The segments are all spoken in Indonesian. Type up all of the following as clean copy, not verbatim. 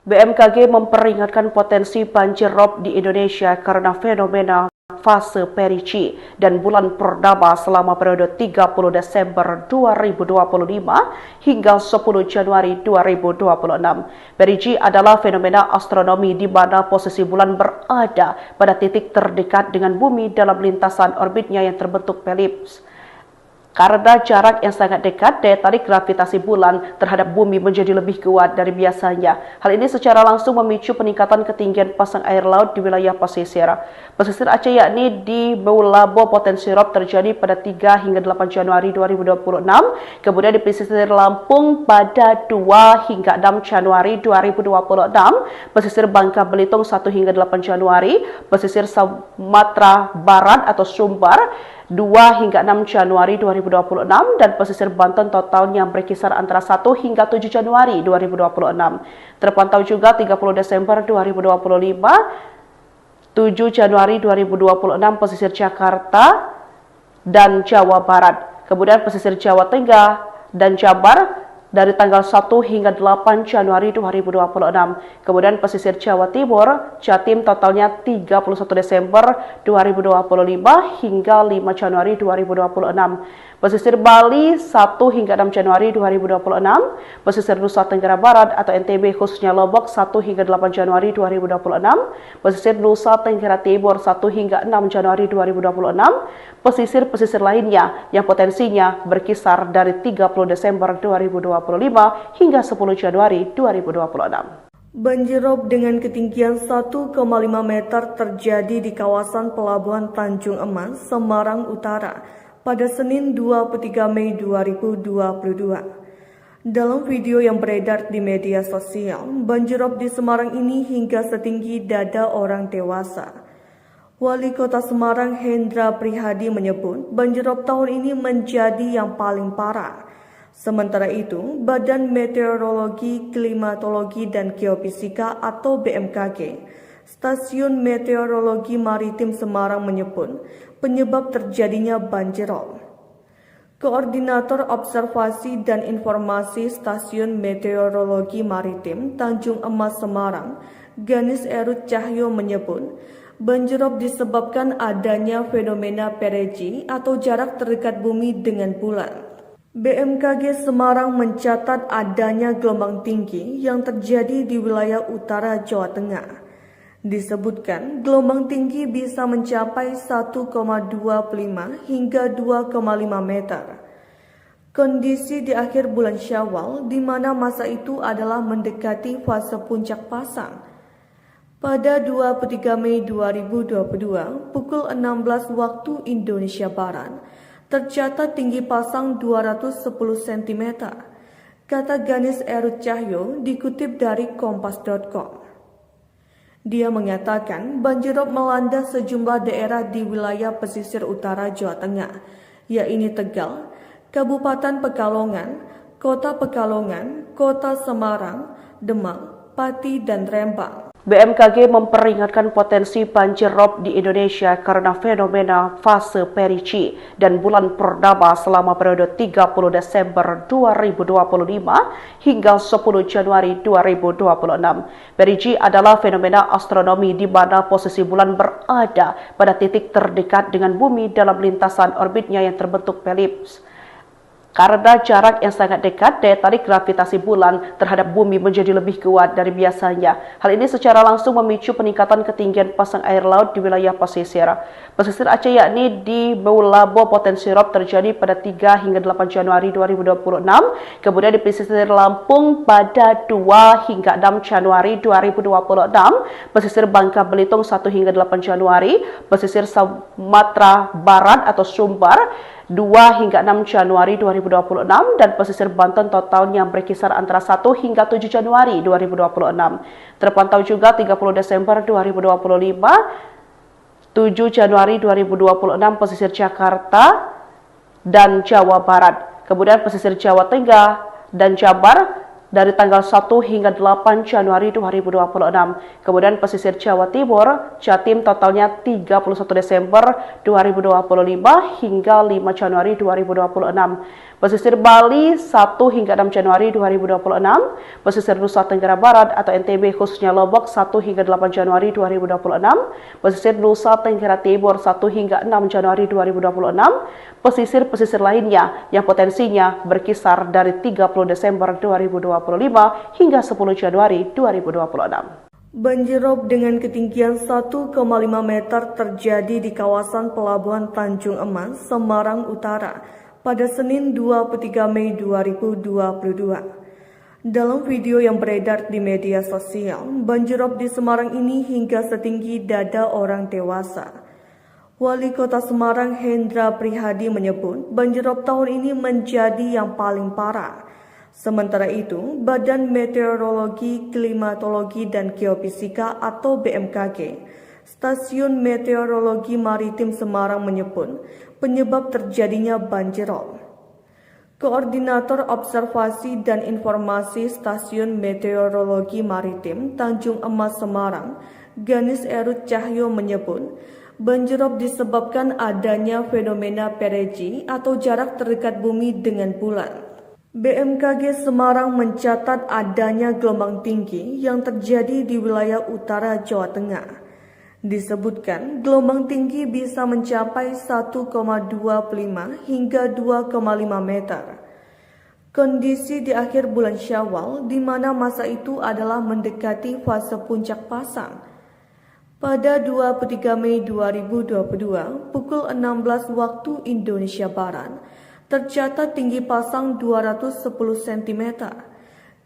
BMKG memperingatkan potensi banjir rob di Indonesia karena fenomena fase perigi dan bulan purnama selama periode 30 Desember 2025 hingga 10 Januari 2026. Perigi adalah fenomena astronomi di mana posisi bulan berada pada titik terdekat dengan bumi dalam lintasan orbitnya yang terbentuk elips. Karena jarak yang sangat dekat, daya tarik gravitasi bulan terhadap bumi menjadi lebih kuat dari biasanya. Hal ini secara langsung memicu peningkatan ketinggian pasang air laut di wilayah pesisir. Pesisir Aceh yakni di Meulabo potensi rob terjadi pada 3 hingga 8 Januari 2026. Kemudian di pesisir Lampung pada 2 hingga 6 Januari 2026. Pesisir Bangka Belitung 1 hingga 8 Januari. Pesisir Sumatera Barat atau Sumbar 2 hingga 6 Januari 2026 dan pesisir Banten totalnya berkisar antara 1 hingga 7 Januari 2026. Terpantau juga 30 Desember 2025, 7 Januari 2026 pesisir Jakarta dan Jawa Barat. Kemudian pesisir Jawa Tengah dan Jabar dari tanggal 1 hingga 8 Januari 2026. Kemudian pesisir Jawa Timur, Jatim totalnya 31 Desember 2025 hingga 5 Januari 2026. Pesisir Bali 1 hingga 6 Januari 2026. Pesisir Nusa Tenggara Barat atau NTB khususnya Lombok 1 hingga 8 Januari 2026. Pesisir Nusa Tenggara Timur 1 hingga 6 Januari 2026. Pesisir-pesisir lainnya yang potensinya berkisar dari 30 Desember 2025 hingga 10 Januari 2026. Banjir rob dengan ketinggian 1,5 meter terjadi di kawasan Pelabuhan Tanjung Emas, Semarang Utara pada Senin 23 Mei 2022. Dalam video yang beredar di media sosial, banjir rob di Semarang ini hingga setinggi dada orang dewasa. Wali Kota Semarang Hendra Prihadi menyebut banjir rob tahun ini menjadi yang paling parah. Sementara itu, Badan Meteorologi, Klimatologi, dan Geofisika atau BMKG, Stasiun Meteorologi Maritim Semarang menyebut penyebab terjadinya banjir rob. Koordinator Observasi dan Informasi Stasiun Meteorologi Maritim Tanjung Emas Semarang, Ganis Erut Cahyo menyebut banjir rob disebabkan adanya fenomena perigi atau jarak terdekat bumi dengan bulan. BMKG Semarang mencatat adanya gelombang tinggi yang terjadi di wilayah utara Jawa Tengah. Disebutkan gelombang tinggi bisa mencapai 1,25 hingga 2,5 meter. Kondisi di akhir bulan Syawal di mana masa itu adalah mendekati fase puncak pasang. Pada 23 Mei 2022 pukul 16 waktu Indonesia Barat, tercatat tinggi pasang 210 cm, kata Ganis Erut Cahyo dikutip dari kompas.com. Dia mengatakan banjir rob melanda sejumlah daerah di wilayah pesisir utara Jawa Tengah, yaitu Tegal, Kabupaten Pekalongan, Kota Pekalongan, Kota Semarang, Demak, Pati, dan Rembang. BMKG memperingatkan potensi banjir rob di Indonesia karena fenomena fase perigi dan bulan purnama selama periode 30 Desember 2025 hingga 10 Januari 2026. Perigi adalah fenomena astronomi di mana posisi bulan berada pada titik terdekat dengan bumi dalam lintasan orbitnya yang terbentuk elips. Karena jarak yang sangat dekat, daya tarik gravitasi bulan terhadap bumi menjadi lebih kuat dari biasanya. Hal ini secara langsung memicu peningkatan ketinggian pasang air laut di wilayah pesisir. Pesisir Aceh yakni di Meulabo potensi rob terjadi pada 3 hingga 8 Januari 2026. Kemudian di pesisir Lampung pada 2 hingga 6 Januari 2026. Pesisir Bangka Belitung 1 hingga 8 Januari. Pesisir Sumatera Barat atau Sumbar 2 hingga 6 Januari 2026 dan pesisir Banten totalnya berkisar antara 1 hingga 7 Januari 2026. Terpantau juga 30 Desember 2025, 7 Januari 2026 pesisir Jakarta dan Jawa Barat. Kemudian pesisir Jawa Tengah dan Jabar dari tanggal 1 hingga 8 Januari 2026. Kemudian pesisir Jawa Timur, Jatim totalnya 31 Desember 2025 hingga 5 Januari 2026. Pesisir Bali 1 hingga 6 Januari 2026, pesisir Nusa Tenggara Barat atau NTB khususnya Lombok 1 hingga 8 Januari 2026, pesisir Nusa Tenggara Timur 1 hingga 6 Januari 2026, pesisir-pesisir lainnya yang potensinya berkisar dari 30 Desember 2025 hingga 10 Januari 2026. Banjirop dengan ketinggian 1,5 meter terjadi di kawasan Pelabuhan Tanjung Emas, Semarang Utara pada Senin 23 Mei 2022. Dalam video yang beredar di media sosial, banjirop di Semarang ini hingga setinggi dada orang dewasa. Wali Kota Semarang Hendra Prihadi menyebut banjirop tahun ini menjadi yang paling parah. Sementara itu, Badan Meteorologi, Klimatologi, dan Geofisika atau BMKG, Stasiun Meteorologi Maritim Semarang menyebut penyebab terjadinya banjirop. Koordinator Observasi dan Informasi Stasiun Meteorologi Maritim Tanjung Emas Semarang, Ganis Erut Cahyo menyebut banjirop disebabkan adanya fenomena perigee atau jarak terdekat bumi dengan bulan. BMKG Semarang mencatat adanya gelombang tinggi yang terjadi di wilayah utara Jawa Tengah. Disebutkan gelombang tinggi bisa mencapai 1,25 hingga 2,5 meter. Kondisi di akhir bulan Syawal di mana masa itu adalah mendekati fase puncak pasang. Pada 23 Mei 2022 pukul 16 waktu Indonesia Barat, tercatat tinggi pasang 210 cm,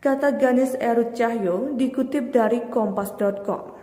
kata Ganis Erut Cahyo dikutip dari kompas.com.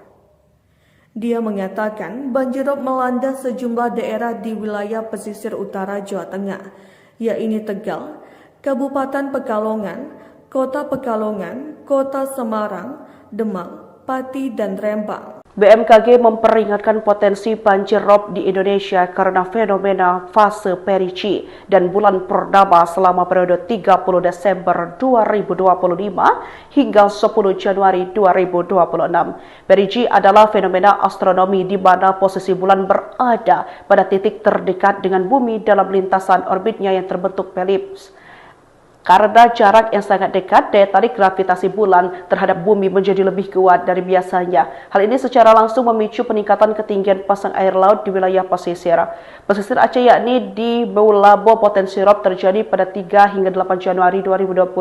Dia mengatakan banjirop melanda sejumlah daerah di wilayah pesisir utara Jawa Tengah, yaitu Tegal, Kabupaten Pekalongan, Kota Pekalongan, Kota Semarang, Demak, Pati, dan Rembang. BMKG memperingatkan potensi banjir rob di Indonesia karena fenomena fase perigee dan bulan purnama selama periode 30 Desember 2025 hingga 10 Januari 2026. Perigee adalah fenomena astronomi di mana posisi bulan berada pada titik terdekat dengan bumi dalam lintasan orbitnya yang terbentuk elips. Karena jarak yang sangat dekat, daya tarik gravitasi bulan terhadap bumi menjadi lebih kuat dari biasanya. Hal ini secara langsung memicu peningkatan ketinggian pasang air laut di wilayah pesisir. Pesisir Aceh yakni di Meulabo potensi rob terjadi pada 3 hingga 8 Januari 2026.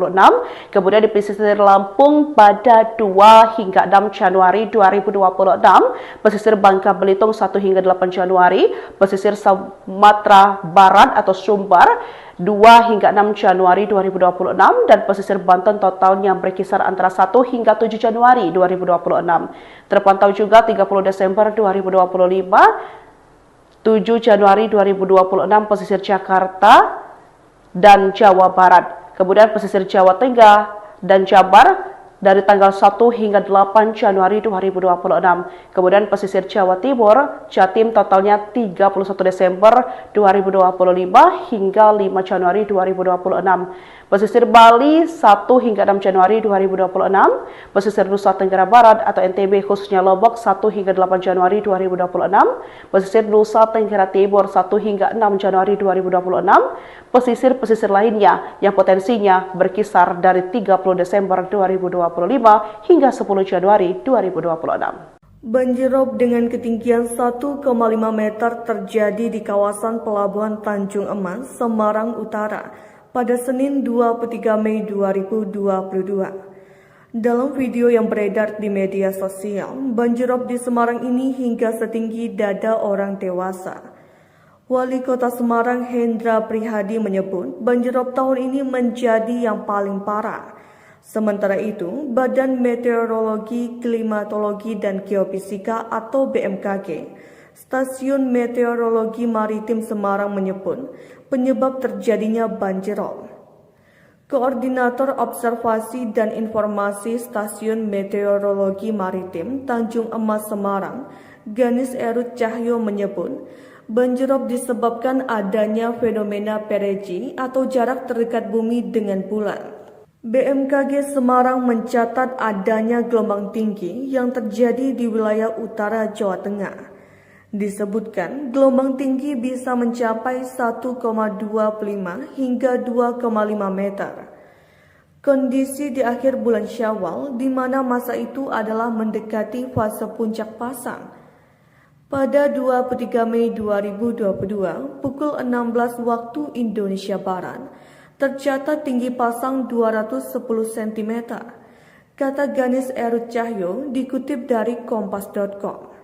Kemudian di pesisir Lampung pada 2 hingga 6 Januari 2026. Pesisir Bangka Belitung 1 hingga 8 Januari. Pesisir Sumatera Barat atau Sumbar 2 hingga 6 Januari 2026 dan pesisir Banten totalnya berkisar antara 1 hingga 7 Januari 2026. Terpantau juga 30 Desember 2025, 7 Januari 2026 pesisir Jakarta dan Jawa Barat. Kemudian pesisir Jawa Tengah dan Jabar dari tanggal 1 hingga 8 Januari 2026. Kemudian pesisir Jawa Timur, Jatim totalnya 31 Desember 2025 hingga 5 Januari 2026. Pesisir Bali 1 hingga 6 Januari 2026, pesisir Nusa Tenggara Barat atau NTB khususnya Lombok 1 hingga 8 Januari 2026, pesisir Nusa Tenggara Timur 1 hingga 6 Januari 2026, pesisir-pesisir lainnya yang potensinya berkisar dari 30 Desember 2025 hingga 10 Januari 2026. Banjirop dengan ketinggian 1,5 meter terjadi di kawasan Pelabuhan Tanjung Emas, Semarang Utara pada Senin 23 Mei 2022. Dalam video yang beredar di media sosial, banjirop di Semarang ini hingga setinggi dada orang dewasa. Wali Kota Semarang Hendra Prihadi menyebut banjirop tahun ini menjadi yang paling parah. Sementara itu, Badan Meteorologi, Klimatologi, dan Geofisika atau BMKG, Stasiun Meteorologi Maritim Semarang menyebut penyebab terjadinya banjirop. Koordinator Observasi dan Informasi Stasiun Meteorologi Maritim Tanjung Emas Semarang, Ganis Erut Cahyo menyebut banjirop disebabkan adanya fenomena perigee atau jarak terdekat bumi dengan bulan. BMKG Semarang mencatat adanya gelombang tinggi yang terjadi di wilayah utara Jawa Tengah. Disebutkan gelombang tinggi bisa mencapai 1,25 hingga 2,5 meter. Kondisi di akhir bulan Syawal di mana masa itu adalah mendekati fase puncak pasang. Pada 23 Mei 2022 pukul 16 waktu Indonesia Barat tercatat tinggi pasang 210 cm. Kata Ganis Erut Cahyo dikutip dari kompas.com.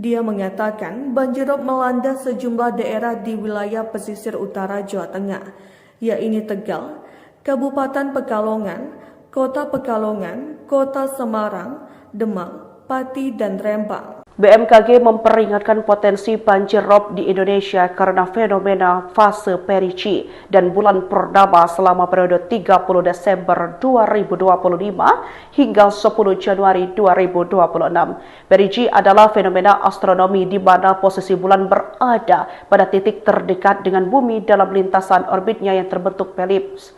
Dia mengatakan banjirop melanda sejumlah daerah di wilayah pesisir utara Jawa Tengah, yaitu Tegal, Kabupaten Pekalongan, Kota Pekalongan, Kota Semarang, Demak, Pati, dan Rembang. BMKG memperingatkan potensi banjir rob di Indonesia karena fenomena fase Perici dan bulan purnama selama periode 30 Desember 2025 hingga 10 Januari 2026. Perici adalah fenomena astronomi di mana posisi bulan berada pada titik terdekat dengan bumi dalam lintasan orbitnya yang terbentuk elips.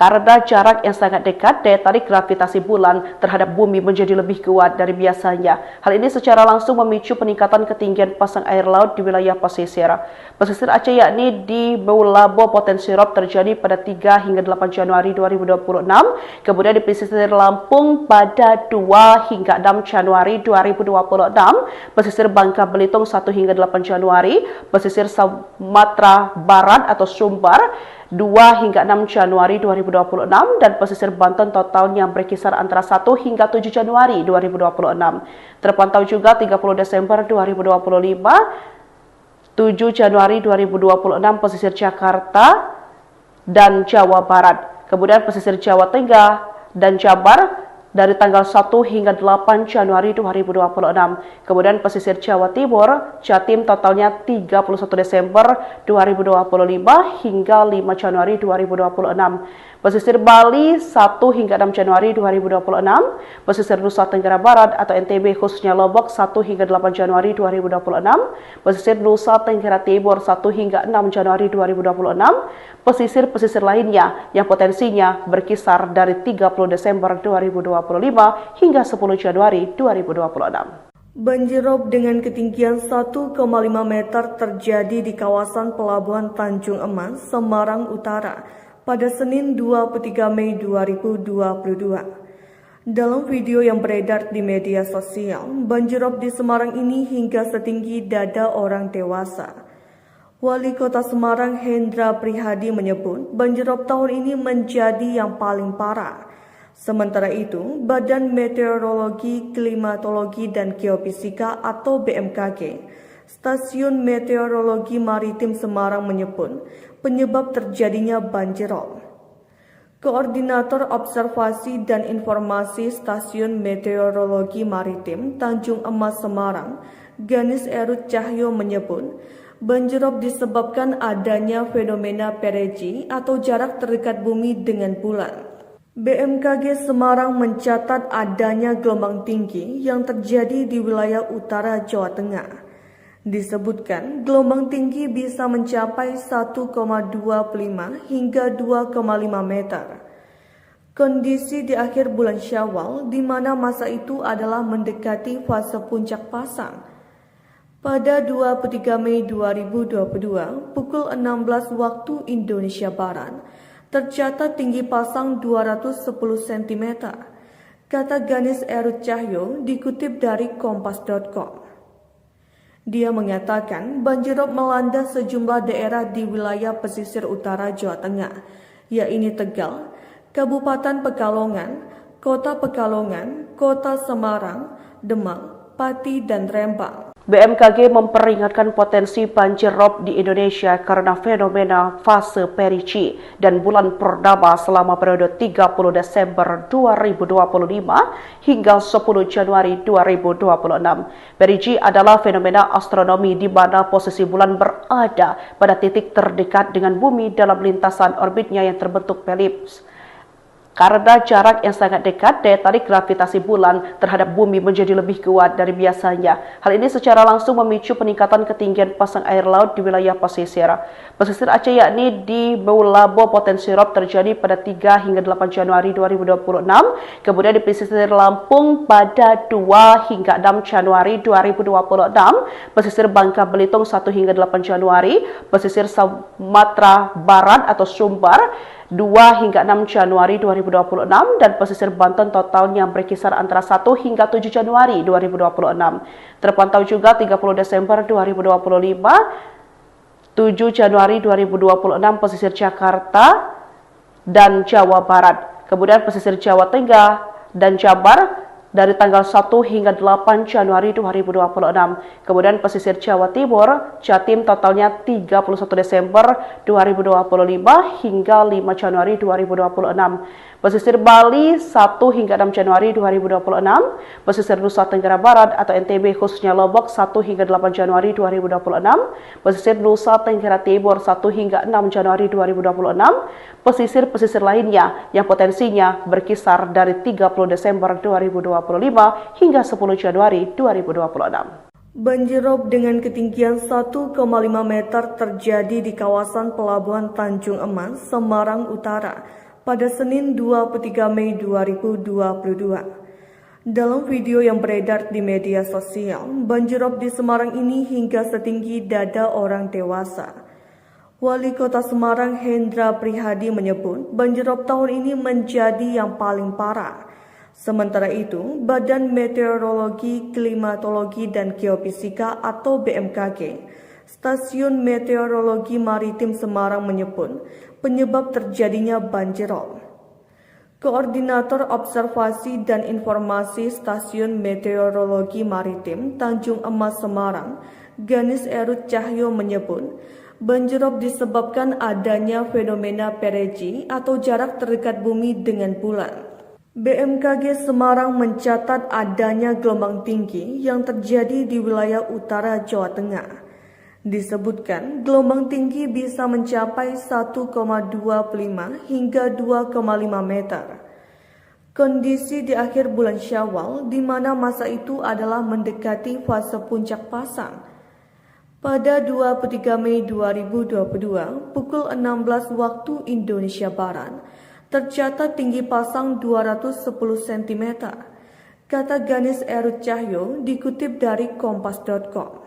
Karena jarak yang sangat dekat, daya tarik gravitasi bulan terhadap bumi menjadi lebih kuat dari biasanya. Hal ini secara langsung memicu peningkatan ketinggian pasang air laut di wilayah pesisir. Pesisir Aceh yakni di Meulabo potensi rob terjadi pada 3 hingga 8 Januari 2026. Kemudian di pesisir Lampung pada 2 hingga 6 Januari 2026. Pesisir Bangka Belitung 1 hingga 8 Januari. Pesisir Sumatera Barat atau Sumbar 2 hingga 6 Januari 2026 dan pesisir Banten totalnya berkisar antara 1 hingga 7 Januari 2026. Terpantau juga 30 Desember 2025, 7 Januari 2026 pesisir Jakarta dan Jawa Barat. Kemudian pesisir Jawa Tengah dan Jabar dari tanggal 1 hingga 8 Januari 2026. Kemudian pesisir Jawa Timur, Jatim totalnya 31 Desember 2025 hingga 5 Januari 2026. Pesisir Bali 1 hingga 6 Januari 2026. Pesisir Nusa Tenggara Barat atau NTB khususnya Lombok 1 hingga 8 Januari 2026. Pesisir Nusa Tenggara Timur 1 hingga 6 Januari 2026. Pesisir-pesisir lainnya yang potensinya berkisar dari 30 Desember 2025 hingga 10 Januari 2026. Banjirop dengan ketinggian 1,5 meter terjadi di kawasan Pelabuhan Tanjung Emas, Semarang Utara pada Senin 23 Mei 2022. Dalam video yang beredar di media sosial, banjirop di Semarang ini hingga setinggi dada orang dewasa. Wali Kota Semarang Hendra Prihadi menyebut banjirop tahun ini menjadi yang paling parah. Sementara itu, Badan Meteorologi, Klimatologi, dan Geofisika atau BMKG, Stasiun Meteorologi Maritim Semarang menyebut penyebab terjadinya banjirop. Koordinator Observasi dan Informasi Stasiun Meteorologi Maritim Tanjung Emas Semarang, Ganis Erut Cahyo menyebut, banjirop disebabkan adanya fenomena Perici atau jarak terdekat bumi dengan bulan. BMKG Semarang mencatat adanya gelombang tinggi yang terjadi di wilayah utara Jawa Tengah. Disebutkan gelombang tinggi bisa mencapai 1,25 hingga 2,5 meter. Kondisi di akhir bulan Syawal di mana masa itu adalah mendekati fase puncak pasang. Pada 23 Mei 2022 pukul 16 waktu Indonesia Barat tercatat tinggi pasang 210 cm. Kata Ganis Erut Cahyo dikutip dari kompas.com. Dia mengatakan banjirop melanda sejumlah daerah di wilayah pesisir utara Jawa Tengah, yaitu Tegal, Kabupaten Pekalongan, Kota Pekalongan, Kota Semarang, Demak, Pati, dan Rembang. BMKG memperingatkan potensi banjir rob di Indonesia karena fenomena fase Perici dan bulan purnama selama periode 30 Desember 2025 hingga 10 Januari 2026. Perici adalah fenomena astronomi di mana posisi bulan berada pada titik terdekat dengan bumi dalam lintasan orbitnya yang terbentuk elips. Karena jarak yang sangat dekat, daya tarik gravitasi bulan terhadap bumi menjadi lebih kuat dari biasanya. Hal ini secara langsung memicu peningkatan ketinggian pasang air laut di wilayah pesisir. Pesisir Aceh yakni di Meulabo potensi rob terjadi pada 3 hingga 8 Januari 2026. Kemudian di pesisir Lampung pada 2 hingga 6 Januari 2026. Pesisir Bangka Belitung 1 hingga 8 Januari. Pesisir Sumatera Barat atau Sumbar 2 hingga 6 Januari 2026 dan pesisir Banten totalnya berkisar antara 1 hingga 7 Januari 2026. Terpantau juga 30 Desember 2025, 7 Januari 2026 pesisir Jakarta dan Jawa Barat. Kemudian pesisir Jawa Tengah dan Jabar dari tanggal 1 hingga 8 Januari 2026. Kemudian pesisir Jawa Timur, Jatim totalnya 31 Desember 2025 hingga 5 Januari 2026. Pesisir Bali 1 hingga 6 Januari 2026. Pesisir Nusa Tenggara Barat atau NTB khususnya Lombok 1 hingga 8 Januari 2026. Pesisir Nusa Tenggara Timur 1 hingga 6 Januari 2026. Pesisir-pesisir lainnya yang potensinya berkisar dari 30 Desember 2025 hingga 10 Januari 2026. Banjir rob dengan ketinggian 1,5 meter terjadi di kawasan Pelabuhan Tanjung Emas, Semarang Utara pada Senin 23 Mei 2022. Dalam video yang beredar di media sosial, banjir rob di Semarang ini hingga setinggi dada orang dewasa. Wali Kota Semarang Hendra Prihadi menyebut banjir rob tahun ini menjadi yang paling parah. Sementara itu, Badan Meteorologi, Klimatologi, dan Geofisika atau BMKG, Stasiun Meteorologi Maritim Semarang menyebut penyebab terjadinya banjir rob. Koordinator Observasi dan Informasi Stasiun Meteorologi Maritim Tanjung Emas Semarang, Ganis Erut Cahyo menyebut, banjir rob disebabkan adanya fenomena perigee atau jarak terdekat bumi dengan bulan. BMKG Semarang mencatat adanya gelombang tinggi yang terjadi di wilayah utara Jawa Tengah. Disebutkan gelombang tinggi bisa mencapai 1,25 hingga 2,5 meter. Kondisi di akhir bulan Syawal di mana masa itu adalah mendekati fase puncak pasang. Pada 23 Mei 2022 pukul 16 waktu Indonesia Barat, tercatat tinggi pasang 210 cm, kata Ganis Erut Cahyo dikutip dari kompas.com.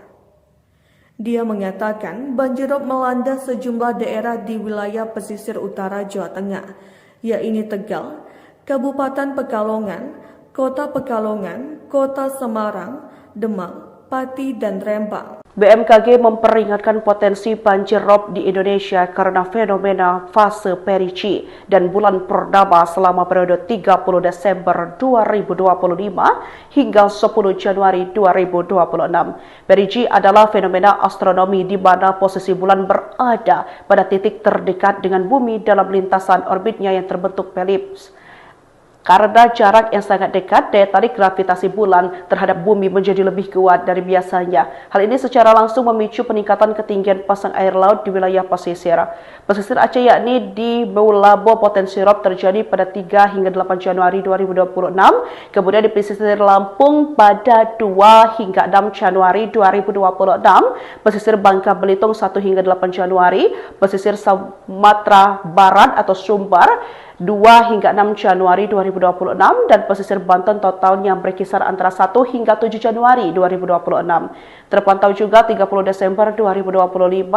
Dia mengatakan banjir rob melanda sejumlah daerah di wilayah pesisir utara Jawa Tengah, yaitu Tegal, Kabupaten Pekalongan, Kota Pekalongan, Kota Semarang, Demak, Pati, dan Rembang. BMKG memperingatkan potensi banjir rob di Indonesia karena fenomena fase perigee dan bulan purnama selama periode 30 Desember 2025 hingga 10 Januari 2026. Perigee adalah fenomena astronomi di mana posisi bulan berada pada titik terdekat dengan bumi dalam lintasan orbitnya yang terbentuk elips. Karena jarak yang sangat dekat, daya tarik gravitasi bulan terhadap bumi menjadi lebih kuat dari biasanya. Hal ini secara langsung memicu peningkatan ketinggian pasang air laut di wilayah pesisir. Pesisir Aceh yakni di Meulabo potensi rob terjadi pada 3 hingga 8 Januari 2026. Kemudian di pesisir Lampung pada 2 hingga 6 Januari 2026. Pesisir Bangka Belitung 1 hingga 8 Januari. Pesisir Sumatera Barat atau Sumbar 2 hingga 6 Januari 2026 dan pesisir Banten totalnya berkisar antara 1 hingga 7 Januari 2026. Terpantau juga 30 Desember 2025,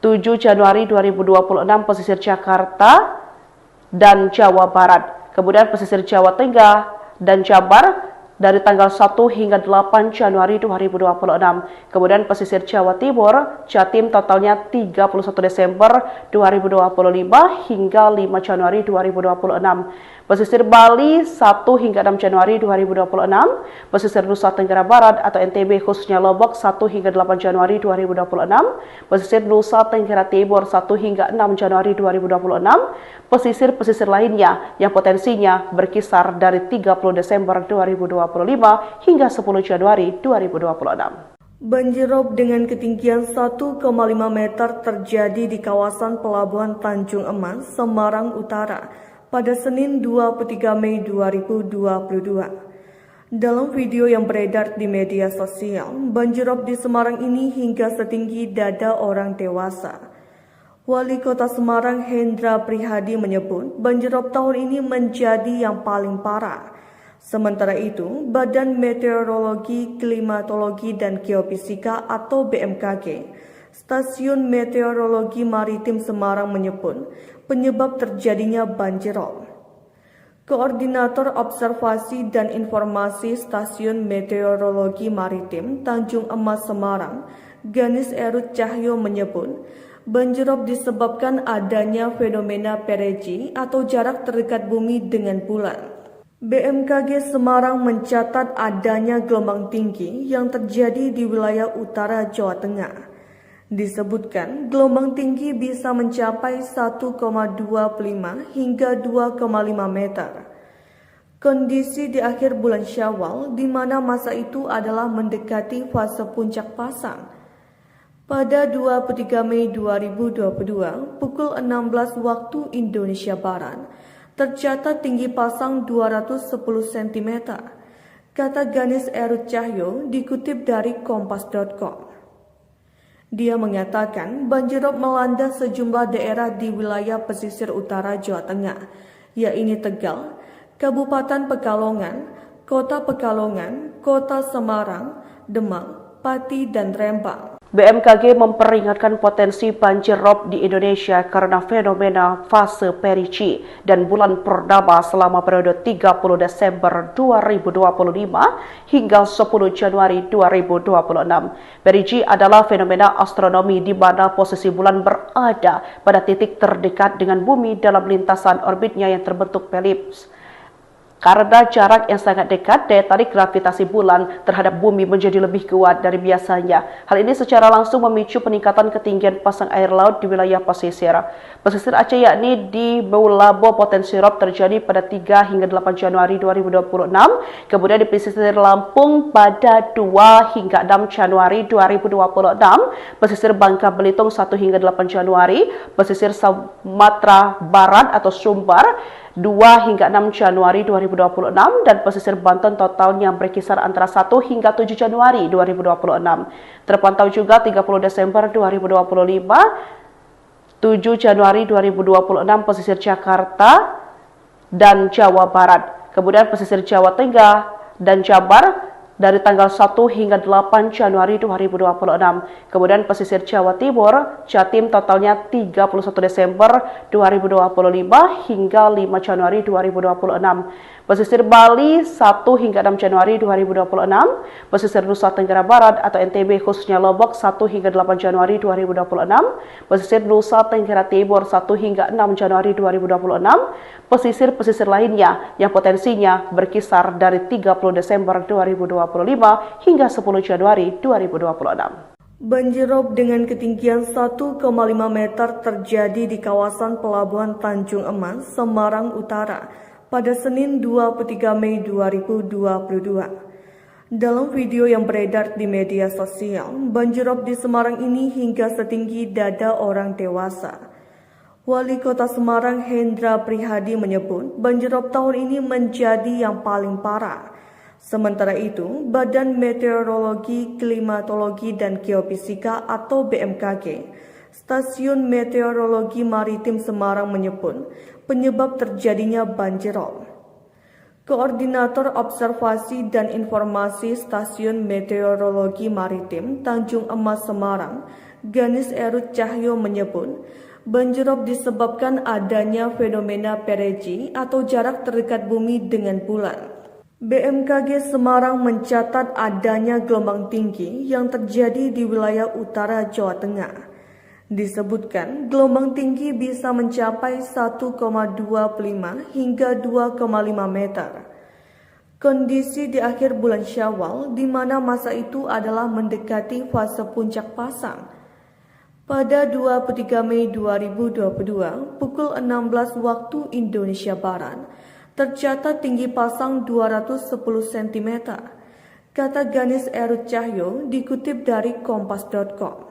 7 Januari 2026 pesisir Jakarta dan Jawa Barat. Kemudian pesisir Jawa Tengah dan Jabar dari tanggal 1 hingga 8 Januari 2026. Kemudian pesisir Jawa Timur, Jatim totalnya 31 Desember 2025 hingga 5 Januari 2026. Pesisir Bali 1 hingga 6 Januari 2026. Pesisir Nusa Tenggara Barat atau NTB khususnya Lombok 1 hingga 8 Januari 2026. Pesisir Nusa Tenggara Timur 1 hingga 6 Januari 2026. Pesisir-pesisir lainnya yang potensinya berkisar dari 30 Desember 2025 hingga 10 Januari 2026. Banjir rob dengan ketinggian 1,5 meter terjadi di kawasan Pelabuhan Tanjung Emas, Semarang Utara pada Senin 23 Mei 2022. Dalam video yang beredar di media sosial, banjirop di Semarang ini hingga setinggi dada orang dewasa. Wali Kota Semarang Hendra Prihadi menyebut banjirop tahun ini menjadi yang paling parah. Sementara itu, Badan Meteorologi, Klimatologi, dan Geofisika atau BMKG, Stasiun Meteorologi Maritim Semarang menyebut penyebab terjadinya banjirop. Koordinator Observasi dan Informasi Stasiun Meteorologi Maritim Tanjung Emas Semarang, Ganis Erut Cahyo menyebut, banjirop disebabkan adanya fenomena perigee atau jarak terdekat bumi dengan bulan. BMKG Semarang mencatat adanya gelombang tinggi yang terjadi di wilayah utara Jawa Tengah. Disebutkan gelombang tinggi bisa mencapai 1,25 hingga 2,5 meter. Kondisi di akhir bulan Syawal di mana masa itu adalah mendekati fase puncak pasang. Pada 23 Mei 2022 pukul 16 waktu Indonesia Barat tercatat tinggi pasang 210 cm. Kata Ganis Erut Cahyo dikutip dari kompas.com. Dia mengatakan banjirop melanda sejumlah daerah di wilayah pesisir utara Jawa Tengah, yaitu Tegal, Kabupaten Pekalongan, Kota Pekalongan, Kota Semarang, Demak, Pati, dan Rembang. BMKG memperingatkan potensi banjir rob di Indonesia karena fenomena fase perigee dan bulan purnama selama periode 30 Desember 2025 hingga 10 Januari 2026. Perigee adalah fenomena astronomi di mana posisi bulan berada pada titik terdekat dengan bumi dalam lintasan orbitnya yang terbentuk elips. Karena jarak yang sangat dekat, daya tarik gravitasi bulan terhadap bumi menjadi lebih kuat dari biasanya. Hal ini secara langsung memicu peningkatan ketinggian pasang air laut di wilayah pesisir. Pesisir Aceh yakni di Meulabo potensi rob terjadi pada 3 hingga 8 Januari 2026. Kemudian di pesisir Lampung pada 2 hingga 6 Januari 2026. Pesisir Bangka Belitung 1 hingga 8 Januari. Pesisir Sumatera Barat atau Sumbar 2 hingga 6 Januari 2026 dan pesisir Banten totalnya berkisar antara 1 hingga 7 Januari 2026. Terpantau juga 30 Desember 2025, 7 Januari 2026 pesisir Jakarta dan Jawa Barat. Kemudian pesisir Jawa Tengah dan Jabar dari tanggal 1 hingga 8 Januari 2026. Kemudian pesisir Jawa Timur, Jatim totalnya 31 Desember 2025 hingga 5 Januari 2026. Pesisir Bali 1 hingga 6 Januari 2026. Pesisir Nusa Tenggara Barat atau NTB khususnya Lombok 1 hingga 8 Januari 2026. Pesisir Nusa Tenggara Timur 1 hingga 6 Januari 2026. Pesisir-pesisir lainnya yang potensinya berkisar dari 30 Desember 2025 hingga 10 Januari 2026. Banjirop dengan ketinggian 1,5 meter terjadi di kawasan Pelabuhan Tanjung Emas, Semarang Utara pada Senin 23 Mei 2022. Dalam video yang beredar di media sosial, banjirop di Semarang ini hingga setinggi dada orang dewasa. Wali Kota Semarang Hendra Prihadi menyebut banjirop tahun ini menjadi yang paling parah. Sementara itu, Badan Meteorologi, Klimatologi, dan Geofisika atau BMKG, Stasiun Meteorologi Maritim Semarang menyebut penyebab terjadinya banjirop. Koordinator Observasi dan Informasi Stasiun Meteorologi Maritim Tanjung Emas Semarang, Ganis Erut Cahyo menyebut banjirop disebabkan adanya fenomena perigee atau jarak terdekat bumi dengan bulan. BMKG Semarang mencatat adanya gelombang tinggi yang terjadi di wilayah utara Jawa Tengah. Disebutkan gelombang tinggi bisa mencapai 1,25 hingga 2,5 meter. Kondisi di akhir bulan Syawal di mana masa itu adalah mendekati fase puncak pasang. Pada 23 Mei 2022 pukul 16 waktu Indonesia Barat tercatat tinggi pasang 210 cm. Kata Ganis Erut Cahyo dikutip dari kompas.com.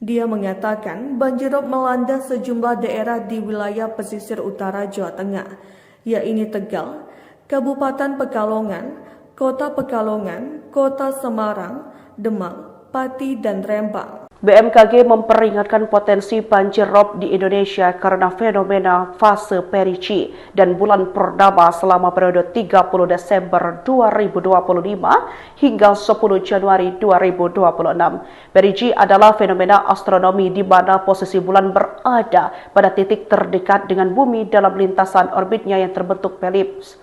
Dia mengatakan banjirop melanda sejumlah daerah di wilayah pesisir utara Jawa Tengah, yaitu Tegal, Kabupaten Pekalongan, Kota Pekalongan, Kota Semarang, Demak, Pati, dan Rembang. BMKG memperingatkan potensi banjir rob di Indonesia karena fenomena fase Perici dan bulan Purnama selama periode 30 Desember 2025 hingga 10 Januari 2026. Perici adalah fenomena astronomi di mana posisi bulan berada pada titik terdekat dengan bumi dalam lintasan orbitnya yang terbentuk elips.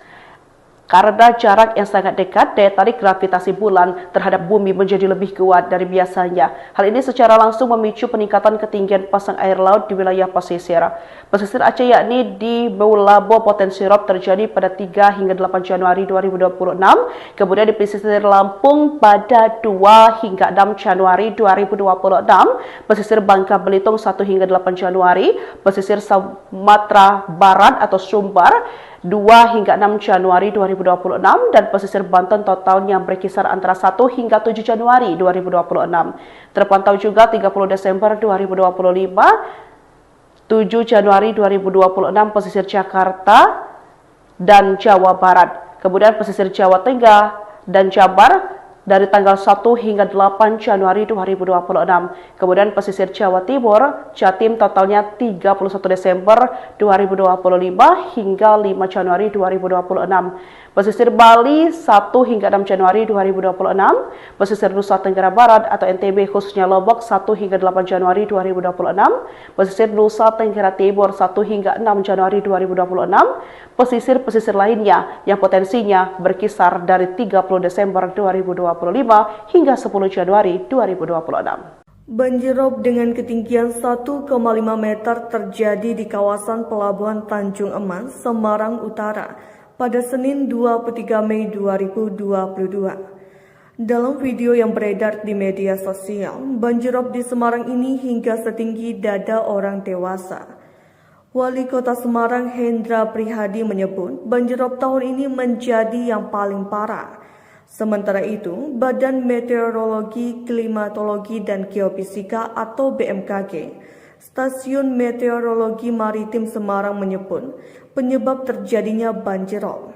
Karena jarak yang sangat dekat, daya tarik gravitasi bulan terhadap bumi menjadi lebih kuat dari biasanya. Hal ini secara langsung memicu peningkatan ketinggian pasang air laut di wilayah pesisir. Pesisir Aceh yakni di Meulabo potensi rob terjadi pada 3 hingga 8 Januari 2026. Kemudian di pesisir Lampung pada 2 hingga 6 Januari 2026. Pesisir Bangka Belitung 1 hingga 8 Januari. Pesisir Sumatera Barat atau Sumbar 2 hingga 6 Januari 2026 dan pesisir Banten totalnya berkisar antara 1 hingga 7 Januari 2026. Terpantau juga 30 Desember 2025, 7 Januari 2026 pesisir Jakarta dan Jawa Barat. Kemudian pesisir Jawa Tengah dan Jabar dari tanggal 1 hingga 8 Januari 2026. Kemudian pesisir Jawa Timur, Jatim totalnya 31 Desember 2025 hingga 5 Januari 2026. Pesisir Bali 1 hingga 6 Januari 2026. Pesisir Nusa Tenggara Barat atau NTB khususnya Lombok 1 hingga 8 Januari 2026. Pesisir Nusa Tenggara Timur 1 hingga 6 Januari 2026. Pesisir-pesisir lainnya yang potensinya berkisar dari 30 Desember 2025 hingga 10 Januari 2026. Banjir rob dengan ketinggian 1,5 meter terjadi di kawasan Pelabuhan Tanjung Emas, Semarang Utara pada Senin 23 Mei 2022. Dalam video yang beredar di media sosial, banjir rob di Semarang ini hingga setinggi dada orang dewasa. Wali Kota Semarang Hendra Prihadi menyebut banjir rob tahun ini menjadi yang paling parah. Sementara itu, Badan Meteorologi, Klimatologi, dan Geofisika atau BMKG, Stasiun Meteorologi Maritim Semarang menyebut penyebab terjadinya banjir rob.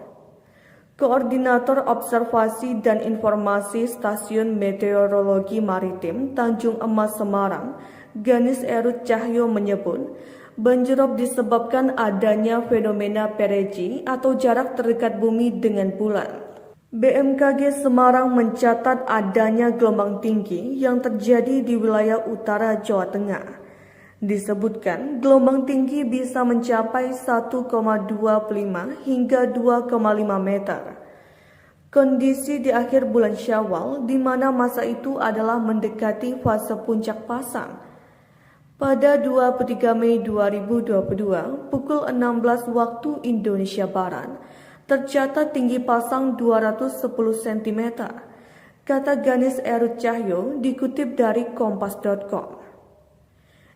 Koordinator Observasi dan Informasi Stasiun Meteorologi Maritim Tanjung Emas Semarang, Ganis Erut Cahyo menyebut banjir rob disebabkan adanya fenomena Perici atau jarak terdekat bumi dengan bulan. BMKG Semarang mencatat adanya gelombang tinggi yang terjadi di wilayah utara Jawa Tengah. Disebutkan gelombang tinggi bisa mencapai 1,25 hingga 2,5 meter. Kondisi di akhir bulan Syawal di mana masa itu adalah mendekati fase puncak pasang. Pada 23 Mei 2022 pukul 16 waktu Indonesia Barat, tercatat tinggi pasang 210 cm, kata Ganis Erut Cahyo dikutip dari kompas.com.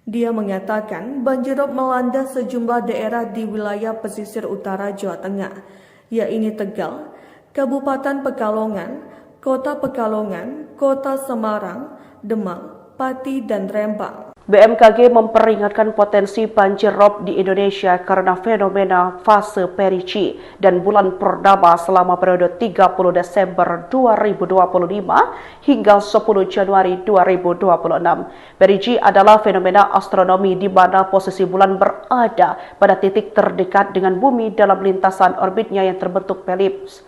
Dia mengatakan banjir rob melanda sejumlah daerah di wilayah pesisir utara Jawa Tengah, yaitu Tegal, Kabupaten Pekalongan, Kota Pekalongan, Kota Semarang, Demak, Pati, dan Rembang. BMKG memperingatkan potensi banjir rob di Indonesia karena fenomena fase Perici dan bulan Purnama selama periode 30 Desember 2025 hingga 10 Januari 2026. Perici adalah fenomena astronomi di mana posisi bulan berada pada titik terdekat dengan bumi dalam lintasan orbitnya yang terbentuk elips.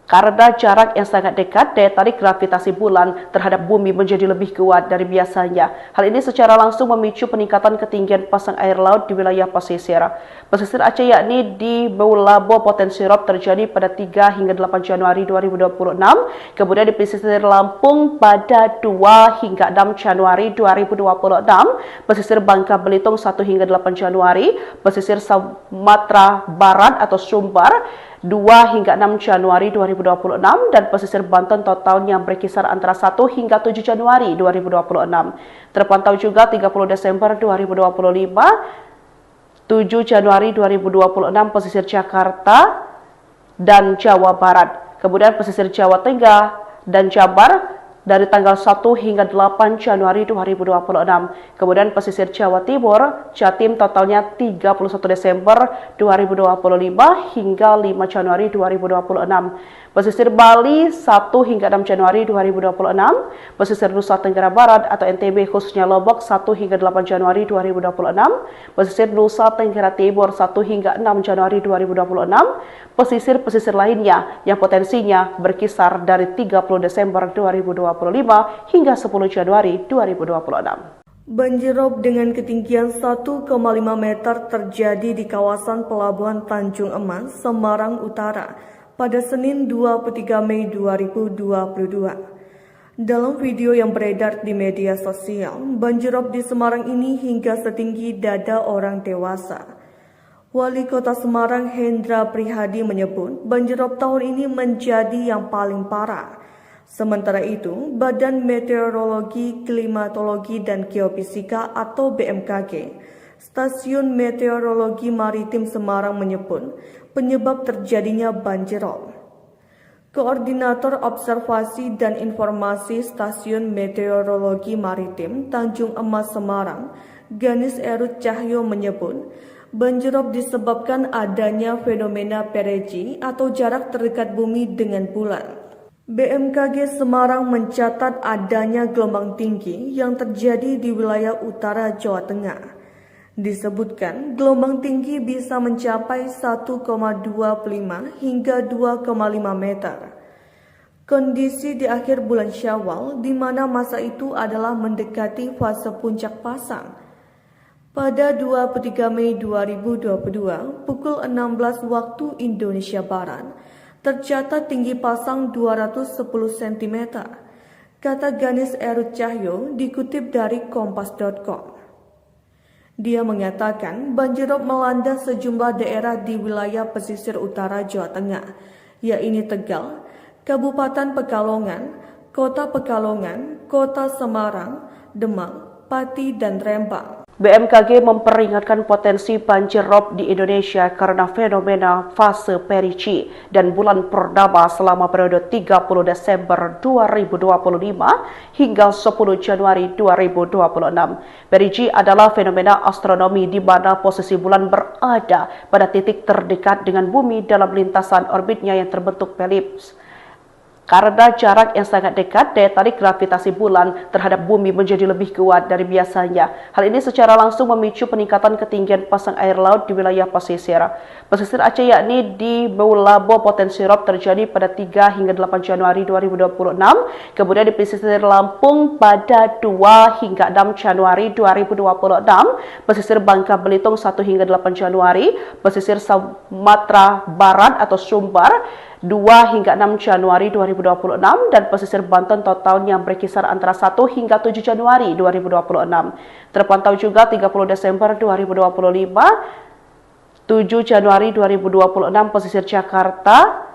Karena jarak yang sangat dekat, daya tarik gravitasi bulan terhadap bumi menjadi lebih kuat dari biasanya. Hal ini secara langsung memicu peningkatan ketinggian pasang air laut di wilayah pesisir. Pesisir Aceh yakni di Meulabo potensi rob terjadi pada 3 hingga 8 Januari 2026. Kemudian di pesisir Lampung pada 2 hingga 6 Januari 2026. Pesisir Bangka Belitung 1 hingga 8 Januari. Pesisir Sumatera Barat atau Sumbar 2 hingga 6 Januari 2026 dan pesisir Banten totalnya berkisar antara 1 hingga 7 Januari 2026. Terpantau juga 30 Desember 2025, 7 Januari 2026 pesisir Jakarta dan Jawa Barat. Kemudian pesisir Jawa Tengah dan Jabar dari tanggal 1 hingga 8 Januari 2026. Kemudian pesisir Jawa Timur, Jatim totalnya 31 Desember 2025 hingga 5 Januari 2026. Pesisir Bali 1 hingga 6 Januari 2026, pesisir Nusa Tenggara Barat atau NTB khususnya Lombok 1 hingga 8 Januari 2026, pesisir Nusa Tenggara Timur 1 hingga 6 Januari 2026, pesisir-pesisir lainnya yang potensinya berkisar dari 30 Desember 2025 hingga 10 Januari 2026. Banjir rob dengan ketinggian 1,5 meter terjadi di kawasan Pelabuhan Tanjung Emas, Semarang Utara pada Senin 23 Mei 2022. Dalam video yang beredar di media sosial, banjir rob di Semarang ini hingga setinggi dada orang dewasa. Wali Kota Semarang Hendra Prihadi menyebut banjir rob tahun ini menjadi yang paling parah. Sementara itu, Badan Meteorologi, Klimatologi, dan Geofisika atau BMKG, Stasiun Meteorologi Maritim Semarang menyebut penyebab terjadinya banjir rob. Koordinator Observasi dan Informasi Stasiun Meteorologi Maritim Tanjung Emas Semarang, Ganis Erut Cahyo menyebut banjir rob disebabkan adanya fenomena perigee atau jarak terdekat bumi dengan bulan. BMKG Semarang mencatat adanya gelombang tinggi yang terjadi di wilayah utara Jawa Tengah. Disebutkan gelombang tinggi bisa mencapai 1,25 hingga 2,5 meter. Kondisi di akhir bulan Syawal di mana masa itu adalah mendekati fase puncak pasang. Pada 23 Mei 2022 pukul 16 waktu Indonesia Barat, tercatat tinggi pasang 210 cm, kata Ganis Erut Cahyo dikutip dari kompas.com. Dia mengatakan banjir rob melanda sejumlah daerah di wilayah pesisir utara Jawa Tengah, yaitu Tegal, Kabupaten Pekalongan, Kota Pekalongan, Kota Semarang, Demak, Pati, dan Rembang. BMKG memperingatkan potensi banjir rob di Indonesia karena fenomena fase perigee dan bulan purnama selama periode 30 Desember 2025 hingga 10 Januari 2026. Perigee adalah fenomena astronomi di mana posisi bulan berada pada titik terdekat dengan bumi dalam lintasan orbitnya yang terbentuk elips. Karena jarak yang sangat dekat, daya tarik gravitasi bulan terhadap bumi menjadi lebih kuat dari biasanya. Hal ini secara langsung memicu peningkatan ketinggian pasang air laut di wilayah pesisir. Pesisir Aceh yakni di Meulabo potensi rob terjadi pada 3 hingga 8 Januari 2026. Kemudian di pesisir Lampung pada 2 hingga 6 Januari 2026. Pesisir Bangka Belitung 1 hingga 8 Januari. Pesisir Sumatera Barat atau Sumbar 2 hingga 6 Januari 2026 dan pesisir Banten totalnya berkisar antara 1 hingga 7 Januari 2026. Terpantau juga 30 Desember 2025, 7 Januari 2026 pesisir Jakarta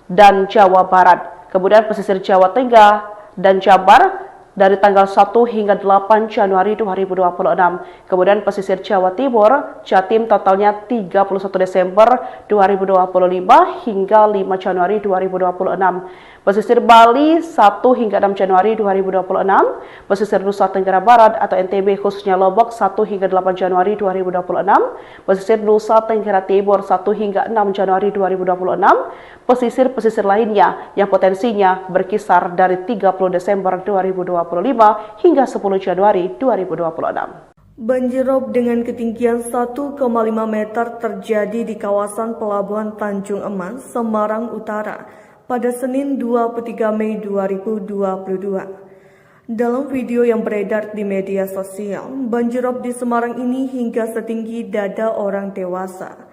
dan Jawa Barat. Kemudian pesisir Jawa Tengah dan Jabar dari tanggal 1 hingga 8 Januari 2026. Kemudian pesisir Jawa Timur, Jatim totalnya 31 Desember 2025 hingga 5 Januari 2026. Pesisir Bali 1 hingga 6 Januari 2026, pesisir Nusa Tenggara Barat atau NTB khususnya Lombok 1 hingga 8 Januari 2026, pesisir Nusa Tenggara Timur 1 hingga 6 Januari 2026, pesisir-pesisir lainnya yang potensinya berkisar dari 30 Desember 2025 hingga 10 Januari 2026. Banjir rob dengan ketinggian 1,5 meter terjadi di kawasan Pelabuhan Tanjung Emas, Semarang Utara pada Senin 23 Mei 2022. Dalam video yang beredar di media sosial, banjir rob di Semarang ini hingga setinggi dada orang dewasa.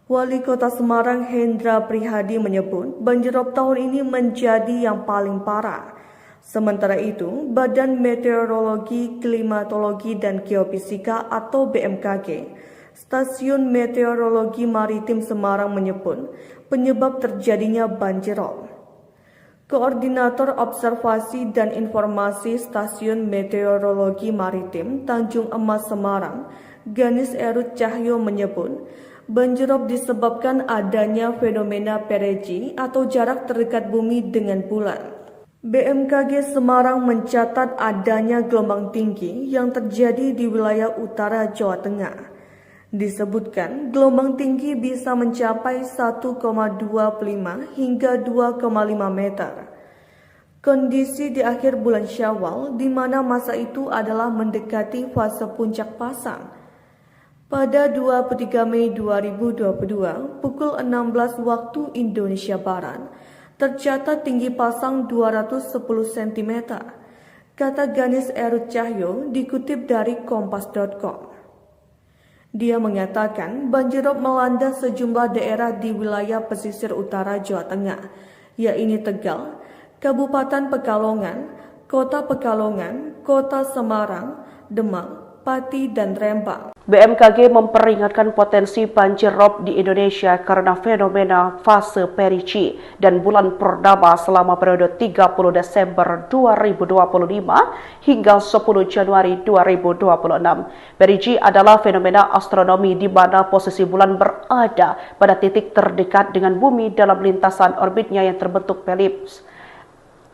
Wali Kota Semarang Hendra Prihadi menyebut banjir rob tahun ini menjadi yang paling parah. Sementara itu, Badan Meteorologi, Klimatologi, dan Geofisika atau BMKG, Stasiun Meteorologi Maritim Semarang menyebut penyebab terjadinya banjir rob. Koordinator Observasi dan Informasi Stasiun Meteorologi Maritim Tanjung Emas Semarang, Ganis Erut Cahyo menyebut banjir rob disebabkan adanya fenomena perigee atau jarak terdekat bumi dengan bulan. BMKG Semarang mencatat adanya gelombang tinggi yang terjadi di wilayah utara Jawa Tengah. Disebutkan gelombang tinggi bisa mencapai 1,25 hingga 2,5 meter. Kondisi di akhir bulan Syawal di mana masa itu adalah mendekati fase puncak pasang. Pada 23 Mei 2022 pukul 16 waktu Indonesia Barat, tercatat tinggi pasang 210 cm, kata Ganis Erut Cahyo dikutip dari kompas.com. Dia mengatakan banjirop melanda sejumlah daerah di wilayah pesisir utara Jawa Tengah, yaitu Tegal, Kabupaten Pekalongan, Kota Pekalongan, Kota Semarang, Demak, Pati, dan Rembang. BMKG memperingatkan potensi banjir rob di Indonesia karena fenomena fase Perici dan bulan purnama selama periode 30 Desember 2025 hingga 10 Januari 2026. Perici adalah fenomena astronomi di mana posisi bulan berada pada titik terdekat dengan bumi dalam lintasan orbitnya yang terbentuk elips.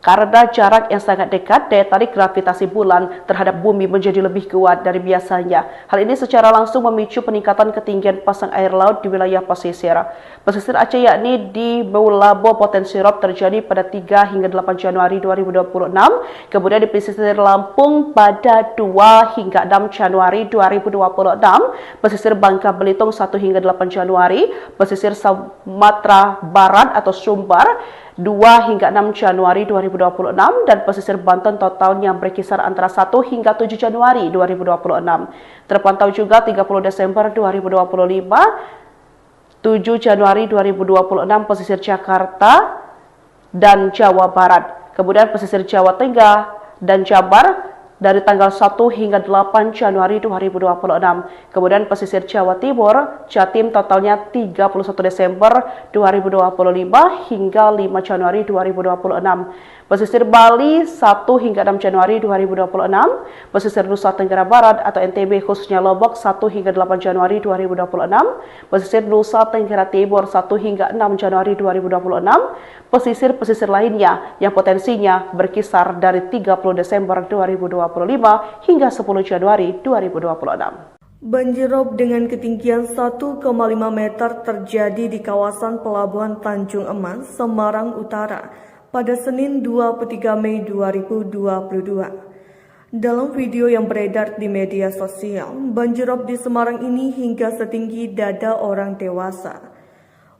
Karena jarak yang sangat dekat, daya tarik gravitasi bulan terhadap bumi menjadi lebih kuat dari biasanya. Hal ini secara langsung memicu peningkatan ketinggian pasang air laut di wilayah pesisir. Pesisir Aceh yakni di Meulabo potensi rob terjadi pada 3 hingga 8 Januari 2026. Kemudian di pesisir Lampung pada 2 hingga 6 Januari 2026. Pesisir Bangka Belitung 1 hingga 8 Januari. Pesisir Sumatera Barat atau Sumbar 2 hingga 6 Januari 2026 dan pesisir Banten totalnya berkisar antara 1 hingga 7 Januari 2026. Terpantau juga 30 Desember 2025, 7 Januari 2026 pesisir Jakarta dan Jawa Barat. Kemudian pesisir Jawa Tengah dan Jabar dari tanggal 1 hingga 8 Januari 2026. Kemudian pesisir Jawa Timur, Jatim totalnya 31 Desember 2025 hingga 5 Januari 2026. Pesisir Bali 1 hingga 6 Januari 2026. Pesisir Nusa Tenggara Barat atau NTB khususnya Lombok 1 hingga 8 Januari 2026. Pesisir Nusa Tenggara Timur 1 hingga 6 Januari 2026. Pesisir-pesisir lainnya yang potensinya berkisar dari 30 Desember 2025 hingga 10 Januari 2026. Banjirop dengan ketinggian 1,5 meter terjadi di kawasan Pelabuhan Tanjung Emas, Semarang Utara pada Senin 23 Mei 2022. Dalam video yang beredar di media sosial, banjirop di Semarang ini hingga setinggi dada orang dewasa.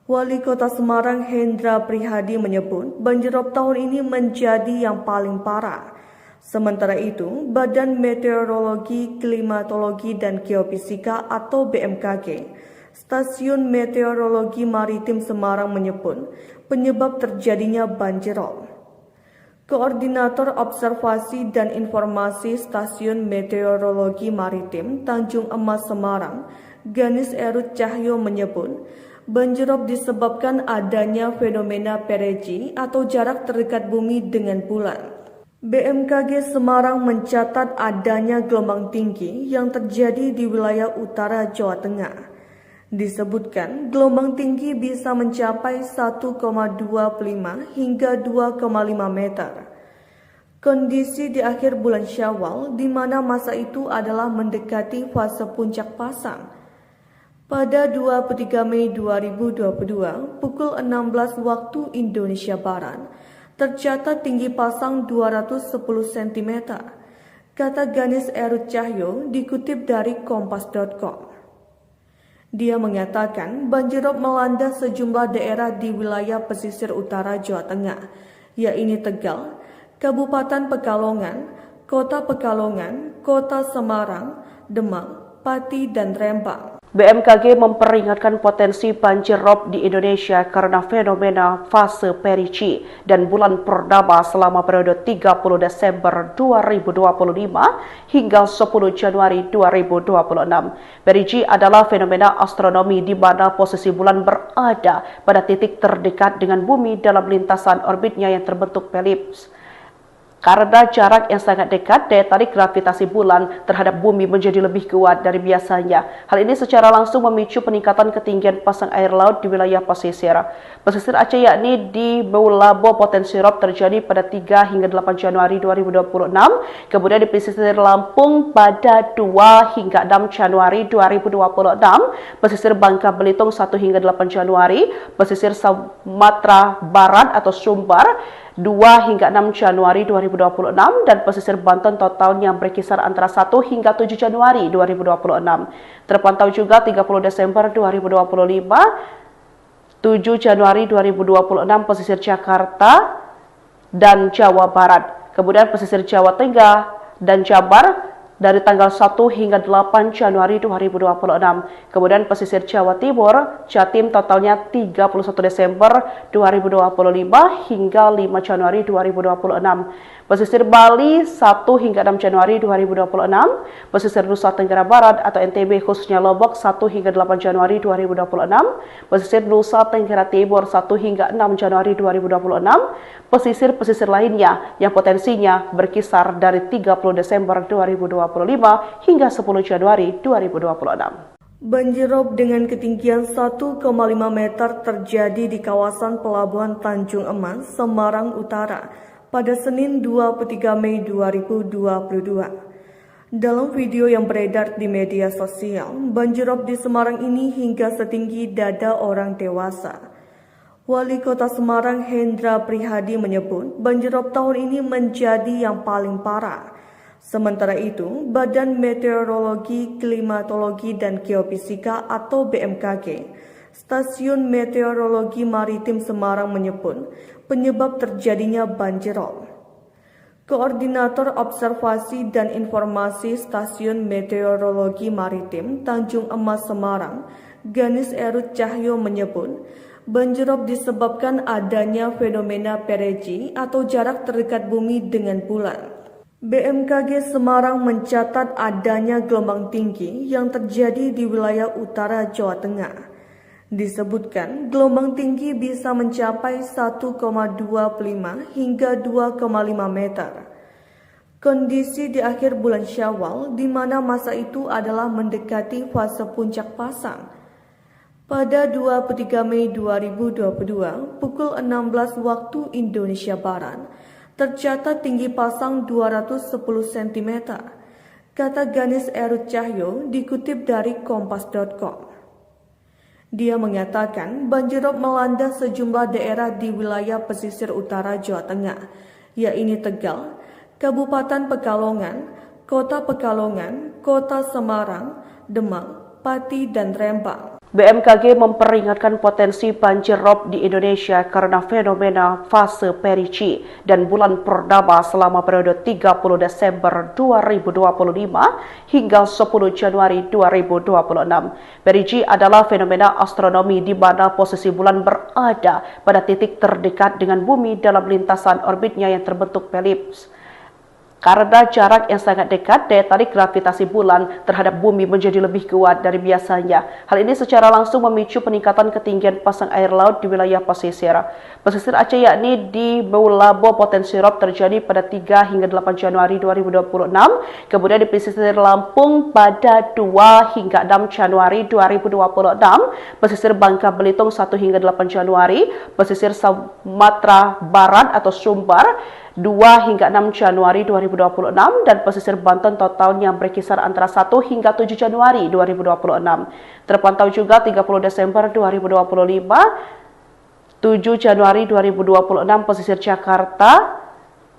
Wali Kota Semarang Hendra Prihadi menyebut banjirop tahun ini menjadi yang paling parah. Sementara itu, Badan Meteorologi, Klimatologi, dan Geofisika atau BMKG, Stasiun Meteorologi Maritim Semarang menyebut penyebab terjadinya banjirop. Koordinator Observasi dan Informasi Stasiun Meteorologi Maritim Tanjung Emas Semarang, Ganis Erut Cahyo menyebut banjirop disebabkan adanya fenomena perigee atau jarak terdekat bumi dengan bulan. BMKG Semarang mencatat adanya gelombang tinggi yang terjadi di wilayah utara Jawa Tengah. Disebutkan gelombang tinggi bisa mencapai 1,25 hingga 2,5 meter. Kondisi di akhir bulan Syawal di mana masa itu adalah mendekati fase puncak pasang. Pada 23 Mei 2022 pukul 16 waktu Indonesia Barat, tercatat tinggi pasang 210 cm, kata Ganis Erut Cahyo dikutip dari kompas.com. Dia mengatakan banjirop melanda sejumlah daerah di wilayah pesisir utara Jawa Tengah, yaitu Tegal, Kabupaten Pekalongan, Kota Pekalongan, Kota Semarang, Demak, Pati, dan Rembang. BMKG memperingatkan potensi banjir rob di Indonesia karena fenomena fase Perici dan bulan purnama selama periode 30 Desember 2025 hingga 10 Januari 2026. Perici adalah fenomena astronomi di mana posisi bulan berada pada titik terdekat dengan bumi dalam lintasan orbitnya yang terbentuk elips. Karena jarak yang sangat dekat, daya tarik gravitasi bulan terhadap bumi menjadi lebih kuat dari biasanya. Hal ini secara langsung memicu peningkatan ketinggian pasang air laut di wilayah pesisir. Pesisir Aceh yakni di Meulabo potensi rob terjadi pada 3 hingga 8 Januari 2026, kemudian di pesisir Lampung pada 2 hingga 6 Januari 2026, pesisir Bangka Belitung 1 hingga 8 Januari, pesisir Sumatera Barat atau Sumbar 2 hingga 6 Januari 2026 dan pesisir Banten totalnya berkisar antara 1 hingga 7 Januari 2026. Terpantau juga 30 Desember 2025, 7 Januari 2026 pesisir Jakarta dan Jawa Barat. Kemudian pesisir Jawa Tengah dan Jabar dari tanggal 1 hingga 8 Januari 2026. Kemudian pesisir Jawa Timur, Jatim totalnya 31 Desember 2025 hingga 5 Januari 2026. Pesisir Bali 1 hingga 6 Januari 2026. Pesisir Nusa Tenggara Barat atau NTB khususnya Lombok 1 hingga 8 Januari 2026. Pesisir Nusa Tenggara Timur 1 hingga 6 Januari 2026. Pesisir-pesisir lainnya yang potensinya berkisar dari 30 Desember 2025 hingga 10 Januari 2026. Banjir rob dengan ketinggian 1,5 meter terjadi di kawasan Pelabuhan Tanjung Emas, Semarang Utara pada Senin 23 Mei 2022. Dalam video yang beredar di media sosial, banjir rob di Semarang ini hingga setinggi dada orang dewasa. Wali Kota Semarang Hendra Prihadi menyebut banjir rob tahun ini menjadi yang paling parah. Sementara itu, Badan Meteorologi, Klimatologi, dan Geofisika atau BMKG, Stasiun Meteorologi Maritim Semarang menyebut penyebab terjadinya banjir rob. Koordinator Observasi dan Informasi Stasiun Meteorologi Maritim Tanjung Emas Semarang, Ganis Erut Cahyo menyebut banjir rob disebabkan adanya fenomena perigee atau jarak terdekat bumi dengan bulan. BMKG Semarang mencatat adanya gelombang tinggi yang terjadi di wilayah utara Jawa Tengah. Disebutkan gelombang tinggi bisa mencapai 1,25 hingga 2,5 meter. Kondisi di akhir bulan Syawal di mana masa itu adalah mendekati fase puncak pasang. Pada 23 Mei 2022 pukul 16 waktu Indonesia Barat, tercatat tinggi pasang 210 cm, kata Ganis Erut Cahyo dikutip dari kompas.com. Dia mengatakan banjir rob melanda sejumlah daerah di wilayah pesisir utara Jawa Tengah, yaitu Tegal, Kabupaten Pekalongan, Kota Pekalongan, Kota Semarang, Demak, Pati, dan Rembang. BMKG memperingatkan potensi banjir rob di Indonesia karena fenomena fase perigee dan bulan purnama selama periode 30 Desember 2025 hingga 10 Januari 2026. Perigee adalah fenomena astronomi di mana posisi bulan berada pada titik terdekat dengan bumi dalam lintasan orbitnya yang terbentuk elips. Karena jarak yang sangat dekat, daya tarik gravitasi bulan terhadap bumi menjadi lebih kuat dari biasanya. Hal ini secara langsung memicu peningkatan ketinggian pasang air laut di wilayah pesisir. Pesisir Aceh yakni di Meulabo potensi rob terjadi pada 3 hingga 8 Januari 2026, kemudian di pesisir Lampung pada 2 hingga 6 Januari 2026, pesisir Bangka Belitung 1 hingga 8 Januari, pesisir Sumatera Barat atau Sumbar 2 hingga 6 Januari 2026 dan pesisir Banten totalnya berkisar antara 1 hingga 7 Januari 2026. Terpantau juga 30 Desember 2025, 7 Januari 2026 pesisir Jakarta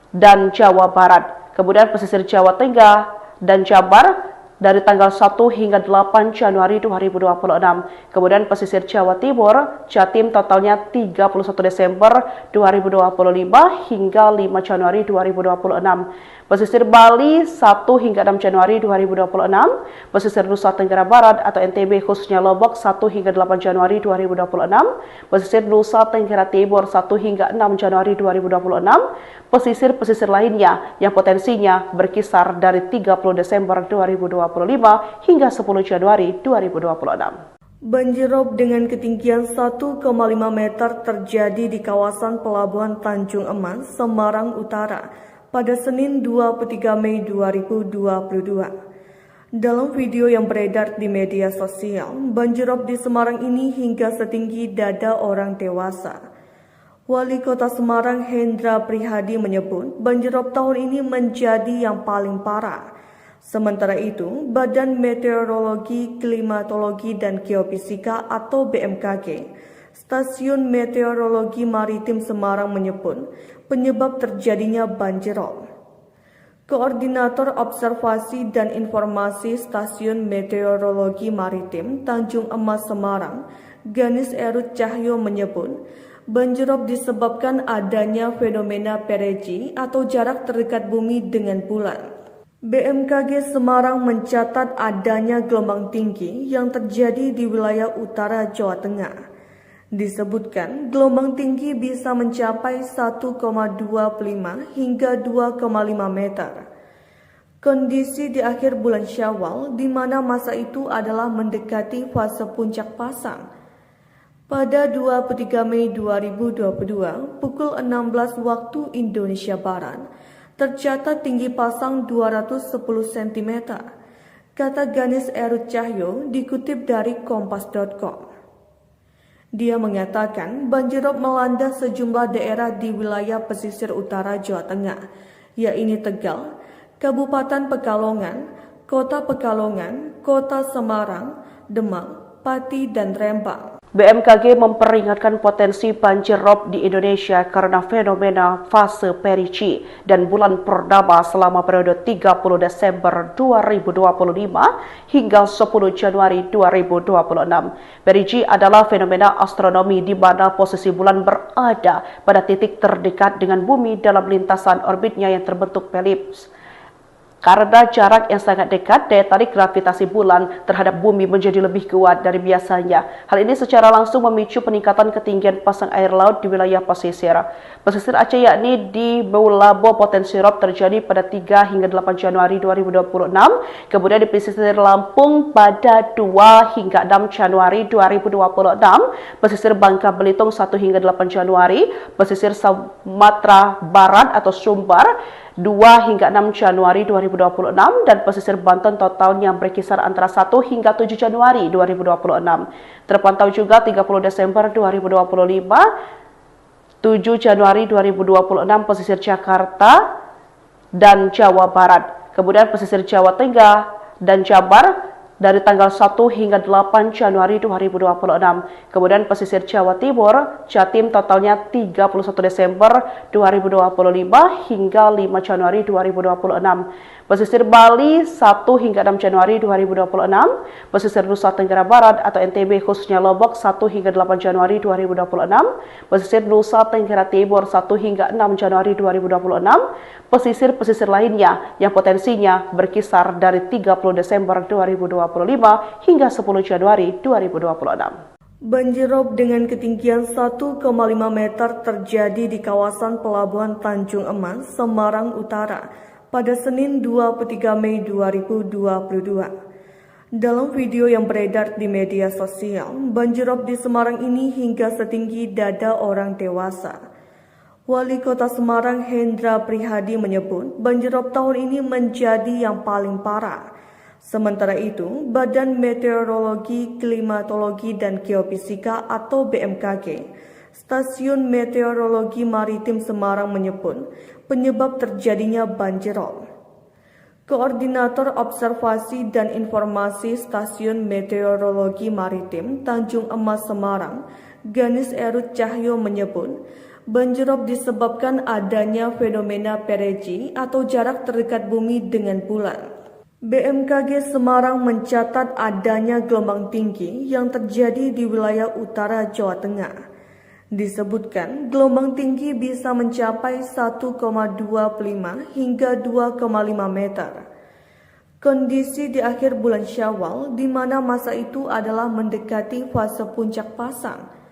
dan Jawa Barat. Kemudian pesisir Jawa Tengah dan Jabar dari tanggal 1 hingga 8 Januari 2026. Kemudian pesisir Jawa Timur, Jatim totalnya 31 Desember 2025 hingga 5 Januari 2026. Pesisir Bali 1 hingga 6 Januari 2026. Pesisir Nusa Tenggara Barat atau NTB khususnya Lombok 1 hingga 8 Januari 2026. Pesisir Nusa Tenggara Timur 1 hingga 6 Januari 2026. Pesisir-pesisir lainnya yang potensinya berkisar dari 30 Desember 2025 hingga 10 Januari 2026. Banjir rob dengan ketinggian 1,5 meter terjadi di kawasan Pelabuhan Tanjung Emas, Semarang Utara pada Senin 23 Mei 2022. Dalam video yang beredar di media sosial, banjirop di Semarang ini hingga setinggi dada orang dewasa. Wali Kota Semarang Hendra Prihadi menyebut banjirop tahun ini menjadi yang paling parah. Sementara itu, Badan Meteorologi, Klimatologi, dan Geofisika atau BMKG, Stasiun Meteorologi Maritim Semarang menyebut penyebab terjadinya banjirop. Koordinator Observasi dan Informasi Stasiun Meteorologi Maritim Tanjung Emas Semarang, Ganis Erut Cahyo menyebut, banjirop disebabkan adanya fenomena perigee atau jarak terdekat bumi dengan bulan. BMKG Semarang mencatat adanya gelombang tinggi yang terjadi di wilayah utara Jawa Tengah. Disebutkan gelombang tinggi bisa mencapai 1,25 hingga 2,5 meter. Kondisi di akhir bulan Syawal di mana masa itu adalah mendekati fase puncak pasang. Pada 23 Mei 2022 pukul 16 waktu Indonesia Barat, tercatat tinggi pasang 210 cm, kata Ganis Erut Cahyo dikutip dari kompas.com. Dia mengatakan banjirop melanda sejumlah daerah di wilayah pesisir utara Jawa Tengah, yaitu Tegal, Kabupaten Pekalongan, Kota Pekalongan, Kota Semarang, Demak, Pati, dan Rembang. BMKG memperingatkan potensi banjir rob di Indonesia karena fenomena fase perigee dan bulan purnama selama periode 30 Desember 2025 hingga 10 Januari 2026. Perigee adalah fenomena astronomi di mana posisi bulan berada pada titik terdekat dengan bumi dalam lintasan orbitnya yang terbentuk elips. Karena jarak yang sangat dekat, daya tarik gravitasi bulan terhadap bumi menjadi lebih kuat dari biasanya. Hal ini secara langsung memicu peningkatan ketinggian pasang air laut di wilayah pesisir. Pesisir Aceh yakni di Meulabo potensi rob terjadi pada 3 hingga 8 Januari 2026. Kemudian di pesisir Lampung pada 2 hingga 6 Januari 2026. Pesisir Bangka Belitung 1 hingga 8 Januari. Pesisir Sumatera Barat atau Sumbar 2 hingga 6 Januari 2026 dan pesisir Banten totalnya berkisar antara 1 hingga 7 Januari 2026. Terpantau juga 30 Desember 2025, 7 Januari 2026 pesisir Jakarta dan Jawa Barat. Kemudian pesisir Jawa Tengah dan Jabar dari tanggal 1 hingga 8 Januari 2026. Kemudian pesisir Jawa Timur, Jatim totalnya 31 Desember 2025 hingga 5 Januari 2026. Pesisir Bali 1 hingga 6 Januari 2026. Pesisir Nusa Tenggara Barat atau NTB khususnya Lombok 1 hingga 8 Januari 2026. Pesisir Nusa Tenggara Timur 1 hingga 6 Januari 2026. Pesisir-pesisir lainnya yang potensinya berkisar dari 30 Desember 2025 hingga 10 Januari 2026. Banjirop dengan ketinggian 1,5 meter terjadi di kawasan Pelabuhan Tanjung Emas, Semarang Utara pada Senin 23 Mei 2022. Dalam video yang beredar di media sosial, banjirop di Semarang ini hingga setinggi dada orang dewasa. Wali Kota Semarang Hendra Prihadi menyebut banjirop tahun ini menjadi yang paling parah. Sementara itu, Badan Meteorologi, Klimatologi, dan Geofisika atau BMKG, Stasiun Meteorologi Maritim Semarang menyebut penyebab terjadinya banjirop. Koordinator Observasi dan Informasi Stasiun Meteorologi Maritim Tanjung Emas Semarang, Ganis Erut Cahyo menyebut banjirop disebabkan adanya fenomena perigee atau jarak terdekat bumi dengan bulan. BMKG Semarang mencatat adanya gelombang tinggi yang terjadi di wilayah utara Jawa Tengah. Disebutkan gelombang tinggi bisa mencapai 1,25 hingga 2,5 meter. Kondisi di akhir bulan Syawal di mana masa itu adalah mendekati fase puncak pasang.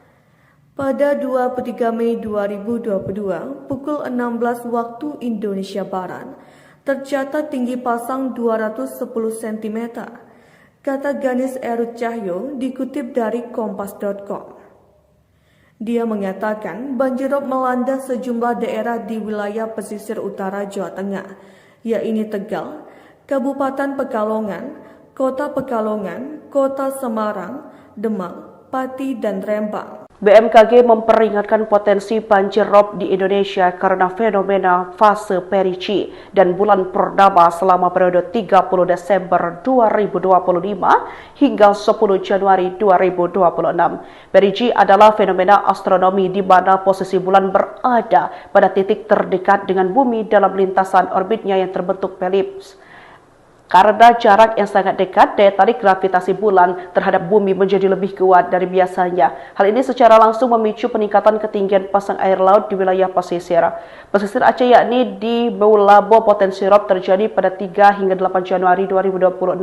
Pada 23 Mei 2022 pukul 16 waktu Indonesia Barat, tercatat tinggi pasang 210 cm, kata Ganis Erut Cahyo dikutip dari kompas.com. Dia mengatakan banjirop melanda sejumlah daerah di wilayah pesisir utara Jawa Tengah, yaitu Tegal, Kabupaten Pekalongan, Kota Pekalongan, Kota Semarang, Demak, Pati, dan Rembang. BMKG memperingatkan potensi banjir rob di Indonesia karena fenomena fase Perici dan bulan purnama selama periode 30 Desember 2025 hingga 10 Januari 2026. Perici adalah fenomena astronomi di mana posisi bulan berada pada titik terdekat dengan bumi dalam lintasan orbitnya yang terbentuk elips. Karena jarak yang sangat dekat, daya tarik gravitasi bulan terhadap bumi menjadi lebih kuat dari biasanya. Hal ini secara langsung memicu peningkatan ketinggian pasang air laut di wilayah pesisir. Pesisir Aceh yakni di Meulabo potensi rob terjadi pada 3 hingga 8 Januari 2026.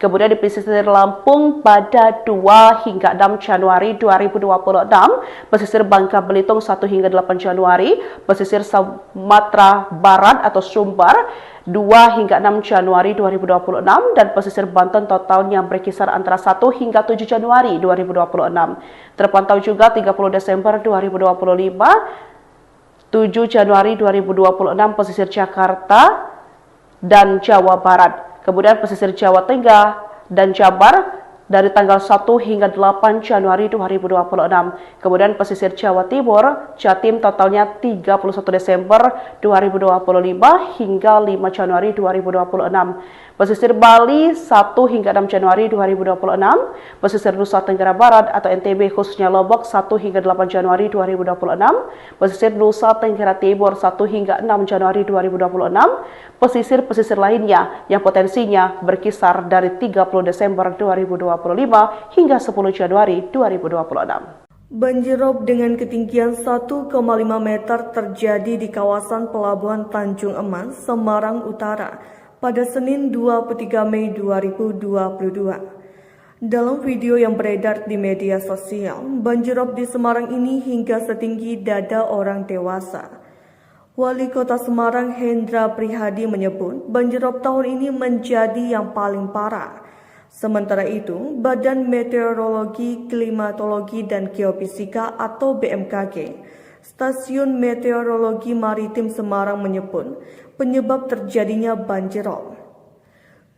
Kemudian di pesisir Lampung pada 2 hingga 6 Januari 2026. Pesisir Bangka Belitung 1 hingga 8 Januari. Pesisir Sumatera Barat atau Sumbar 2 hingga 6 Januari 2026 dan pesisir Banten totalnya berkisar antara 1 hingga 7 Januari 2026. Terpantau juga 30 Desember 2025, 7 Januari 2026 pesisir Jakarta dan Jawa Barat. Kemudian pesisir Jawa Tengah dan Jabar dari tanggal 1 hingga 8 Januari 2026. Kemudian pesisir Jawa Timur, Jatim totalnya 31 Desember 2025 hingga 5 Januari 2026. Pesisir Bali 1 hingga 6 Januari 2026. Pesisir Nusa Tenggara Barat atau NTB khususnya Lombok 1 hingga 8 Januari 2026. Pesisir Nusa Tenggara Timur 1 hingga 6 Januari 2026. Pesisir-pesisir lainnya yang potensinya berkisar dari 30 Desember 2025 hingga 10 Januari 2026. Banjirop dengan ketinggian 1,5 meter terjadi di kawasan Pelabuhan Tanjung Emas, Semarang Utara pada Senin 23 Mei 2022. Dalam video yang beredar di media sosial, banjirop di Semarang ini hingga setinggi dada orang dewasa. Wali Kota Semarang Hendra Prihadi menyebut banjirop tahun ini menjadi yang paling parah. Sementara itu, Badan Meteorologi, Klimatologi, dan Geofisika atau BMKG, Stasiun Meteorologi Maritim Semarang menyebut penyebab terjadinya banjirop.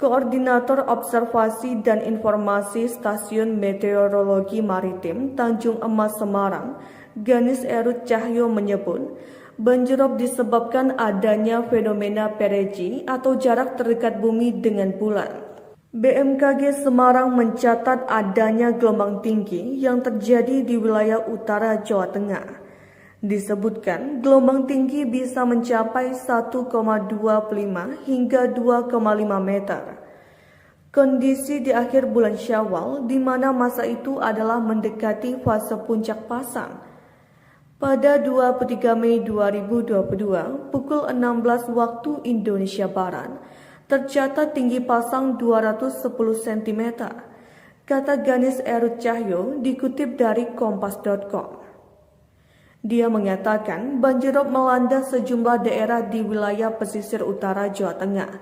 Koordinator Observasi dan Informasi Stasiun Meteorologi Maritim Tanjung Emas Semarang, Ganis Erut Cahyo menyebut banjirop disebabkan adanya fenomena perigee atau jarak terdekat bumi dengan bulan. BMKG Semarang mencatat adanya gelombang tinggi yang terjadi di wilayah utara Jawa Tengah. Disebutkan gelombang tinggi bisa mencapai 1,25 hingga 2,5 meter. Kondisi di akhir bulan Syawal di mana masa itu adalah mendekati fase puncak pasang. Pada 23 Mei 2022 pukul 16 waktu Indonesia Barat, tercatat tinggi pasang 210 cm, kata Ganis Erut Cahyo dikutip dari kompas.com. Dia mengatakan banjirop melanda sejumlah daerah di wilayah pesisir utara Jawa Tengah,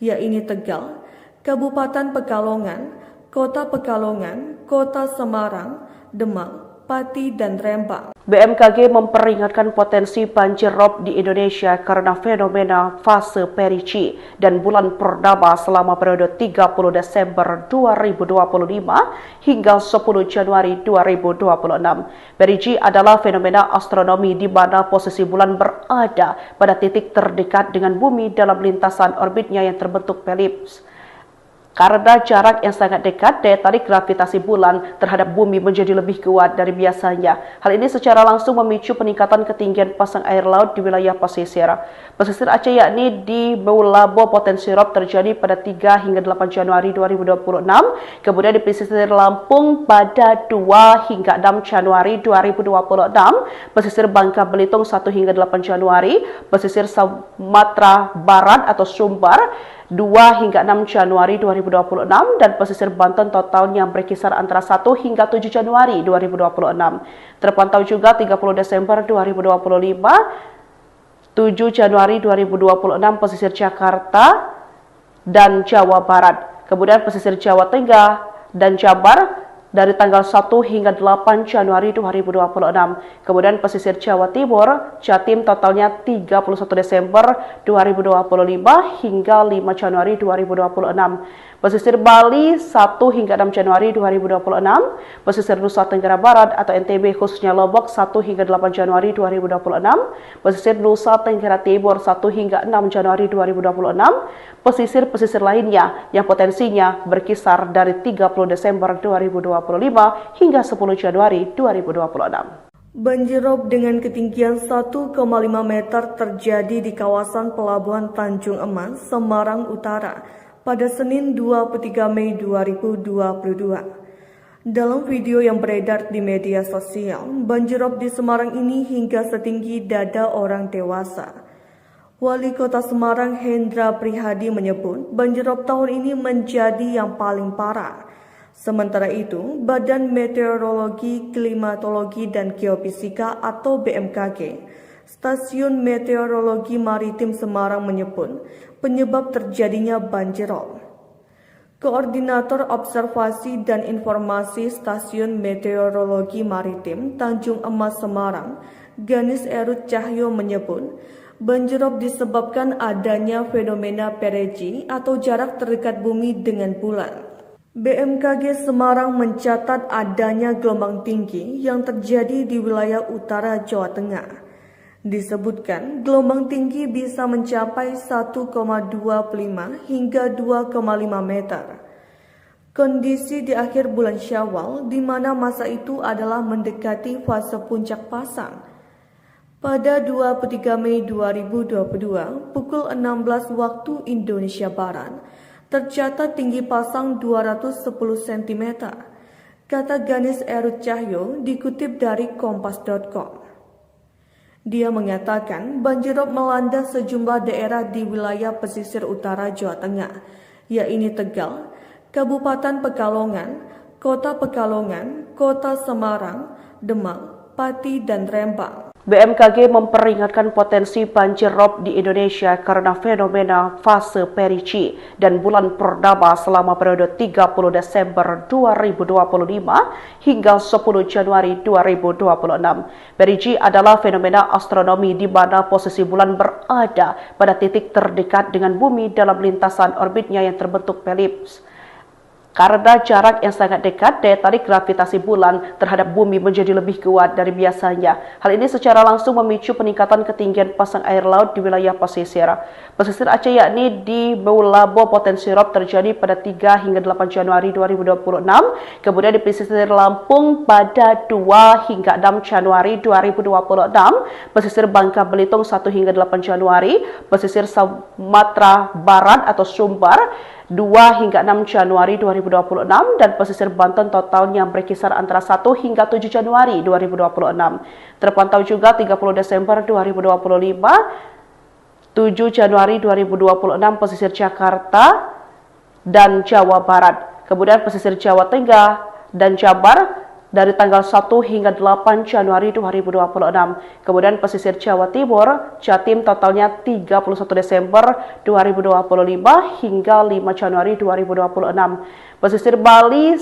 yaitu Tegal, Kabupaten Pekalongan, Kota Pekalongan, Kota Semarang, Demak, Pati, dan Rembang. BMKG memperingatkan potensi banjir rob di Indonesia karena fenomena fase Perici dan bulan purnama selama periode 30 Desember 2025 hingga 10 Januari 2026. Perici adalah fenomena astronomi di mana posisi bulan berada pada titik terdekat dengan bumi dalam lintasan orbitnya yang terbentuk elips. Karena jarak yang sangat dekat, daya tarik gravitasi bulan terhadap bumi menjadi lebih kuat dari biasanya. Hal ini secara langsung memicu peningkatan ketinggian pasang air laut di wilayah pesisir. Pesisir Aceh yakni di Meulabo potensi rob terjadi pada 3 hingga 8 Januari 2026. Kemudian di pesisir Lampung pada 2 hingga 6 Januari 2026. Pesisir Bangka Belitung 1 hingga 8 Januari. Pesisir Sumatera Barat atau Sumbar 2 hingga 6 Januari 2026 dan pesisir Banten totalnya berkisar antara 1 hingga 7 Januari 2026. Terpantau juga 30 Desember 2025, 7 Januari 2026 pesisir Jakarta dan Jawa Barat. Kemudian pesisir Jawa Tengah dan Jabar dari tanggal 1 hingga 8 Januari 2026. Kemudian pesisir Jawa Timur, Jatim totalnya 31 Desember 2025 hingga 5 Januari 2026. Pesisir Bali 1 hingga 6 Januari 2026, pesisir Nusa Tenggara Barat atau NTB khususnya Lombok 1 hingga 8 Januari 2026, pesisir Nusa Tenggara Timur 1 hingga 6 Januari 2026, pesisir-pesisir lainnya yang potensinya berkisar dari 30 Desember 2025 hingga 10 Januari 2026. Banjirop dengan ketinggian 1,5 meter terjadi di kawasan Pelabuhan Tanjung Emas, Semarang Utara pada Senin 23 Mei 2022. Dalam video yang beredar di media sosial, banjirop di Semarang ini hingga setinggi dada orang dewasa. Wali Kota Semarang Hendra Prihadi menyebut banjirop tahun ini menjadi yang paling parah. Sementara itu, Badan Meteorologi, Klimatologi, dan Geofisika atau BMKG, Stasiun Meteorologi Maritim Semarang menyebut penyebab terjadinya banjirop. Koordinator Observasi dan Informasi Stasiun Meteorologi Maritim Tanjung Emas Semarang, Ganis Erut Cahyo menyebut, banjirop disebabkan adanya fenomena perigee atau jarak terdekat bumi dengan bulan. BMKG Semarang mencatat adanya gelombang tinggi yang terjadi di wilayah utara Jawa Tengah. Disebutkan gelombang tinggi bisa mencapai 1,25 hingga 2,5 meter. Kondisi di akhir bulan Syawal di mana masa itu adalah mendekati fase puncak pasang. Pada 23 Mei 2022 pukul 16 waktu Indonesia Barat, tercatat tinggi pasang 210 cm, kata Ganis Erut Cahyo dikutip dari kompas.com. Dia mengatakan banjirop melanda sejumlah daerah di wilayah pesisir utara Jawa Tengah, yaitu Tegal, Kabupaten Pekalongan, Kota Pekalongan, Kota Semarang, Demak, Pati, dan Rembang. BMKG memperingatkan potensi banjir rob di Indonesia karena fenomena fase perigee dan bulan purnama selama periode 30 Desember 2025 hingga 10 Januari 2026. Perigee adalah fenomena astronomi di mana posisi bulan berada pada titik terdekat dengan bumi dalam lintasan orbitnya yang terbentuk elips. Karena jarak yang sangat dekat, daya tarik gravitasi bulan terhadap bumi menjadi lebih kuat dari biasanya. Hal ini secara langsung memicu peningkatan ketinggian pasang air laut di wilayah pesisir. Pesisir Aceh yakni di Meulabo potensi rob terjadi pada 3 hingga 8 Januari 2026. Kemudian di pesisir Lampung pada 2 hingga 6 Januari 2026. Pesisir Bangka Belitung 1 hingga 8 Januari. Pesisir Sumatera Barat atau Sumbar 2 hingga 6 Januari 2026 dan pesisir Banten totalnya berkisar antara 1 hingga 7 Januari 2026. Terpantau juga 30 Desember 2025, 7 Januari 2026 pesisir Jakarta dan Jawa Barat. Kemudian pesisir Jawa Tengah dan Jabar dari tanggal 1 hingga 8 Januari 2026. Kemudian pesisir Jawa Timur, Jatim totalnya 31 Desember 2025 hingga 5 Januari 2026. Pesisir Bali 1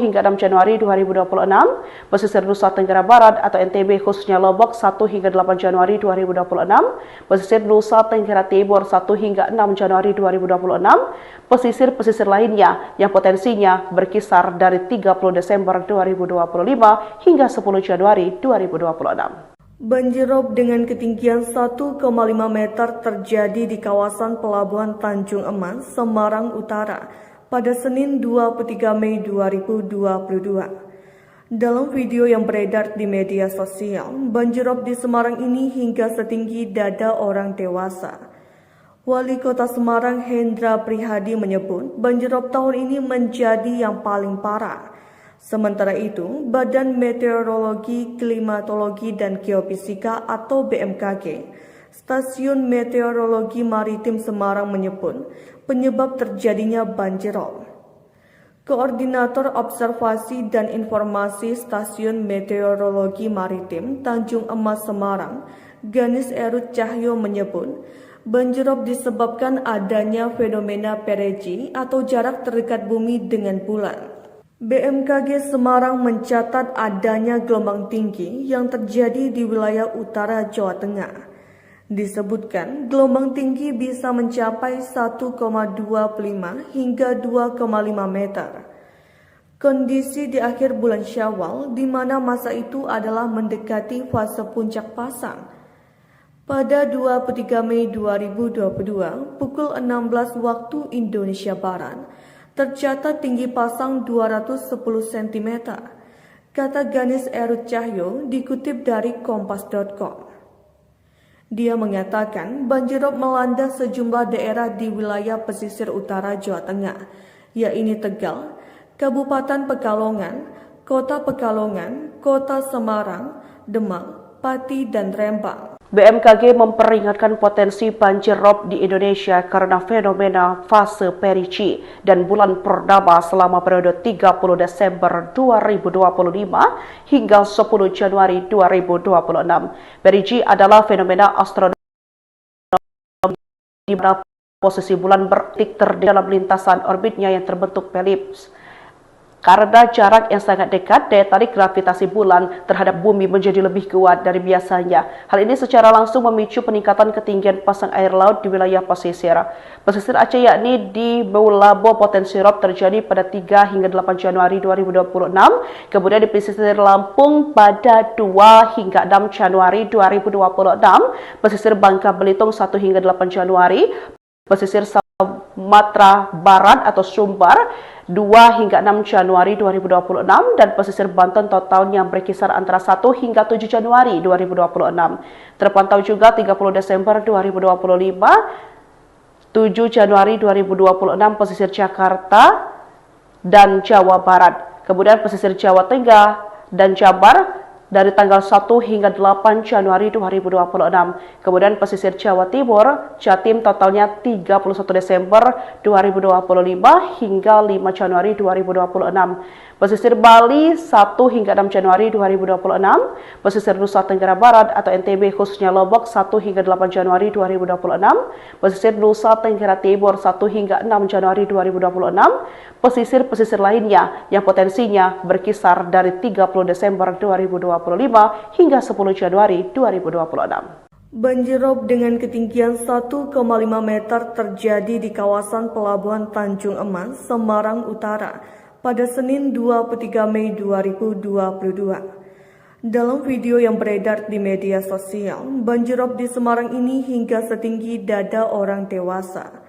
hingga 6 Januari 2026, pesisir Nusa Tenggara Barat atau NTB khususnya Lombok 1 hingga 8 Januari 2026, pesisir Nusa Tenggara Timur 1 hingga 6 Januari 2026, pesisir-pesisir lainnya yang potensinya berkisar dari 30 Desember 2025 hingga 10 Januari 2026. Banjirop dengan ketinggian 1,5 meter terjadi di kawasan Pelabuhan Tanjung Emas, Semarang Utara pada Senin 23 Mei 2022. Dalam video yang beredar di media sosial, banjirop di Semarang ini hingga setinggi dada orang dewasa. Wali Kota Semarang Hendra Prihadi menyebut banjirop tahun ini menjadi yang paling parah. Sementara itu, Badan Meteorologi, Klimatologi, dan Geofisika atau BMKG, Stasiun Meteorologi Maritim Semarang menyebut penyebab terjadinya banjirop. Koordinator Observasi dan Informasi Stasiun Meteorologi Maritim Tanjung Emas Semarang, Ganis Erut Cahyo menyebut banjirop disebabkan adanya fenomena perigee atau jarak terdekat bumi dengan bulan. BMKG Semarang mencatat adanya gelombang tinggi yang terjadi di wilayah utara Jawa Tengah. Disebutkan gelombang tinggi bisa mencapai 1,25 hingga 2,5 meter. Kondisi di akhir bulan Syawal di mana masa itu adalah mendekati fase puncak pasang. Pada 23 Mei 2022 pukul 16 waktu Indonesia Barat, tercatat tinggi pasang 210 cm, kata Ganis Erut Cahyo dikutip dari kompas.com. Dia mengatakan banjirop melanda sejumlah daerah di wilayah pesisir utara Jawa Tengah, yaitu Tegal, Kabupaten Pekalongan, Kota Pekalongan, Kota Semarang, Demak, Pati, dan Rembang. BMKG memperingatkan potensi banjir rob di Indonesia karena fenomena fase Perici dan bulan purnama selama periode 30 Desember 2025 hingga 10 Januari 2026. Perici adalah fenomena astronomi di mana posisi bulan bertitik dalam lintasan orbitnya yang terbentuk elips. Karena jarak yang sangat dekat, daya tarik gravitasi bulan terhadap bumi menjadi lebih kuat dari biasanya. Hal ini secara langsung memicu peningkatan ketinggian pasang air laut di wilayah pesisir. Pesisir Aceh yakni di Meulabo potensi rob terjadi pada 3 hingga 8 Januari 2026. Kemudian di pesisir Lampung pada 2 hingga 6 Januari 2026. Pesisir Bangka Belitung 1 hingga 8 Januari. Pesisir Sumatera Barat atau Sumbar 2 hingga 6 Januari 2026 dan pesisir Banten totalnya berkisar antara 1 hingga 7 Januari 2026. Terpantau juga 30 Desember 2025, 7 Januari 2026 pesisir Jakarta dan Jawa Barat. Kemudian pesisir Jawa Tengah dan Jabar dari tanggal 1 hingga 8 Januari 2026. Kemudian pesisir Jawa Timur, Jatim totalnya 31 Desember 2025 hingga 5 Januari 2026. Pesisir Bali 1 hingga 6 Januari 2026. Pesisir Nusa Tenggara Barat atau NTB khususnya Lombok 1 hingga 8 Januari 2026. Pesisir Nusa Tenggara Timur 1 hingga 6 Januari 2026. Pesisir-pesisir lainnya yang potensinya berkisar dari 30 Desember 2025 hingga 10 Januari 2026. Banjirop dengan ketinggian 1,5 meter terjadi di kawasan Pelabuhan Tanjung Emas, Semarang Utara pada Senin 23 Mei 2022. Dalam video yang beredar di media sosial, banjirop di Semarang ini hingga setinggi dada orang dewasa.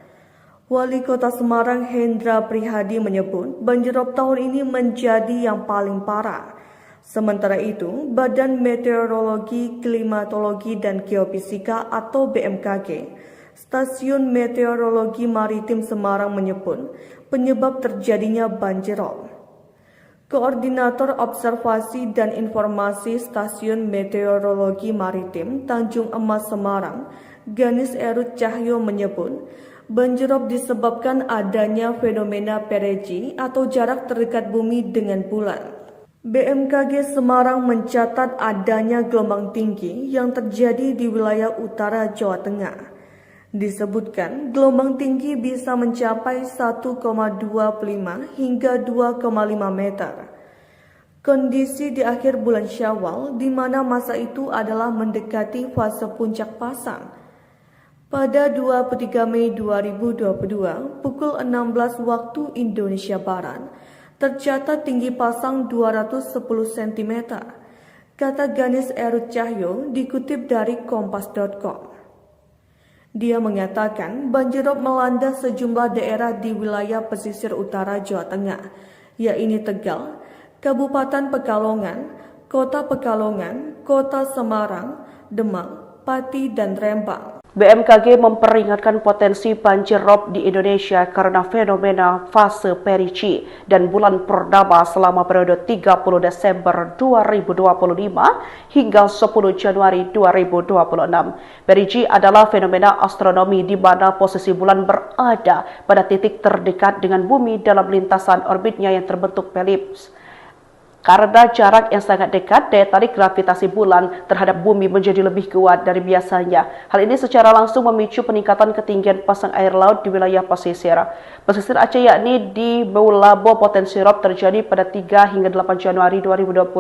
Wali Kota Semarang Hendra Prihadi menyebut banjirop tahun ini menjadi yang paling parah. Sementara itu, Badan Meteorologi, Klimatologi, dan Geofisika atau BMKG, Stasiun Meteorologi Maritim Semarang menyebut penyebab terjadinya banjirop. Koordinator Observasi dan Informasi Stasiun Meteorologi Maritim Tanjung Emas Semarang, Ganis Erut Cahyo menyebut, banjirop disebabkan adanya fenomena Perici atau jarak terdekat bumi dengan bulan. BMKG Semarang mencatat adanya gelombang tinggi yang terjadi di wilayah utara Jawa Tengah. Disebutkan gelombang tinggi bisa mencapai 1,25 hingga 2,5 meter. Kondisi di akhir bulan Syawal di mana masa itu adalah mendekati fase puncak pasang. Pada 23 Mei 2022 pukul 16 waktu Indonesia Barat, tercatat tinggi pasang 210 cm, kata Ganis Erut Cahyo dikutip dari kompas.com. Dia mengatakan banjirop melanda sejumlah daerah di wilayah pesisir utara Jawa Tengah, yaitu Tegal, Kabupaten Pekalongan, Kota Pekalongan, Kota Semarang, Demak, Pati, dan Rembang. BMKG memperingatkan potensi banjir rob di Indonesia karena fenomena fase Perici dan bulan purnama selama periode 30 Desember 2025 hingga 10 Januari 2026. Perici adalah fenomena astronomi di mana posisi bulan berada pada titik terdekat dengan bumi dalam lintasan orbitnya yang terbentuk elips. Karena jarak yang sangat dekat, daya tarik gravitasi bulan terhadap bumi menjadi lebih kuat dari biasanya. Hal ini secara langsung memicu peningkatan ketinggian pasang air laut di wilayah pesisir. Pesisir Aceh yakni di Meulabo potensi rob terjadi pada 3 hingga 8 Januari 2026.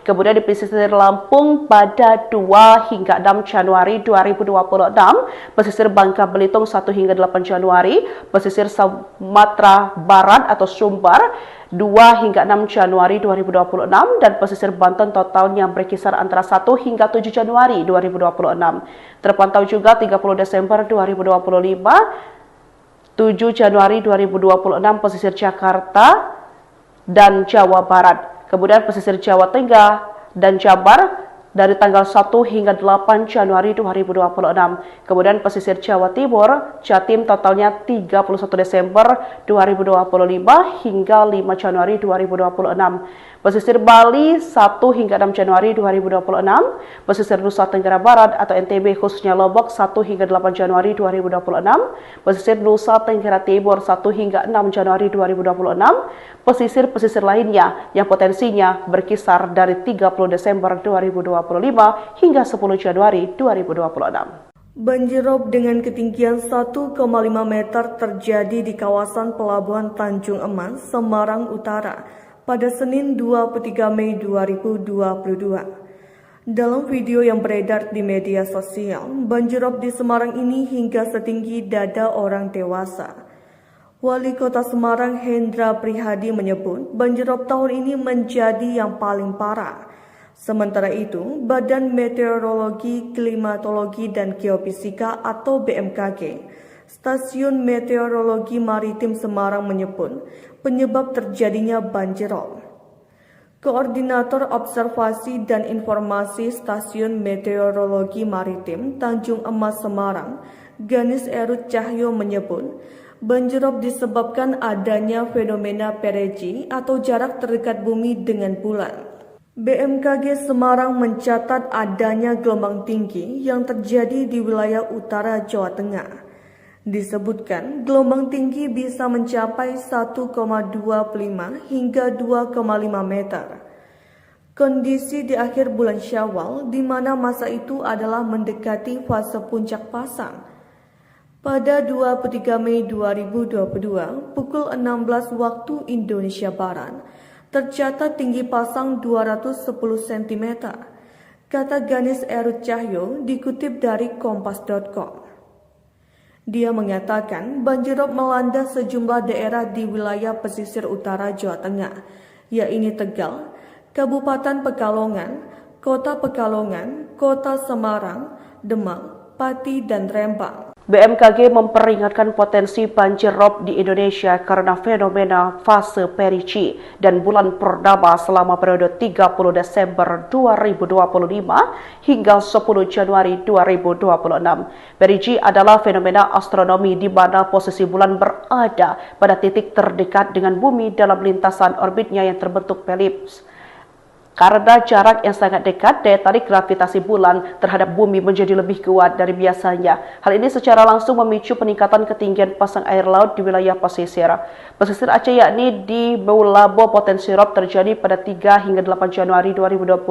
Kemudian di pesisir Lampung pada 2 hingga 6 Januari 2026. Pesisir Bangka Belitung 1 hingga 8 Januari. Pesisir Sumatera Barat atau Sumbar 2 hingga 6 Januari 2026 dan pesisir Banten totalnya berkisar antara 1 hingga 7 Januari 2026. Terpantau juga 30 Desember 2025, 7 Januari 2026 pesisir Jakarta dan Jawa Barat. Kemudian pesisir Jawa Tengah dan Jabar dari tanggal 1 hingga 8 Januari 2026. Kemudian pesisir Jawa Timur, Jatim totalnya 31 Desember 2025 hingga 5 Januari 2026. Pesisir Bali 1 hingga 6 Januari 2026. Pesisir Nusa Tenggara Barat atau NTB khususnya Lombok 1 hingga 8 Januari 2026. Pesisir Nusa Tenggara Timur 1 hingga 6 Januari 2026. Pesisir-pesisir lainnya yang potensinya berkisar dari 30 Desember 2025 hingga 10 Januari 2026. Banjir rob dengan ketinggian 1,5 meter terjadi di kawasan Pelabuhan Tanjung Emas, Semarang Utara pada Senin 23 Mei 2022. Dalam video yang beredar di media sosial, banjir rob di Semarang ini hingga setinggi dada orang dewasa. Wali Kota Semarang Hendra Prihadi menyebut banjir rob tahun ini menjadi yang paling parah. Sementara itu, Badan Meteorologi, Klimatologi, dan Geofisika atau BMKG, Stasiun Meteorologi Maritim Semarang menyebut penyebab terjadinya banjir rob. Koordinator Observasi dan Informasi Stasiun Meteorologi Maritim Tanjung Emas Semarang, Ganis Erut Cahyo menyebut banjir rob disebabkan adanya fenomena perigee atau jarak terdekat bumi dengan bulan. BMKG Semarang mencatat adanya gelombang tinggi yang terjadi di wilayah utara Jawa Tengah. Disebutkan gelombang tinggi bisa mencapai 1,25 hingga 2,5 meter. Kondisi di akhir bulan Syawal di mana masa itu adalah mendekati fase puncak pasang. Pada 23 Mei 2022 pukul 16 waktu Indonesia Barat, tercatat tinggi pasang 210 cm, kata Ganis Erut Cahyo dikutip dari kompas.com. Dia mengatakan banjir rob melanda sejumlah daerah di wilayah pesisir utara Jawa Tengah, yaitu Tegal, Kabupaten Pekalongan, Kota Pekalongan, Kota Semarang, Demak, Pati, dan Rembang. BMKG memperingatkan potensi banjir rob di Indonesia karena fenomena fase perigee dan bulan purnama selama periode 30 Desember 2025 hingga 10 Januari 2026. Perigee adalah fenomena astronomi di mana posisi bulan berada pada titik terdekat dengan bumi dalam lintasan orbitnya yang terbentuk elips. Karena jarak yang sangat dekat, daya tarik gravitasi bulan terhadap bumi menjadi lebih kuat dari biasanya. Hal ini secara langsung memicu peningkatan ketinggian pasang air laut di wilayah pesisir. Pesisir Aceh yakni di Meulabo potensi rob terjadi pada 3 hingga 8 Januari 2026.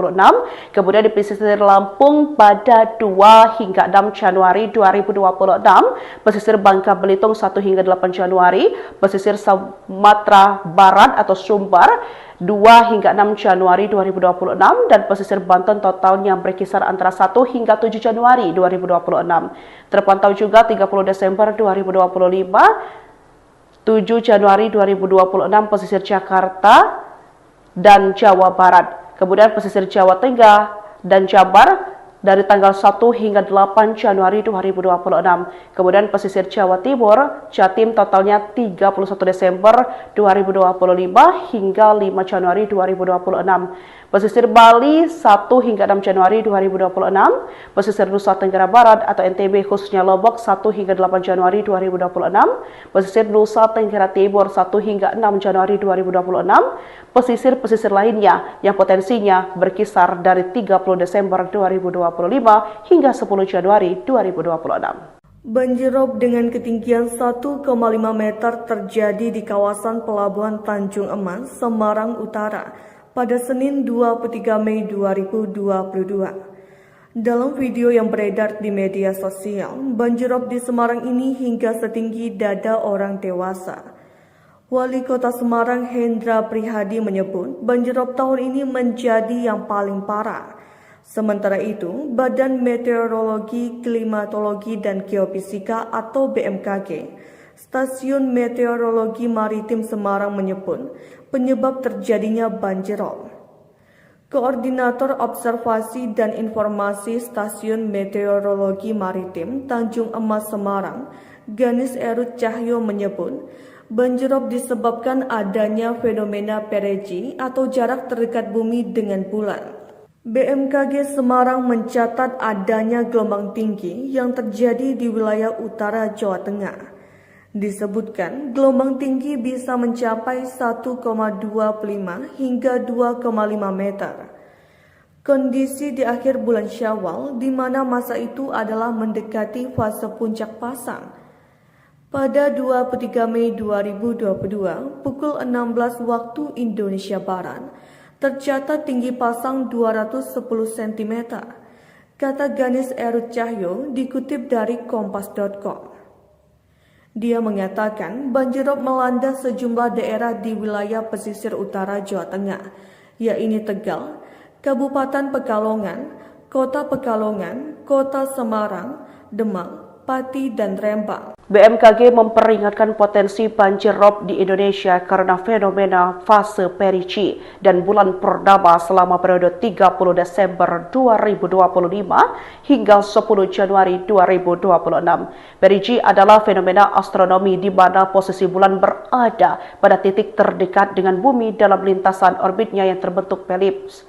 Kemudian di pesisir Lampung pada 2 hingga 6 Januari 2026. Pesisir Bangka Belitung 1 hingga 8 Januari. Pesisir Sumatera Barat atau Sumbar 2 hingga 6 Januari 2026 dan pesisir Banten totalnya berkisar antara 1 hingga 7 Januari 2026. Terpantau juga 30 Desember 2025, 7 Januari 2026 pesisir Jakarta dan Jawa Barat. Kemudian pesisir Jawa Tengah dan Jabar dari tanggal 1 hingga 8 Januari 2026. Kemudian pesisir Jawa Timur, Jatim totalnya 31 Desember 2025 hingga 5 Januari 2026. Pesisir Bali 1 hingga 6 Januari 2026. Pesisir Nusa Tenggara Barat atau NTB khususnya Lombok 1 hingga 8 Januari 2026. Pesisir Nusa Tenggara Timur 1 hingga 6 Januari 2026. Pesisir-pesisir lainnya yang potensinya berkisar dari 30 Desember 2025 hingga 10 Januari 2026. Banjir rob dengan ketinggian 1,5 meter terjadi di kawasan Pelabuhan Tanjung Emas, Semarang Utara pada Senin 23 Mei 2022. Dalam video yang beredar di media sosial, banjirop di Semarang ini hingga setinggi dada orang dewasa. Wali Kota Semarang Hendra Prihadi menyebut banjirop tahun ini menjadi yang paling parah. Sementara itu, Badan Meteorologi, Klimatologi, dan Geofisika atau BMKG, Stasiun Meteorologi Maritim Semarang menyebut penyebab terjadinya banjirop. Koordinator Observasi dan Informasi Stasiun Meteorologi Maritim Tanjung Emas Semarang, Ganis Erut Cahyo menyebut, banjirop disebabkan adanya fenomena perigee atau jarak terdekat bumi dengan bulan. BMKG Semarang mencatat adanya gelombang tinggi yang terjadi di wilayah utara Jawa Tengah. Disebutkan gelombang tinggi bisa mencapai 1,25 hingga 2,5 meter. Kondisi di akhir bulan Syawal di mana masa itu adalah mendekati fase puncak pasang. Pada 23 Mei 2022 pukul 16 waktu Indonesia Barat tercatat tinggi pasang 210 cm. Kata Ganis Erut Cahyo dikutip dari kompas.com. Dia mengatakan banjirop melanda sejumlah daerah di wilayah pesisir utara Jawa Tengah, yaitu Tegal, Kabupaten Pekalongan, Kota Pekalongan, Kota Semarang, Demak, Pati, dan Rembang. BMKG memperingatkan potensi banjir rob di Indonesia karena fenomena fase perigee dan bulan purnama selama periode 30 Desember 2025 hingga 10 Januari 2026. Perigee adalah fenomena astronomi di mana posisi bulan berada pada titik terdekat dengan bumi dalam lintasan orbitnya yang terbentuk elips.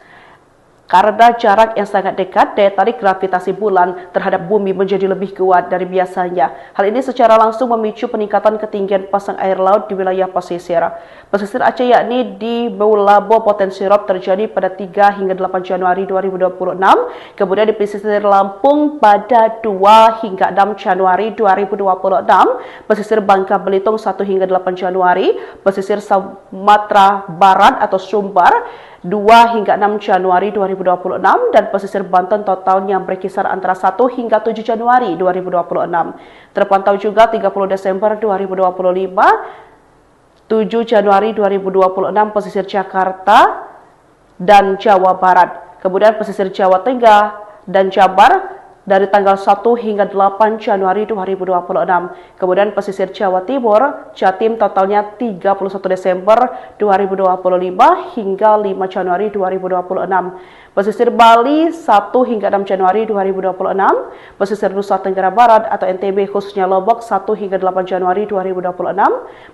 Karena jarak yang sangat dekat, daya tarik gravitasi bulan terhadap bumi menjadi lebih kuat dari biasanya. Hal ini secara langsung memicu peningkatan ketinggian pasang air laut di wilayah pesisir. Pesisir Aceh yakni di Meulabo potensi rob terjadi pada 3 hingga 8 Januari 2026. Kemudian di pesisir Lampung pada 2 hingga 6 Januari 2026. Pesisir Bangka Belitung 1 hingga 8 Januari. Pesisir Sumatera Barat atau Sumbar 2 hingga 6 Januari 2026 dan pesisir Banten totalnya berkisar antara 1 hingga 7 Januari 2026. Terpantau juga 30 Desember 2025, 7 Januari 2026 pesisir Jakarta dan Jawa Barat. Kemudian pesisir Jawa Tengah dan Jabar dari tanggal 1 hingga 8 Januari 2026. Kemudian pesisir Jawa Timur, Jatim totalnya 31 Desember 2025 hingga 5 Januari 2026. Pesisir Bali 1 hingga 6 Januari 2026. Pesisir Nusa Tenggara Barat atau NTB khususnya Lombok 1 hingga 8 Januari 2026.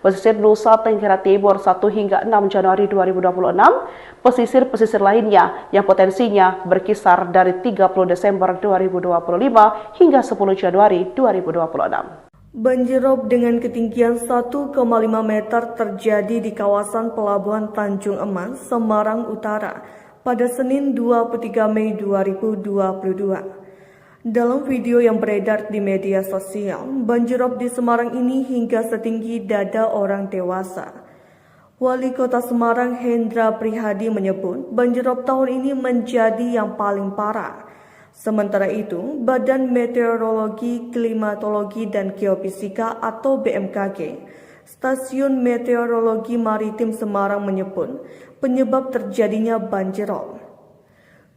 Pesisir Nusa Tenggara Timur 1 hingga 6 Januari 2026. Pesisir-pesisir lainnya yang potensinya berkisar dari 30 Desember 2025 hingga 10 Januari 2026. Banjirop dengan ketinggian 1,5 meter terjadi di kawasan Pelabuhan Tanjung Emas, Semarang Utara pada Senin 23 Mei 2022. Dalam video yang beredar di media sosial, banjirop di Semarang ini hingga setinggi dada orang dewasa. Wali Kota Semarang Hendra Prihadi menyebut banjirop tahun ini menjadi yang paling parah. Sementara itu, Badan Meteorologi, Klimatologi, dan Geofisika atau BMKG, Stasiun Meteorologi Maritim Semarang menyebut penyebab terjadinya banjirop.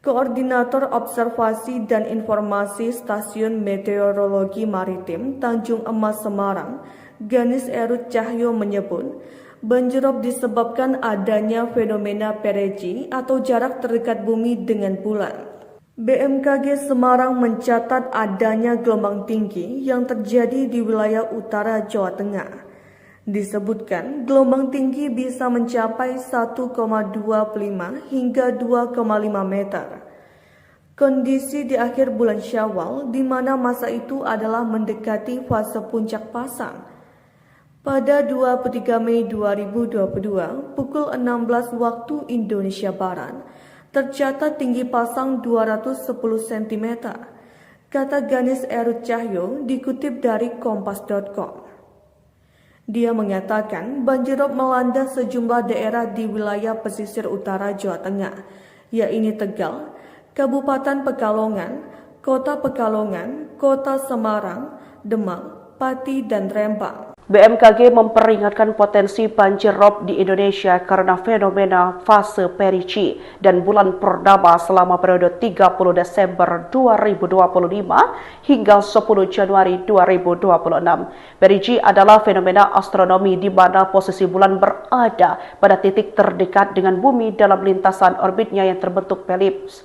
Koordinator Observasi dan Informasi Stasiun Meteorologi Maritim Tanjung Emas Semarang, Ganis Erut Cahyo menyebut banjirop disebabkan adanya fenomena perigee atau jarak terdekat bumi dengan bulan. BMKG Semarang mencatat adanya gelombang tinggi yang terjadi di wilayah utara Jawa Tengah. Disebutkan gelombang tinggi bisa mencapai 1,25 hingga 2,5 meter. Kondisi di akhir bulan Syawal di mana masa itu adalah mendekati fase puncak pasang. Pada 23 Mei 2022 pukul 16 waktu Indonesia Barat tercatat tinggi pasang 210 cm. Kata Ganis Erut Cahyo dikutip dari kompas.com. Dia mengatakan banjirop melanda sejumlah daerah di wilayah pesisir utara Jawa Tengah, yaitu Tegal, Kabupaten Pekalongan, Kota Pekalongan, Kota Semarang, Demak, Pati, dan Rembang. BMKG memperingatkan potensi banjir rob di Indonesia karena fenomena fase Perici dan bulan purnama selama periode 30 Desember 2025 hingga 10 Januari 2026. Perici adalah fenomena astronomi di mana posisi bulan berada pada titik terdekat dengan bumi dalam lintasan orbitnya yang terbentuk elips.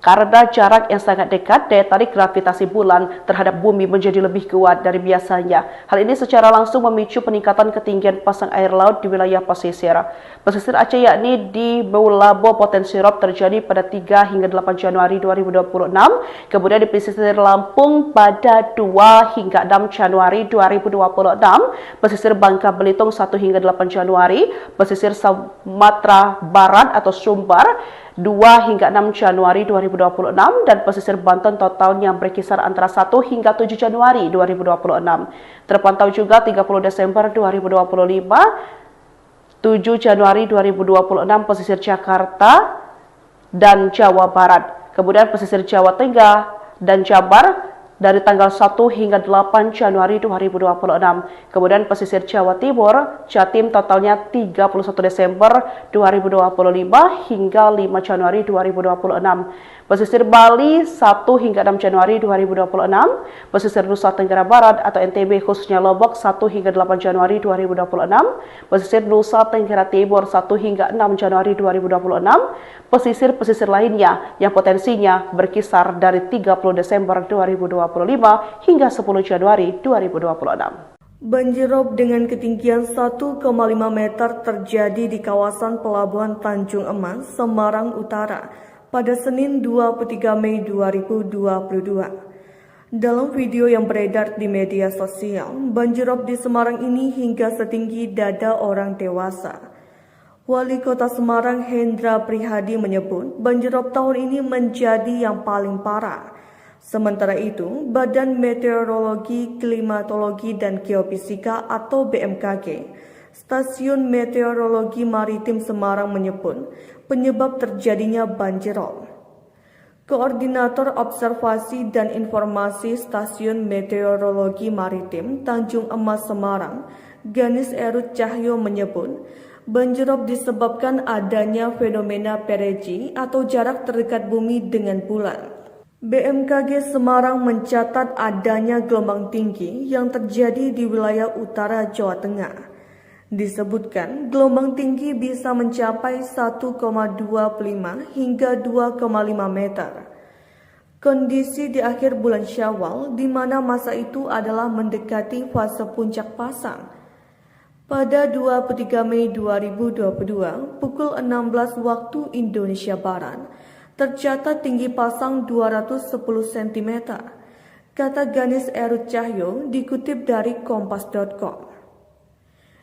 Karena jarak yang sangat dekat, daya tarik gravitasi bulan terhadap bumi menjadi lebih kuat dari biasanya. Hal ini secara langsung memicu peningkatan ketinggian pasang air laut di wilayah pesisir. Pesisir Aceh yakni di Meulabo potensi rob terjadi pada 3 hingga 8 Januari 2026. Kemudian di pesisir Lampung pada 2 hingga 6 Januari 2026. Pesisir Bangka Belitung 1 hingga 8 Januari. Pesisir Sumatera Barat atau Sumbar 2 hingga 6 Januari 2026 dan pesisir Banten totalnya berkisar antara 1 hingga 7 Januari 2026. Terpantau juga 30 Desember 2025, 7 Januari 2026 pesisir Jakarta dan Jawa Barat. Kemudian pesisir Jawa Tengah dan Jabar dari tanggal 1 hingga 8 Januari 2026. Kemudian pesisir Jawa Timur, Jatim totalnya 31 Desember 2025 hingga 5 Januari 2026. Pesisir Bali 1 hingga 6 Januari 2026. Pesisir Nusa Tenggara Barat atau NTB khususnya Lombok 1 hingga 8 Januari 2026. Pesisir Nusa Tenggara Timur 1 hingga 6 Januari 2026. Pesisir-pesisir lainnya yang potensinya berkisar dari 30 Desember 2025 hingga 10 Januari 2026. Banjir rob dengan ketinggian 1,5 meter terjadi di kawasan Pelabuhan Tanjung Emas, Semarang Utara pada Senin 23 Mei 2022. Dalam video yang beredar di media sosial, banjir rob di Semarang ini hingga setinggi dada orang dewasa. Wali Kota Semarang Hendra Prihadi menyebut banjir rob tahun ini menjadi yang paling parah. Sementara itu, Badan Meteorologi, Klimatologi, dan Geofisika atau BMKG, Stasiun Meteorologi Maritim Semarang menyebut penyebab terjadinya banjir rob. Koordinator Observasi dan Informasi Stasiun Meteorologi Maritim Tanjung Emas Semarang, Ganis Erut Cahyo menyebut banjir rob disebabkan adanya fenomena Perici atau jarak terdekat bumi dengan bulan. BMKG Semarang mencatat adanya gelombang tinggi yang terjadi di wilayah utara Jawa Tengah. Disebutkan gelombang tinggi bisa mencapai 1,25 hingga 2,5 meter. Kondisi di akhir bulan Syawal di mana masa itu adalah mendekati fase puncak pasang. Pada 23 Mei 2022 pukul 16 waktu Indonesia Barat, tercatat tinggi pasang 210 cm, kata Ganis Erut Cahyo dikutip dari kompas.com.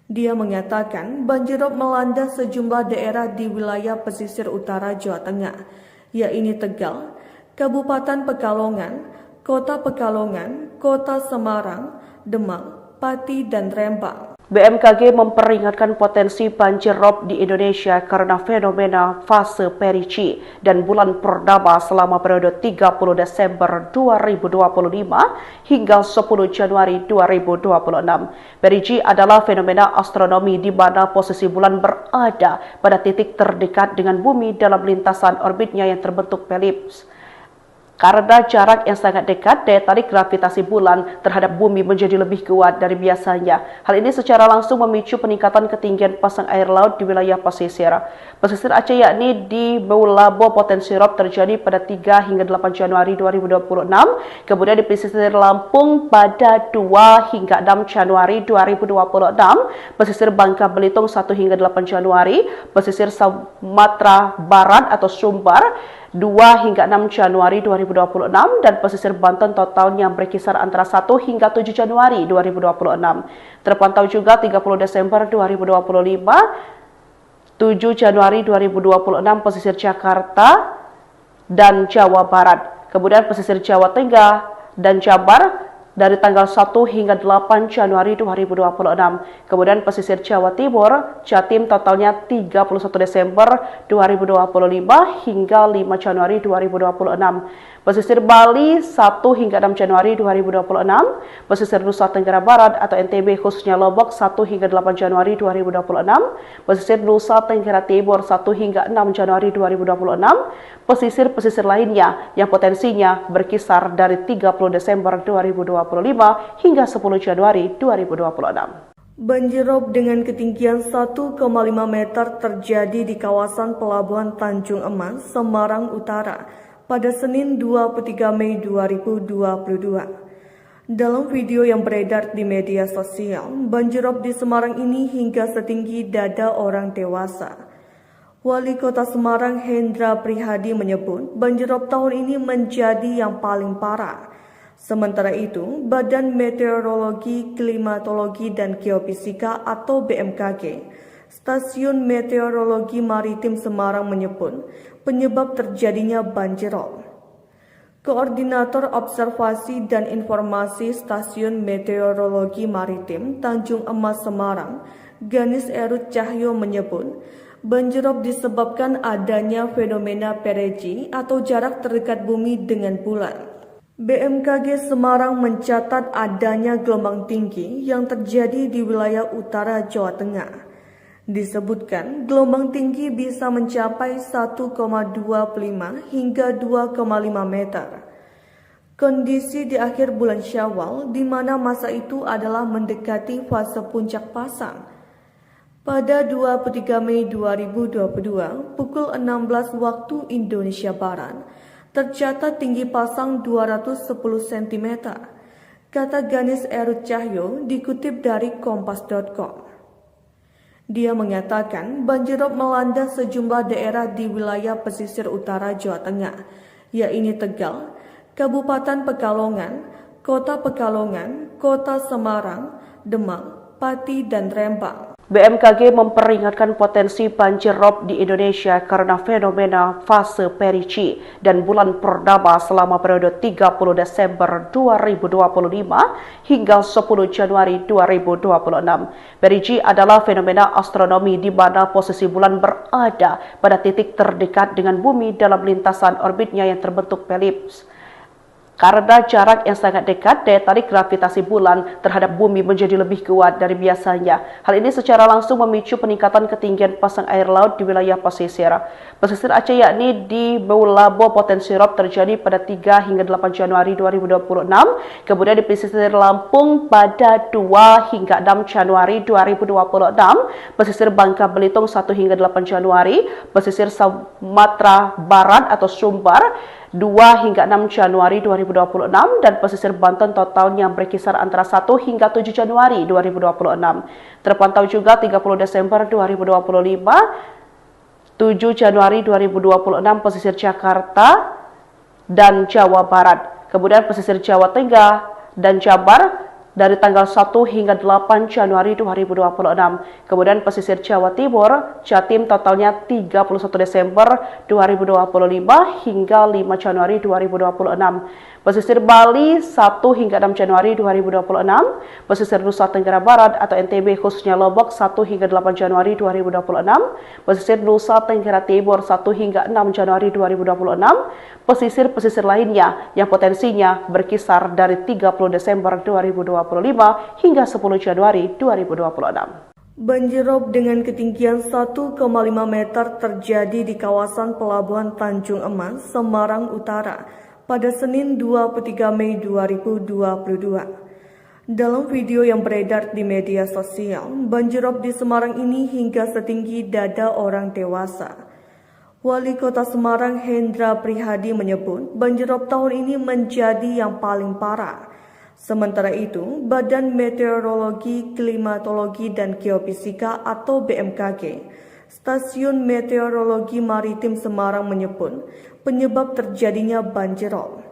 Dia mengatakan banjir rob melanda sejumlah daerah di wilayah pesisir utara Jawa Tengah, yaitu Tegal, Kabupaten Pekalongan, Kota Pekalongan, Kota Semarang, Demak, Pati, dan Rembang. BMKG memperingatkan potensi banjir rob di Indonesia karena fenomena fase Perici dan bulan purnama selama periode 30 Desember 2025 hingga 10 Januari 2026. Perici adalah fenomena astronomi di mana posisi bulan berada pada titik terdekat dengan bumi dalam lintasan orbitnya yang terbentuk elips. Karena jarak yang sangat dekat, daya tarik gravitasi bulan terhadap bumi menjadi lebih kuat dari biasanya. Hal ini secara langsung memicu peningkatan ketinggian pasang air laut di wilayah pesisir. Pesisir Aceh yakni di Meulabo potensi rob terjadi pada 3 hingga 8 Januari 2026. Kemudian di pesisir Lampung pada 2 hingga 6 Januari 2026. Pesisir Bangka Belitung 1 hingga 8 Januari. Pesisir Sumatera Barat atau Sumbar 2 hingga 6 Januari 2026 dan pesisir Banten totalnya berkisar antara 1 hingga 7 Januari 2026. Terpantau juga 30 Desember 2025, 7 Januari 2026 pesisir Jakarta dan Jawa Barat. Kemudian pesisir Jawa Tengah dan Jabar dari tanggal 1 hingga 8 Januari 2026. Kemudian pesisir Jawa Timur, Jatim totalnya 31 Desember 2025 hingga 5 Januari 2026. Pesisir Bali 1 hingga 6 Januari 2026, pesisir Nusa Tenggara Barat atau NTB khususnya Lombok 1 hingga 8 Januari 2026, pesisir Nusa Tenggara Timur 1 hingga 6 Januari 2026, pesisir-pesisir lainnya yang potensinya berkisar dari 30 Desember 2025 hingga 10 Januari 2026. Banjir rob dengan ketinggian 1,5 meter terjadi di kawasan Pelabuhan Tanjung Emas, Semarang Utara pada Senin 23 Mei 2022. Dalam video yang beredar di media sosial, banjir rob di Semarang ini hingga setinggi dada orang dewasa. Wali Kota Semarang Hendra Prihadi menyebut banjir rob tahun ini menjadi yang paling parah. Sementara itu, Badan Meteorologi, Klimatologi, dan Geofisika atau BMKG, Stasiun Meteorologi Maritim Semarang menyebut penyebab terjadinya banjir rob. Koordinator Observasi dan Informasi Stasiun Meteorologi Maritim Tanjung Emas Semarang, Ganis Erut Cahyo menyebut banjir rob disebabkan adanya fenomena perigee atau jarak terdekat bumi dengan bulan. BMKG Semarang mencatat adanya gelombang tinggi yang terjadi di wilayah utara Jawa Tengah. Disebutkan gelombang tinggi bisa mencapai 1,25 hingga 2,5 meter. Kondisi di akhir bulan Syawal di mana masa itu adalah mendekati fase puncak pasang. Pada 23 Mei 2022 pukul 16 waktu Indonesia Barat, tercatat tinggi pasang 210 cm, kata Ganis Erut Cahyo dikutip dari kompas.com. Dia mengatakan banjir rob melanda sejumlah daerah di wilayah pesisir utara Jawa Tengah, yaitu Tegal, Kabupaten Pekalongan, Kota Pekalongan, Kota Semarang, Demak, Pati, dan Rembang. BMKG memperingatkan potensi banjir rob di Indonesia karena fenomena fase perigee dan bulan purnama selama periode 30 Desember 2025 hingga 10 Januari 2026. Perigee adalah fenomena astronomi di mana posisi bulan berada pada titik terdekat dengan bumi dalam lintasan orbitnya yang terbentuk elips. Karena jarak yang sangat dekat, daya tarik gravitasi bulan terhadap bumi menjadi lebih kuat dari biasanya. Hal ini secara langsung memicu peningkatan ketinggian pasang air laut di wilayah pesisir. Pesisir Aceh yakni di Meulabo potensi rob terjadi pada 3 hingga 8 Januari 2026. Kemudian di pesisir Lampung pada 2 hingga 6 Januari 2026. Pesisir Bangka Belitung 1 hingga 8 Januari. Pesisir Sumatera Barat atau Sumbar 2 hingga 6 Januari 2026 dan pesisir Banten totalnya berkisar antara 1 hingga 7 Januari 2026. Terpantau juga 30 Desember 2025, 7 Januari 2026 pesisir Jakarta dan Jawa Barat. Kemudian pesisir Jawa Tengah dan Jabar dari tanggal 1 hingga 8 Januari 2026. Kemudian pesisir Jawa Timur, Jatim totalnya 31 Desember 2025 hingga 5 Januari 2026. Pesisir Bali 1 hingga 6 Januari 2026, pesisir Nusa Tenggara Barat atau NTB khususnya Lombok 1 hingga 8 Januari 2026, pesisir Nusa Tenggara Timur 1 hingga 6 Januari 2026, pesisir-pesisir lainnya yang potensinya berkisar dari 30 Desember 2025 hingga 10 Januari 2026. Banjir rob dengan ketinggian 1,5 meter terjadi di kawasan Pelabuhan Tanjung Emas, Semarang Utara pada Senin 23 Mei 2022. Dalam video yang beredar di media sosial, banjir rob di Semarang ini hingga setinggi dada orang dewasa. Wali Kota Semarang Hendra Prihadi menyebut banjir rob tahun ini menjadi yang paling parah. Sementara itu, Badan Meteorologi, Klimatologi, dan Geofisika atau BMKG, Stasiun Meteorologi Maritim Semarang menyebut penyebab terjadinya banjir rob.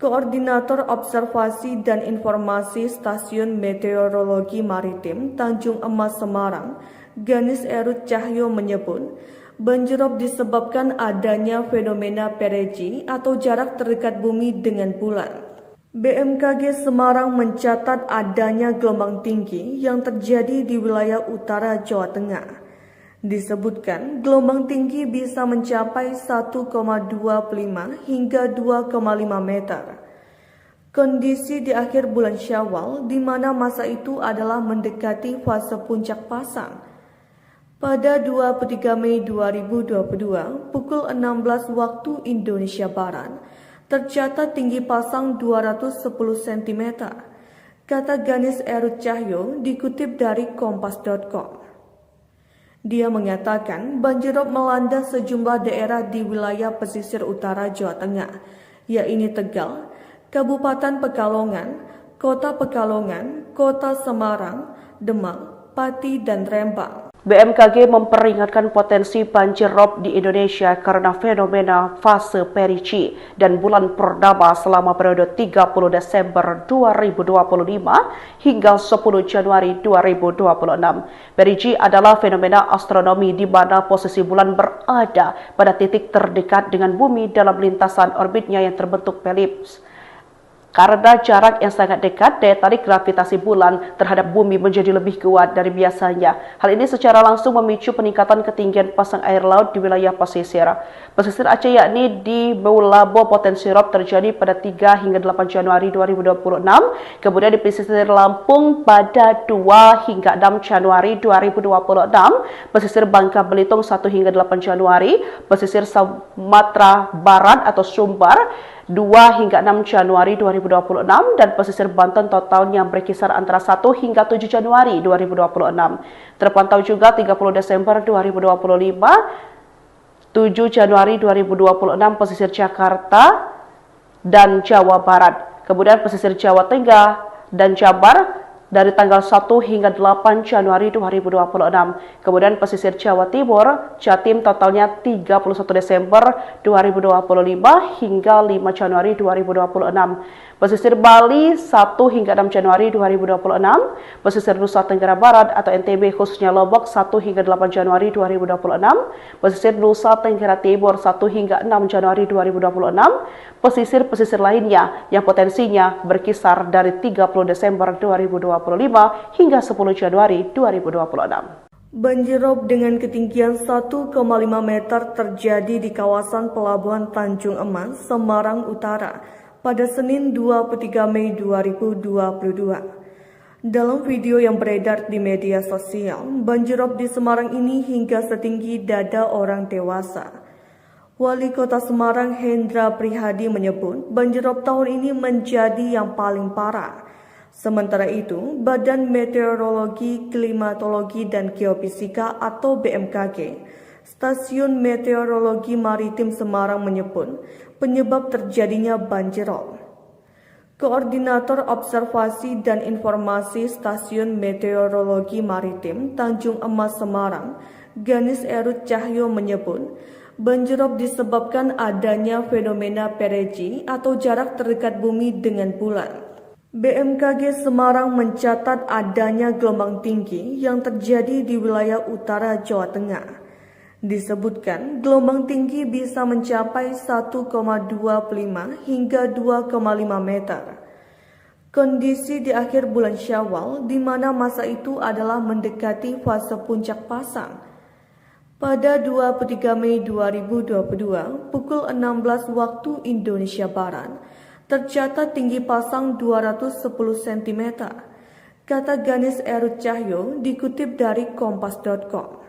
Koordinator Observasi dan Informasi Stasiun Meteorologi Maritim Tanjung Emas Semarang, Ganis Erut Cahyo menyebut banjir rob disebabkan adanya fenomena perigee atau jarak terdekat bumi dengan bulan. BMKG Semarang mencatat adanya gelombang tinggi yang terjadi di wilayah utara Jawa Tengah. Disebutkan gelombang tinggi bisa mencapai 1,25 hingga 2,5 meter. Kondisi di akhir bulan Syawal di mana masa itu adalah mendekati fase puncak pasang. Pada 23 Mei 2022 pukul 16 waktu Indonesia Barat, tercatat tinggi pasang 210 cm, kata Ganis Erut Cahyo dikutip dari kompas.com. Dia mengatakan banjirop melanda sejumlah daerah di wilayah pesisir utara Jawa Tengah, yaitu Tegal, Kabupaten Pekalongan, Kota Pekalongan, Kota Semarang, Demak, Pati, dan Rembang. BMKG memperingatkan potensi banjir rob di Indonesia karena fenomena fase Perici dan bulan purnama selama periode 30 Desember 2025 hingga 10 Januari 2026. Perici adalah fenomena astronomi di mana posisi bulan berada pada titik terdekat dengan bumi dalam lintasan orbitnya yang terbentuk elips. Karena jarak yang sangat dekat, daya tarik gravitasi bulan terhadap bumi menjadi lebih kuat dari biasanya. Hal ini secara langsung memicu peningkatan ketinggian pasang air laut di wilayah pesisir. Pesisir Aceh yakni di Meulabo potensi rob terjadi pada 3 hingga 8 Januari 2026. Kemudian di pesisir Lampung pada 2 hingga 6 Januari 2026. Pesisir Bangka Belitung 1 hingga 8 Januari. Pesisir Sumatera Barat atau Sumbar 2 hingga 6 Januari 2026 dan pesisir Banten totalnya berkisar antara 1 hingga 7 Januari 2026. Terpantau juga 30 Desember 2025, 7 Januari 2026 pesisir Jakarta dan Jawa Barat. Kemudian pesisir Jawa Tengah dan Jabar dari tanggal 1 hingga 8 Januari 2026. Kemudian pesisir Jawa Timur, Jatim totalnya 31 Desember 2025 hingga 5 Januari 2026. Pesisir Bali 1 hingga 6 Januari 2026. Pesisir Nusa Tenggara Barat atau NTB khususnya Lombok 1 hingga 8 Januari 2026. Pesisir Nusa Tenggara Timur 1 hingga 6 Januari 2026. Pesisir-pesisir lainnya yang potensinya berkisar dari 30 Desember 2025 hingga 10 Januari 2026. Banjirop dengan ketinggian 1,5 meter terjadi di kawasan Pelabuhan Tanjung Emas, Semarang Utara pada Senin 23 Mei 2022. Dalam video yang beredar di media sosial, banjirop di Semarang ini hingga setinggi dada orang dewasa. Wali Kota Semarang Hendra Prihadi menyebut banjirop tahun ini menjadi yang paling parah. Sementara itu, Badan Meteorologi, Klimatologi, dan Geofisika atau BMKG, Stasiun Meteorologi Maritim Semarang menyebut penyebab terjadinya banjirop. Koordinator Observasi dan Informasi Stasiun Meteorologi Maritim Tanjung Emas Semarang, Ganis Erut Cahyo menyebut banjirop disebabkan adanya fenomena Perici atau jarak terdekat bumi dengan bulan. BMKG Semarang mencatat adanya gelombang tinggi yang terjadi di wilayah utara Jawa Tengah. Disebutkan gelombang tinggi bisa mencapai 1,25 hingga 2,5 meter. Kondisi di akhir bulan Syawal di mana masa itu adalah mendekati fase puncak pasang. Pada 23 Mei 2022 pukul 16 waktu Indonesia Barat, tercatat tinggi pasang 210 cm, kata Ganis Erut Cahyo dikutip dari kompas.com.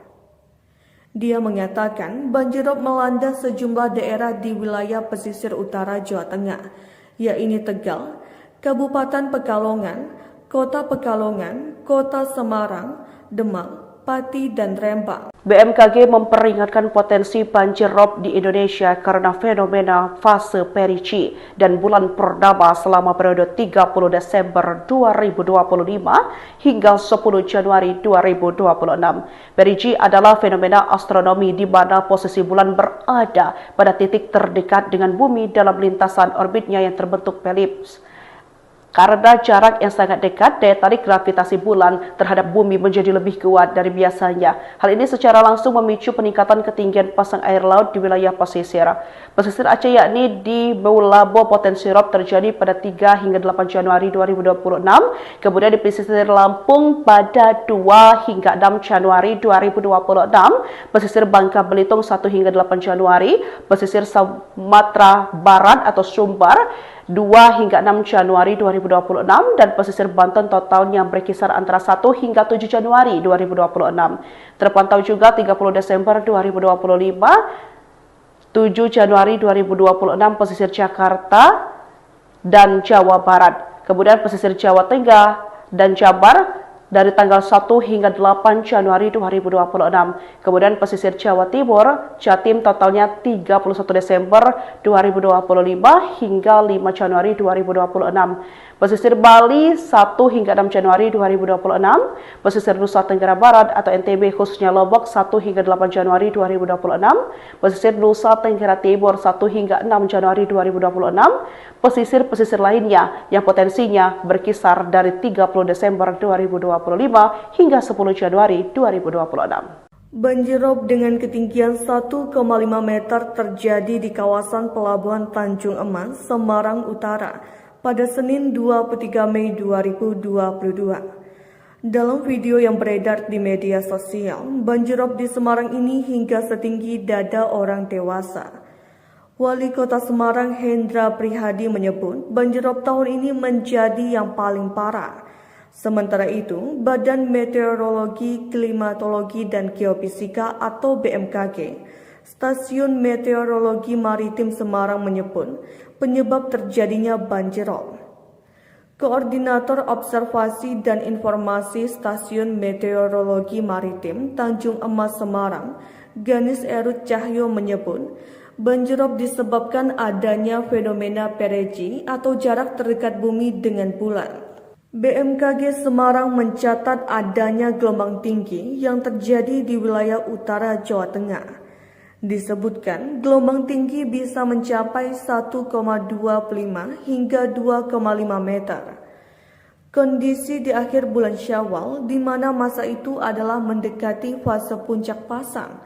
Dia mengatakan banjirop melanda sejumlah daerah di wilayah pesisir utara Jawa Tengah, yaitu Tegal, Kabupaten Pekalongan, Kota Pekalongan, Kota Semarang, Demak, Pati, dan Rembang. BMKG memperingatkan potensi banjir rob di Indonesia karena fenomena fase Perici dan bulan purnama selama periode 30 Desember 2025 hingga 10 Januari 2026. Perici adalah fenomena astronomi di mana posisi bulan berada pada titik terdekat dengan bumi dalam lintasan orbitnya yang terbentuk elips. Karena jarak yang sangat dekat, daya tarik gravitasi bulan terhadap bumi menjadi lebih kuat dari biasanya. Hal ini secara langsung memicu peningkatan ketinggian pasang air laut di wilayah pesisir. Pesisir Aceh yakni di Meulabo potensi rob terjadi pada 3 hingga 8 Januari 2026, kemudian di pesisir Lampung pada 2 hingga 6 Januari 2026, pesisir Bangka Belitung 1 hingga 8 Januari, pesisir Sumatera Barat atau Sumbar 2 hingga 6 Januari 2026 dan pesisir Banten totalnya berkisar antara 1 hingga 7 Januari 2026. Terpantau juga 30 Desember 2025, 7 Januari 2026 pesisir Jakarta dan Jawa Barat. Kemudian pesisir Jawa Tengah dan Jabar dari tanggal 1 hingga 8 Januari 2026. Kemudian pesisir Jawa Timur, Jatim totalnya 31 Desember 2025 hingga 5 Januari 2026. Pesisir Bali 1 hingga 6 Januari 2026, pesisir Nusa Tenggara Barat atau NTB khususnya Lombok 1 hingga 8 Januari 2026, pesisir Nusa Tenggara Timur 1 hingga 6 Januari 2026, pesisir-pesisir lainnya yang potensinya berkisar dari 30 Desember 2025 hingga 10 Januari 2026. Banjirop dengan ketinggian 1,5 meter terjadi di kawasan Pelabuhan Tanjung Emas, Semarang Utara pada Senin 23 Mei 2022. Dalam video yang beredar di media sosial, banjirop di Semarang ini hingga setinggi dada orang dewasa. Wali Kota Semarang Hendra Prihadi menyebut banjirop tahun ini menjadi yang paling parah. Sementara itu, Badan Meteorologi, Klimatologi, dan Geofisika atau BMKG, Stasiun Meteorologi Maritim Semarang menyebut penyebab terjadinya banjirop. Koordinator Observasi dan Informasi Stasiun Meteorologi Maritim Tanjung Emas Semarang, Ganis Erut Cahyo menyebut, banjirop disebabkan adanya fenomena perigee atau jarak terdekat bumi dengan bulan. BMKG Semarang mencatat adanya gelombang tinggi yang terjadi di wilayah utara Jawa Tengah. Disebutkan gelombang tinggi bisa mencapai 1,25 hingga 2,5 meter. Kondisi di akhir bulan Syawal di mana masa itu adalah mendekati fase puncak pasang.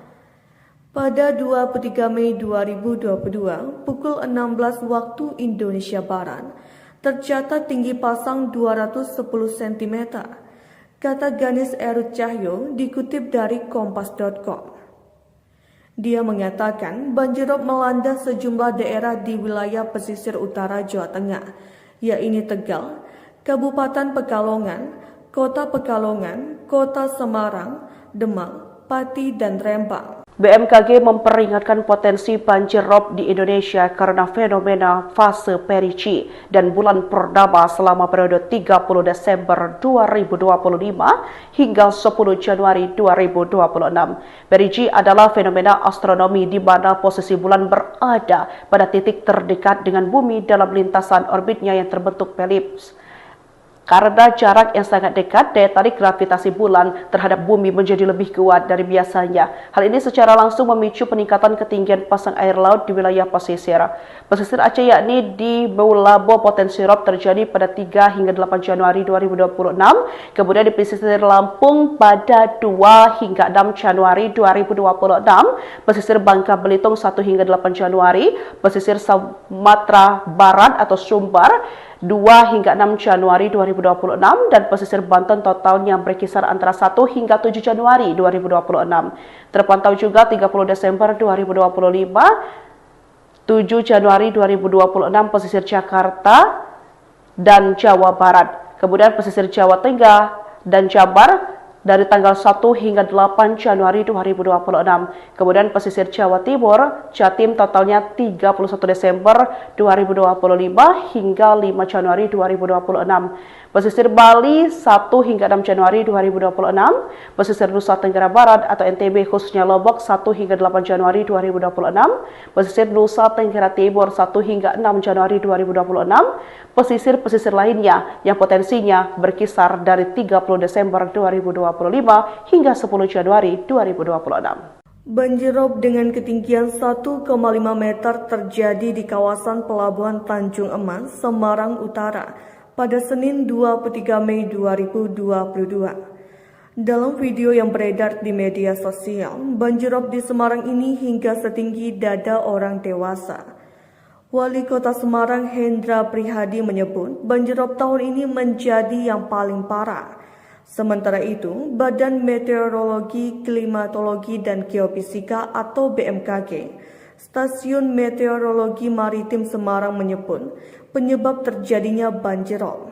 Pada 23 Mei 2022 pukul 16 waktu Indonesia Barat, tercatat tinggi pasang 210 cm, kata Ganis Erut Cahyo dikutip dari kompas.com. Dia mengatakan banjirop melanda sejumlah daerah di wilayah pesisir utara Jawa Tengah, yaitu Tegal, Kabupaten Pekalongan, Kota Pekalongan, Kota Semarang, Demak, Pati, dan Rembang. BMKG memperingatkan potensi banjir rob di Indonesia karena fenomena fase perigee dan bulan purnama selama periode 30 Desember 2025 hingga 10 Januari 2026. Perigee adalah fenomena astronomi di mana posisi bulan berada pada titik terdekat dengan bumi dalam lintasan orbitnya yang terbentuk elips. Karena jarak yang sangat dekat, daya tarik gravitasi bulan terhadap bumi menjadi lebih kuat dari biasanya. Hal ini secara langsung memicu peningkatan ketinggian pasang air laut di wilayah pesisir. Pesisir Aceh yakni di Meulabo potensi rob terjadi pada 3 hingga 8 Januari 2026, kemudian di pesisir Lampung pada 2 hingga 6 Januari 2026, pesisir Bangka Belitung 1 hingga 8 Januari, pesisir Sumatera Barat atau Sumbar 2 hingga 6 Januari 2026 dan pesisir Banten totalnya berkisar antara 1 hingga 7 Januari 2026. Terpantau juga 30 Desember 2025, 7 Januari 2026 pesisir Jakarta dan Jawa Barat. Kemudian pesisir Jawa Tengah dan Jabar dari tanggal 1 hingga 8 Januari 2026. Kemudian pesisir Jawa Timur, Jatim totalnya 31 Desember 2025 hingga 5 Januari 2026. Pesisir Bali 1 hingga 6 Januari 2026, pesisir Nusa Tenggara Barat atau NTB khususnya Lombok 1 hingga 8 Januari 2026, pesisir Nusa Tenggara Timur 1 hingga 6 Januari 2026, pesisir-pesisir lainnya yang potensinya berkisar dari 30 Desember 2025 hingga 10 Januari 2026. Banjirop dengan ketinggian 1,5 meter terjadi di kawasan Pelabuhan Tanjung Emas, Semarang Utara pada Senin 23 Mei 2022. Dalam video yang beredar di media sosial, banjirop di Semarang ini hingga setinggi dada orang dewasa. Wali Kota Semarang Hendra Prihadi menyebut banjirop tahun ini menjadi yang paling parah. Sementara itu, Badan Meteorologi, Klimatologi, dan Geofisika atau BMKG, Stasiun Meteorologi Maritim Semarang menyebut penyebab terjadinya banjirop.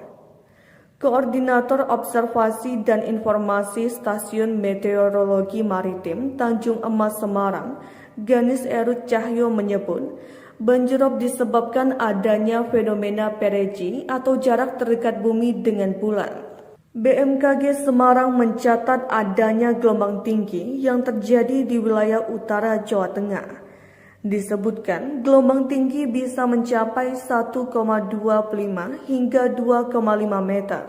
Koordinator Observasi dan Informasi Stasiun Meteorologi Maritim Tanjung Emas Semarang, Ganis Erut Cahyo menyebut, banjirop disebabkan adanya fenomena perigee atau jarak terdekat bumi dengan bulan. BMKG Semarang mencatat adanya gelombang tinggi yang terjadi di wilayah utara Jawa Tengah. Disebutkan gelombang tinggi bisa mencapai 1,25 hingga 2,5 meter.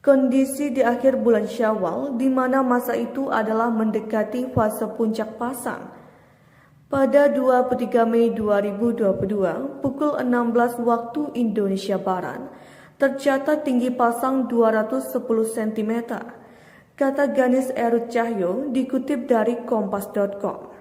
Kondisi di akhir bulan Syawal di mana masa itu adalah mendekati fase puncak pasang. Pada 23 Mei 2022 pukul 16 waktu Indonesia Barat, tercatat tinggi pasang 210 cm, kata Ganis Erut Cahyo dikutip dari kompas.com.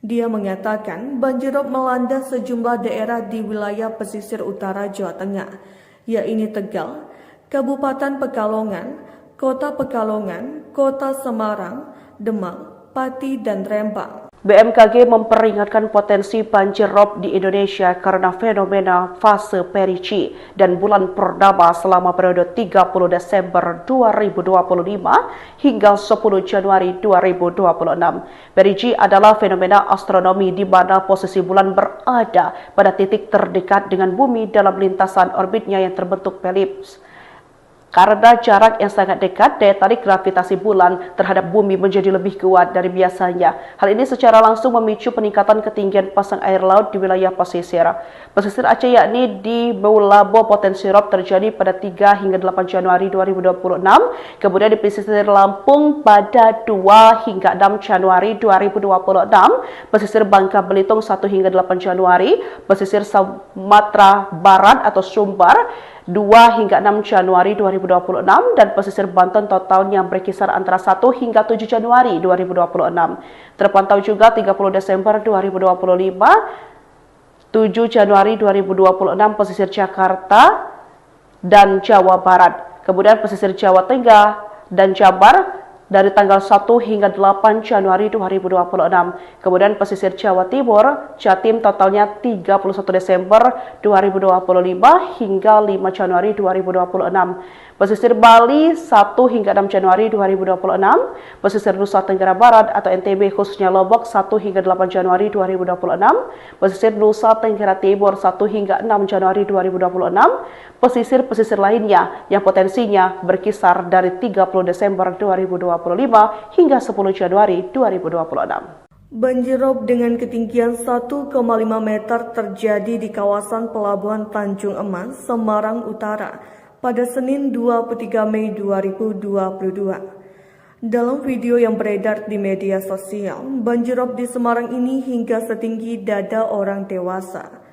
Dia mengatakan banjirop melanda sejumlah daerah di wilayah pesisir utara Jawa Tengah, yaitu Tegal, Kabupaten Pekalongan, Kota Pekalongan, Kota Semarang, Demak, Pati, dan Rembang. BMKG memperingatkan potensi banjir rob di Indonesia karena fenomena fase perigee dan bulan purnama selama periode 30 Desember 2025 hingga 10 Januari 2026. Perigee adalah fenomena astronomi di mana posisi bulan berada pada titik terdekat dengan bumi dalam lintasan orbitnya yang terbentuk elips. Karena jarak yang sangat dekat, daya tarik gravitasi bulan terhadap bumi menjadi lebih kuat dari biasanya. Hal ini secara langsung memicu peningkatan ketinggian pasang air laut di wilayah pesisir. Pesisir Aceh yakni di Meulabo potensi rob terjadi pada 3 hingga 8 Januari 2026. Kemudian di pesisir Lampung pada 2 hingga 6 Januari 2026. Pesisir Bangka Belitung 1 hingga 8 Januari. Pesisir Sumatera Barat atau Sumbar 2 hingga 6 Januari 2026 dan pesisir Banten totalnya berkisar antara 1 hingga 7 Januari 2026. Terpantau juga 30 Desember 2025, 7 Januari 2026 pesisir Jakarta dan Jawa Barat. Kemudian pesisir Jawa Tengah dan Jabar dari tanggal 1 hingga 8 Januari 2026. Kemudian pesisir Jawa Timur, Jatim totalnya 31 Desember 2025 hingga 5 Januari 2026. Pesisir Bali 1 hingga 6 Januari 2026. Pesisir Nusa Tenggara Barat atau NTB khususnya Lombok 1 hingga 8 Januari 2026. Pesisir Nusa Tenggara Timur 1 hingga 6 Januari 2026. Pesisir-pesisir lainnya yang potensinya berkisar dari 30 Desember 2025 hingga 10 Januari 2026. Banjirop dengan ketinggian 1,5 meter terjadi di kawasan Pelabuhan Tanjung Emas, Semarang Utara pada Senin 23 Mei 2022. Dalam video yang beredar di media sosial, banjirop di Semarang ini hingga setinggi dada orang dewasa.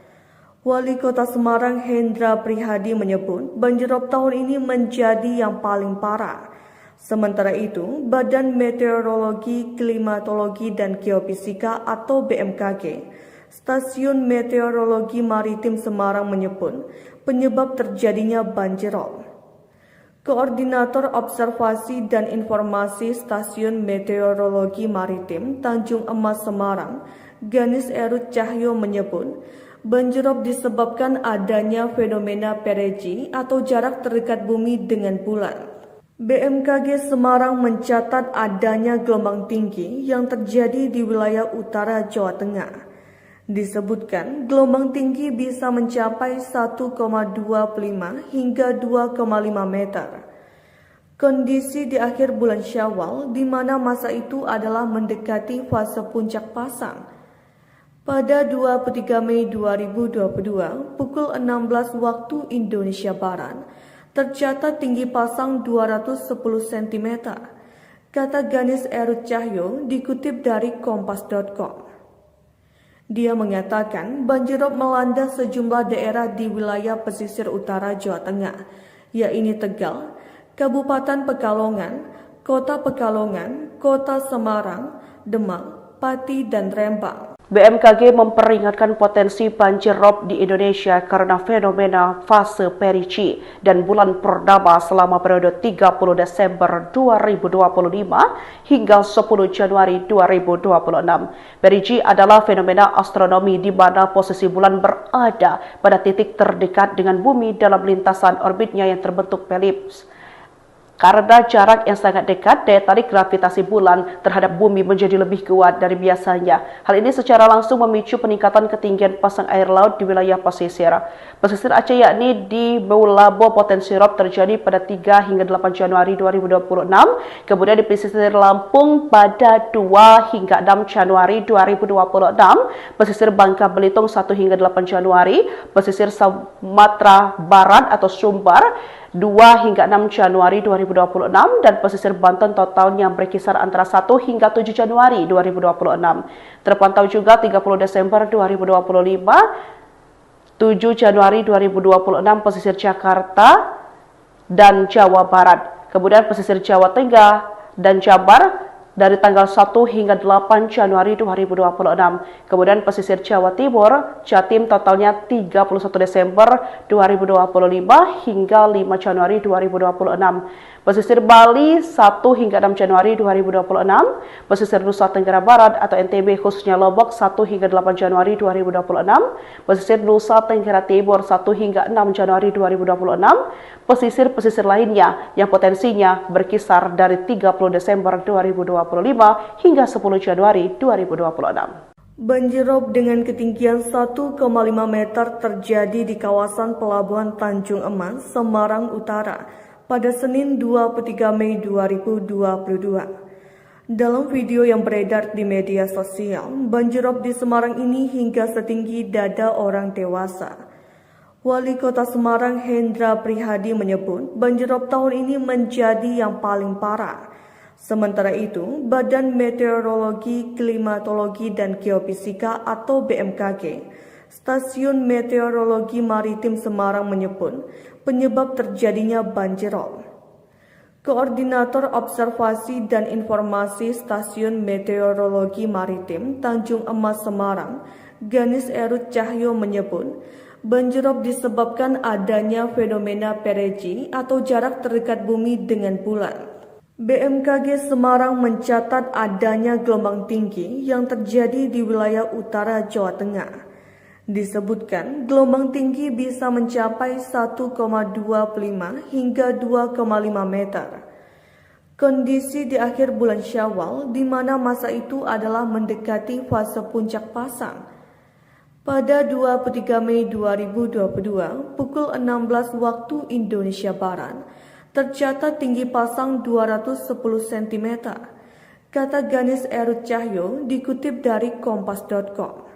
Wali Kota Semarang Hendra Prihadi menyebut banjirop tahun ini menjadi yang paling parah. Sementara itu, Badan Meteorologi, Klimatologi, dan Geofisika atau BMKG, Stasiun Meteorologi Maritim Semarang menyebut penyebab terjadinya banjirop. Koordinator Observasi dan Informasi Stasiun Meteorologi Maritim Tanjung Emas Semarang, Ganis Erut Cahyo menyebut banjirop disebabkan adanya fenomena perigee atau jarak terdekat bumi dengan bulan. BMKG Semarang mencatat adanya gelombang tinggi yang terjadi di wilayah utara Jawa Tengah. Disebutkan gelombang tinggi bisa mencapai 1,25 hingga 2,5 meter. Kondisi di akhir bulan Syawal di mana masa itu adalah mendekati fase puncak pasang. Pada 23 Mei 2022 pukul 16 waktu Indonesia Barat, tercatat tinggi pasang 210 cm, kata Ganis Erut Cahyo dikutip dari kompas.com. Dia mengatakan banjirop melanda sejumlah daerah di wilayah pesisir utara Jawa Tengah, yaitu Tegal, Kabupaten Pekalongan, Kota Pekalongan, Kota Semarang, Demak, Pati, dan Rembang. BMKG memperingatkan potensi banjir rob di Indonesia karena fenomena fase Perici dan bulan purnama selama periode 30 Desember 2025 hingga 10 Januari 2026. Perici adalah fenomena astronomi di mana posisi bulan berada pada titik terdekat dengan bumi dalam lintasan orbitnya yang terbentuk elips. Karena jarak yang sangat dekat, daya tarik gravitasi bulan terhadap bumi menjadi lebih kuat dari biasanya. Hal ini secara langsung memicu peningkatan ketinggian pasang air laut di wilayah pesisir. Pesisir Aceh yakni di Meulabo potensi rob terjadi pada 3 hingga 8 Januari 2026. Kemudian di pesisir Lampung pada 2 hingga 6 Januari 2026. Pesisir Bangka Belitung 1 hingga 8 Januari. Pesisir Sumatera Barat atau Sumbar 2 hingga 6 Januari 2026 dan pesisir Banten totalnya berkisar antara 1 hingga 7 Januari 2026. Terpantau juga 30 Desember 2025, 7 Januari 2026 pesisir Jakarta dan Jawa Barat. Kemudian pesisir Jawa Tengah dan Jabar dari tanggal 1 hingga 8 Januari 2026. Kemudian pesisir Jawa Timur, Jatim totalnya 31 Desember 2025 hingga 5 Januari 2026. Pesisir Bali 1 hingga 6 Januari 2026. Pesisir Nusa Tenggara Barat atau NTB khususnya Lombok 1 hingga 8 Januari 2026. Pesisir Nusa Tenggara Timur 1 hingga 6 Januari 2026. Pesisir-pesisir lainnya yang potensinya berkisar dari 30 Desember 2025 hingga 10 Januari 2026. Banjirop dengan ketinggian 1,5 meter terjadi di kawasan Pelabuhan Tanjung Emas, Semarang Utara pada Senin 23 Mei 2022. Dalam video yang beredar di media sosial, banjirop di Semarang ini hingga setinggi dada orang dewasa. Wali Kota Semarang Hendra Prihadi menyebut banjirop tahun ini menjadi yang paling parah. Sementara itu, Badan Meteorologi, Klimatologi, dan Geofisika atau BMKG, Stasiun Meteorologi Maritim Semarang menyebut penyebab terjadinya banjirop. Koordinator Observasi dan Informasi Stasiun Meteorologi Maritim Tanjung Emas Semarang, Ganis Erut Cahyo menyebut banjirop disebabkan adanya fenomena Perici atau jarak terdekat bumi dengan bulan. BMKG Semarang mencatat adanya gelombang tinggi yang terjadi di wilayah utara Jawa Tengah. Disebutkan gelombang tinggi bisa mencapai 1,25 hingga 2,5 meter. Kondisi di akhir bulan Syawal di mana masa itu adalah mendekati fase puncak pasang. Pada 23 Mei 2022 pukul 16 waktu Indonesia Barat, tercatat tinggi pasang 210 cm, kata Ganis Erut Cahyo dikutip dari kompas.com.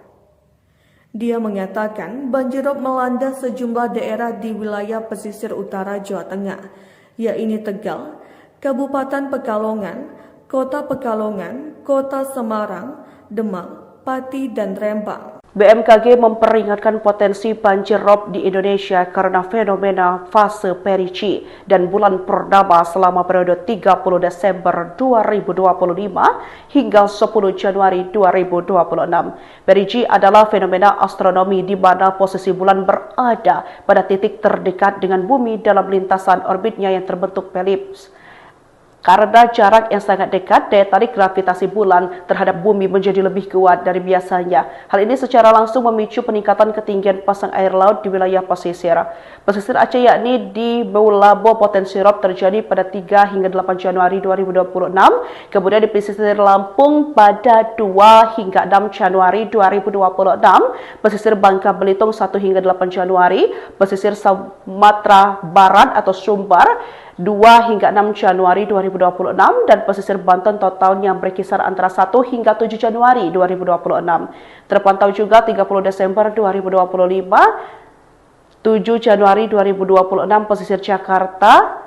Dia mengatakan banjirop melanda sejumlah daerah di wilayah pesisir utara Jawa Tengah, yaitu Tegal, Kabupaten Pekalongan, Kota Pekalongan, Kota Semarang, Demak, Pati, dan Rembang. BMKG memperingatkan potensi banjir rob di Indonesia karena fenomena fase Perici dan bulan purnama selama periode 30 Desember 2025 hingga 10 Januari 2026. Perici adalah fenomena astronomi di mana posisi bulan berada pada titik terdekat dengan bumi dalam lintasan orbitnya yang terbentuk elips. Karena jarak yang sangat dekat, daya tarik gravitasi bulan terhadap bumi menjadi lebih kuat dari biasanya. Hal ini secara langsung memicu peningkatan ketinggian pasang air laut di wilayah pesisir. Pesisir Aceh yakni di Meulabo potensi rob terjadi pada 3 hingga 8 Januari 2026. Kemudian di pesisir Lampung pada 2 hingga 6 Januari 2026. Pesisir Bangka Belitung 1 hingga 8 Januari. Pesisir Sumatera Barat atau Sumbar 2 hingga 6 Januari 2026 dan pesisir Banten totalnya berkisar antara 1 hingga 7 Januari 2026. Terpantau juga 30 Desember 2025, 7 Januari 2026 pesisir Jakarta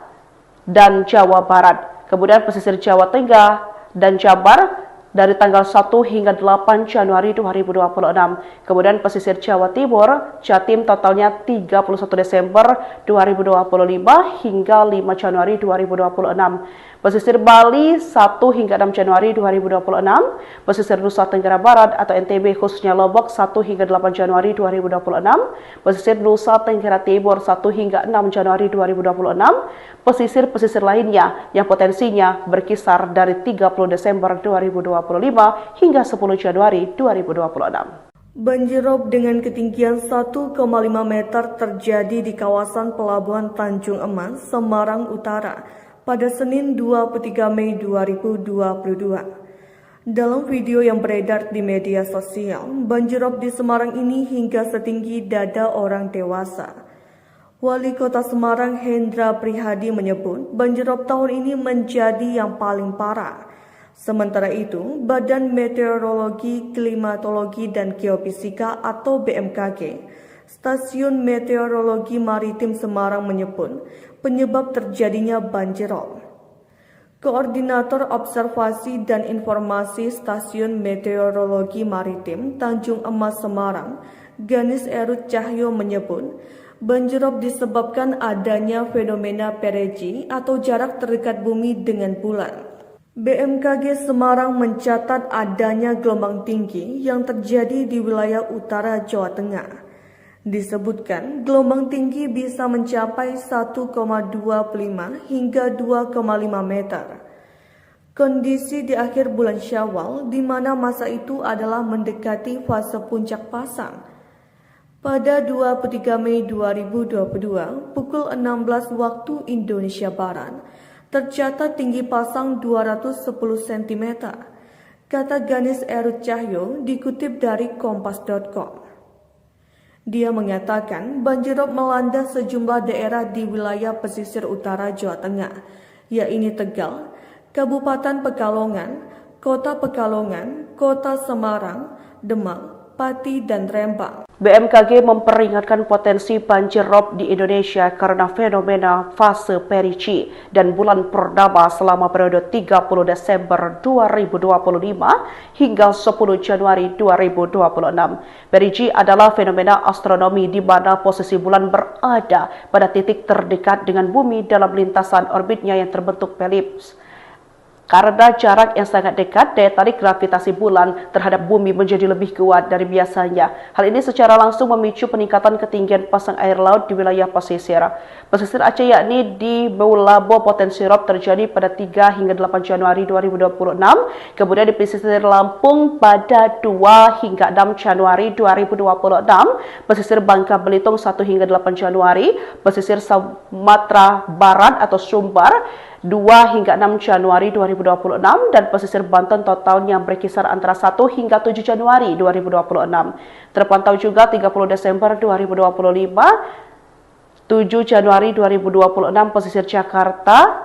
dan Jawa Barat. Kemudian pesisir Jawa Tengah dan Jabar dari tanggal 1 hingga 8 Januari 2026. Kemudian pesisir Jawa Timur, Jatim totalnya 31 Desember 2025 hingga 5 Januari 2026. Pesisir Bali 1 hingga 6 Januari 2026. Pesisir Nusa Tenggara Barat atau NTB khususnya Lombok 1 hingga 8 Januari 2026. Pesisir Nusa Tenggara Timur 1 hingga 6 Januari 2026. Pesisir-pesisir lainnya yang potensinya berkisar dari 30 Desember 2025 hingga 10 Januari 2026. Banjirop dengan ketinggian 1,5 meter terjadi di kawasan Pelabuhan Tanjung Emas, Semarang Utara pada Senin 23 Mei 2022. Dalam video yang beredar di media sosial, banjirop di Semarang ini hingga setinggi dada orang dewasa. Wali Kota Semarang Hendra Prihadi menyebut banjirop tahun ini menjadi yang paling parah. Sementara itu, Badan Meteorologi, Klimatologi, dan Geofisika atau BMKG, Stasiun Meteorologi Maritim Semarang menyebut penyebab terjadinya banjirop. Koordinator Observasi dan Informasi Stasiun Meteorologi Maritim Tanjung Emas Semarang, Ganis Erut Cahyo menyebut, banjirop disebabkan adanya fenomena perigee atau jarak terdekat bumi dengan bulan. BMKG Semarang mencatat adanya gelombang tinggi yang terjadi di wilayah utara Jawa Tengah. Disebutkan gelombang tinggi bisa mencapai 1,25 hingga 2,5 meter. Kondisi di akhir bulan Syawal di mana masa itu adalah mendekati fase puncak pasang. Pada 23 Mei 2022 pukul 16 waktu Indonesia Barat, tercatat tinggi pasang 210 cm, kata Ganis Erut Cahyo dikutip dari kompas.com. Dia mengatakan banjirop melanda sejumlah daerah di wilayah pesisir utara Jawa Tengah, yaitu Tegal, Kabupaten Pekalongan, Kota Pekalongan, Kota Semarang, Demak, Pati, dan Rembang. BMKG memperingatkan potensi banjir rob di Indonesia karena fenomena fase perigee dan bulan purnama selama periode 30 Desember 2025 hingga 10 Januari 2026. Perigee adalah fenomena astronomi di mana posisi bulan berada pada titik terdekat dengan bumi dalam lintasan orbitnya yang terbentuk elips. Karena jarak yang sangat dekat, daya tarik gravitasi bulan terhadap bumi menjadi lebih kuat dari biasanya. Hal ini secara langsung memicu peningkatan ketinggian pasang air laut di wilayah pesisir. Pesisir Aceh yakni di Meulabo potensi rob terjadi pada 3 hingga 8 Januari 2026. Kemudian di pesisir Lampung pada 2 hingga 6 Januari 2026. Pesisir Bangka Belitung 1 hingga 8 Januari. Pesisir Sumatera Barat atau Sumbar 2 hingga 6 Januari 2026 dan pesisir Banten totalnya berkisar antara 1 hingga 7 Januari 2026. Terpantau juga 30 Desember 2025, 7 Januari 2026 pesisir Jakarta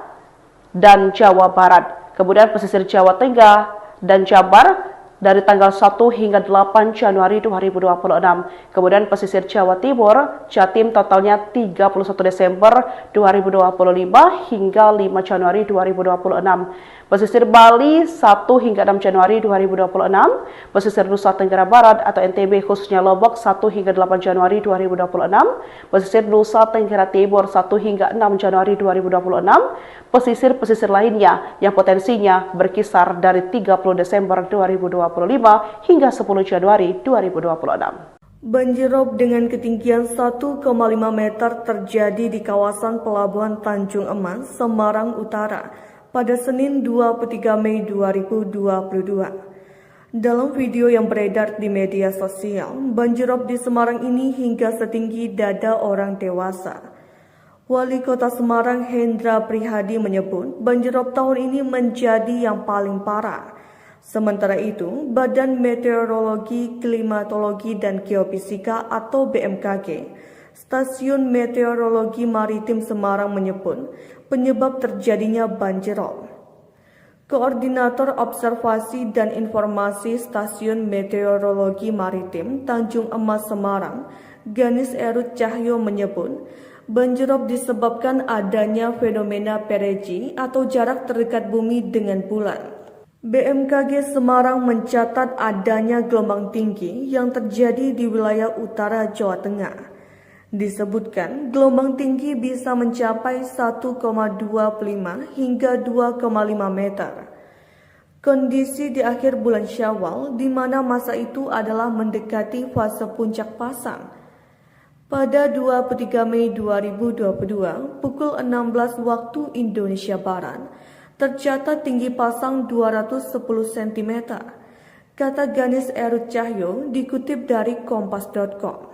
dan Jawa Barat. Kemudian pesisir Jawa Tengah dan Jabar dari tanggal 1 hingga 8 Januari 2026. Kemudian pesisir Jawa Timur, Jatim totalnya 31 Desember 2025 hingga 5 Januari 2026. Pesisir Bali 1 hingga 6 Januari 2026. Pesisir Nusa Tenggara Barat atau NTB khususnya Lombok 1 hingga 8 Januari 2026. Pesisir Nusa Tenggara Timur 1 hingga 6 Januari 2026. Pesisir-pesisir lainnya yang potensinya berkisar dari 30 Desember 2025 hingga 10 Januari 2026. Banjirop dengan ketinggian 1,5 meter terjadi di kawasan Pelabuhan Tanjung Emas, Semarang Utara pada Senin 23 Mei 2022. Dalam video yang beredar di media sosial, banjirop di Semarang ini hingga setinggi dada orang dewasa. Wali Kota Semarang Hendra Prihadi menyebut banjirop tahun ini menjadi yang paling parah. Sementara itu, Badan Meteorologi, Klimatologi, dan Geofisika atau BMKG, Stasiun Meteorologi Maritim Semarang menyebut penyebab terjadinya banjirop. Koordinator Observasi dan Informasi Stasiun Meteorologi Maritim Tanjung Emas Semarang, Ganis Erut Cahyo menyebut banjirop disebabkan adanya fenomena perigee atau jarak terdekat bumi dengan bulan. BMKG Semarang mencatat adanya gelombang tinggi yang terjadi di wilayah utara Jawa Tengah. Disebutkan gelombang tinggi bisa mencapai 1,25 hingga 2,5 meter. Kondisi di akhir bulan Syawal di mana masa itu adalah mendekati fase puncak pasang. Pada 23 Mei 2022 pukul 16 waktu Indonesia Barat, tercatat tinggi pasang 210 cm, kata Ganis Erut Cahyo dikutip dari kompas.com.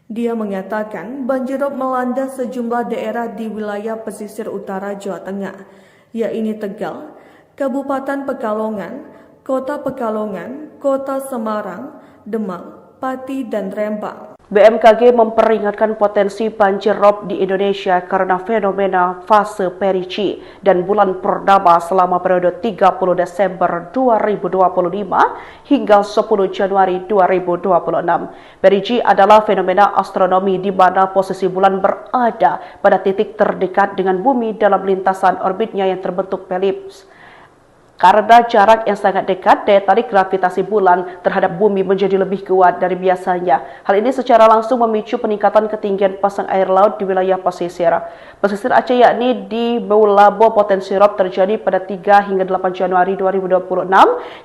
Dia mengatakan banjirop melanda sejumlah daerah di wilayah pesisir utara Jawa Tengah, yaitu Tegal, Kabupaten Pekalongan, Kota Pekalongan, Kota Semarang, Demak, Pati, dan Rembang. BMKG memperingatkan potensi banjir rob di Indonesia karena fenomena fase Perici dan bulan purnama selama periode 30 Desember 2025 hingga 10 Januari 2026. Perici adalah fenomena astronomi di mana posisi bulan berada pada titik terdekat dengan bumi dalam lintasan orbitnya yang terbentuk elips. Karena jarak yang sangat dekat, daya tarik gravitasi bulan terhadap bumi menjadi lebih kuat dari biasanya. Hal ini secara langsung memicu peningkatan ketinggian pasang air laut di wilayah pesisir. Pesisir Aceh yakni di Meulabo potensi rob terjadi pada 3 hingga 8 Januari 2026.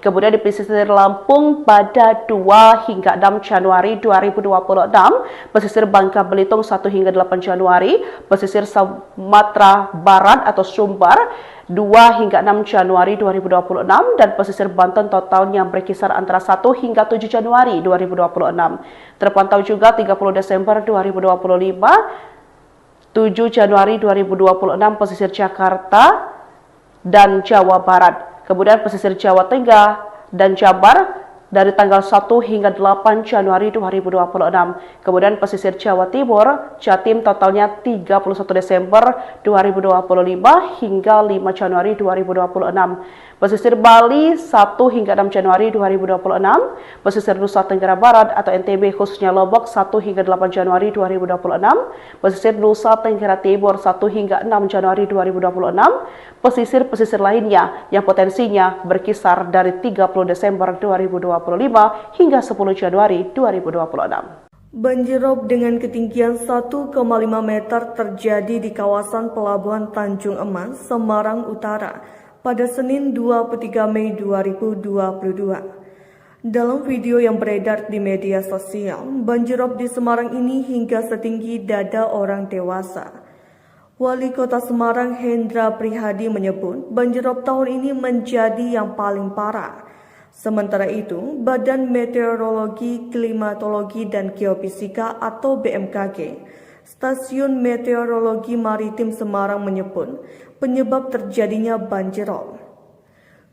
Kemudian di pesisir Lampung pada 2 hingga 6 Januari 2026. Pesisir Bangka Belitung 1 hingga 8 Januari. Pesisir Sumatera Barat atau Sumbar 2 hingga 6 Januari 2026 dan pesisir Banten totalnya berkisar antara 1 hingga 7 Januari 2026. Terpantau juga 30 Desember 2025, 7 Januari 2026 pesisir Jakarta dan Jawa Barat. Kemudian pesisir Jawa Tengah dan Jabar dari tanggal 1 hingga 8 Januari 2026. Kemudian pesisir Jawa Timur, Jatim totalnya 31 Desember 2025 hingga 5 Januari 2026. Pesisir Bali 1 hingga 6 Januari 2026. Pesisir Nusa Tenggara Barat atau NTB khususnya Lombok 1 hingga 8 Januari 2026. Pesisir Nusa Tenggara Timur 1 hingga 6 Januari 2026. Pesisir-pesisir lainnya yang potensinya berkisar dari 30 Desember 2025 hingga 10 Januari 2026. Banjirop dengan ketinggian 1,5 meter terjadi di kawasan Pelabuhan Tanjung Emas, Semarang Utara pada Senin 23 Mei 2022. Dalam video yang beredar di media sosial, banjirop di Semarang ini hingga setinggi dada orang dewasa. Wali Kota Semarang Hendra Prihadi menyebut banjirop tahun ini menjadi yang paling parah. Sementara itu, Badan Meteorologi, Klimatologi, dan Geofisika atau BMKG, Stasiun Meteorologi Maritim Semarang menyebut penyebab terjadinya banjirop.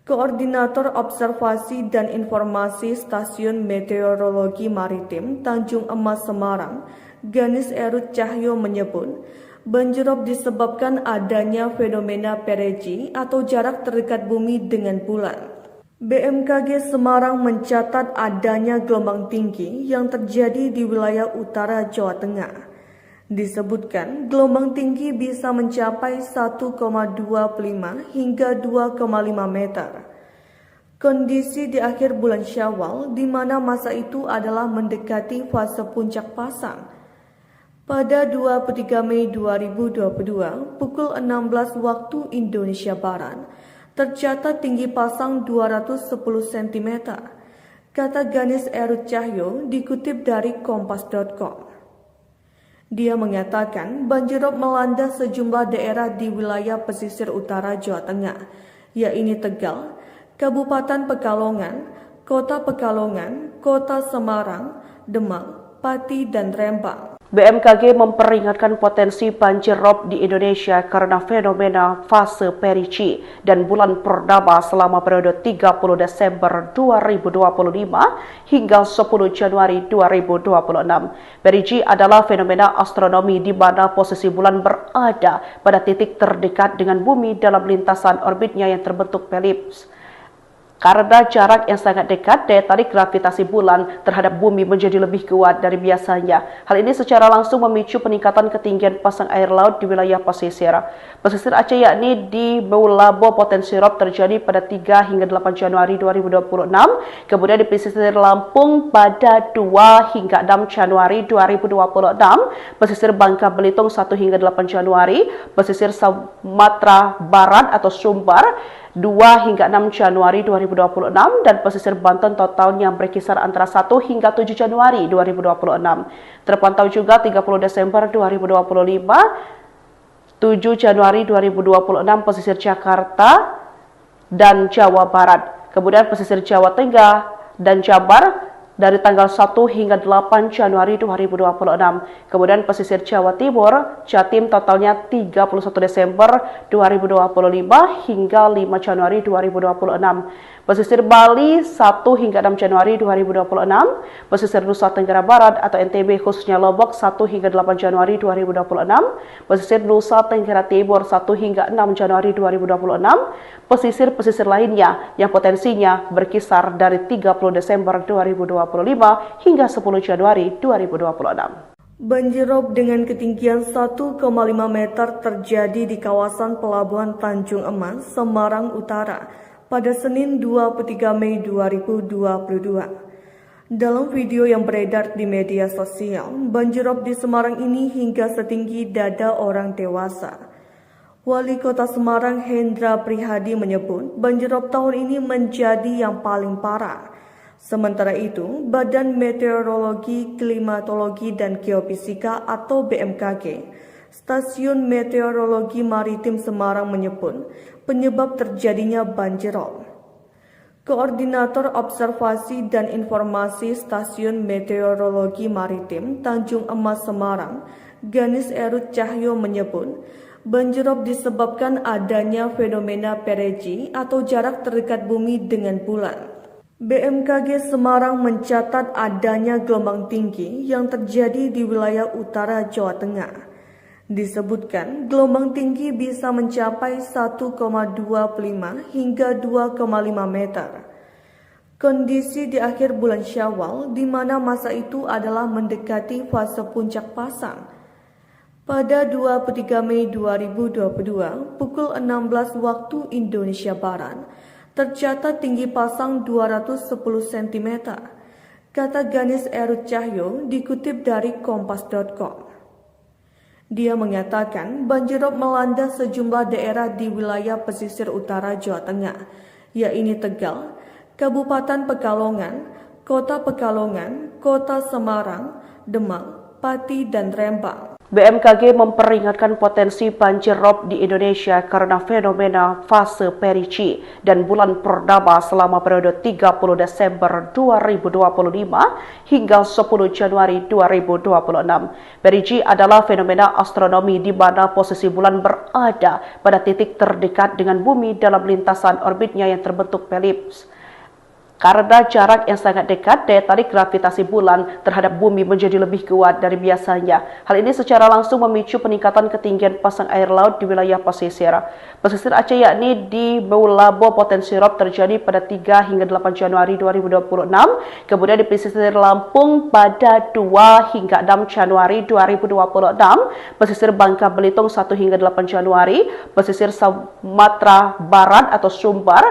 Koordinator Observasi dan Informasi Stasiun Meteorologi Maritim Tanjung Emas Semarang, Ganis Erut Cahyo menyebut banjirop disebabkan adanya fenomena Perici atau jarak terdekat bumi dengan bulan. BMKG Semarang mencatat adanya gelombang tinggi yang terjadi di wilayah utara Jawa Tengah. Disebutkan gelombang tinggi bisa mencapai 1,25 hingga 2,5 meter. Kondisi di akhir bulan Syawal di mana masa itu adalah mendekati fase puncak pasang. Pada 23 Mei 2022 pukul 16 waktu Indonesia Barat, tercatat tinggi pasang 210 cm, kata Ganis Erut Cahyo dikutip dari kompas.com. Dia mengatakan banjirop melanda sejumlah daerah di wilayah pesisir utara Jawa Tengah, yaitu Tegal, Kabupaten Pekalongan, Kota Pekalongan, Kota Semarang, Demak, Pati, dan Rembang. BMKG memperingatkan potensi banjir rob di Indonesia karena fenomena fase Perici dan bulan purnama selama periode 30 Desember 2025 hingga 10 Januari 2026. Perici adalah fenomena astronomi di mana posisi bulan berada pada titik terdekat dengan bumi dalam lintasan orbitnya yang terbentuk elips. Karena jarak yang sangat dekat, daya tarik gravitasi bulan terhadap bumi menjadi lebih kuat dari biasanya. Hal ini secara langsung memicu peningkatan ketinggian pasang air laut di wilayah pesisir. Pesisir Aceh yakni di Meulabo potensi rob terjadi pada 3 hingga 8 Januari 2026. Kemudian di pesisir Lampung pada 2 hingga 6 Januari 2026. Pesisir Bangka Belitung 1 hingga 8 Januari. Pesisir Sumatera Barat atau Sumbar 2 hingga 6 Januari 2026 dan pesisir Banten totalnya berkisar antara 1 hingga 7 Januari 2026. Terpantau juga 30 Desember 2025, 7 Januari 2026 pesisir Jakarta dan Jawa Barat. Kemudian pesisir Jawa Tengah dan Jabar dari tanggal 1 hingga 8 Januari 2026. Kemudian pesisir Jawa Timur, Jatim totalnya 31 Desember 2025 hingga 5 Januari 2026. Pesisir Bali 1 hingga 6 Januari 2026. Pesisir Nusa Tenggara Barat atau NTB khususnya Lombok 1 hingga 8 Januari 2026. Pesisir Nusa Tenggara Timur 1 hingga 6 Januari 2026. Pesisir-pesisir lainnya yang potensinya berkisar dari 30 Desember 2025 hingga 10 Januari 2026. Banjirop dengan ketinggian 1,5 meter terjadi di kawasan Pelabuhan Tanjung Emas, Semarang Utara pada Senin 23 Mei 2022. Dalam video yang beredar di media sosial, banjirop di Semarang ini hingga setinggi dada orang dewasa. Wali Kota Semarang Hendra Prihadi menyebut banjirop tahun ini menjadi yang paling parah. Sementara itu, Badan Meteorologi, Klimatologi, dan Geofisika atau BMKG, Stasiun Meteorologi Maritim Semarang menyebut penyebab terjadinya banjirop. Koordinator Observasi dan Informasi Stasiun Meteorologi Maritim Tanjung Emas Semarang, Ganis Erut Cahyo menyebut banjirop disebabkan adanya fenomena perigee atau jarak terdekat bumi dengan bulan. BMKG Semarang mencatat adanya gelombang tinggi yang terjadi di wilayah utara Jawa Tengah. Disebutkan gelombang tinggi bisa mencapai 1,25 hingga 2,5 meter. Kondisi di akhir bulan Syawal di mana masa itu adalah mendekati fase puncak pasang. Pada 23 Mei 2022 pukul 16 waktu Indonesia Barat, tercatat tinggi pasang 210 cm, kata Ganis Erut Cahyo dikutip dari kompas.com. Dia mengatakan banjirop melanda sejumlah daerah di wilayah pesisir utara Jawa Tengah, yaitu Tegal, Kabupaten Pekalongan, Kota Pekalongan, Kota Semarang, Demak, Pati, dan Rembang. BMKG memperingatkan potensi banjir rob di Indonesia karena fenomena fase perigee dan bulan purnama selama periode 30 Desember 2025 hingga 10 Januari 2026. Perigee adalah fenomena astronomi di mana posisi bulan berada pada titik terdekat dengan bumi dalam lintasan orbitnya yang terbentuk elips. Karena jarak yang sangat dekat, daya tarik gravitasi bulan terhadap bumi menjadi lebih kuat dari biasanya. Hal ini secara langsung memicu peningkatan ketinggian pasang air laut di wilayah pesisir. Pesisir Aceh yakni di Meulabo potensi rob terjadi pada 3 hingga 8 Januari 2026. Kemudian di pesisir Lampung pada 2 hingga 6 Januari 2026. Pesisir Bangka Belitung 1 hingga 8 Januari. Pesisir Sumatera Barat atau Sumbar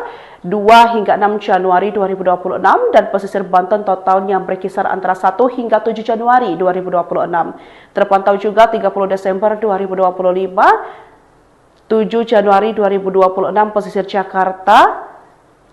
2 hingga 6 Januari 2026 dan pesisir Banten totalnya berkisar antara 1 hingga 7 Januari 2026. Terpantau juga 30 Desember 2025, 7 Januari 2026 pesisir Jakarta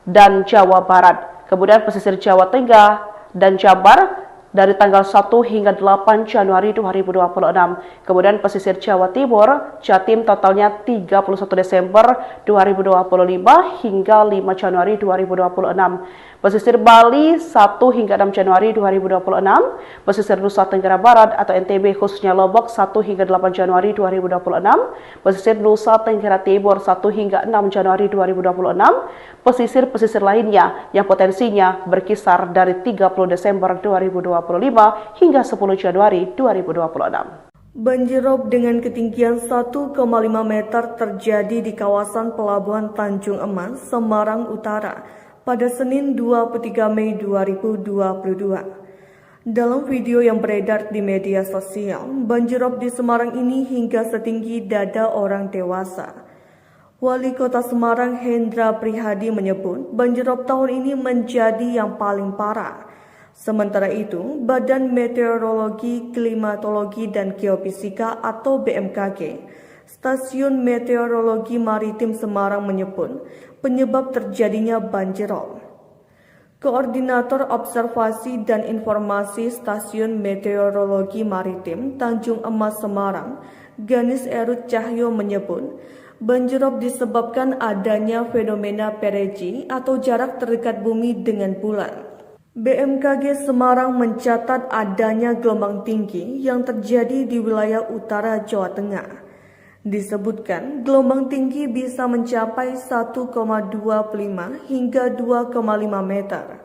dan Jawa Barat. Kemudian pesisir Jawa Tengah dan Jabar dari tanggal 1 hingga 8 Januari 2026. Kemudian pesisir Jawa Timur, Jatim totalnya 31 Desember 2025 hingga 5 Januari 2026. Pesisir Bali 1 hingga 6 Januari 2026. Pesisir Nusa Tenggara Barat atau NTB khususnya Lombok 1 hingga 8 Januari 2026. Pesisir Nusa Tenggara Timur 1 hingga 6 Januari 2026. Pesisir-pesisir lainnya yang potensinya berkisar dari 30 Desember 2025 hingga 10 Januari 2026. Banjirop dengan ketinggian 1,5 meter terjadi di kawasan Pelabuhan Tanjung Emas, Semarang Utara pada Senin 23 Mei 2022. Dalam video yang beredar di media sosial, banjirop di Semarang ini hingga setinggi dada orang dewasa. Wali Kota Semarang Hendra Prihadi menyebut banjirop tahun ini menjadi yang paling parah. Sementara itu, Badan Meteorologi, Klimatologi, dan Geofisika atau BMKG, Stasiun Meteorologi Maritim Semarang menyebut penyebab terjadinya banjirop. Koordinator Observasi dan Informasi Stasiun Meteorologi Maritim Tanjung Emas Semarang, Ganis Erut Cahyo menyebut, banjirop disebabkan adanya fenomena perigee atau jarak terdekat bumi dengan bulan. BMKG Semarang mencatat adanya gelombang tinggi yang terjadi di wilayah utara Jawa Tengah. Disebutkan gelombang tinggi bisa mencapai 1,25 hingga 2,5 meter.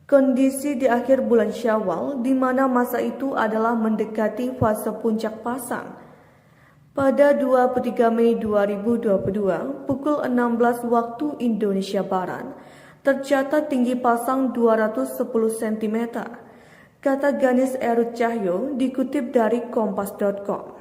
Kondisi di akhir bulan Syawal di mana masa itu adalah mendekati fase puncak pasang. Pada 23 Mei 2022 pukul 16 waktu Indonesia Barat tercatat tinggi pasang 210 cm. Kata Ganis Erut Cahyo dikutip dari kompas.com.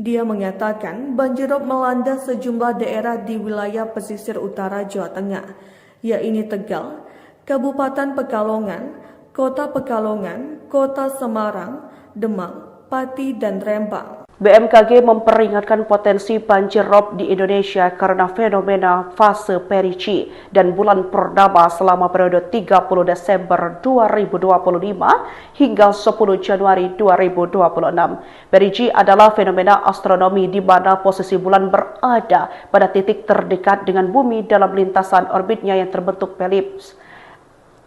Dia mengatakan banjirop melanda sejumlah daerah di wilayah pesisir utara Jawa Tengah, yaitu Tegal, Kabupaten Pekalongan, Kota Pekalongan, Kota Semarang, Demak, Pati, dan Rembang. BMKG memperingatkan potensi banjir rob di Indonesia karena fenomena fase perigee dan bulan purnama selama periode 30 Desember 2025 hingga 10 Januari 2026. Perigee adalah fenomena astronomi di mana posisi bulan berada pada titik terdekat dengan bumi dalam lintasan orbitnya yang terbentuk elips.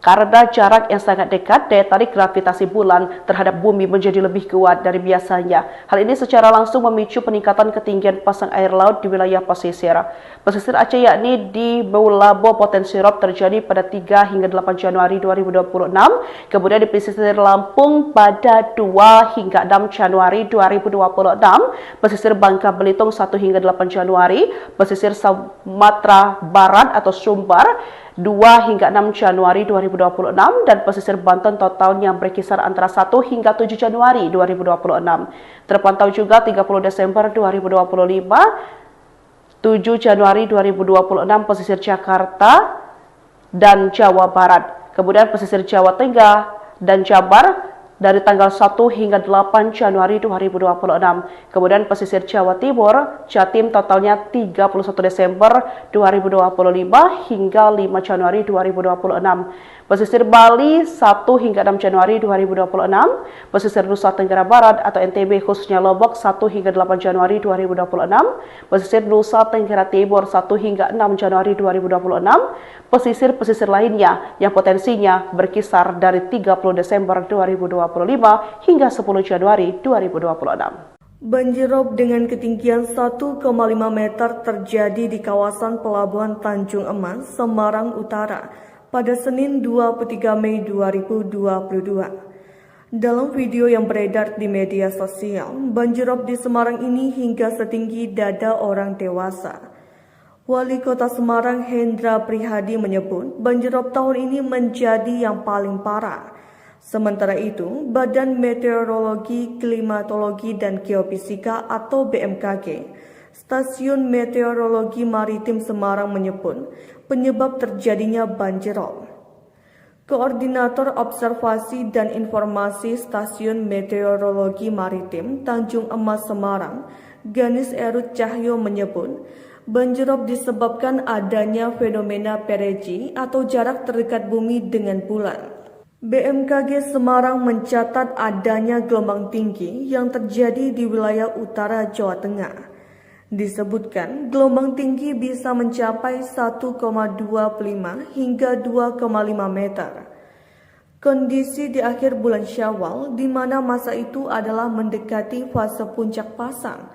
Karena jarak yang sangat dekat, daya tarik gravitasi bulan terhadap bumi menjadi lebih kuat dari biasanya. Hal ini secara langsung memicu peningkatan ketinggian pasang air laut di wilayah pesisir. Pesisir Aceh yakni di Meulabo potensi rob terjadi pada 3 hingga 8 Januari 2026. Kemudian di pesisir Lampung pada 2 hingga 6 Januari 2026. Pesisir Bangka Belitung 1 hingga 8 Januari. Pesisir Sumatera Barat atau Sumbar 2 hingga 6 Januari 2026 dan pesisir Banten totalnya berkisar antara 1 hingga 7 Januari 2026. Terpantau juga 30 Desember 2025, 7 Januari 2026 pesisir Jakarta dan Jawa Barat. Kemudian pesisir Jawa Tengah dan Jabar dari tanggal 1 hingga 8 Januari 2026. Kemudian pesisir Jawa Timur, Jatim totalnya 31 Desember 2025 hingga 5 Januari 2026. Pesisir Bali 1 hingga 6 Januari 2026. Pesisir Nusa Tenggara Barat atau NTB khususnya Lombok 1 hingga 8 Januari 2026. Pesisir Nusa Tenggara Timur 1 hingga 6 Januari 2026. Pesisir-pesisir lainnya yang potensinya berkisar dari 30 Desember 2025 hingga 10 Januari 2026. Banjirop dengan ketinggian 1,5 meter terjadi di kawasan Pelabuhan Tanjung Emas, Semarang Utara pada Senin 23 Mei 2022. Dalam video yang beredar di media sosial, banjirop di Semarang ini hingga setinggi dada orang dewasa. Wali Kota Semarang Hendra Prihadi menyebut banjirop tahun ini menjadi yang paling parah. Sementara itu, Badan Meteorologi, Klimatologi, dan Geofisika atau BMKG, Stasiun Meteorologi Maritim Semarang menyebut penyebab terjadinya banjirop. Koordinator Observasi dan Informasi Stasiun Meteorologi Maritim Tanjung Emas Semarang, Ganis Erut Cahyo menyebut banjirop disebabkan adanya fenomena perigee atau jarak terdekat bumi dengan bulan. BMKG Semarang mencatat adanya gelombang tinggi yang terjadi di wilayah utara Jawa Tengah. Disebutkan gelombang tinggi bisa mencapai 1,25 hingga 2,5 meter. Kondisi di akhir bulan Syawal di mana masa itu adalah mendekati fase puncak pasang.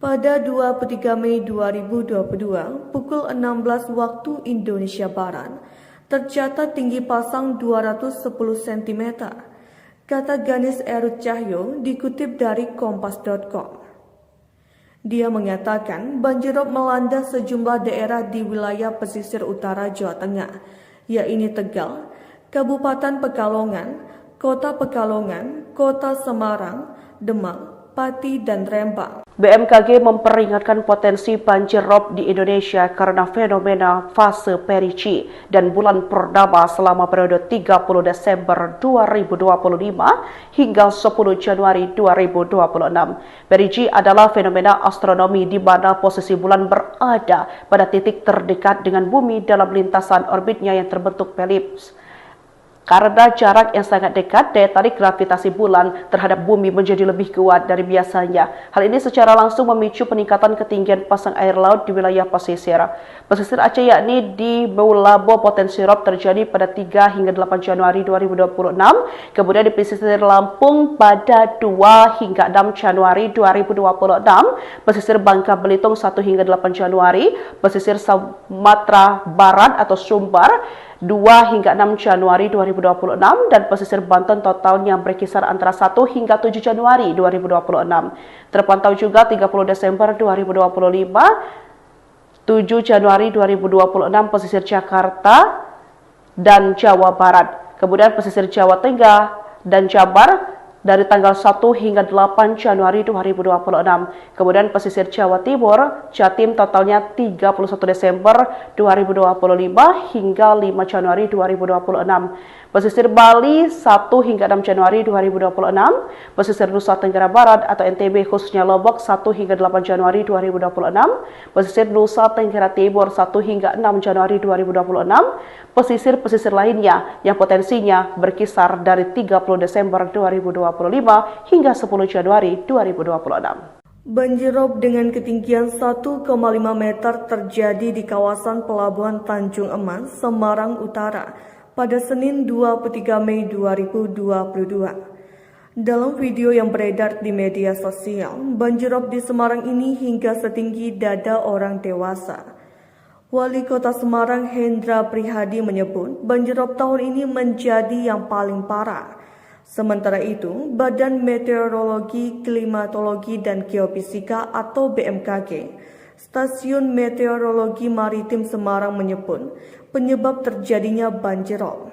Pada 23 Mei 2022 pukul 16 waktu Indonesia Barat tercatat tinggi pasang 210 cm. Kata Ganis Erut Cahyo dikutip dari kompas.com. Dia mengatakan banjirop melanda sejumlah daerah di wilayah pesisir utara Jawa Tengah, yaitu Tegal, Kabupaten Pekalongan, Kota Pekalongan, Kota Semarang, Demak, Pati, dan Rembang. BMKG memperingatkan potensi banjir rob di Indonesia karena fenomena fase Perici dan bulan Purnama selama periode 30 Desember 2025 hingga 10 Januari 2026. Perici adalah fenomena astronomi di mana posisi bulan berada pada titik terdekat dengan bumi dalam lintasan orbitnya yang terbentuk elips. Karena jarak yang sangat dekat, daya tarik gravitasi bulan terhadap bumi menjadi lebih kuat dari biasanya. Hal ini secara langsung memicu peningkatan ketinggian pasang air laut di wilayah pesisir. Pesisir Aceh yakni di Meulabo potensi rob terjadi pada 3 hingga 8 Januari 2026. Kemudian di pesisir Lampung pada 2 hingga 6 Januari 2026. Pesisir Bangka Belitung 1 hingga 8 Januari. Pesisir Sumatera Barat atau Sumbar 2 hingga 6 Januari 2026 dan pesisir Banten totalnya berkisar antara 1 hingga 7 Januari 2026. Terpantau juga 30 Desember 2025, 7 Januari 2026 pesisir Jakarta dan Jawa Barat. Kemudian pesisir Jawa Tengah dan Jabar dari tanggal 1 hingga 8 Januari 2026. Kemudian pesisir Jawa Timur, Jatim totalnya 31 Desember 2025 hingga 5 Januari 2026. Pesisir Bali 1 hingga 6 Januari 2026. Pesisir Nusa Tenggara Barat atau NTB khususnya Lombok 1 hingga 8 Januari 2026. Pesisir Nusa Tenggara Timur 1 hingga 6 Januari 2026. Pesisir-pesisir lainnya yang potensinya berkisar dari 30 Desember 2025 hingga 10 Januari 2026. Banjirop dengan ketinggian 1,5 meter terjadi di kawasan Pelabuhan Tanjung Emas, Semarang Utara pada Senin 23 Mei 2022. Dalam video yang beredar di media sosial, banjirop di Semarang ini hingga setinggi dada orang dewasa. Wali Kota Semarang Hendra Prihadi menyebut banjirop tahun ini menjadi yang paling parah. Sementara itu, Badan Meteorologi, Klimatologi, dan Geofisika atau BMKG, Stasiun Meteorologi Maritim Semarang menyebut penyebab terjadinya banjirop.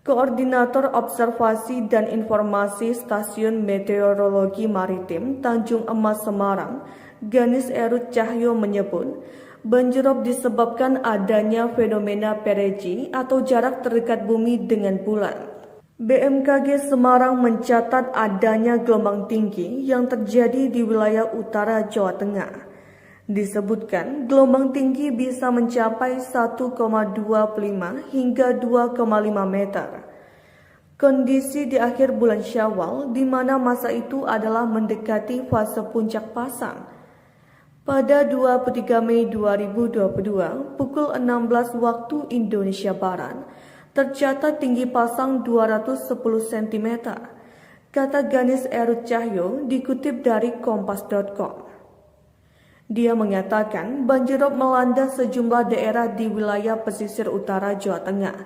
Koordinator Observasi dan Informasi Stasiun Meteorologi Maritim Tanjung Emas Semarang, Ganis Erut Cahyo menyebut banjirop disebabkan adanya fenomena perigee atau jarak terdekat bumi dengan bulan. BMKG Semarang mencatat adanya gelombang tinggi yang terjadi di wilayah utara Jawa Tengah. Disebutkan gelombang tinggi bisa mencapai 1,25 hingga 2,5 meter. Kondisi di akhir bulan Syawal di mana masa itu adalah mendekati fase puncak pasang. Pada 23 Mei 2022 pukul 16 waktu Indonesia Barat, tercatat tinggi pasang 210 cm, kata Ganis Erut Cahyo dikutip dari kompas.com. Dia mengatakan banjirop melanda sejumlah daerah di wilayah pesisir utara Jawa Tengah,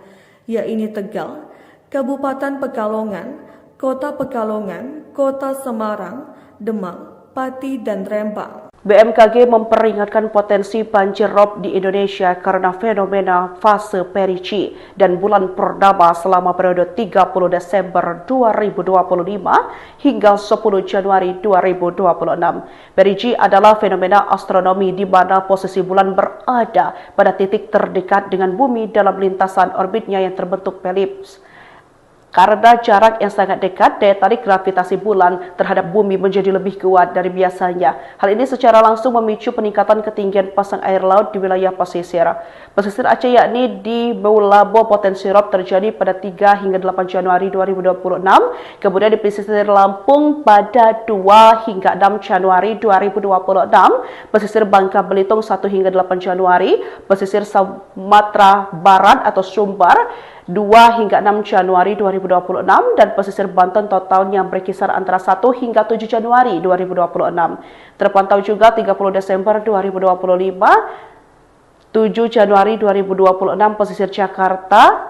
yaitu Tegal, Kabupaten Pekalongan, Kota Pekalongan, Kota Semarang, Demak, Pati, dan Rembang. BMKG memperingatkan potensi banjir rob di Indonesia karena fenomena fase Perici dan bulan Purnama selama periode 30 Desember 2025 hingga 10 Januari 2026. Perici adalah fenomena astronomi di mana posisi bulan berada pada titik terdekat dengan bumi dalam lintasan orbitnya yang terbentuk elips. Karena jarak yang sangat dekat, daya tarik gravitasi bulan terhadap bumi menjadi lebih kuat dari biasanya. Hal ini secara langsung memicu peningkatan ketinggian pasang air laut di wilayah pesisir. Pesisir Aceh yakni di Meulabo potensi rob terjadi pada 3 hingga 8 Januari 2026. Kemudian di pesisir Lampung pada 2 hingga 6 Januari 2026. Pesisir Bangka Belitung 1 hingga 8 Januari. Pesisir Sumatera Barat atau Sumbar 2 hingga 6 Januari 2026 dan pesisir Banten totalnya berkisar antara 1 hingga 7 Januari 2026. Terpantau juga 30 Desember 2025, 7 Januari 2026 pesisir Jakarta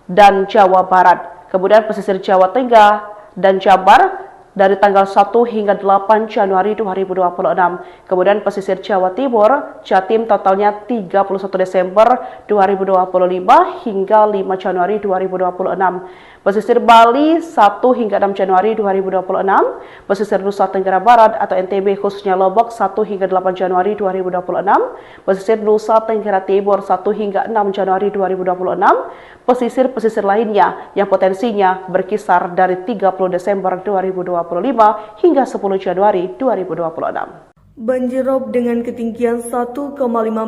dan Jawa Barat. Kemudian pesisir Jawa Tengah dan Jabar dari tanggal 1 hingga 8 Januari 2026. Kemudian pesisir Jawa Timur, Jatim totalnya 31 Desember 2025 hingga 5 Januari 2026. Pesisir Bali 1 hingga 6 Januari 2026. Pesisir Nusa Tenggara Barat atau NTB khususnya Lombok 1 hingga 8 Januari 2026. Pesisir Nusa Tenggara Timur 1 hingga 6 Januari 2026. Pesisir-pesisir lainnya yang potensinya berkisar dari 30 Desember 2025 hingga 10 Januari 2026. Banjirop dengan ketinggian 1,5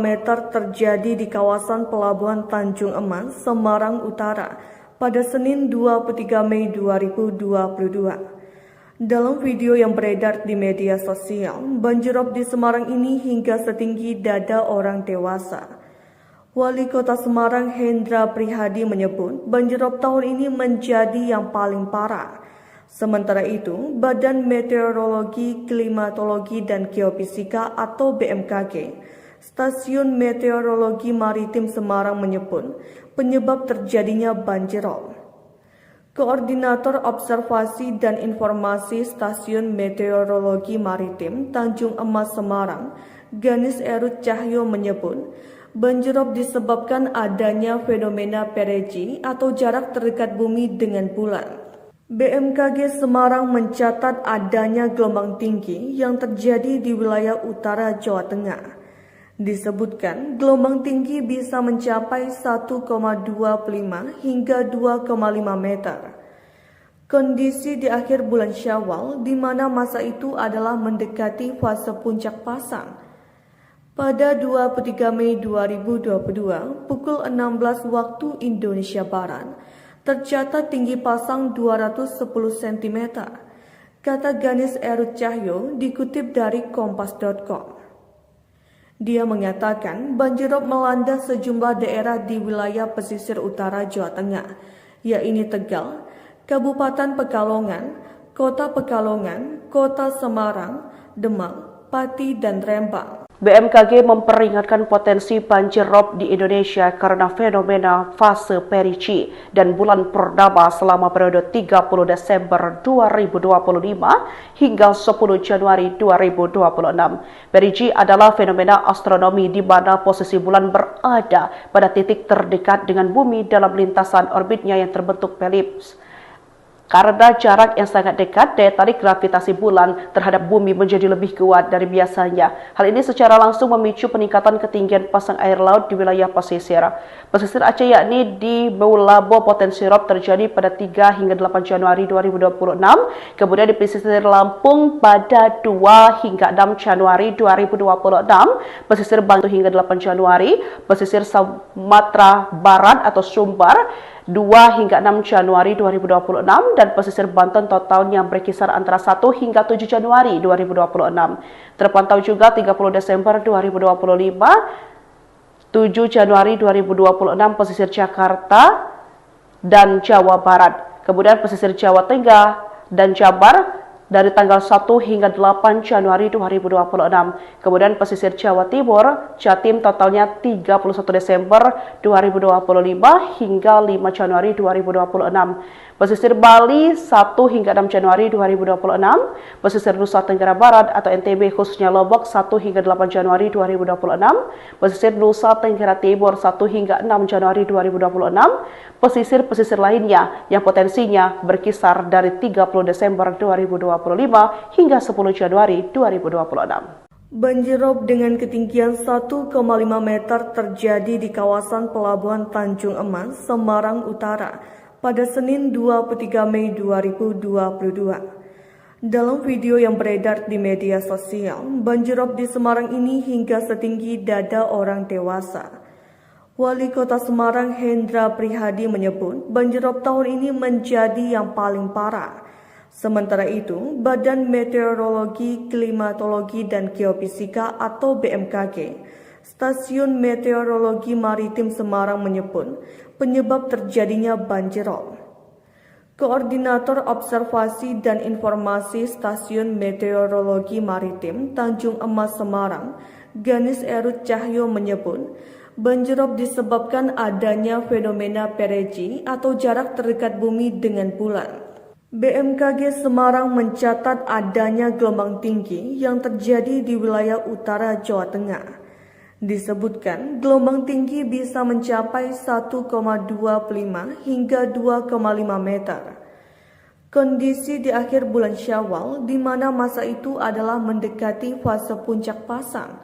meter terjadi di kawasan Pelabuhan Tanjung Emas, Semarang Utara pada Senin 23 Mei 2022. Dalam video yang beredar di media sosial, banjirop di Semarang ini hingga setinggi dada orang dewasa. Wali Kota Semarang Hendra Prihadi menyebut banjirop tahun ini menjadi yang paling parah. Sementara itu, Badan Meteorologi, Klimatologi, dan Geofisika atau BMKG, Stasiun Meteorologi Maritim Semarang menyebut penyebab terjadinya banjirop. Koordinator Observasi dan Informasi Stasiun Meteorologi Maritim Tanjung Emas Semarang, Ganis Erut Cahyo menyebut, banjirop disebabkan adanya fenomena perigee atau jarak terdekat bumi dengan bulan. BMKG Semarang mencatat adanya gelombang tinggi yang terjadi di wilayah utara Jawa Tengah. Disebutkan gelombang tinggi bisa mencapai 1,25 hingga 2,5 meter. Kondisi di akhir bulan Syawal di mana masa itu adalah mendekati fase puncak pasang. Pada 23 Mei 2022 pukul 16 waktu Indonesia Barat, tercatat tinggi pasang 210 cm, kata Ganis Erut Cahyo dikutip dari kompas.com. Dia mengatakan banjirop melanda sejumlah daerah di wilayah pesisir utara Jawa Tengah, yaitu Tegal, Kabupaten Pekalongan, Kota Pekalongan, Kota Semarang, Demak, Pati, dan Rembang. BMKG memperingatkan potensi banjir rob di Indonesia karena fenomena fase perigee dan bulan purnama selama periode 30 Desember 2025 hingga 10 Januari 2026. Perigee adalah fenomena astronomi di mana posisi bulan berada pada titik terdekat dengan bumi dalam lintasan orbitnya yang terbentuk elips. Karena jarak yang sangat dekat, daya tarik gravitasi bulan terhadap bumi menjadi lebih kuat dari biasanya. Hal ini secara langsung memicu peningkatan ketinggian pasang air laut di wilayah pesisir. Pesisir Aceh yakni di Meulabo potensi rob terjadi pada 3 hingga 8 Januari 2026. Kemudian di pesisir Lampung pada 2 hingga 6 Januari 2026. Pesisir Bantu hingga 8 Januari. Pesisir Sumatera Barat atau Sumbar 2 hingga 6 Januari 2026 dan pesisir Banten totalnya berkisar antara 1 hingga 7 Januari 2026. Terpantau juga 30 Desember 2025, 7 Januari 2026 pesisir Jakarta dan Jawa Barat. Kemudian pesisir Jawa Tengah dan Jabar dari tanggal 1 hingga 8 Januari 2026. Kemudian pesisir Jawa Timur, Jatim totalnya 31 Desember 2025 hingga 5 Januari 2026. Pesisir Bali 1 hingga 6 Januari 2026. Pesisir Nusa Tenggara Barat atau NTB khususnya Lombok 1 hingga 8 Januari 2026. Pesisir Nusa Tenggara Timur 1 hingga 6 Januari 2026. Pesisir-pesisir lainnya yang potensinya berkisar dari 30 Desember 2025 hingga 10 Januari 2026. Banjirop dengan ketinggian 1,5 meter terjadi di kawasan Pelabuhan Tanjung Emas, Semarang Utara pada Senin 23 Mei 2022. Dalam video yang beredar di media sosial, banjirop di Semarang ini hingga setinggi dada orang dewasa. Wali Kota Semarang Hendra Prihadi menyebut banjirop tahun ini menjadi yang paling parah. Sementara itu, Badan Meteorologi, Klimatologi, dan Geofisika atau BMKG, Stasiun Meteorologi Maritim Semarang menyebut penyebab terjadinya banjirop. Koordinator Observasi dan Informasi Stasiun Meteorologi Maritim Tanjung Emas Semarang, Ganis Erut Cahyo menyebut banjirop disebabkan adanya fenomena perigee atau jarak terdekat bumi dengan bulan. BMKG Semarang mencatat adanya gelombang tinggi yang terjadi di wilayah utara Jawa Tengah. Disebutkan gelombang tinggi bisa mencapai 1,25 hingga 2,5 meter. Kondisi di akhir bulan Syawal di mana masa itu adalah mendekati fase puncak pasang.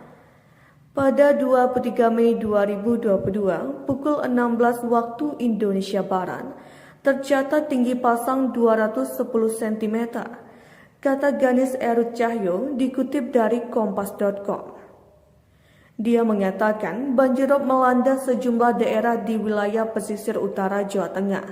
Pada 23 Mei 2022 pukul 16 waktu Indonesia Barat, tercatat tinggi pasang 210 cm, kata Ganis Erut Cahyo dikutip dari kompas.com. Dia mengatakan banjirop melanda sejumlah daerah di wilayah pesisir utara Jawa Tengah,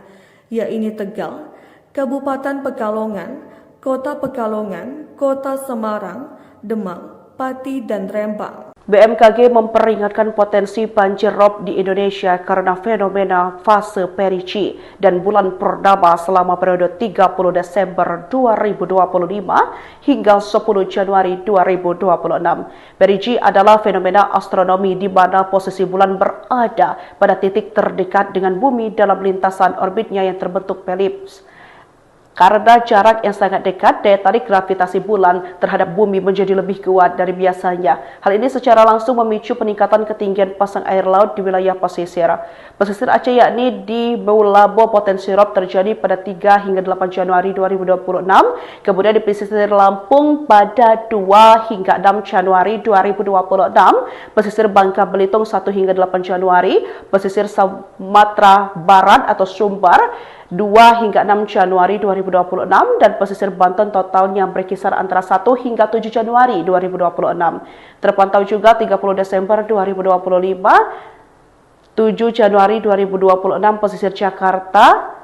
yaitu Tegal, Kabupaten Pekalongan, Kota Pekalongan, Kota Semarang, Demak, Pati, dan Rembang. BMKG memperingatkan potensi banjir rob di Indonesia karena fenomena fase Perici dan bulan purnama selama periode 30 Desember 2025 hingga 10 Januari 2026. Perici adalah fenomena astronomi di mana posisi bulan berada pada titik terdekat dengan bumi dalam lintasan orbitnya yang terbentuk elips. Karena jarak yang sangat dekat, daya tarik gravitasi bulan terhadap bumi menjadi lebih kuat dari biasanya. Hal ini secara langsung memicu peningkatan ketinggian pasang air laut di wilayah pesisir. Pesisir Aceh yakni di Meulabo potensi rob terjadi pada 3 hingga 8 Januari 2026. Kemudian di pesisir Lampung pada 2 hingga 6 Januari 2026. Pesisir Bangka Belitung 1 hingga 8 Januari. Pesisir Sumatera Barat atau Sumbar 2 hingga 6 Januari 2026 dan pesisir Banten totalnya berkisar antara 1 hingga 7 Januari 2026. Terpantau juga 30 Desember 2025, 7 Januari 2026 pesisir Jakarta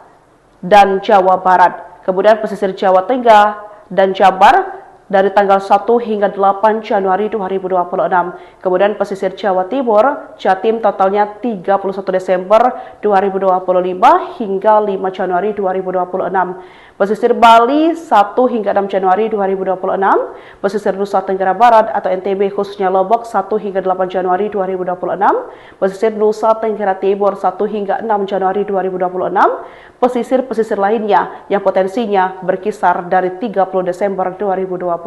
dan Jawa Barat. Kemudian pesisir Jawa Tengah dan Jabar dari tanggal 1 hingga 8 Januari 2026. Kemudian pesisir Jawa Timur, Jatim totalnya 31 Desember 2025 hingga 5 Januari 2026. Pesisir Bali 1 hingga 6 Januari 2026. Pesisir Nusa Tenggara Barat atau NTB khususnya Lombok 1 hingga 8 Januari 2026. Pesisir Nusa Tenggara Timur 1 hingga 6 Januari 2026. Pesisir-pesisir lainnya yang potensinya berkisar dari 30 Desember 2025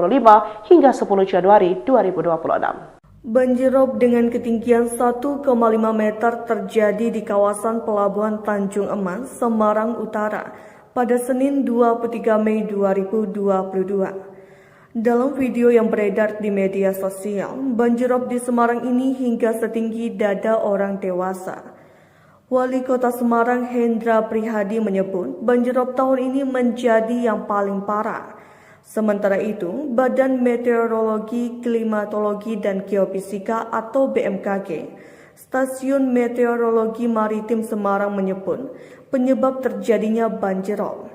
hingga 10 Januari 2026. Banjirop dengan ketinggian 1,5 meter terjadi di kawasan Pelabuhan Tanjung Emas, Semarang Utara pada Senin 23 Mei 2022. Dalam video yang beredar di media sosial, banjirop di Semarang ini hingga setinggi dada orang dewasa. Wali Kota Semarang Hendra Prihadi menyebut banjirop tahun ini menjadi yang paling parah. Sementara itu, Badan Meteorologi, Klimatologi, dan Geofisika atau BMKG, Stasiun Meteorologi Maritim Semarang menyebut penyebab terjadinya banjirop.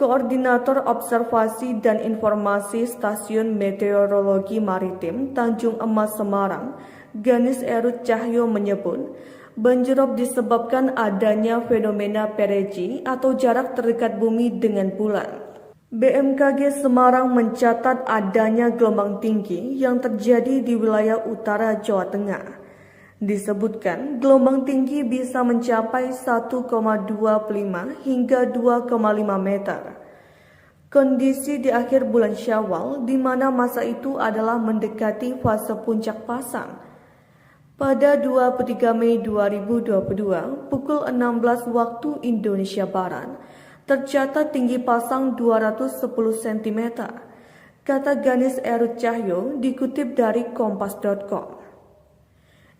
Koordinator Observasi dan Informasi Stasiun Meteorologi Maritim Tanjung Emas Semarang, Ganis Erut Cahyo menyebut banjirop disebabkan adanya fenomena Perici atau jarak terdekat bumi dengan bulan. BMKG Semarang mencatat adanya gelombang tinggi yang terjadi di wilayah utara Jawa Tengah. Disebutkan gelombang tinggi bisa mencapai 1,25 hingga 2,5 meter. Kondisi di akhir bulan Syawal di mana masa itu adalah mendekati fase puncak pasang. Pada 23 Mei 2022 pukul 16 waktu Indonesia Barat, tercatat tinggi pasang 210 cm, kata Ganis Erut Cahyo dikutip dari kompas.com.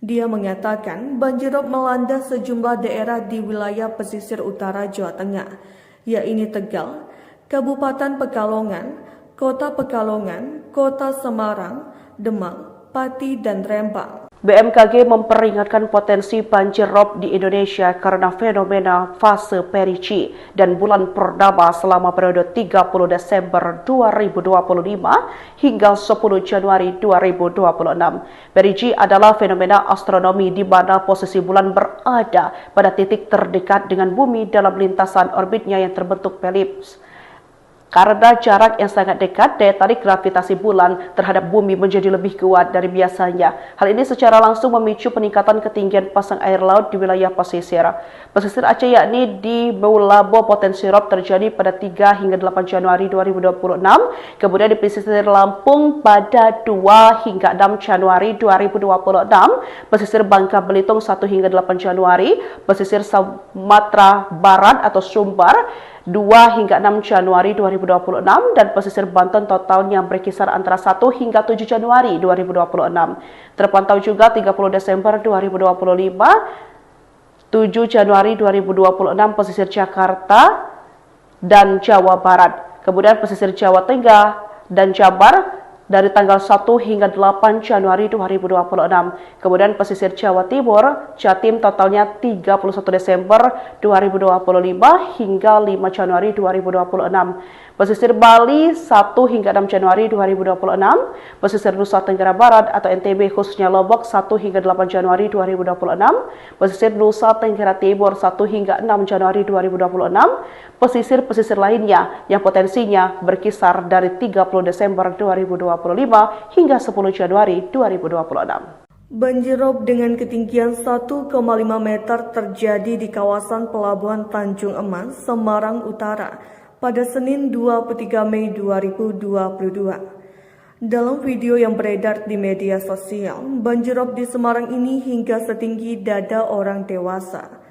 Dia mengatakan banjirop melanda sejumlah daerah di wilayah pesisir utara Jawa Tengah, yaitu Tegal, Kabupaten Pekalongan, Kota Pekalongan, Kota Semarang, Demak, Pati, dan Rembang. BMKG memperingatkan potensi banjir rob di Indonesia karena fenomena fase Perici dan bulan purnama selama periode 30 Desember 2025 hingga 10 Januari 2026. Perici adalah fenomena astronomi di mana posisi bulan berada pada titik terdekat dengan bumi dalam lintasan orbitnya yang terbentuk elips. Karena jarak yang sangat dekat, daya tarik gravitasi bulan terhadap bumi menjadi lebih kuat dari biasanya. Hal ini secara langsung memicu peningkatan ketinggian pasang air laut di wilayah pesisir. Pesisir Aceh yakni di Meulabo potensi rob terjadi pada 3 hingga 8 Januari 2026. Kemudian di pesisir Lampung pada 2 hingga 6 Januari 2026. Pesisir Bangka Belitung 1 hingga 8 Januari. Pesisir Sumatera Barat atau Sumbar 2 hingga 6 Januari 2026 dan pesisir Banten totalnya berkisar antara 1 hingga 7 Januari 2026. Terpantau juga 30 Desember 2025, 7 Januari 2026 pesisir Jakarta dan Jawa Barat. Kemudian pesisir Jawa Tengah dan Jabar dari tanggal 1 hingga 8 Januari 2026. Kemudian pesisir Jawa Timur, Jatim totalnya 31 Desember 2025 hingga 5 Januari 2026. Pesisir Bali 1 hingga 6 Januari 2026. Pesisir Nusa Tenggara Barat atau NTB khususnya Lombok 1 hingga 8 Januari 2026. Pesisir Nusa Tenggara Timur 1 hingga 6 Januari 2026. Pesisir-pesisir lainnya yang potensinya berkisar dari 30 Desember 2025 hingga 10 Januari 2026. Banjir rob dengan ketinggian 1,5 meter terjadi di kawasan Pelabuhan Tanjung Emas, Semarang Utara pada Senin 23 Mei 2022. Dalam video yang beredar di media sosial, banjir rob di Semarang ini hingga setinggi dada orang dewasa.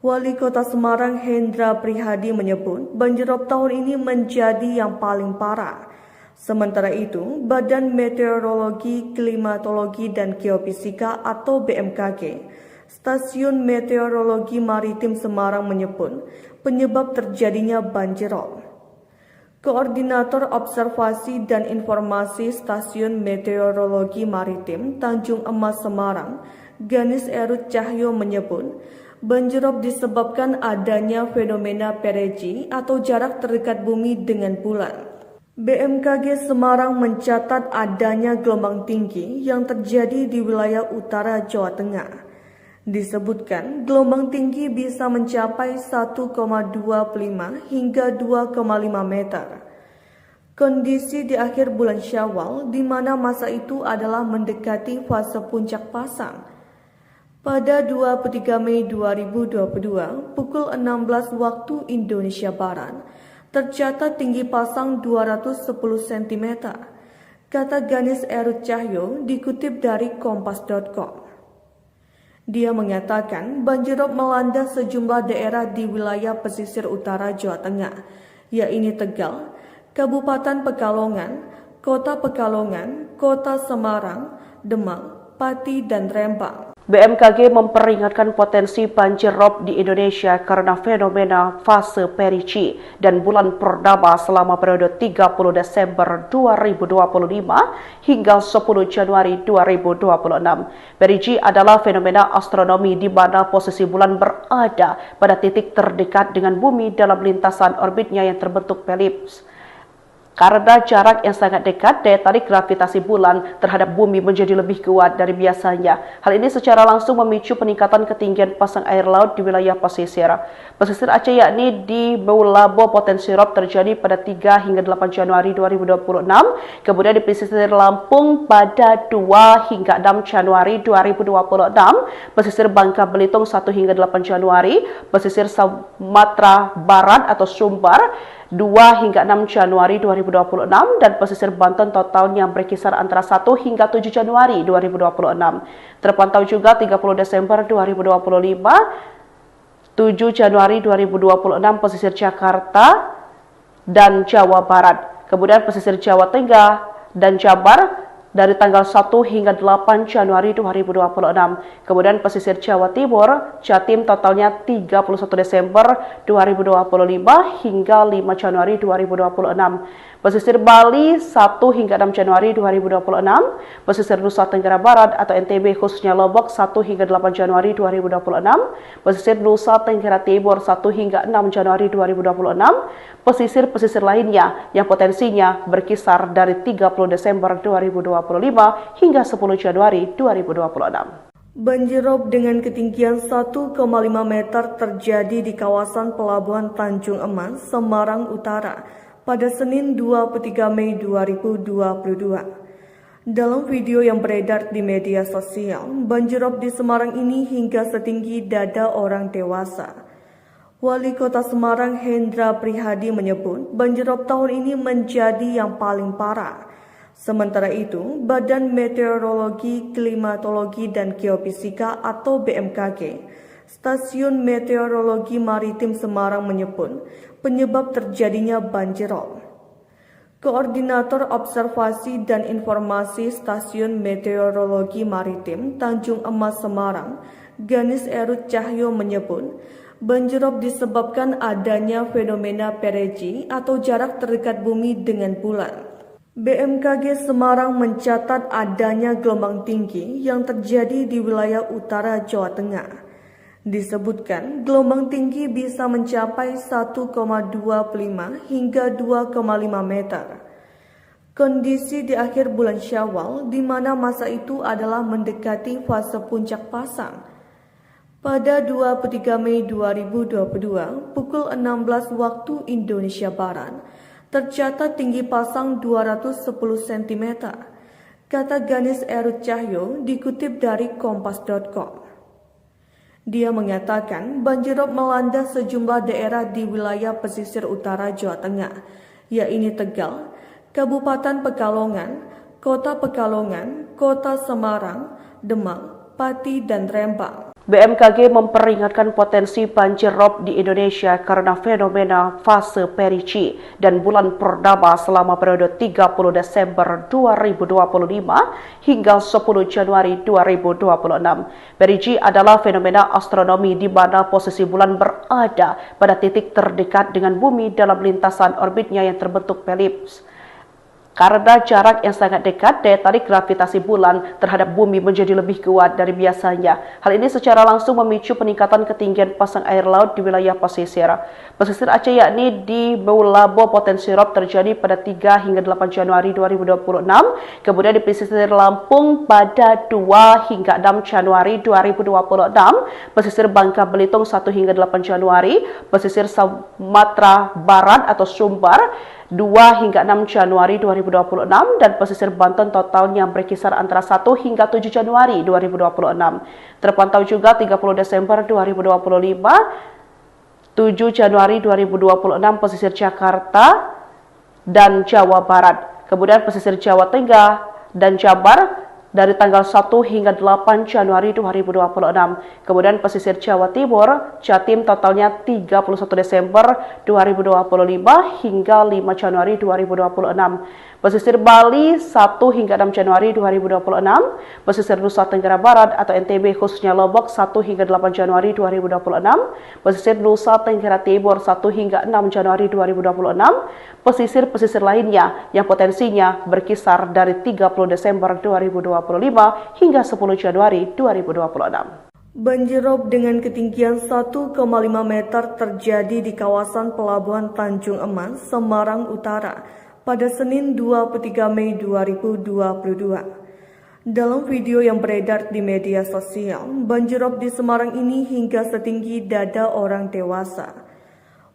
Wali Kota Semarang Hendra Prihadi menyebut banjir rob tahun ini menjadi yang paling parah. Sementara itu, Badan Meteorologi, Klimatologi, dan Geofisika atau BMKG, Stasiun Meteorologi Maritim Semarang menyebut penyebab terjadinya banjir rob. Koordinator Observasi dan Informasi Stasiun Meteorologi Maritim Tanjung Emas Semarang, Ganis Erut Cahyo menyebut banjir rob disebabkan adanya fenomena perigee atau jarak terdekat bumi dengan bulan. BMKG Semarang mencatat adanya gelombang tinggi yang terjadi di wilayah utara Jawa Tengah. Disebutkan gelombang tinggi bisa mencapai 1,25 hingga 2,5 meter. Kondisi di akhir bulan Syawal di mana masa itu adalah mendekati fase puncak pasang. Pada 23 Mei 2022 pukul 16 waktu Indonesia Barat, tercatat tinggi pasang 210 cm, kata Ganis Erut Cahyo dikutip dari kompas.com. Dia mengatakan banjir rob melanda sejumlah daerah di wilayah pesisir utara Jawa Tengah, yaitu Tegal, Kabupaten Pekalongan, Kota Pekalongan, Kota Semarang, Demak, Pati, dan Rembang. BMKG memperingatkan potensi banjir rob di Indonesia karena fenomena fase perigee dan bulan purnama selama periode 30 Desember 2025 hingga 10 Januari 2026. Perigee adalah fenomena astronomi di mana posisi bulan berada pada titik terdekat dengan bumi dalam lintasan orbitnya yang terbentuk elips. Karena jarak yang sangat dekat, daya tarik gravitasi bulan terhadap bumi menjadi lebih kuat dari biasanya. Hal ini secara langsung memicu peningkatan ketinggian pasang air laut di wilayah pesisir. Pesisir Aceh yakni di Meulabo potensi rob terjadi pada 3 hingga 8 Januari 2026. Kemudian di pesisir Lampung pada 2 hingga 6 Januari 2026. Pesisir Bangka Belitung 1 hingga 8 Januari. Pesisir Sumatera Barat atau Sumbar 2 hingga 6 Januari 2026 dan pesisir Banten totalnya berkisar antara 1 hingga 7 Januari 2026. Terpantau juga 30 Desember 2025, 7 Januari 2026 pesisir Jakarta dan Jawa Barat. Kemudian pesisir Jawa Tengah dan Jabar dari tanggal 1 hingga 8 Januari 2026. Kemudian pesisir Jawa Timur, Jatim totalnya 31 Desember 2025 hingga 5 Januari 2026. Pesisir Bali 1 hingga 6 Januari 2026. Pesisir Nusa Tenggara Barat atau NTB khususnya Lombok 1 hingga 8 Januari 2026. Pesisir Nusa Tenggara Timur 1 hingga 6 Januari 2026. Pesisir-pesisir lainnya yang potensinya berkisar dari 30 Desember 2025 hingga 10 Januari 2026. Banjir rob dengan ketinggian 1,5 meter terjadi di kawasan Pelabuhan Tanjung Emas, Semarang Utara pada Senin 23 Mei 2022. Dalam video yang beredar di media sosial, banjirop di Semarang ini hingga setinggi dada orang dewasa. Wali Kota Semarang Hendra Prihadi menyebut banjirop tahun ini menjadi yang paling parah. Sementara itu, Badan Meteorologi, Klimatologi, dan Geofisika atau BMKG, Stasiun Meteorologi Maritim Semarang menyebut penyebab terjadinya banjirop. Koordinator Observasi dan Informasi Stasiun Meteorologi Maritim Tanjung Emas Semarang, Ganis Erut Cahyo menyebut, banjirop disebabkan adanya fenomena perigee atau jarak terdekat bumi dengan bulan. BMKG Semarang mencatat adanya gelombang tinggi yang terjadi di wilayah utara Jawa Tengah. Disebutkan gelombang tinggi bisa mencapai 1,25 hingga 2,5 meter. Kondisi di akhir bulan Syawal di mana masa itu adalah mendekati fase puncak pasang. Pada 23 Mei 2022 pukul 16 waktu Indonesia Barat, tercatat tinggi pasang 210 cm, kata Ganis Erut Cahyo dikutip dari kompas.com. Dia mengatakan banjirop melanda sejumlah daerah di wilayah pesisir utara Jawa Tengah, yaitu Tegal, Kabupaten Pekalongan, Kota Pekalongan, Kota Semarang, Demak, Pati, dan Rembang. BMKG memperingatkan potensi banjir rob di Indonesia karena fenomena fase perigee dan bulan purnama selama periode 30 Desember 2025 hingga 10 Januari 2026. Perigee adalah fenomena astronomi di mana posisi bulan berada pada titik terdekat dengan bumi dalam lintasan orbitnya yang terbentuk elips. Karena jarak yang sangat dekat, daya tarik gravitasi bulan terhadap bumi menjadi lebih kuat dari biasanya. Hal ini secara langsung memicu peningkatan ketinggian pasang air laut di wilayah pesisir. Pesisir Aceh yakni di Meulabo potensi rob terjadi pada 3 hingga 8 Januari 2026. Kemudian di pesisir Lampung pada 2 hingga 6 Januari 2026. Pesisir Bangka Belitung 1 hingga 8 Januari. Pesisir Sumatera Barat atau Sumbar 2 hingga 6 Januari 2026 dan pesisir Banten totalnya berkisar antara 1 hingga 7 Januari 2026. Terpantau juga 30 Desember 2025, 7 Januari 2026 pesisir Jakarta dan Jawa Barat. Kemudian pesisir Jawa Tengah dan Jabar dari tanggal 1 hingga 8 Januari 2026. Kemudian pesisir Jawa Timur, Jatim totalnya 31 Desember 2025 hingga 5 Januari 2026. Pesisir Bali 1 hingga 6 Januari 2026. Pesisir Nusa Tenggara Barat atau NTB khususnya Lombok 1 hingga 8 Januari 2026. Pesisir Nusa Tenggara Timur 1 hingga 6 Januari 2026. Pesisir-pesisir lainnya yang potensinya berkisar dari 30 Desember 2025 hingga 10 Januari 2026. Banjirop dengan ketinggian 1,5 meter terjadi di kawasan Pelabuhan Tanjung Emas, Semarang Utara pada Senin 23 Mei 2022. Dalam video yang beredar di media sosial, banjirop di Semarang ini hingga setinggi dada orang dewasa.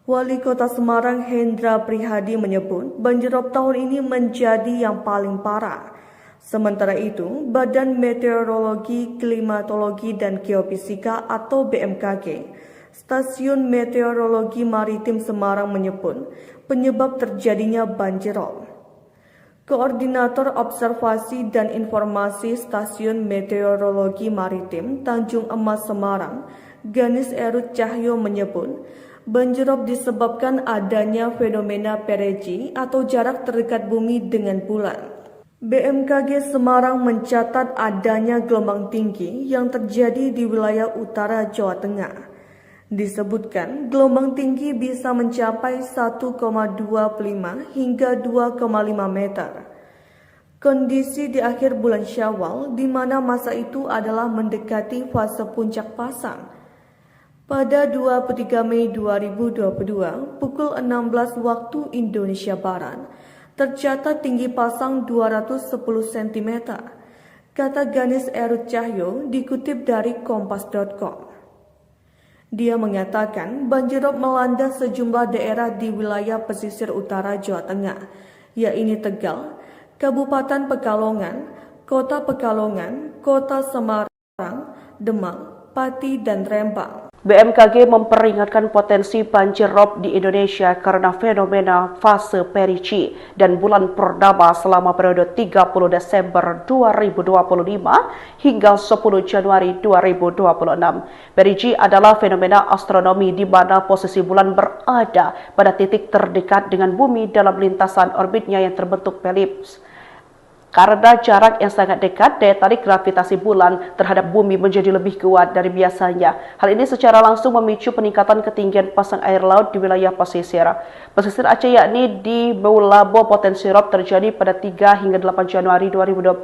Wali Kota Semarang Hendra Prihadi menyebut banjirop tahun ini menjadi yang paling parah. Sementara itu, Badan Meteorologi, Klimatologi, dan Geofisika atau BMKG, Stasiun Meteorologi Maritim Semarang menyebut penyebab terjadinya banjirop. Koordinator Observasi dan Informasi Stasiun Meteorologi Maritim Tanjung Emas Semarang, Ganis Erut Cahyo menyebut banjirop disebabkan adanya fenomena perigee atau jarak terdekat bumi dengan bulan. BMKG Semarang mencatat adanya gelombang tinggi yang terjadi di wilayah utara Jawa Tengah. Disebutkan gelombang tinggi bisa mencapai 1,25 hingga 2,5 meter. Kondisi di akhir bulan Syawal di mana masa itu adalah mendekati fase puncak pasang. Pada 23 Mei 2022 pukul 16 waktu Indonesia Barat, tercatat tinggi pasang 210 cm, kata Ganis Erut Cahyo dikutip dari kompas.com. Dia mengatakan banjirop melanda sejumlah daerah di wilayah pesisir utara Jawa Tengah, yaitu Tegal, Kabupaten Pekalongan, Kota Pekalongan, Kota Semarang, Demak, Pati, dan Rembang. BMKG memperingatkan potensi banjir rob di Indonesia karena fenomena fase Perici dan bulan Purnama selama periode 30 Desember 2025 hingga 10 Januari 2026. Perici adalah fenomena astronomi di mana posisi bulan berada pada titik terdekat dengan bumi dalam lintasan orbitnya yang terbentuk elips. Karena jarak yang sangat dekat, daya tarik gravitasi bulan terhadap bumi menjadi lebih kuat dari biasanya. Hal ini secara langsung memicu peningkatan ketinggian pasang air laut di wilayah pesisir. Pesisir Aceh yakni di Meulabo potensi rob terjadi pada 3 hingga 8 Januari 2026.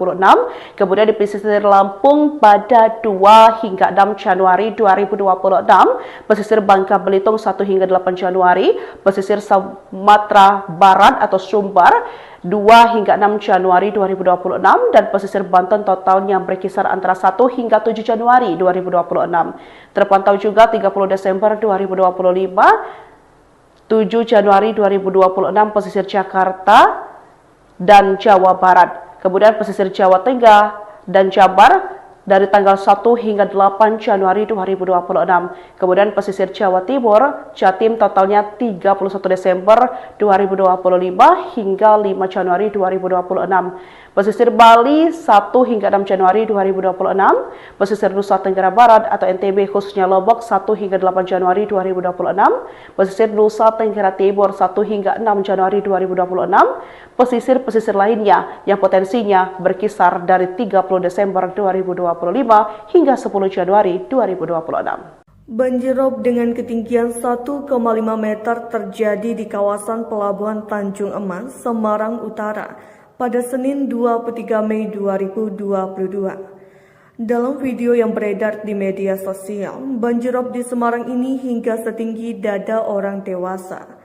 Kemudian di pesisir Lampung pada 2 hingga 6 Januari 2026. Pesisir Bangka Belitung 1 hingga 8 Januari. Pesisir Sumatera Barat atau Sumbar 2 hingga 6 Januari 2026 dan pesisir Banten totalnya berkisar antara 1 hingga 7 Januari 2026. Terpantau juga 30 Desember 2025, 7 Januari 2026 pesisir Jakarta dan Jawa Barat. Kemudian pesisir Jawa Tengah dan Jabar dari tanggal 1 hingga 8 Januari 2026. Kemudian pesisir Jawa Timur, Jatim totalnya 31 Desember 2025 hingga 5 Januari 2026. Pesisir Bali 1 hingga 6 Januari 2026. Pesisir Nusa Tenggara Barat atau NTB khususnya Lombok 1 hingga 8 Januari 2026. Pesisir Nusa Tenggara Timur 1 hingga 6 Januari 2026. Pesisir-pesisir lainnya yang potensinya berkisar dari 30 Desember 2025 hingga 10 Januari 2026. Banjirop dengan ketinggian 1,5 meter terjadi di kawasan Pelabuhan Tanjung Emas, Semarang Utara pada Senin 23 Mei 2022. Dalam video yang beredar di media sosial, banjirop di Semarang ini hingga setinggi dada orang dewasa.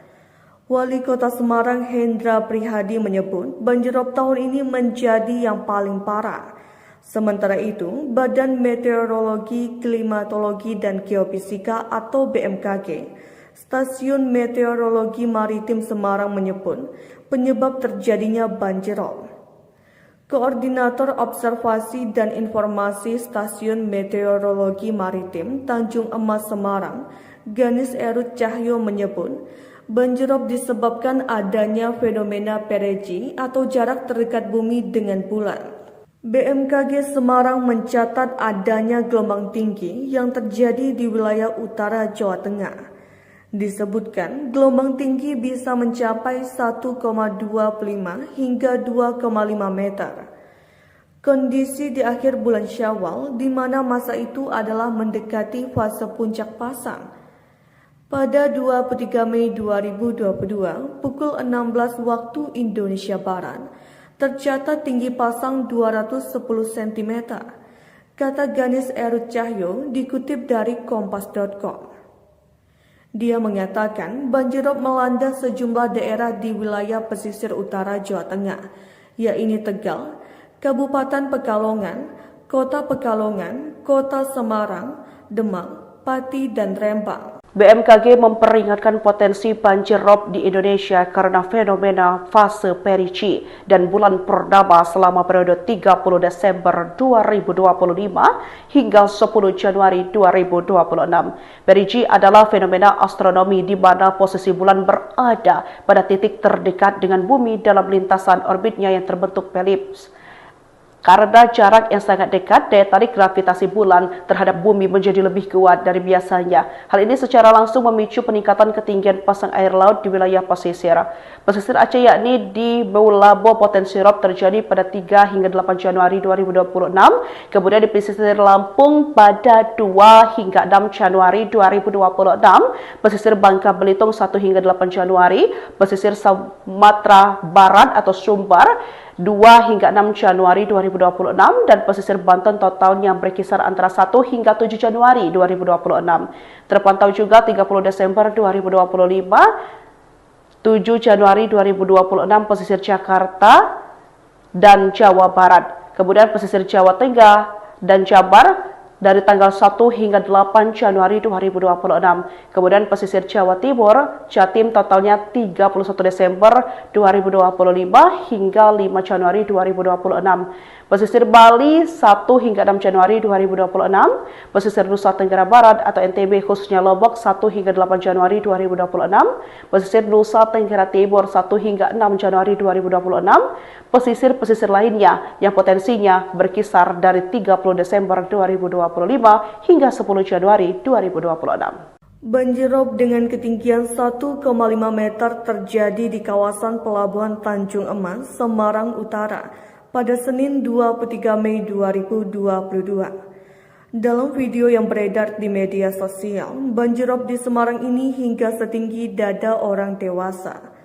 Wali Kota Semarang Hendra Prihadi menyebut banjirop tahun ini menjadi yang paling parah. Sementara itu, Badan Meteorologi, Klimatologi, dan Geofisika atau BMKG, Stasiun Meteorologi Maritim Semarang menyebut penyebab terjadinya banjirop. Koordinator Observasi dan Informasi Stasiun Meteorologi Maritim Tanjung Emas Semarang, Ganis Erut Cahyo menyebut, banjirop disebabkan adanya fenomena perigee atau jarak terdekat bumi dengan bulan. BMKG Semarang mencatat adanya gelombang tinggi yang terjadi di wilayah utara Jawa Tengah. Disebutkan gelombang tinggi bisa mencapai 1,25 hingga 2,5 meter. Kondisi di akhir bulan Syawal di mana masa itu adalah mendekati fase puncak pasang. Pada 23 Mei 2022 pukul 16 waktu Indonesia Barat, tercatat tinggi pasang 210 cm, kata Ganis Erut Cahyo dikutip dari kompas.com. Dia mengatakan banjirop melanda sejumlah daerah di wilayah pesisir utara Jawa Tengah, yaitu Tegal, Kabupaten Pekalongan, Kota Pekalongan, Kota Semarang, Demak, Pati, dan Rembang. BMKG memperingatkan potensi banjir rob di Indonesia karena fenomena fase Perici dan bulan Purnama selama periode 30 Desember 2025 hingga 10 Januari 2026. Perici adalah fenomena astronomi di mana posisi bulan berada pada titik terdekat dengan bumi dalam lintasan orbitnya yang terbentuk elips. Karena jarak yang sangat dekat, daya tarik gravitasi bulan terhadap bumi menjadi lebih kuat dari biasanya. Hal ini secara langsung memicu peningkatan ketinggian pasang air laut di wilayah pesisir. Pesisir Aceh yakni di Meulabo potensi rob terjadi pada 3 hingga 8 Januari 2026. Kemudian di pesisir Lampung pada 2 hingga 6 Januari 2026. Pesisir Bangka Belitung 1 hingga 8 Januari. Pesisir Sumatera Barat atau Sumbar 2 hingga 6 Januari 2026 dan pesisir Banten totalnya berkisar antara 1 hingga 7 Januari 2026. Terpantau juga 30 Desember 2025, 7 Januari 2026 pesisir Jakarta dan Jawa Barat. Kemudian pesisir Jawa Tengah dan Jabar dari tanggal 1 hingga 8 Januari 2026. Kemudian pesisir Jawa Timur, Jatim totalnya 31 Desember 2025 hingga 5 Januari 2026. Pesisir Bali 1 hingga 6 Januari 2026. Pesisir Nusa Tenggara Barat atau NTB khususnya Lombok 1 hingga 8 Januari 2026. Pesisir Nusa Tenggara Timur 1 hingga 6 Januari 2026. Pesisir-pesisir lainnya yang potensinya berkisar dari 30 Desember 2025 hingga 10 Januari 2026. Banjir rob dengan ketinggian 1,5 meter terjadi di kawasan Pelabuhan Tanjung Emas, Semarang Utara pada Senin 23 Mei 2022. Dalam video yang beredar di media sosial, banjir rob di Semarang ini hingga setinggi dada orang dewasa.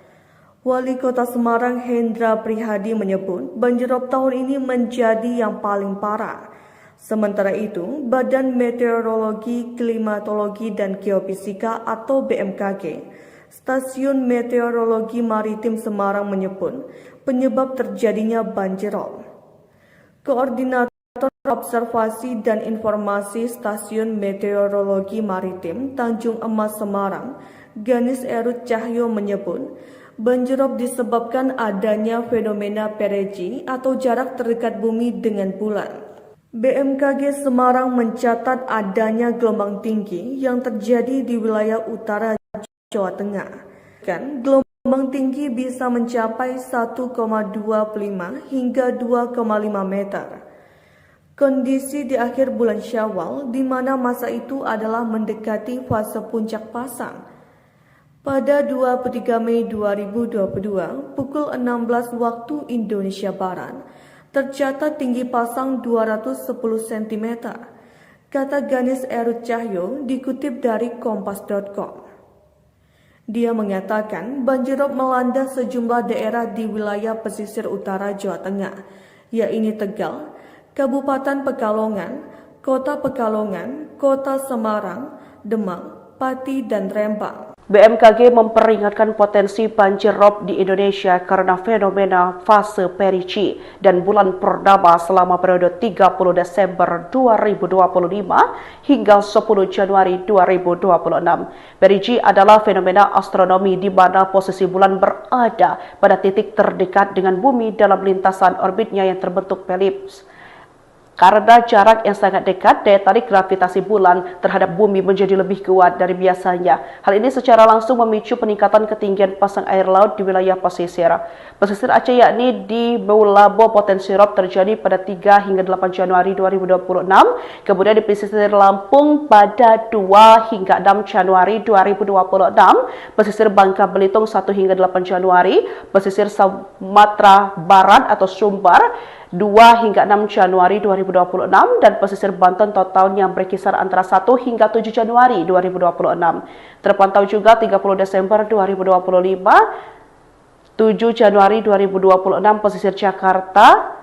Wali Kota Semarang Hendra Prihadi menyebut banjir rob tahun ini menjadi yang paling parah. Sementara itu, Badan Meteorologi, Klimatologi, dan Geofisika atau BMKG, Stasiun Meteorologi Maritim Semarang menyebut penyebab terjadinya banjir rob. Koordinator Observasi dan Informasi Stasiun Meteorologi Maritim Tanjung Emas Semarang, Ganis Erut Cahyo menyebut banjir rob disebabkan adanya fenomena perigee atau jarak terdekat bumi dengan bulan. BMKG Semarang mencatat adanya gelombang tinggi yang terjadi di wilayah utara Jawa Tengah. Gelombang tinggi bisa mencapai 1,25 hingga 2,5 meter. Kondisi di akhir bulan Syawal, di mana masa itu adalah mendekati fase puncak pasang. Pada 23 Mei 2022, pukul 16 waktu Indonesia Barat, tercatat tinggi pasang 210 cm, kata Ganis Erut Cahyo dikutip dari kompas.com. Dia mengatakan banjir rob melanda sejumlah daerah di wilayah pesisir utara Jawa Tengah, yaitu Tegal, Kabupaten Pekalongan, Kota Pekalongan, Kota Semarang, Demak, Pati, dan Rembang. BMKG memperingatkan potensi banjir rob di Indonesia karena fenomena fase perigee dan bulan purnama selama periode 30 Desember 2025 hingga 10 Januari 2026. Perigee adalah fenomena astronomi di mana posisi bulan berada pada titik terdekat dengan bumi dalam lintasan orbitnya yang terbentuk elips. Karena jarak yang sangat dekat, daya tarik gravitasi bulan terhadap bumi menjadi lebih kuat dari biasanya. Hal ini secara langsung memicu peningkatan ketinggian pasang air laut di wilayah pesisir. Pesisir Aceh yakni di Meulabo potensi rob terjadi pada 3 hingga 8 Januari 2026. Kemudian di pesisir Lampung pada 2 hingga 6 Januari 2026. Pesisir Bangka Belitung 1 hingga 8 Januari. Pesisir Sumatera Barat atau Sumbar 2 hingga 6 Januari 2026 dan pesisir Banten totalnya berkisar antara 1 hingga 7 Januari 2026. Terpantau juga 30 Desember 2025, 7 Januari 2026 pesisir Jakarta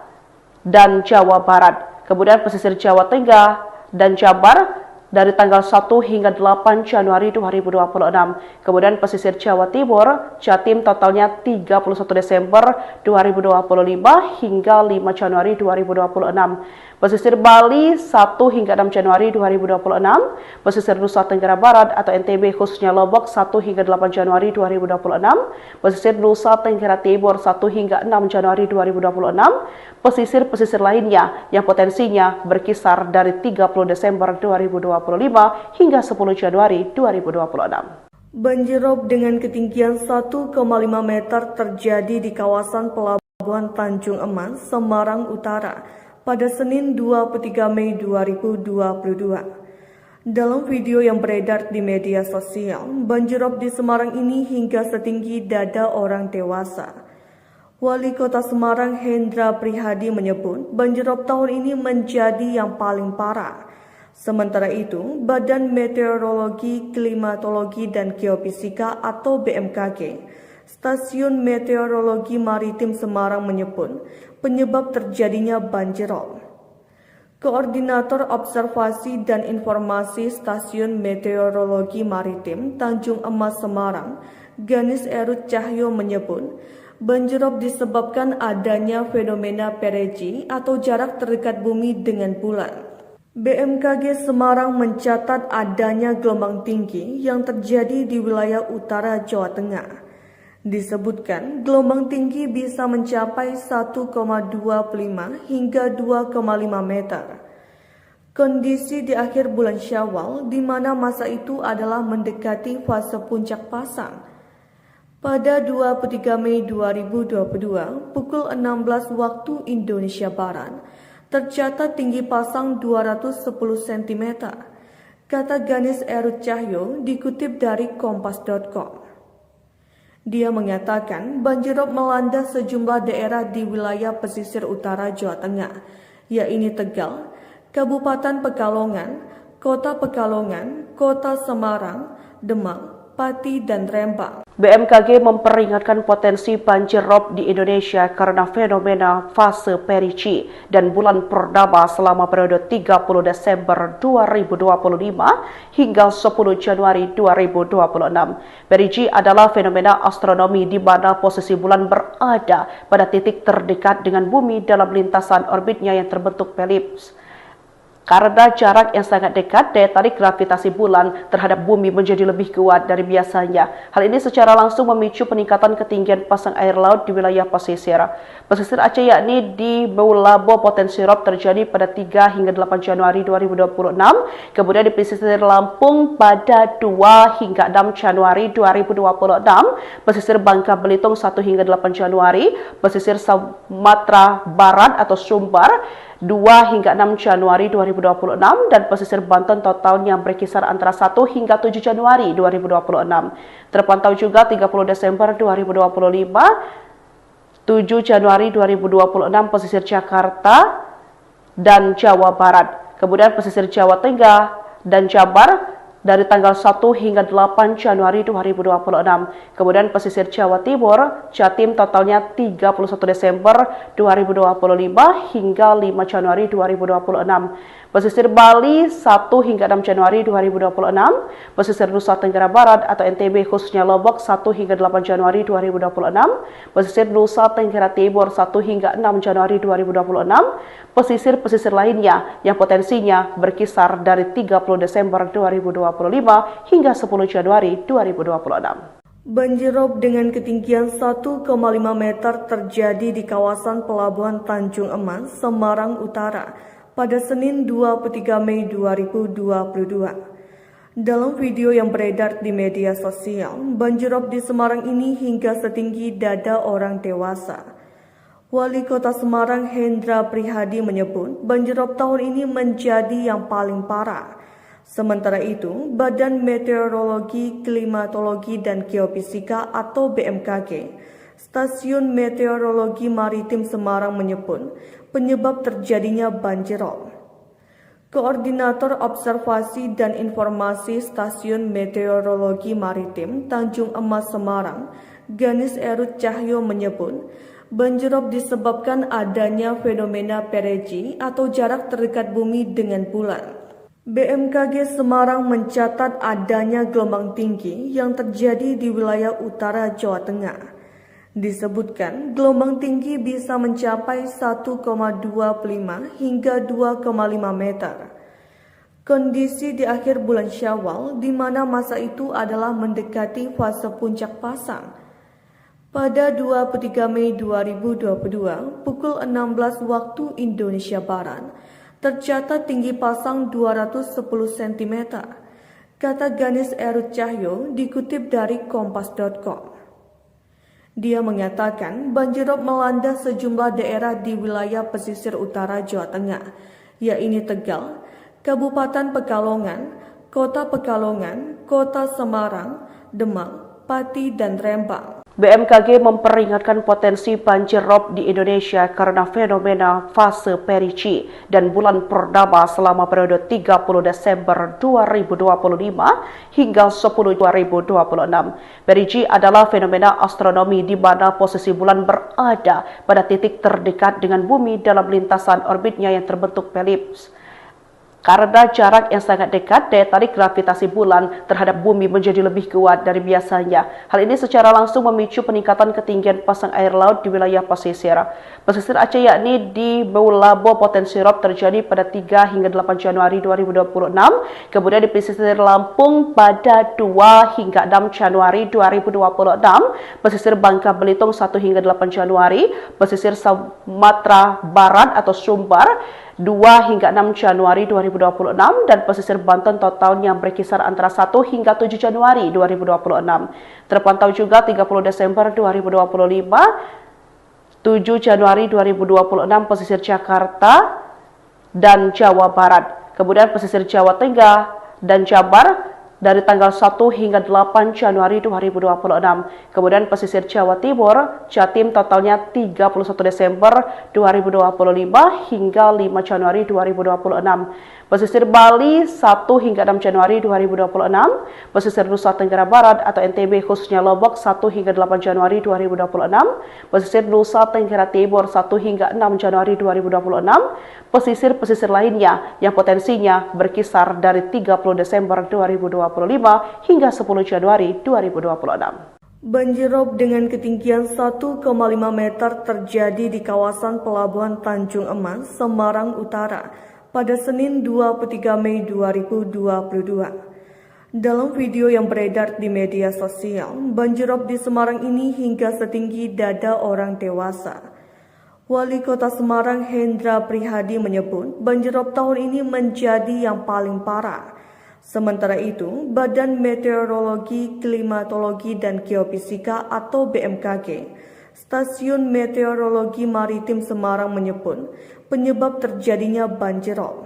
dan Jawa Barat. Kemudian pesisir Jawa Tengah dan Jabar dari tanggal 1 hingga 8 Januari 2026. Kemudian pesisir Jawa Timur, Jatim totalnya 31 Desember 2025 hingga 5 Januari 2026. Pesisir Bali 1 hingga 6 Januari 2026. Pesisir Nusa Tenggara Barat atau NTB khususnya Lombok 1 hingga 8 Januari 2026. Pesisir Nusa Tenggara Timur 1 hingga 6 Januari 2026. Pesisir-pesisir lainnya yang potensinya berkisar dari 30 Desember 2025 hingga 10 Januari 2026. Banjir rob dengan ketinggian 1,5 meter terjadi di kawasan Pelabuhan Tanjung Emas, Semarang Utara pada Senin 23 Mei 2022. Dalam video yang beredar di media sosial, banjir rob di Semarang ini hingga setinggi dada orang dewasa. Wali Kota Semarang Hendra Prihadi menyebut banjir rob tahun ini menjadi yang paling parah. Sementara itu, Badan Meteorologi, Klimatologi, dan Geofisika atau BMKG, Stasiun Meteorologi Maritim Semarang menyebut penyebab terjadinya banjir rob. Koordinator Observasi dan Informasi Stasiun Meteorologi Maritim Tanjung Emas Semarang, Ganis Erut Cahyo menyebut banjir rob disebabkan adanya fenomena perigee atau jarak terdekat bumi dengan bulan. BMKG Semarang mencatat adanya gelombang tinggi yang terjadi di wilayah utara Jawa Tengah. Disebutkan gelombang tinggi bisa mencapai 1,25 hingga 2,5 meter. Kondisi di akhir bulan Syawal di mana masa itu adalah mendekati fase puncak pasang. Pada 23 Mei 2022 pukul 16 waktu Indonesia Barat, tercatat tinggi pasang 210 cm, kata Ganis Erut Cahyo dikutip dari kompas.com. Dia mengatakan banjirop melanda sejumlah daerah di wilayah pesisir utara Jawa Tengah, yaitu Tegal, Kabupaten Pekalongan, Kota Pekalongan, Kota Semarang, Demak, Pati, dan Rembang. BMKG memperingatkan potensi banjir rob di Indonesia karena fenomena fase Perici dan bulan purnama selama periode 30 Desember 2025 hingga 10 Januari 2026. Perici adalah fenomena astronomi di mana posisi bulan berada pada titik terdekat dengan bumi dalam lintasan orbitnya yang terbentuk elips. Karena jarak yang sangat dekat, daya tarik gravitasi bulan terhadap bumi menjadi lebih kuat dari biasanya. Hal ini secara langsung memicu peningkatan ketinggian pasang air laut di wilayah pesisir. Pesisir Aceh yakni di Meulabo potensi rob terjadi pada 3 hingga 8 Januari 2026. Kemudian di pesisir Lampung pada 2 hingga 6 Januari 2026. Pesisir Bangka Belitung 1 hingga 8 Januari. Pesisir Sumatera Barat atau Sumbar 2 hingga 6 Januari 2026 dan pesisir Banten totalnya berkisar antara 1 hingga 7 Januari 2026. Terpantau juga 30 Desember 2025, 7 Januari 2026 pesisir Jakarta dan Jawa Barat. Kemudian pesisir Jawa Tengah dan Jabar dari tanggal 1 hingga 8 Januari 2026. Kemudian pesisir Jawa Timur, Jatim totalnya 31 Desember 2025 hingga 5 Januari 2026. Pesisir Bali 1 hingga 6 Januari 2026. Pesisir Nusa Tenggara Barat atau NTB khususnya Lombok 1 hingga 8 Januari 2026. Pesisir Nusa Tenggara Timur 1 hingga 6 Januari 2026. Pesisir-pesisir lainnya yang potensinya berkisar dari 30 Desember 2025 hingga 10 Januari 2026. Banjirop dengan ketinggian 1,5 meter terjadi di kawasan Pelabuhan Tanjung Emas, Semarang Utara pada Senin 23 Mei 2022. Dalam video yang beredar di media sosial, banjirop di Semarang ini hingga setinggi dada orang dewasa. Wali Kota Semarang Hendra Prihadi menyebut banjirop tahun ini menjadi yang paling parah. Sementara itu, Badan Meteorologi, Klimatologi, dan Geofisika atau BMKG, Stasiun Meteorologi Maritim Semarang menyebut penyebab terjadinya banjirop. Koordinator Observasi dan Informasi Stasiun Meteorologi Maritim Tanjung Emas Semarang, Ganis Erut Cahyo menyebut banjirop disebabkan adanya fenomena Perici atau jarak terdekat bumi dengan bulan. BMKG Semarang mencatat adanya gelombang tinggi yang terjadi di wilayah utara Jawa Tengah. Disebutkan gelombang tinggi bisa mencapai 1,25 hingga 2,5 meter. Kondisi di akhir bulan Syawal di mana masa itu adalah mendekati fase puncak pasang. Pada 23 Mei 2022 pukul 16 waktu Indonesia Barat, tercatat tinggi pasang 210 cm, kata Ganis Erut Cahyo dikutip dari kompas.com. Dia mengatakan banjirop melanda sejumlah daerah di wilayah pesisir utara Jawa Tengah, yaitu Tegal, Kabupaten Pekalongan, Kota Pekalongan, Kota Semarang, Demak, Pati, dan Rembang. BMKG memperingatkan potensi banjir rob di Indonesia karena fenomena fase Perici dan bulan purnama selama periode 30 Desember 2025 hingga 10 2026. Perici adalah fenomena astronomi di mana posisi bulan berada pada titik terdekat dengan bumi dalam lintasan orbitnya yang terbentuk elips. Karena jarak yang sangat dekat, daya tarik gravitasi bulan terhadap bumi menjadi lebih kuat dari biasanya. Hal ini secara langsung memicu peningkatan ketinggian pasang air laut di wilayah pesisir. Pesisir Aceh yakni di Beulabo potensi rob terjadi pada 3 hingga 8 Januari 2026, kemudian di pesisir Lampung pada 2 hingga 6 Januari 2026, pesisir Bangka Belitung 1 hingga 8 Januari, pesisir Sumatera Barat atau Sumbar 2 hingga 6 Januari 2026 dan pesisir Banten totalnya berkisar antara 1 hingga 7 Januari 2026. Terpantau juga 30 Desember 2025, 7 Januari 2026 pesisir Jakarta dan Jawa Barat. Kemudian pesisir Jawa Tengah dan Jabar dari tanggal 1 hingga 8 Januari 2026. Kemudian pesisir Jawa Timur, Jatim totalnya 31 Desember 2025 hingga 5 Januari 2026. Pesisir Bali 1 hingga 6 Januari 2026. Pesisir Nusa Tenggara Barat atau NTB khususnya Lombok 1 hingga 8 Januari 2026. Pesisir Nusa Tenggara Timur 1 hingga 6 Januari 2026. Pesisir-pesisir lainnya yang potensinya berkisar dari 30 Desember 2025 hingga 10 Januari 2026. Banjir rob dengan ketinggian 1,5 meter terjadi di kawasan Pelabuhan Tanjung Emas, Semarang Utara pada Senin 23 Mei 2022. Dalam video yang beredar di media sosial, banjir rob di Semarang ini hingga setinggi dada orang dewasa. Wali Kota Semarang Hendra Prihadi menyebut banjir rob tahun ini menjadi yang paling parah. Sementara itu, Badan Meteorologi, Klimatologi, dan Geofisika atau BMKG, Stasiun Meteorologi Maritim Semarang menyebut penyebab terjadinya banjir rob.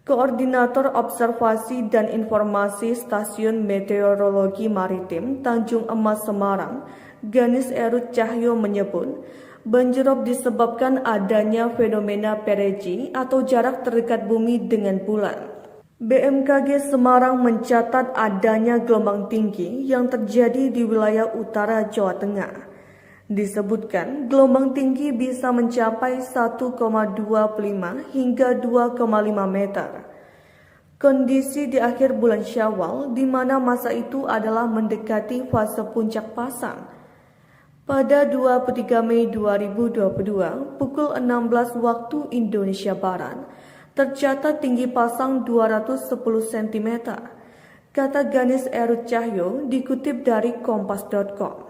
Koordinator Observasi dan Informasi Stasiun Meteorologi Maritim Tanjung Emas Semarang, Ganis Erut Cahyo menyebut banjir rob disebabkan adanya fenomena perigee atau jarak terdekat bumi dengan bulan. BMKG Semarang mencatat adanya gelombang tinggi yang terjadi di wilayah utara Jawa Tengah. Disebutkan gelombang tinggi bisa mencapai 1,25 hingga 2,5 meter. Kondisi di akhir bulan Syawal di mana masa itu adalah mendekati fase puncak pasang. Pada 23 Mei 2022 pukul 16 waktu Indonesia Barat, tercatat tinggi pasang 210 cm, kata Ganis Erut Cahyo dikutip dari kompas.com.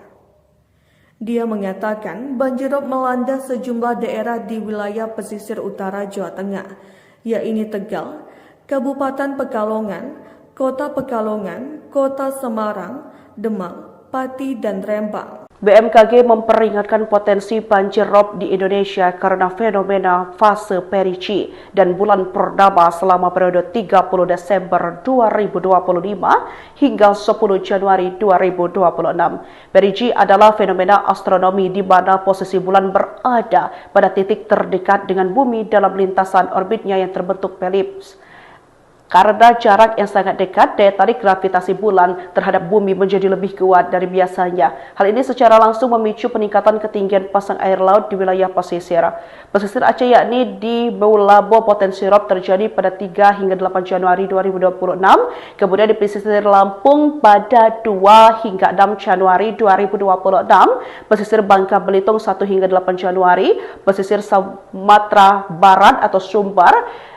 Dia mengatakan banjir rob melanda sejumlah daerah di wilayah pesisir utara Jawa Tengah, yaitu Tegal, Kabupaten Pekalongan, Kota Pekalongan, Kota Semarang, Demak, Pati, dan Rembang. BMKG memperingatkan potensi banjir rob di Indonesia karena fenomena fase perigee dan bulan purnama selama periode 30 Desember 2025 hingga 10 Januari 2026. Perigee adalah fenomena astronomi di mana posisi bulan berada pada titik terdekat dengan bumi dalam lintasan orbitnya yang terbentuk elips. Karena jarak yang sangat dekat, daya tarik gravitasi bulan terhadap bumi menjadi lebih kuat dari biasanya. Hal ini secara langsung memicu peningkatan ketinggian pasang air laut di wilayah pesisir. Pesisir Aceh yakni di Beulabo potensi rob terjadi pada 3 hingga 8 Januari 2026, kemudian di pesisir Lampung pada 2 hingga 6 Januari 2026, pesisir Bangka Belitung 1 hingga 8 Januari, pesisir Sumatera Barat atau Sumbar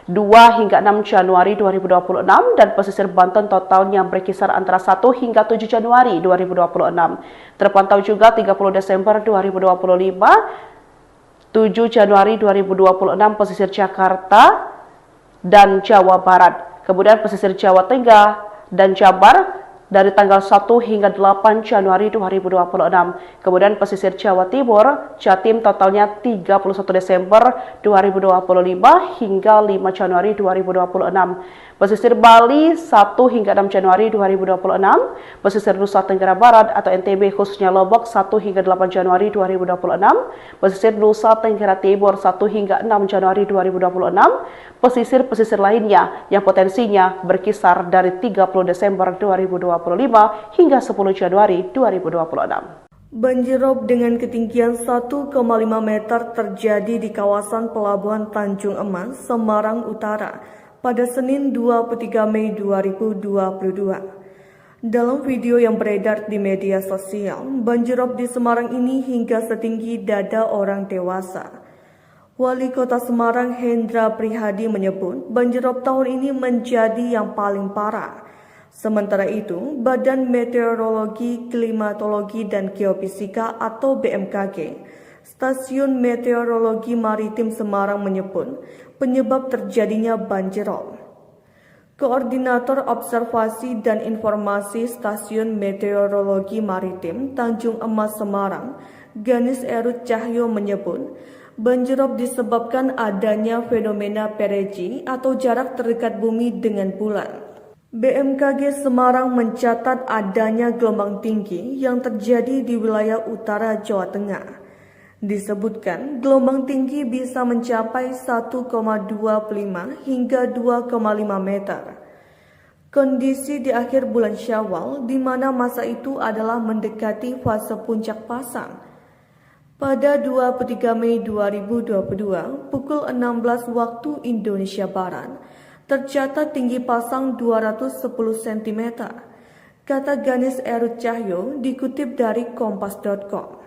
2 hingga 6 Januari 2026 dan pesisir Banten totalnya berkisar antara 1 hingga 7 Januari 2026. Terpantau juga 30 Desember 2025, 7 Januari 2026 pesisir Jakarta dan Jawa Barat. Kemudian pesisir Jawa Tengah dan Jabar dari tanggal 1 hingga 8 Januari 2026. Kemudian pesisir Jawa Timur, Jatim totalnya 31 Desember 2025 hingga 5 Januari 2026. Pesisir Bali 1 hingga 6 Januari 2026. Pesisir Nusa Tenggara Barat atau NTB khususnya Lombok 1 hingga 8 Januari 2026. Pesisir Nusa Tenggara Timur 1 hingga 6 Januari 2026. Pesisir-pesisir lainnya yang potensinya berkisar dari 30 Desember 2025 hingga 10 Januari 2026. Banjir rob dengan ketinggian 1,5 meter terjadi di kawasan Pelabuhan Tanjung Emas, Semarang Utara pada Senin 23 Mei 2022. Dalam video yang beredar di media sosial, banjirop di Semarang ini hingga setinggi dada orang dewasa. Wali Kota Semarang Hendra Prihadi menyebut banjirop tahun ini menjadi yang paling parah. Sementara itu, Badan Meteorologi, Klimatologi, dan Geofisika atau BMKG, Stasiun Meteorologi Maritim Semarang menyebut penyebab terjadinya banjirop. Koordinator Observasi dan Informasi Stasiun Meteorologi Maritim Tanjung Emas Semarang, Ganis Erut Cahyo menyebut, banjirop disebabkan adanya fenomena perigee atau jarak terdekat bumi dengan bulan. BMKG Semarang mencatat adanya gelombang tinggi yang terjadi di wilayah utara Jawa Tengah. Disebutkan gelombang tinggi bisa mencapai 1,25 hingga 2,5 meter. Kondisi di akhir bulan Syawal di mana masa itu adalah mendekati fase puncak pasang. Pada 23 Mei 2022 pukul 16 waktu Indonesia Barat tercatat tinggi pasang 210 cm. Kata Ganis Erut Cahyo dikutip dari kompas.com.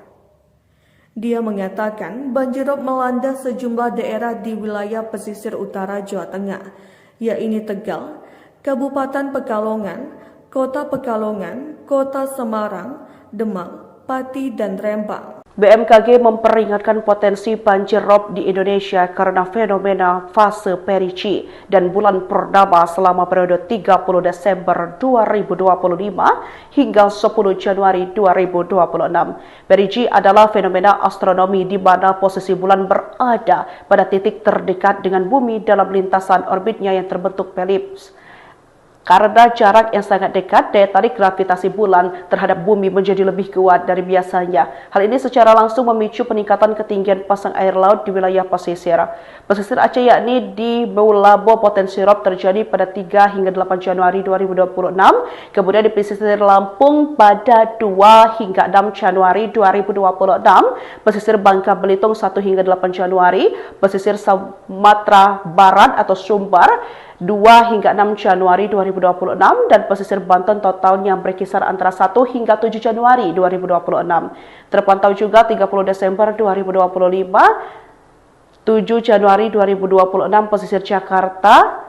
Dia mengatakan banjirop melanda sejumlah daerah di wilayah pesisir utara Jawa Tengah, yaitu Tegal, Kabupaten Pekalongan, Kota Pekalongan, Kota Semarang, Demak, Pati, dan Rembang. BMKG memperingatkan potensi banjir rob di Indonesia karena fenomena fase perigee dan bulan purnama selama periode 30 Desember 2025 hingga 10 Januari 2026. Perigee adalah fenomena astronomi di mana posisi bulan berada pada titik terdekat dengan bumi dalam lintasan orbitnya yang terbentuk elips. Karena jarak yang sangat dekat, daya tarik gravitasi bulan terhadap bumi menjadi lebih kuat dari biasanya. Hal ini secara langsung memicu peningkatan ketinggian pasang air laut di wilayah pesisir. Pesisir Aceh yakni di Meulabo potensi rob terjadi pada 3 hingga 8 Januari 2026. Kemudian di pesisir Lampung pada 2 hingga 6 Januari 2026. Pesisir Bangka Belitung 1 hingga 8 Januari. Pesisir Sumatera Barat atau Sumbar 2 hingga 6 Januari 2026 dan pesisir Banten totalnya berkisar antara 1 hingga 7 Januari 2026. Terpantau juga 30 Desember 2025, 7 Januari 2026 pesisir Jakarta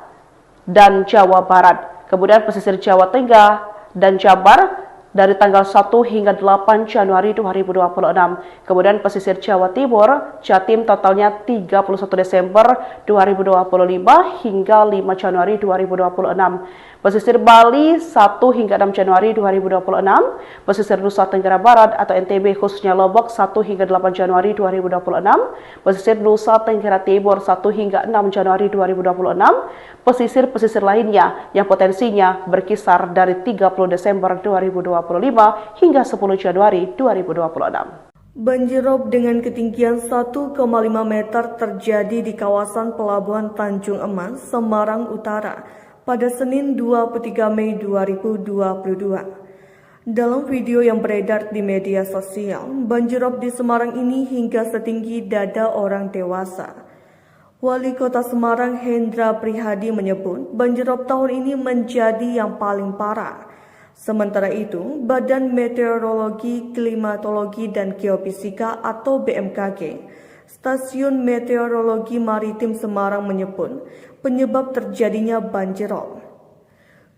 dan Jawa Barat. Kemudian pesisir Jawa Tengah dan Jabar dari tanggal 1 hingga 8 Januari 2026. Kemudian pesisir Jawa Timur, Jatim totalnya 31 Desember 2025 hingga 5 Januari 2026. Pesisir Bali 1 hingga 6 Januari 2026. Pesisir Nusa Tenggara Barat atau NTB khususnya Lombok 1 hingga 8 Januari 2026. Pesisir Nusa Tenggara Timur 1 hingga 6 Januari 2026. Pesisir-pesisir lainnya yang potensinya berkisar dari 30 Desember 2025 hingga 10 Januari 2026. Banjirop dengan ketinggian 1,5 meter terjadi di kawasan Pelabuhan Tanjung Emas, Semarang Utara pada Senin 23 Mei 2022. Dalam video yang beredar di media sosial, banjirop di Semarang ini hingga setinggi dada orang dewasa. Wali Kota Semarang Hendra Prihadi menyebut banjirop tahun ini menjadi yang paling parah. Sementara itu, Badan Meteorologi, Klimatologi, dan Geofisika atau BMKG, Stasiun Meteorologi Maritim Semarang menyebut penyebab terjadinya banjirop.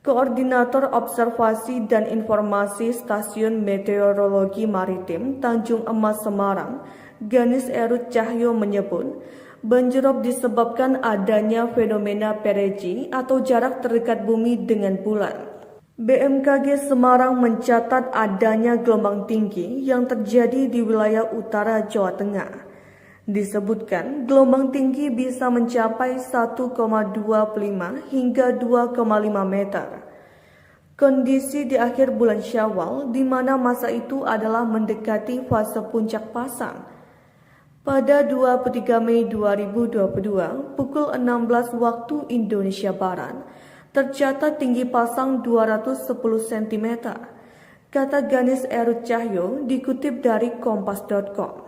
Koordinator Observasi dan Informasi Stasiun Meteorologi Maritim Tanjung Emas Semarang, Ganis Erut Cahyo menyebut banjirop disebabkan adanya fenomena perigee atau jarak terdekat bumi dengan bulan. BMKG Semarang mencatat adanya gelombang tinggi yang terjadi di wilayah utara Jawa Tengah. Disebutkan gelombang tinggi bisa mencapai 1,25 hingga 2,5 meter. Kondisi di akhir bulan Syawal di mana masa itu adalah mendekati fase puncak pasang. Pada 23 Mei 2022 pukul 16 waktu Indonesia Barat tercatat tinggi pasang 210 cm. Kata Ganis Erut Cahyo dikutip dari kompas.com.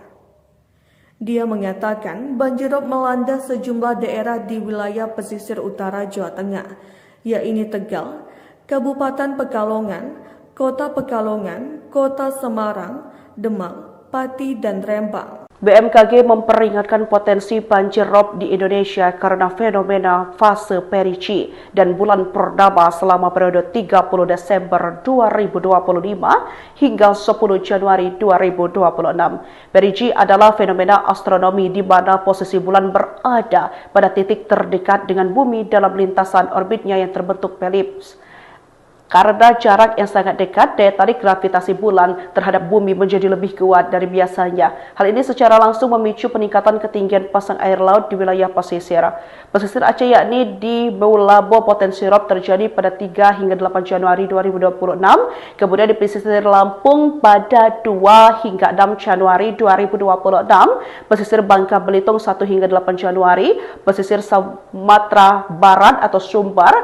Dia mengatakan banjirop melanda sejumlah daerah di wilayah pesisir utara Jawa Tengah, yaitu Tegal, Kabupaten Pekalongan, Kota Pekalongan, Kota Semarang, Demak, Pati, dan Rembang. BMKG memperingatkan potensi banjir rob di Indonesia karena fenomena fase Perici dan bulan purnama selama periode 30 Desember 2025 hingga 10 Januari 2026. Perici adalah fenomena astronomi di mana posisi bulan berada pada titik terdekat dengan bumi dalam lintasan orbitnya yang terbentuk elips. Karena jarak yang sangat dekat, daya tarik gravitasi bulan terhadap bumi menjadi lebih kuat dari biasanya. Hal ini secara langsung memicu peningkatan ketinggian pasang air laut di wilayah pesisir. Pesisir Aceh yakni di Meulabo potensi rob terjadi pada 3 hingga 8 Januari 2026. Kemudian di pesisir Lampung pada 2 hingga 6 Januari 2026. Pesisir Bangka Belitung 1 hingga 8 Januari. Pesisir Sumatera Barat atau Sumbar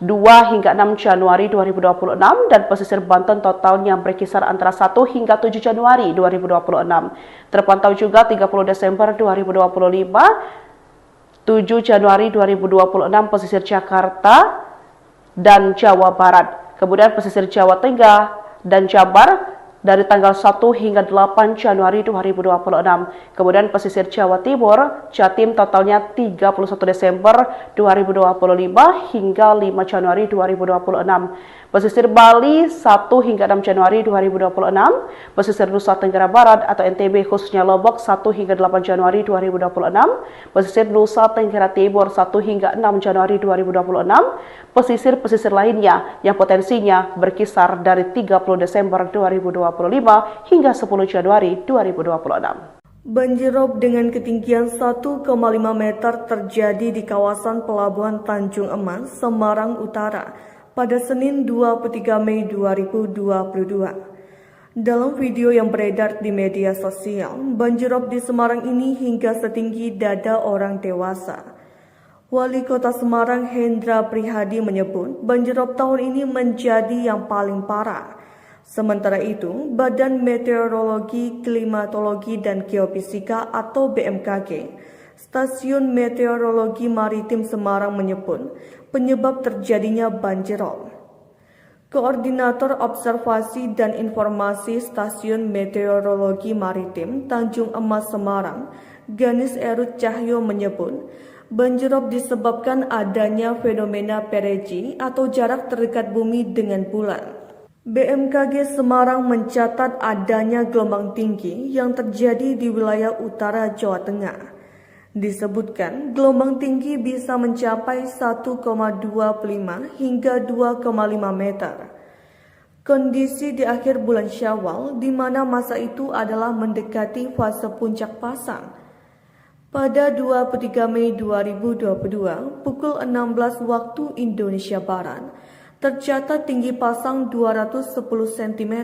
2 hingga 6 Januari 2026 dan pesisir Banten totalnya berkisar antara 1 hingga 7 Januari 2026. Terpantau juga 30 Desember 2025, 7 Januari 2026 pesisir Jakarta dan Jawa Barat. Kemudian pesisir Jawa Tengah dan Jabar dari tanggal 1 hingga 8 Januari 2026. Kemudian pesisir Jawa Timur, Jatim totalnya 31 Desember 2025 hingga 5 Januari 2026. Pesisir Bali 1 hingga 6 Januari 2026. Pesisir Nusa Tenggara Barat atau NTB khususnya Lombok 1 hingga 8 Januari 2026. Pesisir Nusa Tenggara Timur 1 hingga 6 Januari 2026. Pesisir-pesisir lainnya yang potensinya berkisar dari 30 Desember 2025 hingga 10 Januari 2026. Banjirop dengan ketinggian 1,5 meter terjadi di kawasan Pelabuhan Tanjung Emas, Semarang Utara pada Senin 23 Mei 2022. Dalam video yang beredar di media sosial, banjirop di Semarang ini hingga setinggi dada orang dewasa. Wali Kota Semarang Hendra Prihadi menyebut banjirop tahun ini menjadi yang paling parah. Sementara itu, Badan Meteorologi, Klimatologi, dan Geofisika atau BMKG, Stasiun Meteorologi Maritim Semarang menyebut penyebab terjadinya banjirop. Koordinator Observasi dan Informasi Stasiun Meteorologi Maritim Tanjung Emas Semarang, Ganis Erut Cahyo menyebut banjirop disebabkan adanya fenomena perigee atau jarak terdekat bumi dengan bulan. BMKG Semarang mencatat adanya gelombang tinggi yang terjadi di wilayah utara Jawa Tengah. Disebutkan gelombang tinggi bisa mencapai 1,25 hingga 2,5 meter. Kondisi di akhir bulan Syawal di mana masa itu adalah mendekati fase puncak pasang. Pada 23 Mei 2022 pukul 16 waktu Indonesia Barat, tercatat tinggi pasang 210 cm,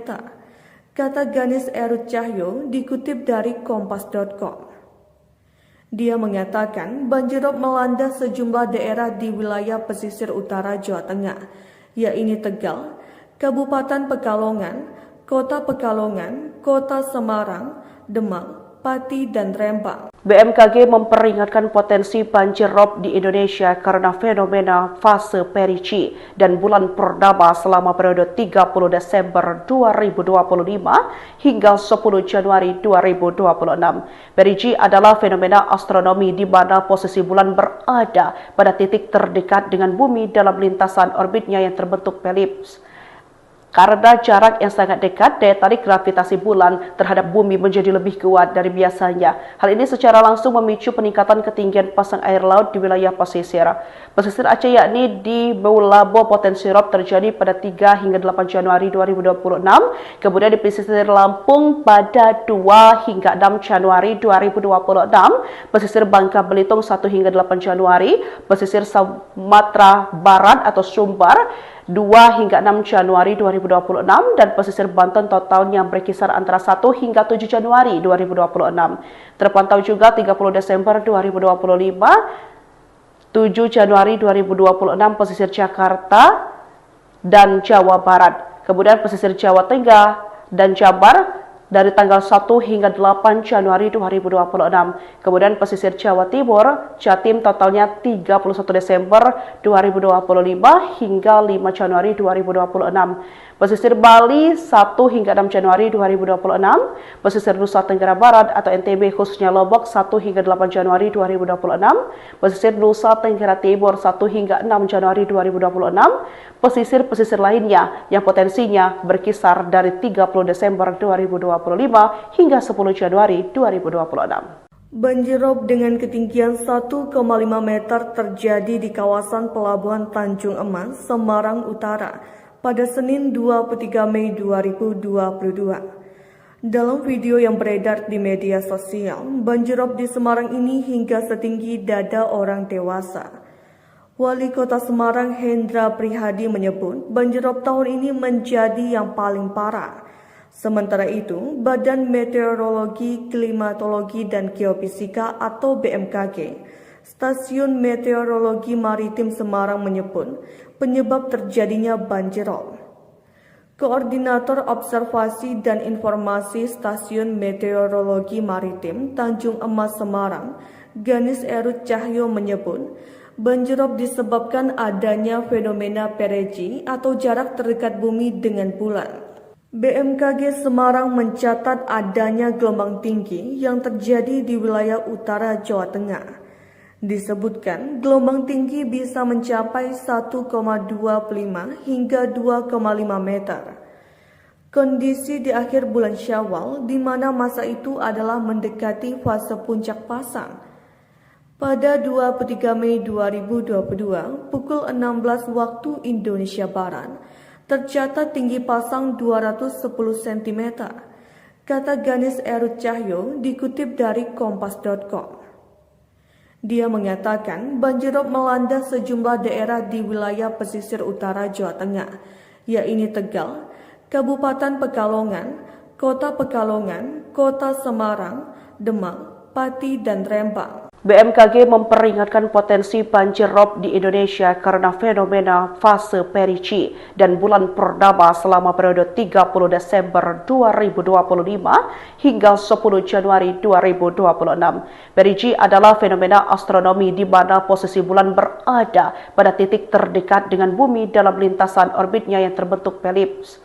kata Ganis Erut Cahyo dikutip dari kompas.com. Dia mengatakan banjirop melanda sejumlah daerah di wilayah pesisir utara Jawa Tengah, yaitu Tegal, Kabupaten Pekalongan, Kota Pekalongan, Kota Semarang, Demak, Pati, dan Rembang. BMKG memperingatkan potensi banjir rob di Indonesia karena fenomena fase Perici dan bulan purnama selama periode 30 Desember 2025 hingga 10 Januari 2026. Perici adalah fenomena astronomi di mana posisi bulan berada pada titik terdekat dengan bumi dalam lintasan orbitnya yang terbentuk elips. Karena jarak yang sangat dekat, daya tarik gravitasi bulan terhadap bumi menjadi lebih kuat dari biasanya. Hal ini secara langsung memicu peningkatan ketinggian pasang air laut di wilayah pesisir. Pesisir Aceh yakni di Meulabo potensi rob terjadi pada 3 hingga 8 Januari 2026. Kemudian di pesisir Lampung pada 2 hingga 6 Januari 2026. Pesisir Bangka Belitung 1 hingga 8 Januari. Pesisir Sumatera Barat atau Sumbar 2 hingga 6 Januari 2026 dan pesisir Banten totalnya berkisar antara 1 hingga 7 Januari 2026. Terpantau juga 30 Desember 2025, 7 Januari 2026 pesisir Jakarta dan Jawa Barat. Kemudian pesisir Jawa Tengah dan Jabar dari tanggal 1 hingga 8 Januari 2026. Kemudian pesisir Jawa Timur, Jatim totalnya 31 Desember 2025 hingga 5 Januari 2026. Pesisir Bali 1 hingga 6 Januari 2026. Pesisir Nusa Tenggara Barat atau NTB khususnya Lombok 1 hingga 8 Januari 2026. Pesisir Nusa Tenggara Timur 1 hingga 6 Januari 2026. Pesisir-pesisir lainnya yang potensinya berkisar dari 30 Desember 2025 hingga 10 Januari 2026. Banjir rob dengan ketinggian 1,5 meter terjadi di kawasan Pelabuhan Tanjung Emas, Semarang Utara pada Senin 23 Mei 2022. Dalam video yang beredar di media sosial, banjir rob di Semarang ini hingga setinggi dada orang dewasa. Wali Kota Semarang Hendra Prihadi menyebut banjir rob tahun ini menjadi yang paling parah. Sementara itu, Badan Meteorologi, Klimatologi, dan Geofisika atau BMKG, Stasiun Meteorologi Maritim Semarang menyebut penyebab terjadinya banjir rob. Koordinator Observasi dan Informasi Stasiun Meteorologi Maritim Tanjung Emas Semarang, Ganis Erut Cahyo menyebut banjir rob disebabkan adanya fenomena perigee atau jarak terdekat bumi dengan bulan. BMKG Semarang mencatat adanya gelombang tinggi yang terjadi di wilayah utara Jawa Tengah. Disebutkan gelombang tinggi bisa mencapai 1,25 hingga 2,5 meter. Kondisi di akhir bulan Syawal di mana masa itu adalah mendekati fase puncak pasang. Pada 23 Mei 2022 pukul 16 waktu Indonesia Barat, tercatat tinggi pasang 210 cm, kata Ganis Erut Cahyo dikutip dari kompas.com. Dia mengatakan banjir rob melanda sejumlah daerah di wilayah pesisir utara Jawa Tengah, yaitu Tegal, Kabupaten Pekalongan, Kota Pekalongan, Kota Semarang, Demak, Pati, dan Rembang. BMKG memperingatkan potensi banjir rob di Indonesia karena fenomena fase perigee dan bulan purnama selama periode 30 Desember 2025 hingga 10 Januari 2026. Perigee adalah fenomena astronomi di mana posisi bulan berada pada titik terdekat dengan bumi dalam lintasan orbitnya yang terbentuk elips.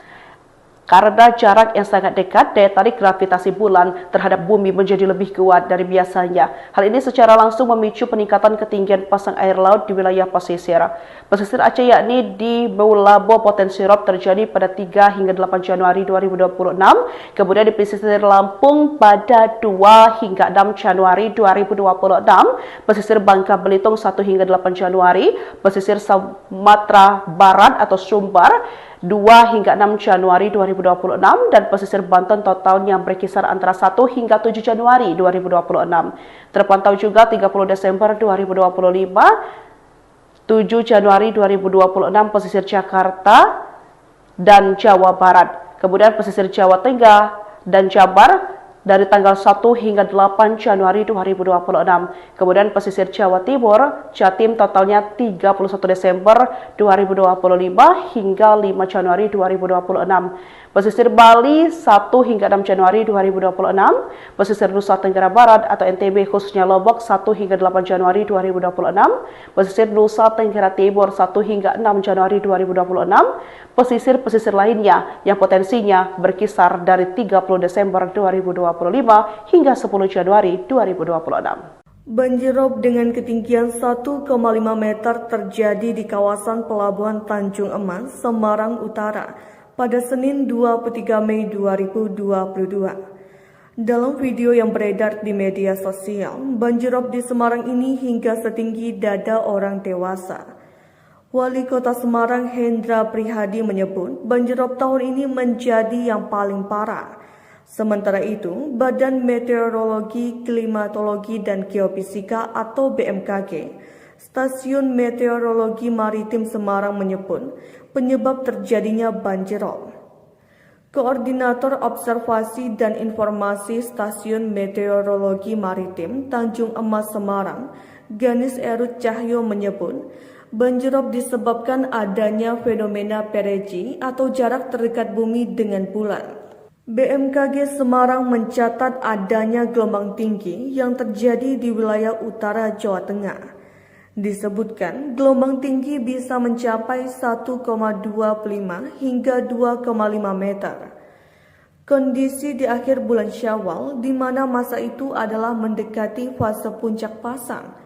Karena jarak yang sangat dekat, daya tarik gravitasi bulan terhadap bumi menjadi lebih kuat dari biasanya. Hal ini secara langsung memicu peningkatan ketinggian pasang air laut di wilayah pesisir. Pesisir Aceh yakni di Meulabo potensi rob terjadi pada 3 hingga 8 Januari 2026. Kemudian di pesisir Lampung pada 2 hingga 6 Januari 2026. Pesisir Bangka Belitung 1 hingga 8 Januari. Pesisir Sumatera Barat atau Sumbar 2 hingga 6 Januari 2026 dan pesisir Banten totalnya berkisar antara 1 hingga 7 Januari 2026. Terpantau juga 30 Desember 2025, 7 Januari 2026 pesisir Jakarta dan Jawa Barat. Kemudian pesisir Jawa Tengah dan Jabar dari tanggal 1 hingga 8 Januari 2026. Kemudian pesisir Jawa Timur, Jatim totalnya 31 Desember 2025 hingga 5 Januari 2026. Pesisir Bali 1 hingga 6 Januari 2026. Pesisir Nusa Tenggara Barat atau NTB khususnya Lombok 1 hingga 8 Januari 2026. Pesisir Nusa Tenggara Timur 1 hingga 6 Januari 2026. Pesisir-pesisir lainnya yang potensinya berkisar dari 30 Desember 2025 hingga 10 Januari 2026. Banjir rob dengan ketinggian 1,5 meter terjadi di kawasan Pelabuhan Tanjung Emas, Semarang Utara pada Senin 23 Mei 2022. Dalam video yang beredar di media sosial, banjir rob di Semarang ini hingga setinggi dada orang dewasa. Wali Kota Semarang Hendra Prihadi menyebut banjir rob tahun ini menjadi yang paling parah. Sementara itu, Badan Meteorologi, Klimatologi, dan Geofisika atau BMKG, Stasiun Meteorologi Maritim Semarang menyebut penyebab terjadinya banjir rob. Koordinator Observasi dan Informasi Stasiun Meteorologi Maritim Tanjung Emas Semarang, Ganis Erut Cahyo menyebut banjir rob disebabkan adanya fenomena perigee atau jarak terdekat bumi dengan bulan. BMKG Semarang mencatat adanya gelombang tinggi yang terjadi di wilayah utara Jawa Tengah. Disebutkan gelombang tinggi bisa mencapai 1,25 hingga 2,5 meter. Kondisi di akhir bulan Syawal di mana masa itu adalah mendekati fase puncak pasang.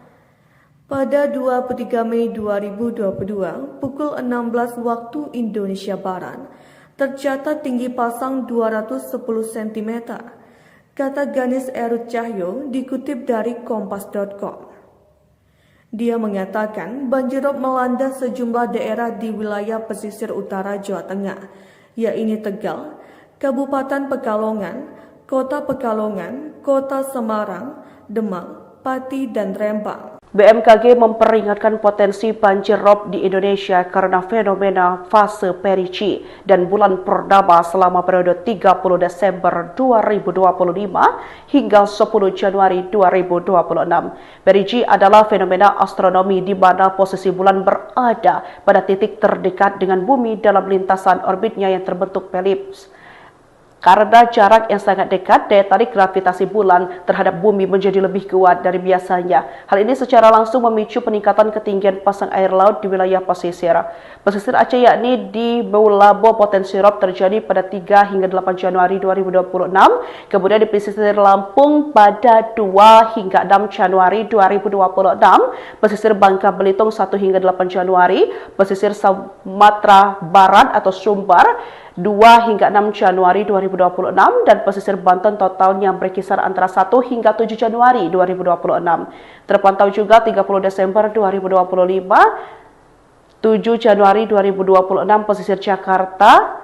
Pada 23 Mei 2022 pukul 16 waktu Indonesia Barat, tercatat tinggi pasang 210 cm, kata Ganis Erut Cahyo dikutip dari kompas.com. Dia mengatakan banjirop melanda sejumlah daerah di wilayah pesisir utara Jawa Tengah, yaitu Tegal, Kabupaten Pekalongan, Kota Pekalongan, Kota Semarang, Demak, Pati, dan Rembang. BMKG memperingatkan potensi banjir rob di Indonesia karena fenomena fase Perici dan bulan purnama selama periode 30 Desember 2025 hingga 10 Januari 2026. Perici adalah fenomena astronomi di mana posisi bulan berada pada titik terdekat dengan bumi dalam lintasan orbitnya yang terbentuk elips. Karena jarak yang sangat dekat, daya tarik gravitasi bulan terhadap bumi menjadi lebih kuat dari biasanya. Hal ini secara langsung memicu peningkatan ketinggian pasang air laut di wilayah pesisir. Pesisir Aceh yakni di Meulabo potensi rob terjadi pada 3 hingga 8 Januari 2026. Kemudian di pesisir Lampung pada 2 hingga 6 Januari 2026. Pesisir Bangka Belitung 1 hingga 8 Januari. Pesisir Sumatera Barat atau Sumbar 2 hingga 6 Januari 2026 dan pesisir Banten totalnya berkisar antara 1 hingga 7 Januari 2026. Terpantau juga 30 Desember 2025, 7 Januari 2026 pesisir Jakarta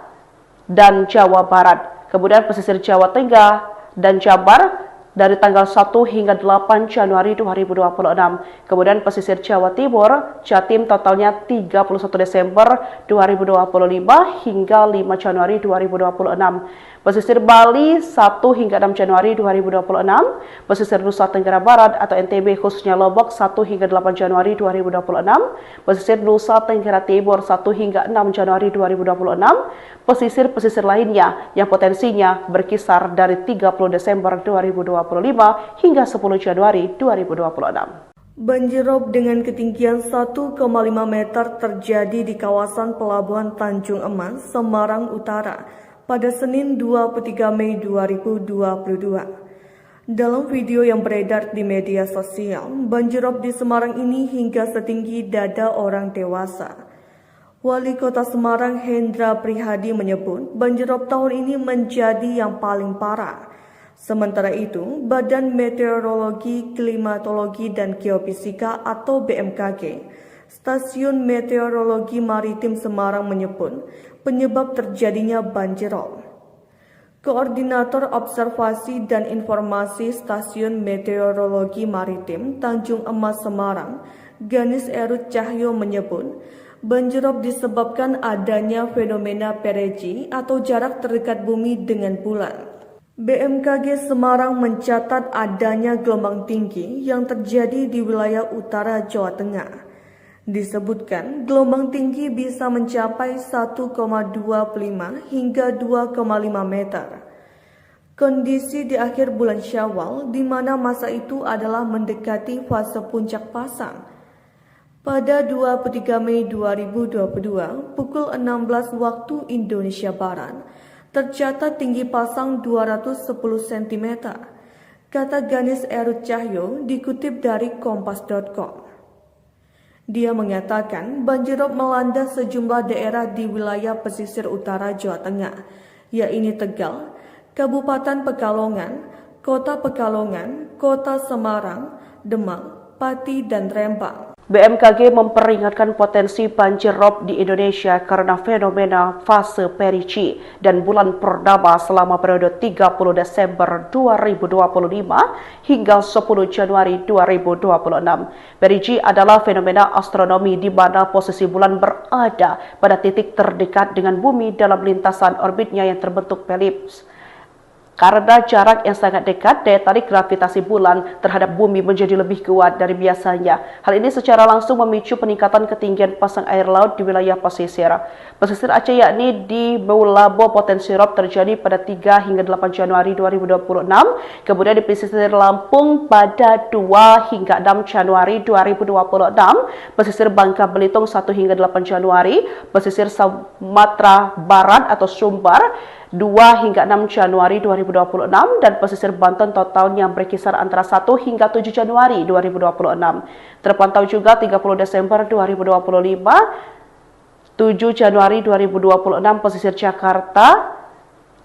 dan Jawa Barat. Kemudian pesisir Jawa Tengah dan Jabar dari tanggal 1 hingga 8 Januari 2026. Kemudian pesisir Jawa Timur, Jatim totalnya 31 Desember 2025 hingga 5 Januari 2026. Pesisir Bali 1 hingga 6 Januari 2026. Pesisir Nusa Tenggara Barat atau NTB khususnya Lombok 1 hingga 8 Januari 2026. Pesisir Nusa Tenggara Timur 1 hingga 6 Januari 2026. Pesisir-pesisir lainnya yang potensinya berkisar dari 30 Desember 2025 hingga 10 Januari 2026. Banjirop dengan ketinggian 1,5 meter terjadi di kawasan Pelabuhan Tanjung Emas, Semarang Utara pada Senin 23 Mei 2022. Dalam video yang beredar di media sosial, banjirop di Semarang ini hingga setinggi dada orang dewasa. Wali Kota Semarang Hendra Prihadi menyebut banjirop tahun ini menjadi yang paling parah. Sementara itu, Badan Meteorologi, Klimatologi, dan Geofisika atau BMKG, Stasiun Meteorologi Maritim Semarang menyebut penyebab terjadinya banjirop. Koordinator Observasi dan Informasi Stasiun Meteorologi Maritim Tanjung Emas Semarang, Ganis Erut Cahyo menyebut banjirop disebabkan adanya fenomena Perici atau jarak terdekat bumi dengan bulan. BMKG Semarang mencatat adanya gelombang tinggi yang terjadi di wilayah utara Jawa Tengah. Disebutkan gelombang tinggi bisa mencapai 1,25 hingga 2,5 meter. Kondisi di akhir bulan Syawal di mana masa itu adalah mendekati fase puncak pasang. Pada 23 Mei 2022 pukul 16 waktu Indonesia Barat, tercatat tinggi pasang 210 cm, kata Ganis Erut Cahyo dikutip dari kompas.com. Dia mengatakan banjirop melanda sejumlah daerah di wilayah pesisir utara Jawa Tengah, yaitu Tegal, Kabupaten Pekalongan, Kota Pekalongan, Kota Semarang, Demak, Pati, dan Rembang. BMKG memperingatkan potensi banjir rob di Indonesia karena fenomena fase Perici dan bulan purnama selama periode 30 Desember 2025 hingga 10 Januari 2026. Perici adalah fenomena astronomi di mana posisi bulan berada pada titik terdekat dengan bumi dalam lintasan orbitnya yang terbentuk elips. Karena jarak yang sangat dekat, daya tarik gravitasi bulan terhadap bumi menjadi lebih kuat dari biasanya. Hal ini secara langsung memicu peningkatan ketinggian pasang air laut di wilayah pesisir. Pesisir Aceh yakni di Meulabo potensi rob terjadi pada 3 hingga 8 Januari 2026, kemudian di pesisir Lampung pada 2 hingga 6 Januari 2026, pesisir Bangka Belitung 1 hingga 8 Januari, pesisir Sumatera Barat atau Sumbar 2 hingga 6 Januari 2026 dan pesisir Banten totalnya berkisar antara 1 hingga 7 Januari 2026. Terpantau juga 30 Desember 2025, 7 Januari 2026 pesisir Jakarta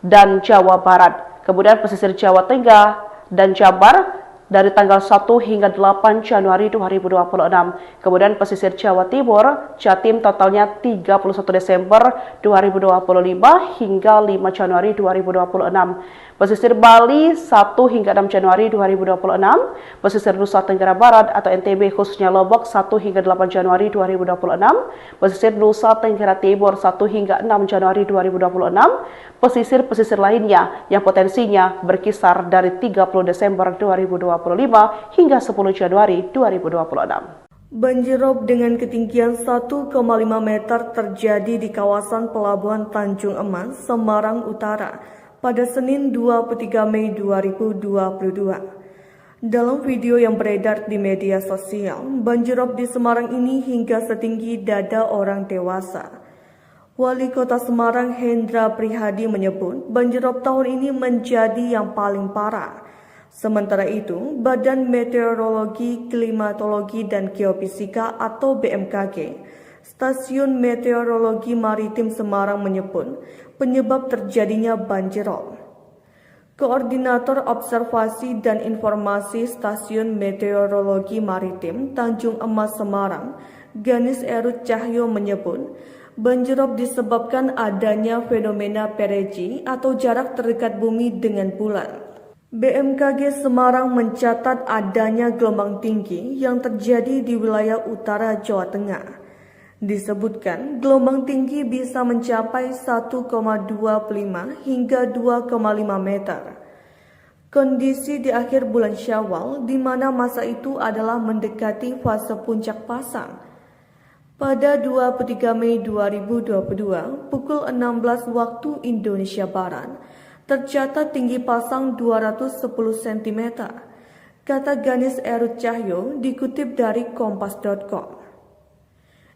dan Jawa Barat. Kemudian pesisir Jawa Tengah dan Jabar dari tanggal 1 hingga 8 Januari 2026. Kemudian pesisir Jawa Timur, Jatim totalnya 31 Desember 2025 hingga 5 Januari 2026. Pesisir Bali 1 hingga 6 Januari 2026. Pesisir Nusa Tenggara Barat atau NTB khususnya Lombok 1 hingga 8 Januari 2026. Pesisir Nusa Tenggara Timur 1 hingga 6 Januari 2026. Pesisir-pesisir lainnya yang potensinya berkisar dari 30 Desember 2025 hingga 10 Januari 2026. Banjir rob dengan ketinggian 1,5 meter terjadi di kawasan Pelabuhan Tanjung Emas, Semarang Utara pada Senin 23 Mei 2022. Dalam video yang beredar di media sosial, banjir rob di Semarang ini hingga setinggi dada orang dewasa. Wali Kota Semarang Hendra Prihadi menyebut banjir rob tahun ini menjadi yang paling parah. Sementara itu, Badan Meteorologi, Klimatologi, dan Geofisika atau BMKG, Stasiun Meteorologi Maritim Semarang menyebut penyebab terjadinya banjir rob. Koordinator Observasi dan Informasi Stasiun Meteorologi Maritim Tanjung Emas Semarang, Ganis Erut Cahyo menyebut banjir rob disebabkan adanya fenomena perigee atau jarak terdekat bumi dengan bulan. BMKG Semarang mencatat adanya gelombang tinggi yang terjadi di wilayah utara Jawa Tengah. Disebutkan gelombang tinggi bisa mencapai 1,25 hingga 2,5 meter. Kondisi di akhir bulan Syawal di mana masa itu adalah mendekati fase puncak pasang. Pada 23 Mei 2022 pukul 16 waktu Indonesia Barat, tercatat tinggi pasang 210 cm, kata Ganis Erut Cahyo dikutip dari kompas.com.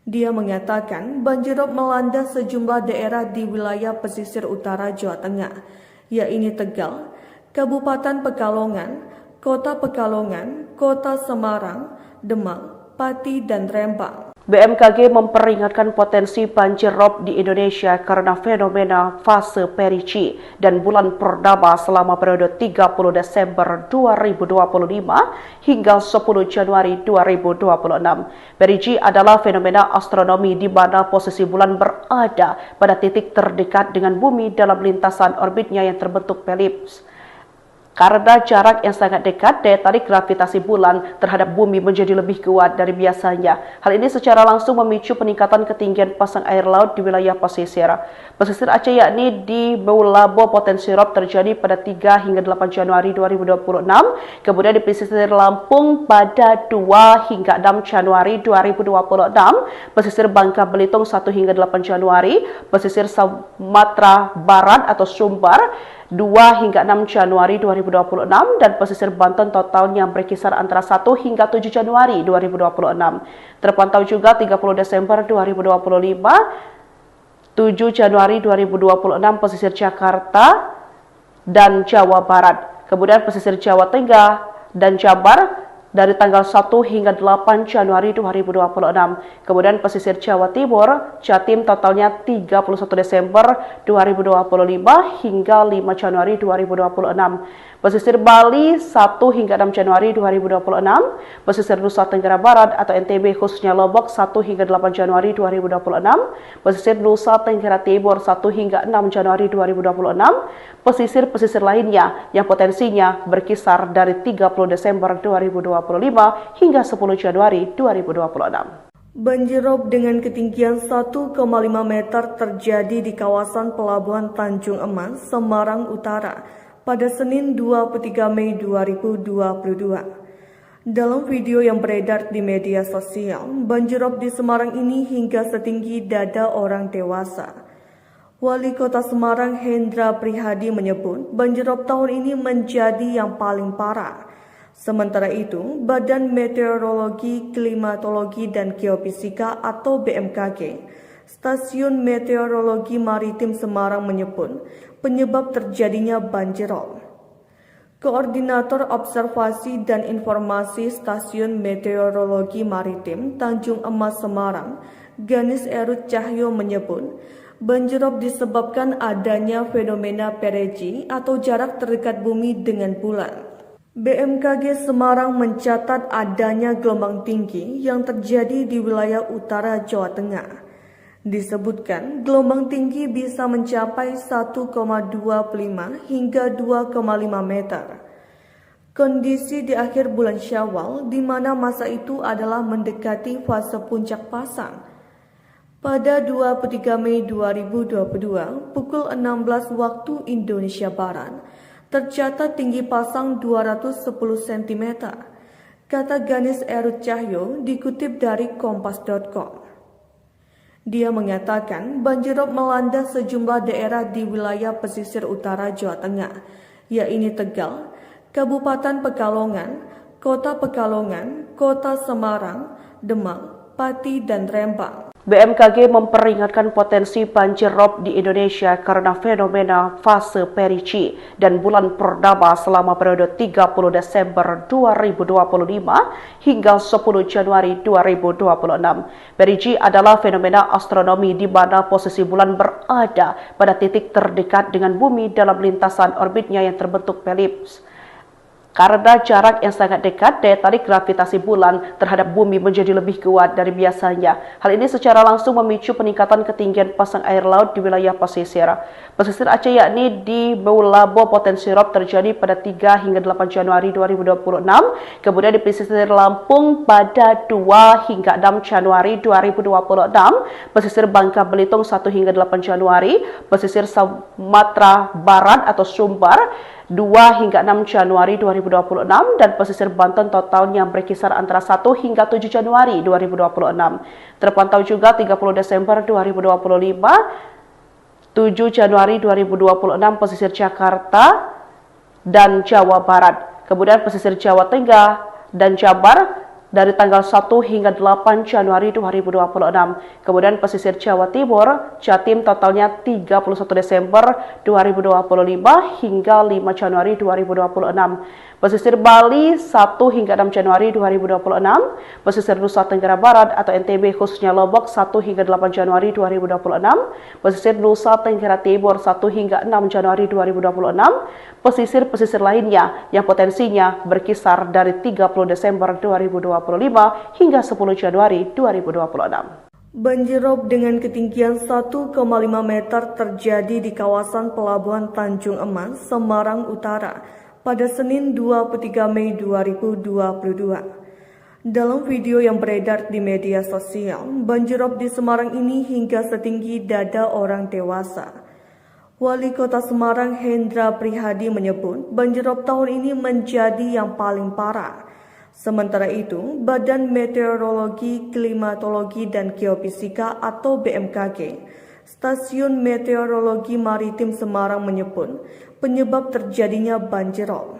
Dia mengatakan banjir rob melanda sejumlah daerah di wilayah pesisir utara Jawa Tengah, yaitu Tegal, Kabupaten Pekalongan, Kota Pekalongan, Kota Semarang, Demak, Pati, dan Rembang. BMKG memperingatkan potensi banjir rob di Indonesia karena fenomena fase perigee dan bulan purnama selama periode 30 Desember 2025 hingga 10 Januari 2026. Perigee adalah fenomena astronomi di mana posisi bulan berada pada titik terdekat dengan bumi dalam lintasan orbitnya yang terbentuk elips. Karena jarak yang sangat dekat, daya tarik gravitasi bulan terhadap bumi menjadi lebih kuat dari biasanya. Hal ini secara langsung memicu peningkatan ketinggian pasang air laut di wilayah pesisir. Pesisir Aceh yakni di Meulabo potensi rob terjadi pada 3 hingga 8 Januari 2026, kemudian di pesisir Lampung pada 2 hingga 6 Januari 2026, pesisir Bangka Belitung 1 hingga 8 Januari, pesisir Sumatera Barat atau Sumbar 2 hingga 6 Januari 2026 dan pesisir Banten totalnya berkisar antara 1 hingga 7 Januari 2026. Terpantau juga 30 Desember 2025, 7 Januari 2026 pesisir Jakarta dan Jawa Barat. Kemudian pesisir Jawa Tengah dan Jabar dari tanggal 1 hingga 8 Januari 2026. Kemudian pesisir Jawa Timur, Jatim totalnya 31 Desember 2025 hingga 5 Januari 2026. Pesisir Bali 1 hingga 6 Januari 2026. Pesisir Nusa Tenggara Barat atau NTB khususnya Lombok 1 hingga 8 Januari 2026. Pesisir Nusa Tenggara Timur 1 hingga 6 Januari 2026. Pesisir-pesisir lainnya yang potensinya berkisar dari 30 Desember 2025 hingga 10 Januari 2026. Banjir rob dengan ketinggian 1,5 meter terjadi di kawasan Pelabuhan Tanjung Emas, Semarang Utara pada Senin 23 Mei 2022. Dalam video yang beredar di media sosial, banjirop di Semarang ini hingga setinggi dada orang dewasa. Wali Kota Semarang Hendra Prihadi menyebut banjirop tahun ini menjadi yang paling parah. Sementara itu, Badan Meteorologi, Klimatologi, dan Geofisika atau BMKG, Stasiun Meteorologi Maritim Semarang menyebut penyebab terjadinya banjirop. Koordinator Observasi dan Informasi Stasiun Meteorologi Maritim Tanjung Emas Semarang, Ganis Erut Cahyo menyebut, banjirop disebabkan adanya fenomena perigee atau jarak terdekat bumi dengan bulan. BMKG Semarang mencatat adanya gelombang tinggi yang terjadi di wilayah utara Jawa Tengah. Disebutkan gelombang tinggi bisa mencapai 1,25 hingga 2,5 meter. Kondisi di akhir bulan Syawal di mana masa itu adalah mendekati fase puncak pasang. Pada 23 Mei 2022 pukul 16 waktu Indonesia Barat tercatat tinggi pasang 210 cm. Kata Ganis Erut Cahyo dikutip dari kompas.com. Dia mengatakan banjirop melanda sejumlah daerah di wilayah pesisir utara Jawa Tengah, yaitu Tegal, Kabupaten Pekalongan, Kota Pekalongan, Kota Semarang, Demak, Pati, dan Rembang. BMKG memperingatkan potensi banjir rob di Indonesia karena fenomena fase perigee dan bulan purnama selama periode 30 Desember 2025 hingga 10 Januari 2026. Perigee adalah fenomena astronomi di mana posisi bulan berada pada titik terdekat dengan bumi dalam lintasan orbitnya yang terbentuk elips. Karena jarak yang sangat dekat, daya tarik gravitasi bulan terhadap bumi menjadi lebih kuat dari biasanya. Hal ini secara langsung memicu peningkatan ketinggian pasang air laut di wilayah pesisir. Pesisir Aceh yakni di Meulabo potensi rob terjadi pada 3 hingga 8 Januari 2026. Kemudian di pesisir Lampung pada 2 hingga 6 Januari 2026. Pesisir Bangka Belitung 1 hingga 8 Januari. Pesisir Sumatera Barat atau Sumbar 2 hingga 6 Januari 2026 dan pesisir Banten totalnya berkisar antara 1 hingga 7 Januari 2026. Terpantau juga 30 Desember 2025, 7 Januari 2026 pesisir Jakarta dan Jawa Barat. Kemudian pesisir Jawa Tengah dan Jabar dari tanggal 1 hingga 8 Januari 2026. Kemudian pesisir Jawa Timur, Jatim totalnya 31 Desember 2025 hingga 5 Januari 2026. Pesisir Bali 1 hingga 6 Januari 2026. Pesisir Nusa Tenggara Barat atau NTB khususnya Lombok 1 hingga 8 Januari 2026. Pesisir Nusa Tenggara Timur 1 hingga 6 Januari 2026. Pesisir-pesisir lainnya yang potensinya berkisar dari 30 Desember 2025 hingga 10 Januari 2026. Banjirop dengan ketinggian 1,5 meter terjadi di kawasan Pelabuhan Tanjung Emas, Semarang Utara pada Senin 23 Mei 2022. Dalam video yang beredar di media sosial, banjirop di Semarang ini hingga setinggi dada orang dewasa. Wali Kota Semarang Hendra Prihadi menyebut banjirop tahun ini menjadi yang paling parah. Sementara itu, Badan Meteorologi, Klimatologi, dan Geofisika atau BMKG, Stasiun Meteorologi Maritim Semarang menyebut penyebab terjadinya banjirop.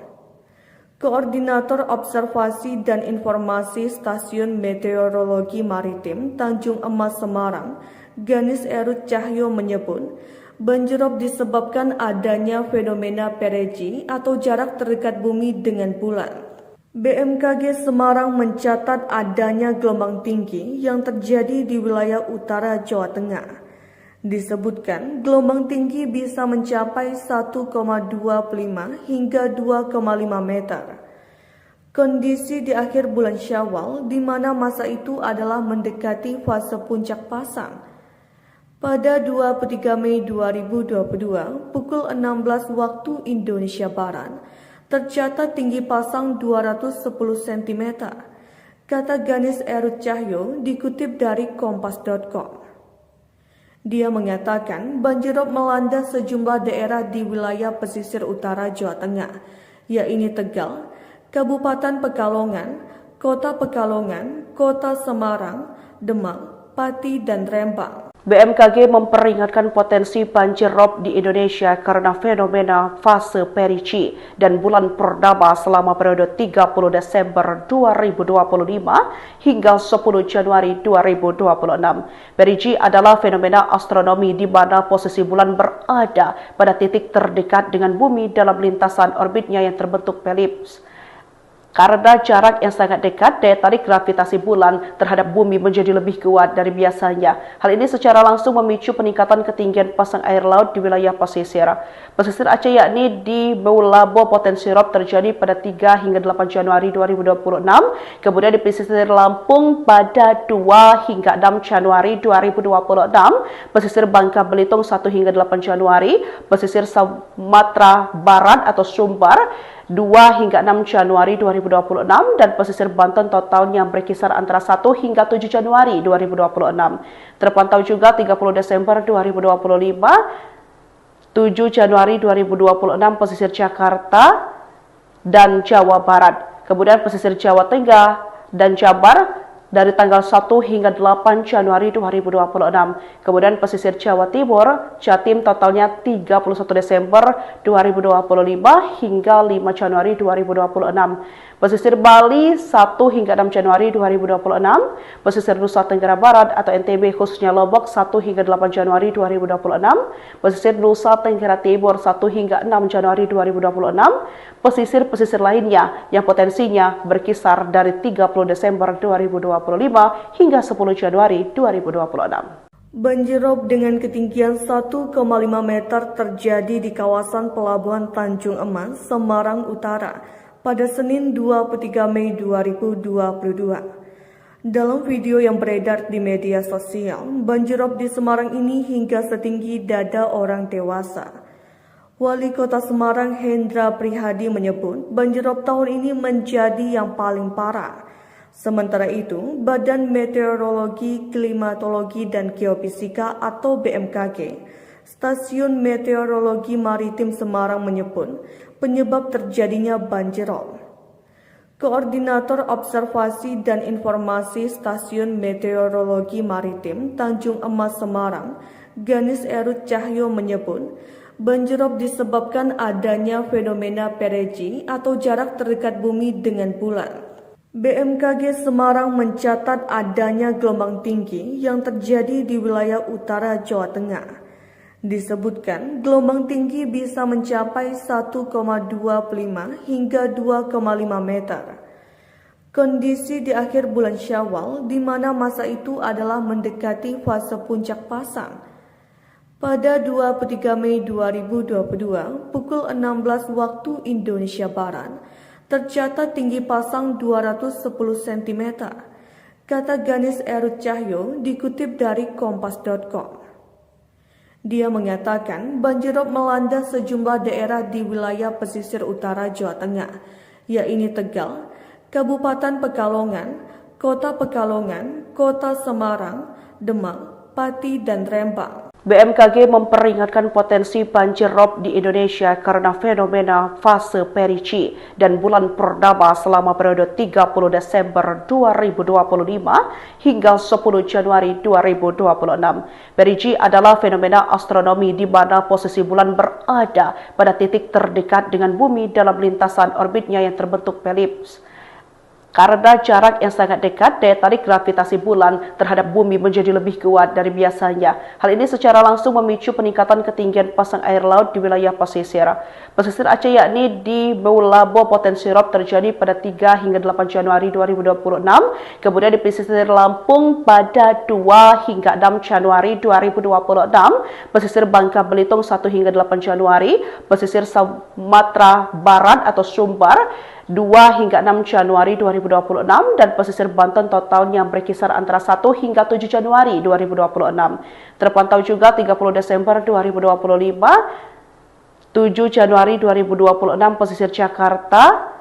Koordinator Observasi dan Informasi Stasiun Meteorologi Maritim Tanjung Emas Semarang, Ganis Erut Cahyo menyebut banjirop disebabkan adanya fenomena perigee atau jarak terdekat bumi dengan bulan. BMKG Semarang mencatat adanya gelombang tinggi yang terjadi di wilayah utara Jawa Tengah. Disebutkan gelombang tinggi bisa mencapai 1,25 hingga 2,5 meter. Kondisi di akhir bulan Syawal di mana masa itu adalah mendekati fase puncak pasang. Pada 23 Mei 2022 pukul 16 waktu Indonesia Barat tercatat tinggi pasang 210 cm. Kata Ganis Erut Cahyo dikutip dari kompas.com. Dia mengatakan banjirop melanda sejumlah daerah di wilayah pesisir utara Jawa Tengah, yaitu Tegal, Kabupaten Pekalongan, Kota Pekalongan, Kota Semarang, Demak, Pati, dan Rembang. BMKG memperingatkan potensi banjir rob di Indonesia karena fenomena fase Perici dan bulan purnama selama periode 30 Desember 2025 hingga 10 Januari 2026. Perici adalah fenomena astronomi di mana posisi bulan berada pada titik terdekat dengan bumi dalam lintasan orbitnya yang terbentuk elips. Karena jarak yang sangat dekat, daya tarik gravitasi bulan terhadap bumi menjadi lebih kuat dari biasanya. Hal ini secara langsung memicu peningkatan ketinggian pasang air laut di wilayah pesisir. Pesisir Aceh yakni di Meulabo potensi rob terjadi pada 3 hingga 8 Januari 2026. Kemudian di pesisir Lampung pada 2 hingga 6 Januari 2026. Pesisir Bangka Belitung 1 hingga 8 Januari. Pesisir Sumatera Barat atau Sumbar 2 hingga 6 Januari 2026 dan pesisir Banten totalnya berkisar antara 1 hingga 7 Januari 2026. Terpantau juga 30 Desember 2025, 7 Januari 2026 pesisir Jakarta dan Jawa Barat. Kemudian pesisir Jawa Tengah dan Jabar dari tanggal 1 hingga 8 Januari 2026. Kemudian pesisir Jawa Timur, Jatim totalnya 31 Desember 2025 hingga 5 Januari 2026. Pesisir Bali 1 hingga 6 Januari 2026. Pesisir Nusa Tenggara Barat atau NTB khususnya Lombok 1 hingga 8 Januari 2026. Pesisir Nusa Tenggara Timur 1 hingga 6 Januari 2026. Pesisir-pesisir lainnya yang potensinya berkisar dari 30 Desember 2025 hingga 10 Januari 2026. Banjir rob dengan ketinggian 1,5 meter terjadi di kawasan Pelabuhan Tanjung Emas, Semarang Utara pada Senin 23 Mei 2022. Dalam video yang beredar di media sosial, banjir rob di Semarang ini hingga setinggi dada orang dewasa. Wali Kota Semarang Hendra Prihadi menyebut banjir rob tahun ini menjadi yang paling parah. Sementara itu, Badan Meteorologi, Klimatologi, dan Geofisika atau BMKG, Stasiun Meteorologi Maritim Semarang menyebut penyebab terjadinya banjir rob. Koordinator Observasi dan Informasi Stasiun Meteorologi Maritim Tanjung Emas Semarang, Ganis Erut Cahyo menyebut banjir rob disebabkan adanya fenomena Perici atau jarak terdekat bumi dengan bulan. BMKG Semarang mencatat adanya gelombang tinggi yang terjadi di wilayah utara Jawa Tengah. Disebutkan gelombang tinggi bisa mencapai 1,25 hingga 2,5 meter. Kondisi di akhir bulan Syawal di mana masa itu adalah mendekati fase puncak pasang. Pada 23 Mei 2022 pukul 16 waktu Indonesia Barat, tercatat tinggi pasang 210 cm, kata Ganis Erut Cahyo dikutip dari kompas.com. Dia mengatakan banjir rob melanda sejumlah daerah di wilayah pesisir utara Jawa Tengah, yaitu Tegal, Kabupaten Pekalongan, Kota Pekalongan, Kota Semarang, Demak, Pati, dan Rembang. BMKG memperingatkan potensi banjir rob di Indonesia karena fenomena fase Perici dan bulan purnama selama periode 30 Desember 2025 hingga 10 Januari 2026. Perici adalah fenomena astronomi di mana posisi bulan berada pada titik terdekat dengan bumi dalam lintasan orbitnya yang terbentuk elips. Karena jarak yang sangat dekat, daya tarik gravitasi bulan terhadap bumi menjadi lebih kuat dari biasanya. Hal ini secara langsung memicu peningkatan ketinggian pasang air laut di wilayah pesisir. Pesisir Aceh yakni di Meulabo potensi rob terjadi pada 3 hingga 8 Januari 2026. Kemudian di pesisir Lampung pada 2 hingga 6 Januari 2026. Pesisir Bangka Belitung 1 hingga 8 Januari. Pesisir Sumatera Barat atau Sumbar 2 hingga 6 Januari 2026 dan pesisir Banten totalnya berkisar antara 1 hingga 7 Januari 2026. Terpantau juga 30 Desember 2025, 7 Januari 2026 pesisir Jakarta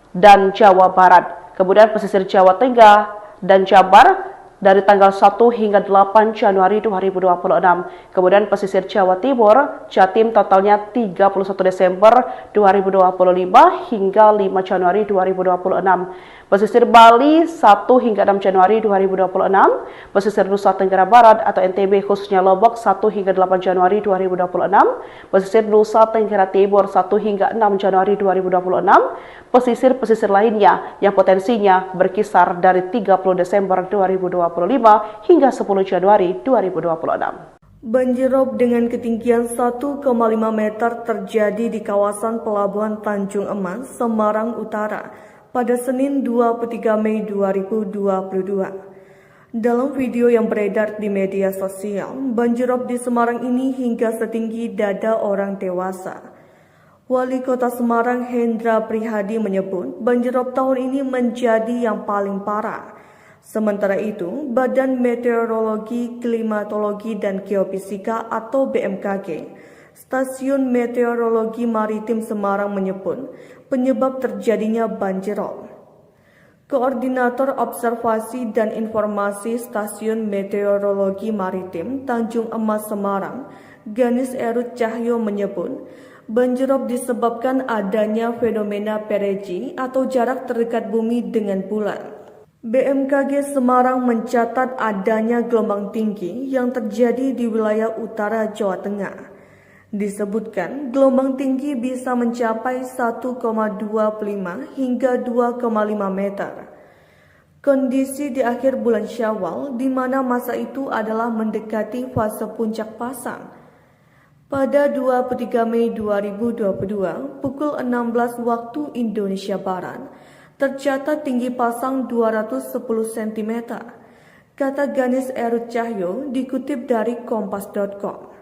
dan Jawa Barat. Kemudian pesisir Jawa Tengah dan Jabar dari tanggal 1 hingga 8 Januari 2026. Kemudian pesisir Jawa Timur, Jatim totalnya 31 Desember 2025 hingga 5 Januari 2026. Pesisir Bali 1 hingga 6 Januari 2026, pesisir Nusa Tenggara Barat atau NTB khususnya Lombok 1 hingga 8 Januari 2026, pesisir Nusa Tenggara Timur 1 hingga 6 Januari 2026, pesisir-pesisir lainnya yang potensinya berkisar dari 30 Desember 2025 hingga 10 Januari 2026. Banjir rob dengan ketinggian 1,5 meter terjadi di kawasan Pelabuhan Tanjung Emas, Semarang Utara pada Senin 23 Mei 2022. Dalam video yang beredar di media sosial, banjir rob di Semarang ini hingga setinggi dada orang dewasa. Wali Kota Semarang Hendra Prihadi menyebut banjir rob tahun ini menjadi yang paling parah. Sementara itu, Badan Meteorologi, Klimatologi, dan Geofisika atau BMKG, Stasiun Meteorologi Maritim Semarang menyebut penyebab terjadinya banjir rob. Koordinator Observasi dan Informasi Stasiun Meteorologi Maritim Tanjung Emas Semarang, Ganis Erut Cahyo menyebut banjir rob disebabkan adanya fenomena perigee atau jarak terdekat bumi dengan bulan. BMKG Semarang mencatat adanya gelombang tinggi yang terjadi di wilayah utara Jawa Tengah. Disebutkan gelombang tinggi bisa mencapai 1,25 hingga 2,5 meter. Kondisi di akhir bulan Syawal di mana masa itu adalah mendekati fase puncak pasang. Pada 23 Mei 2022 pukul 16 waktu Indonesia Barat tercatat tinggi pasang 210 cm, kata Ganis Erut Cahyo dikutip dari kompas.com.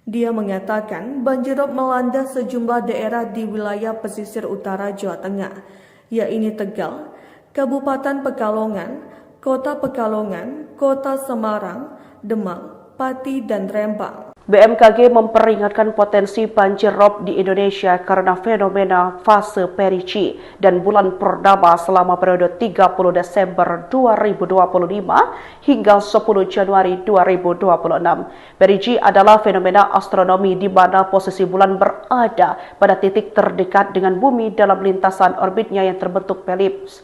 Dia mengatakan banjir rob melanda sejumlah daerah di wilayah pesisir utara Jawa Tengah, yaitu Tegal, Kabupaten Pekalongan, Kota Pekalongan, Kota Semarang, Demak, Pati, dan Rembang. BMKG memperingatkan potensi banjir rob di Indonesia karena fenomena fase perigee dan bulan purnama selama periode 30 Desember 2025 hingga 10 Januari 2026. Perigee adalah fenomena astronomi di mana posisi bulan berada pada titik terdekat dengan bumi dalam lintasan orbitnya yang terbentuk elips.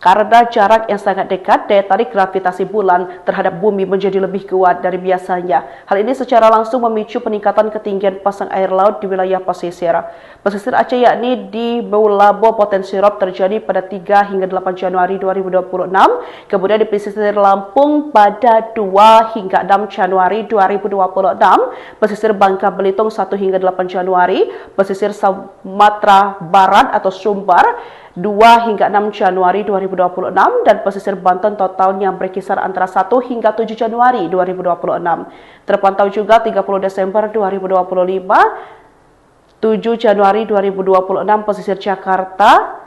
Karena jarak yang sangat dekat, daya tarik gravitasi bulan terhadap bumi menjadi lebih kuat dari biasanya. Hal ini secara langsung memicu peningkatan ketinggian pasang air laut di wilayah pesisir. Pesisir Aceh yakni di Meulabo potensi rob terjadi pada 3 hingga 8 Januari 2026. Kemudian di pesisir Lampung pada 2 hingga 6 Januari 2026. Pesisir Bangka Belitung 1 hingga 8 Januari. Pesisir Sumatera Barat atau Sumbar 2 hingga 6 Januari 2026 dan pesisir Banten totalnya berkisar antara 1 hingga 7 Januari 2026. Terpantau juga 30 Desember 2025, 7 Januari 2026 pesisir Jakarta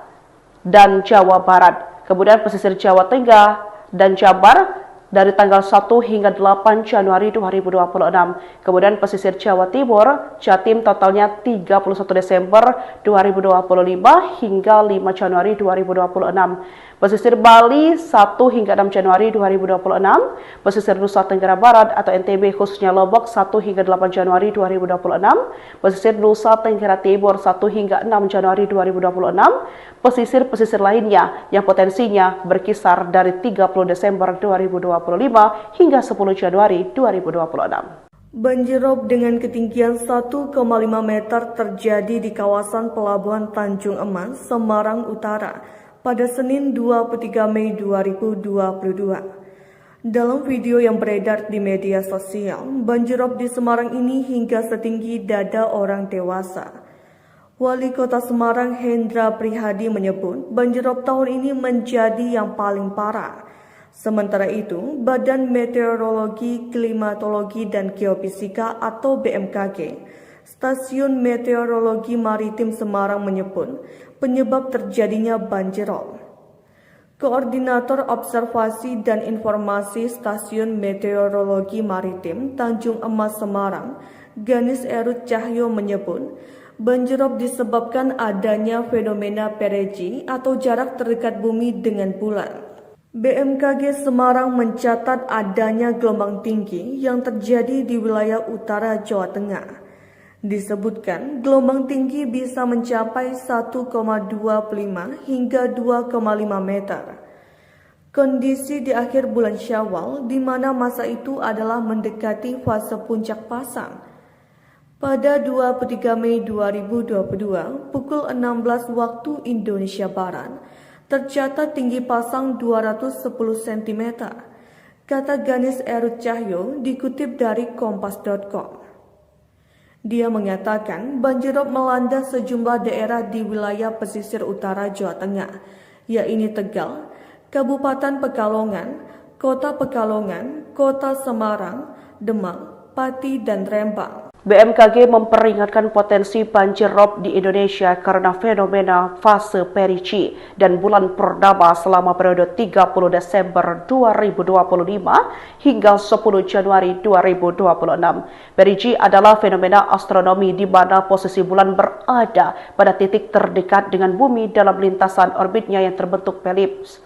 dan Jawa Barat. Kemudian pesisir Jawa Tengah dan Jabar dari tanggal 1 hingga 8 Januari 2026. Kemudian pesisir Jawa Timur, Jatim totalnya 31 Desember 2025 hingga 5 Januari 2026. Pesisir Bali 1 hingga 6 Januari 2026, pesisir Nusa Tenggara Barat atau NTB khususnya Lombok 1 hingga 8 Januari 2026, pesisir Nusa Tenggara Timur 1 hingga 6 Januari 2026, pesisir-pesisir lainnya yang potensinya berkisar dari 30 Desember 2025 hingga 10 Januari 2026. Banjir rob dengan ketinggian 1,5 meter terjadi di kawasan Pelabuhan Tanjung Emas, Semarang Utara pada Senin 23 Mei 2022. Dalam video yang beredar di media sosial, banjir rob di Semarang ini hingga setinggi dada orang dewasa. Wali Kota Semarang Hendra Prihadi menyebut banjir rob tahun ini menjadi yang paling parah. Sementara itu, Badan Meteorologi, Klimatologi, dan Geofisika atau BMKG, Stasiun Meteorologi Maritim Semarang menyebut penyebab terjadinya banjir rob. Koordinator Observasi dan Informasi Stasiun Meteorologi Maritim Tanjung Emas Semarang, Ganis Erut Cahyo menyebut banjir rob disebabkan adanya fenomena perigee atau jarak terdekat bumi dengan bulan. BMKG Semarang mencatat adanya gelombang tinggi yang terjadi di wilayah utara Jawa Tengah. Disebutkan gelombang tinggi bisa mencapai 1,25 hingga 2,5 meter. Kondisi di akhir bulan Syawal di mana masa itu adalah mendekati fase puncak pasang. Pada 23 Mei 2022 pukul 16 waktu Indonesia Barat, tercatat tinggi pasang 210 cm, kata Ganis Erut Cahyo dikutip dari kompas.com. Dia mengatakan banjirop melanda sejumlah daerah di wilayah pesisir utara Jawa Tengah, yaitu Tegal, Kabupaten Pekalongan, Kota Pekalongan, Kota Semarang, Demak, Pati, dan Rembang. BMKG memperingatkan potensi banjir rob di Indonesia karena fenomena fase Perici dan bulan purnama selama periode 30 Desember 2025 hingga 10 Januari 2026. Perici adalah fenomena astronomi di mana posisi bulan berada pada titik terdekat dengan bumi dalam lintasan orbitnya yang terbentuk elips.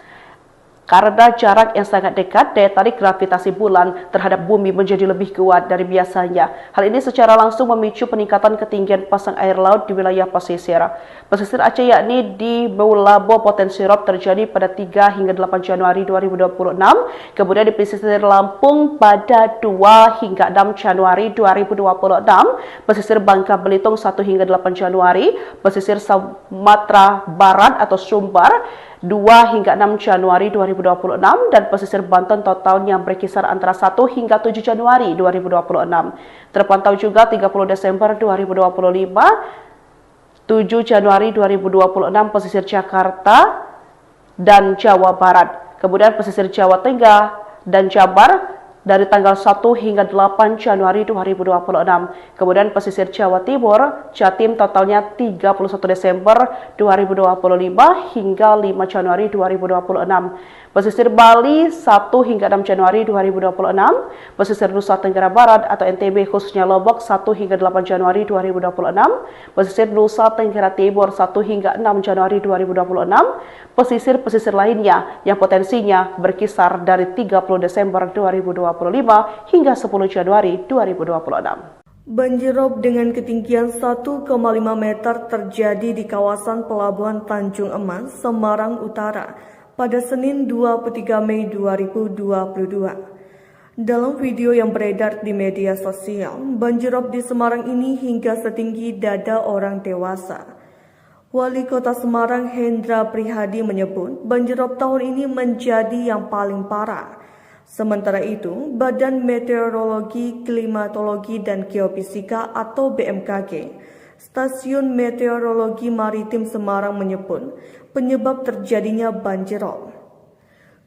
Karena jarak yang sangat dekat, daya tarik gravitasi bulan terhadap bumi menjadi lebih kuat dari biasanya. Hal ini secara langsung memicu peningkatan ketinggian pasang air laut di wilayah pesisir. Pesisir Aceh yakni di Meulabo potensi rob terjadi pada 3 hingga 8 Januari 2026. Kemudian di pesisir Lampung pada 2 hingga 6 Januari 2026. Pesisir Bangka Belitung 1 hingga 8 Januari. Pesisir Sumatera Barat atau Sumbar 2 hingga 6 Januari 2026 dan pesisir Banten totalnya berkisar antara 1 hingga 7 Januari 2026. Terpantau juga 30 Desember 2025, 7 Januari 2026 pesisir Jakarta dan Jawa Barat. Kemudian pesisir Jawa Tengah dan Jabar dari tanggal 1 hingga 8 Januari 2026. Kemudian pesisir Jawa Timur, Jatim totalnya 31 Desember 2025 hingga 5 Januari 2026. Pesisir Bali 1 hingga 6 Januari 2026. Pesisir Nusa Tenggara Barat atau NTB khususnya Lombok 1 hingga 8 Januari 2026. Pesisir Nusa Tenggara Timur 1 hingga 6 Januari 2026. Pesisir-pesisir lainnya yang potensinya berkisar dari 30 Desember 2025 hingga 10 Januari 2026. Banjirop dengan ketinggian 1,5 meter terjadi di kawasan Pelabuhan Tanjung Emas, Semarang Utara pada Senin 23 Mei 2022. Dalam video yang beredar di media sosial, banjirop di Semarang ini hingga setinggi dada orang dewasa. Wali Kota Semarang Hendra Prihadi menyebut banjirop tahun ini menjadi yang paling parah. Sementara itu, Badan Meteorologi, Klimatologi, dan Geofisika atau BMKG, Stasiun Meteorologi Maritim Semarang menyebut penyebab terjadinya banjirop.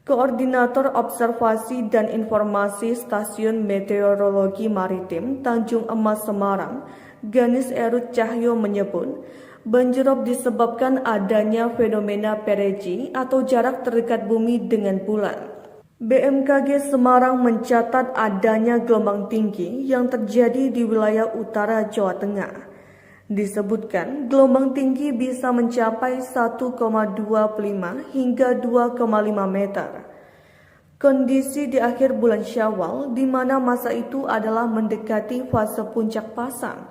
Koordinator Observasi dan Informasi Stasiun Meteorologi Maritim Tanjung Emas Semarang, Ganis Erut Cahyo menyebut banjirop disebabkan adanya fenomena Perici atau jarak terdekat bumi dengan bulan. BMKG Semarang mencatat adanya gelombang tinggi yang terjadi di wilayah utara Jawa Tengah. Disebutkan gelombang tinggi bisa mencapai 1,25 hingga 2,5 meter. Kondisi di akhir bulan Syawal di mana masa itu adalah mendekati fase puncak pasang.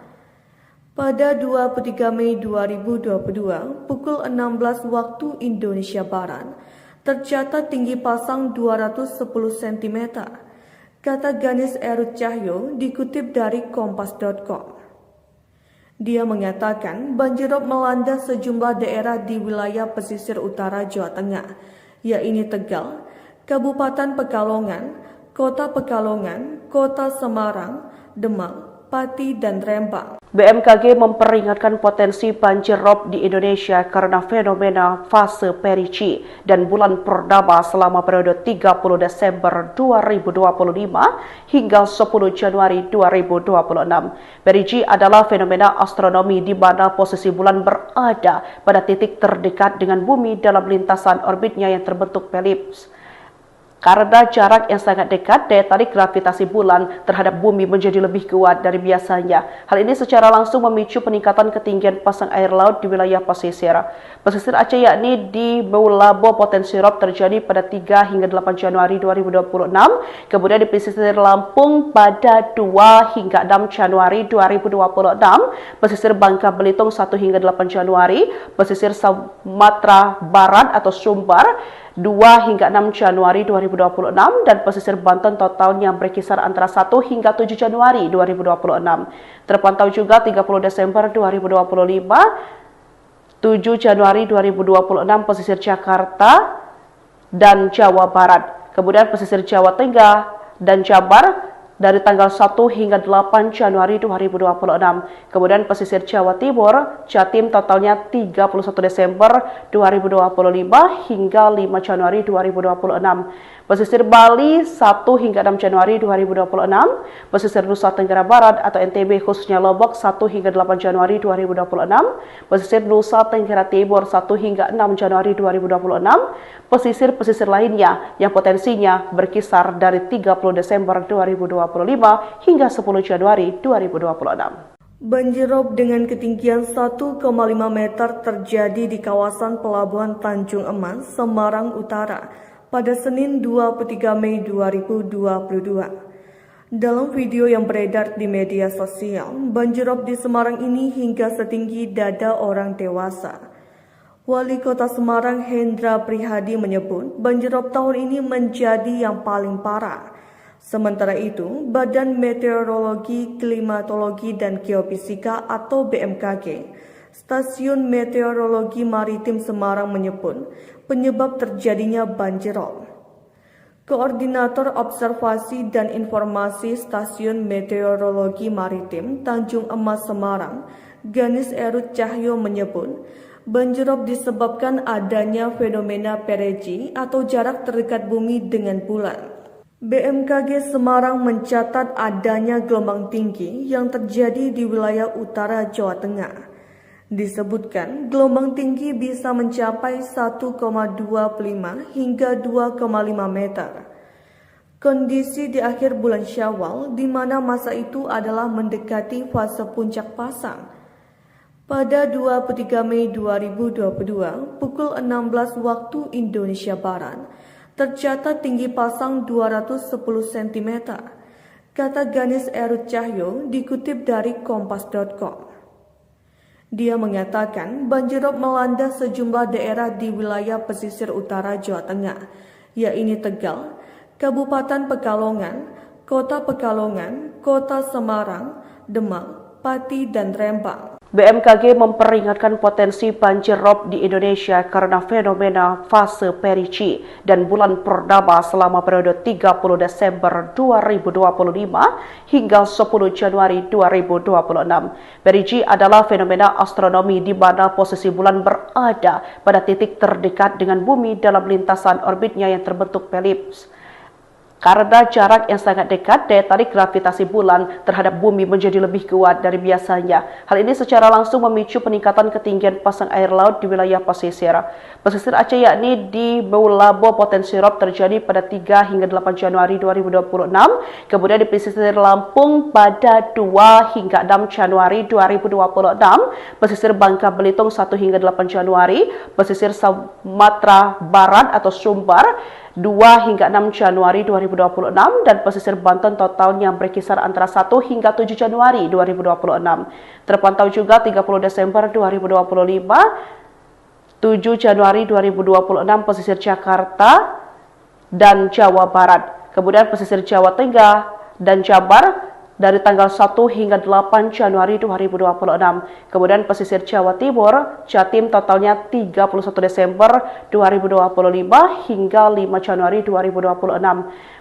Pada 23 Mei 2022 pukul 16 waktu Indonesia Barat, tercatat tinggi pasang 210 cm, kata Ganis Erut Cahyo dikutip dari kompas.com. Dia mengatakan banjirop melanda sejumlah daerah di wilayah pesisir utara Jawa Tengah, yaitu Tegal, Kabupaten Pekalongan, Kota Pekalongan, Kota Semarang, Demak, Pati, dan Rembang. BMKG memperingatkan potensi banjir rob di Indonesia karena fenomena fase Perici dan bulan purnama selama periode 30 Desember 2025 hingga 10 Januari 2026. Perici adalah fenomena astronomi di mana posisi bulan berada pada titik terdekat dengan bumi dalam lintasan orbitnya yang terbentuk elips. Karena jarak yang sangat dekat, daya tarik gravitasi bulan terhadap bumi menjadi lebih kuat dari biasanya. Hal ini secara langsung memicu peningkatan ketinggian pasang air laut di wilayah pesisir. Pesisir Aceh yakni di Meulabo potensi rob terjadi pada 3 hingga 8 Januari 2026. Kemudian di pesisir Lampung pada 2 hingga 6 Januari 2026. Pesisir Bangka Belitung 1 hingga 8 Januari. Pesisir Sumatera Barat atau Sumbar 2 hingga 6 Januari 2026 dan pesisir Banten totalnya berkisar antara 1 hingga 7 Januari 2026. Terpantau juga 30 Desember 2025, 7 Januari 2026 pesisir Jakarta dan Jawa Barat. Kemudian pesisir Jawa Tengah dan Jabar dari tanggal 1 hingga 8 Januari 2026. Kemudian pesisir Jawa Timur, Jatim totalnya 31 Desember 2025 hingga 5 Januari 2026. Pesisir Bali 1 hingga 6 Januari 2026. Pesisir Nusa Tenggara Barat atau NTB khususnya Lombok 1 hingga 8 Januari 2026. Pesisir Nusa Tenggara Timur 1 hingga 6 Januari 2026. Pesisir-pesisir lainnya yang potensinya berkisar dari 30 Desember 2025 hingga 10 Januari 2026. Banjir rob dengan ketinggian 1,5 meter terjadi di kawasan Pelabuhan Tanjung Emas, Semarang Utara pada Senin 23 Mei 2022. Dalam video yang beredar di media sosial, banjir rob di Semarang ini hingga setinggi dada orang dewasa. Wali Kota Semarang Hendra Prihadi menyebut banjir rob tahun ini menjadi yang paling parah. Sementara itu, Badan Meteorologi, Klimatologi, dan Geofisika atau BMKG, Stasiun Meteorologi Maritim Semarang menyebut penyebab terjadinya banjir rob. Koordinator Observasi dan Informasi Stasiun Meteorologi Maritim Tanjung Emas Semarang, Ganis Erut Cahyo menyebut banjir rob disebabkan adanya fenomena perigee atau jarak terdekat bumi dengan bulan. BMKG Semarang mencatat adanya gelombang tinggi yang terjadi di wilayah utara Jawa Tengah. Disebutkan gelombang tinggi bisa mencapai 1,25 hingga 2,5 meter. Kondisi di akhir bulan Syawal di mana masa itu adalah mendekati fase puncak pasang. Pada 23 Mei 2022 pukul 16 waktu Indonesia Barat, tercatat tinggi pasang 210 cm, kata Ganis Erut Cahyo dikutip dari kompas.com. Dia mengatakan banjir rob melanda sejumlah daerah di wilayah pesisir utara Jawa Tengah, yaitu Tegal, Kabupaten Pekalongan, Kota Pekalongan, Kota Semarang, Demak, Pati, dan Rembang. BMKG memperingatkan potensi banjir rob di Indonesia karena fenomena fase perigee dan bulan purnama selama periode 30 Desember 2025 hingga 10 Januari 2026. Perigee adalah fenomena astronomi di mana posisi bulan berada pada titik terdekat dengan bumi dalam lintasan orbitnya yang terbentuk elips. Karena jarak yang sangat dekat, daya tarik gravitasi bulan terhadap bumi menjadi lebih kuat dari biasanya. Hal ini secara langsung memicu peningkatan ketinggian pasang air laut di wilayah pesisir. Pesisir Aceh yakni di Meulabo potensi rob terjadi pada 3 hingga 8 Januari 2026. Kemudian di pesisir Lampung pada 2 hingga 6 Januari 2026. Pesisir Bangka Belitung 1 hingga 8 Januari. Pesisir Sumatera Barat atau Sumbar 2 hingga 6 Januari 2026 dan pesisir Banten totalnya berkisar antara 1 hingga 7 Januari 2026. Terpantau juga 30 Desember 2025, 7 Januari 2026 pesisir Jakarta dan Jawa Barat. Kemudian pesisir Jawa Tengah dan Jabar dari tanggal 1 hingga 8 Januari 2026. Kemudian pesisir Jawa Timur, Jatim totalnya 31 Desember 2025 hingga 5 Januari 2026.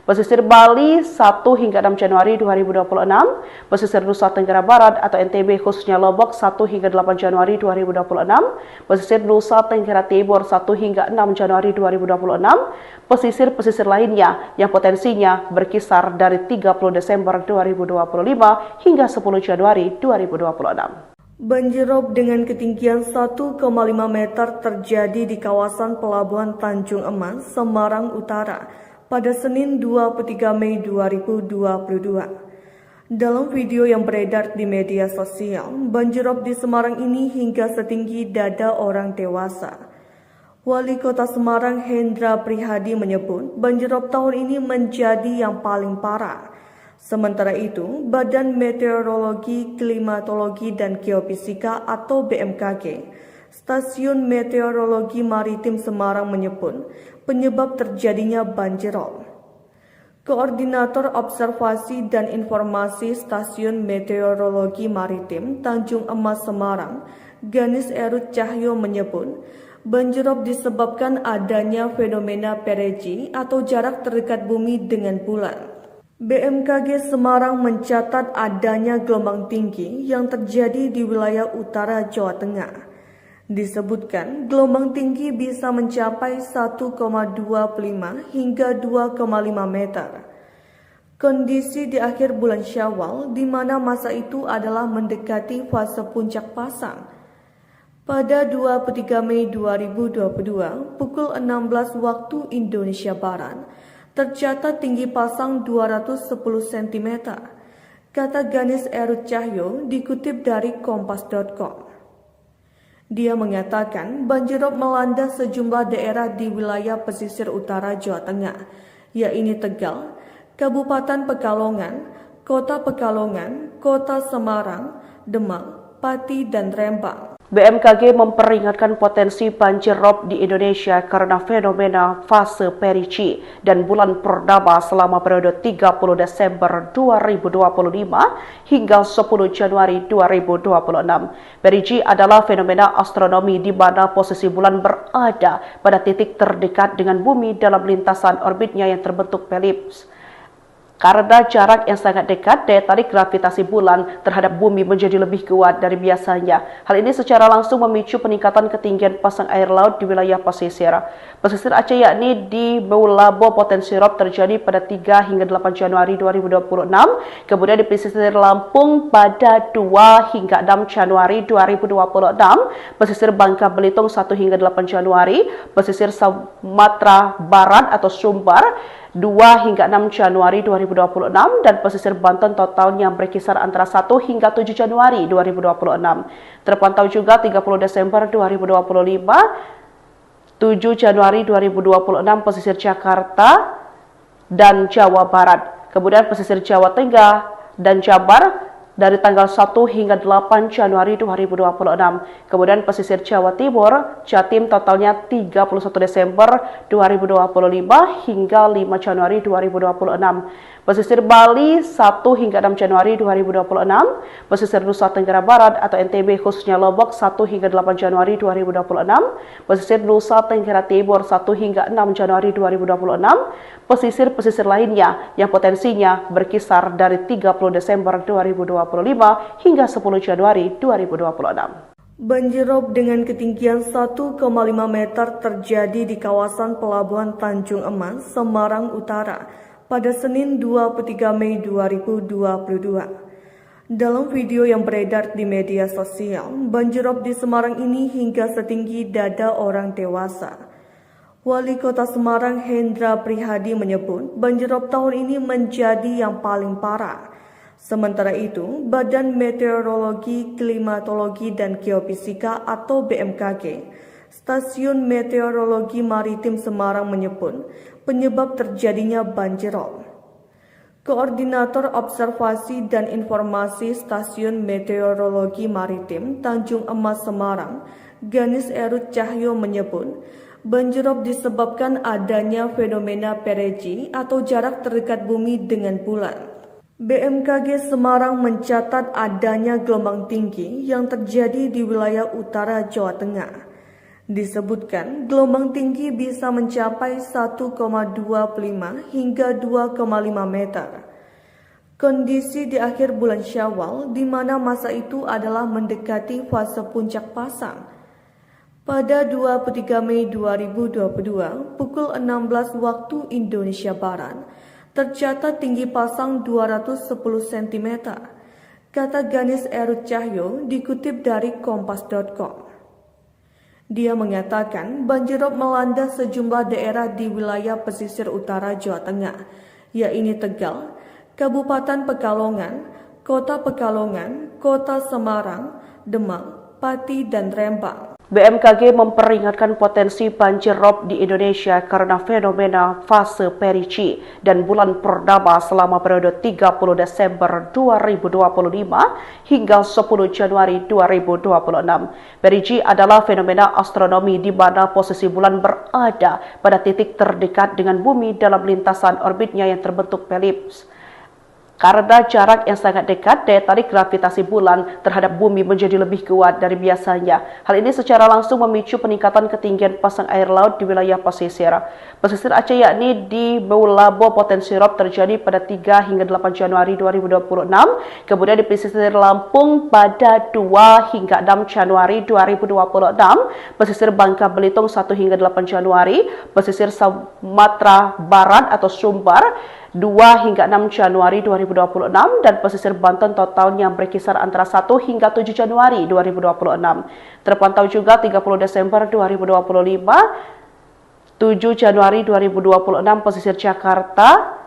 Pesisir Bali 1 hingga 6 Januari 2026. Pesisir Nusa Tenggara Barat atau NTB khususnya Lombok 1 hingga 8 Januari 2026. Pesisir Nusa Tenggara Timur 1 hingga 6 Januari 2026. Pesisir-pesisir lainnya yang potensinya berkisar dari 30 Desember 2025 hingga 10 Januari 2026. Banjir rob dengan ketinggian 1,5 meter terjadi di kawasan Pelabuhan Tanjung Emas, Semarang Utara pada Senin 23 Mei 2022. Dalam video yang beredar di media sosial, banjirop di Semarang ini hingga setinggi dada orang dewasa. Wali Kota Semarang Hendra Prihadi menyebut banjirop tahun ini menjadi yang paling parah. Sementara itu, Badan Meteorologi, Klimatologi, dan Geofisika atau BMKG, Stasiun Meteorologi Maritim Semarang menyebut penyebab terjadinya banjirop. Koordinator Observasi dan Informasi Stasiun Meteorologi Maritim Tanjung Emas Semarang, Ganis Erut Cahyo menyebut, banjirop disebabkan adanya fenomena perigee atau jarak terdekat bumi dengan bulan. BMKG Semarang mencatat adanya gelombang tinggi yang terjadi di wilayah utara Jawa Tengah. Disebutkan gelombang tinggi bisa mencapai 1,25 hingga 2,5 meter. Kondisi di akhir bulan Syawal di mana masa itu adalah mendekati fase puncak pasang. Pada 23 Mei 2022 pukul 16 waktu Indonesia Barat tercatat tinggi pasang 210 cm. Kata Ganis Erut Cahyo dikutip dari kompas.com. Dia mengatakan banjirop melanda sejumlah daerah di wilayah pesisir utara Jawa Tengah, yaitu Tegal, Kabupaten Pekalongan, Kota Pekalongan, Kota Semarang, Demak, Pati, dan Rembang. BMKG memperingatkan potensi banjir rob di Indonesia karena fenomena fase perigee dan bulan purnama selama periode 30 Desember 2025 hingga 10 Januari 2026. Perigee adalah fenomena astronomi di mana posisi bulan berada pada titik terdekat dengan bumi dalam lintasan orbitnya yang terbentuk elips. Karena jarak yang sangat dekat, daya tarik gravitasi bulan terhadap bumi menjadi lebih kuat dari biasanya. Hal ini secara langsung memicu peningkatan ketinggian pasang air laut di wilayah pesisir. Pesisir Aceh yakni di Meulabo potensi rob terjadi pada 3 hingga 8 Januari 2026. Kemudian di pesisir Lampung pada 2 hingga 6 Januari 2026. Pesisir Bangka Belitung 1 hingga 8 Januari. Pesisir Sumatera Barat atau Sumbar 2 hingga 6 Januari 2026 dan pesisir Banten totalnya berkisar antara 1 hingga 7 Januari 2026. Terpantau juga 30 Desember 2025, 7 Januari 2026 pesisir Jakarta dan Jawa Barat. Kemudian pesisir Jawa Tengah dan Jabar dari tanggal 1 hingga 8 Januari 2026. Kemudian pesisir Jawa Timur, Jatim totalnya 31 Desember 2025 hingga 5 Januari 2026. Pesisir Bali 1 hingga 6 Januari 2026. Pesisir Nusa Tenggara Barat atau NTB khususnya Lombok 1 hingga 8 Januari 2026. Pesisir Nusa Tenggara Timur 1 hingga 6 Januari 2026. Pesisir-pesisir lainnya yang potensinya berkisar dari 30 Desember 2025 hingga 10 Januari 2026. Banjirop dengan ketinggian 1,5 meter terjadi di kawasan Pelabuhan Tanjung Emas, Semarang Utara pada Senin 23 Mei 2022. Dalam video yang beredar di media sosial, banjirop di Semarang ini hingga setinggi dada orang dewasa. Wali Kota Semarang Hendra Prihadi menyebut banjirop tahun ini menjadi yang paling parah. Sementara itu, Badan Meteorologi, Klimatologi, dan Geofisika atau BMKG, Stasiun Meteorologi Maritim Semarang menyebut penyebab terjadinya banjirop. Koordinator Observasi dan Informasi Stasiun Meteorologi Maritim Tanjung Emas Semarang, Ganis Erut Cahyo menyebut banjirop disebabkan adanya fenomena perigee atau jarak terdekat bumi dengan bulan. BMKG Semarang mencatat adanya gelombang tinggi yang terjadi di wilayah utara Jawa Tengah. Disebutkan gelombang tinggi bisa mencapai 1,25 hingga 2,5 meter. Kondisi di akhir bulan Syawal di mana masa itu adalah mendekati fase puncak pasang. Pada 23 Mei 2022 pukul 16 waktu Indonesia Barat tercatat tinggi pasang 210 cm. Kata Ganis Erut Cahyo dikutip dari kompas.com. Dia mengatakan banjirop melanda sejumlah daerah di wilayah pesisir utara Jawa Tengah, yaitu Tegal, Kabupaten Pekalongan, Kota Pekalongan, Kota Semarang, Demak, Pati, dan Rembang. BMKG memperingatkan potensi banjir rob di Indonesia karena fenomena fase Perici dan bulan purnama selama periode 30 Desember 2025 hingga 10 Januari 2026. Perici adalah fenomena astronomi di mana posisi bulan berada pada titik terdekat dengan bumi dalam lintasan orbitnya yang terbentuk elips. Karena jarak yang sangat dekat, daya tarik gravitasi bulan terhadap bumi menjadi lebih kuat dari biasanya. Hal ini secara langsung memicu peningkatan ketinggian pasang air laut di wilayah pesisir. Pesisir Aceh yakni di Meulabo potensi rob terjadi pada 3 hingga 8 Januari 2026. Kemudian di pesisir Lampung pada 2 hingga 6 Januari 2026. Pesisir Bangka Belitung 1 hingga 8 Januari. Pesisir Sumatera Barat atau Sumbar 2 hingga 6 Januari 2026 dan pesisir Banten totalnya berkisar antara 1 hingga 7 Januari 2026. Terpantau juga 30 Desember 2025, 7 Januari 2026 pesisir Jakarta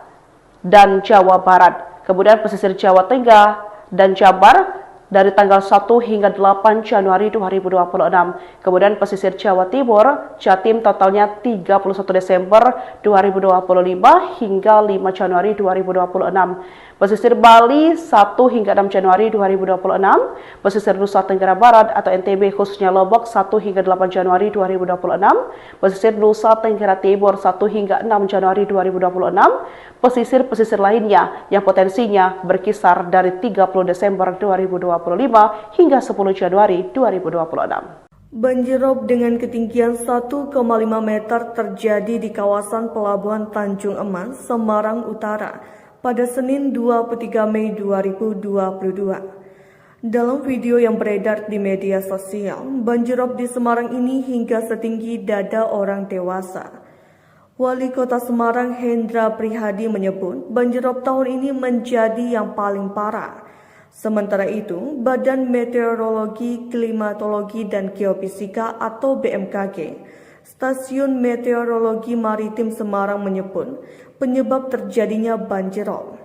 dan Jawa Barat. Kemudian pesisir Jawa Tengah dan Jabar dari tanggal 1 hingga 8 Januari 2026. Kemudian pesisir Jawa Timur, Jatim totalnya 31 Desember 2025 hingga 5 Januari 2026. Pesisir Bali 1 hingga 6 Januari 2026. Pesisir Nusa Tenggara Barat atau NTB khususnya Lombok 1 hingga 8 Januari 2026. Pesisir Nusa Tenggara Timur 1 hingga 6 Januari 2026. Pesisir-pesisir lainnya yang potensinya berkisar dari 30 Desember 2025 hingga 10 Januari 2026. Banjirop dengan ketinggian 1,5 meter terjadi di kawasan Pelabuhan Tanjung Emas, Semarang Utara pada Senin 23 Mei 2022. Dalam video yang beredar di media sosial, banjirop di Semarang ini hingga setinggi dada orang dewasa. Wali Kota Semarang Hendra Prihadi menyebut banjirop tahun ini menjadi yang paling parah. Sementara itu, Badan Meteorologi, Klimatologi, dan Geofisika atau BMKG, Stasiun Meteorologi Maritim Semarang menyebut penyebab terjadinya banjirop.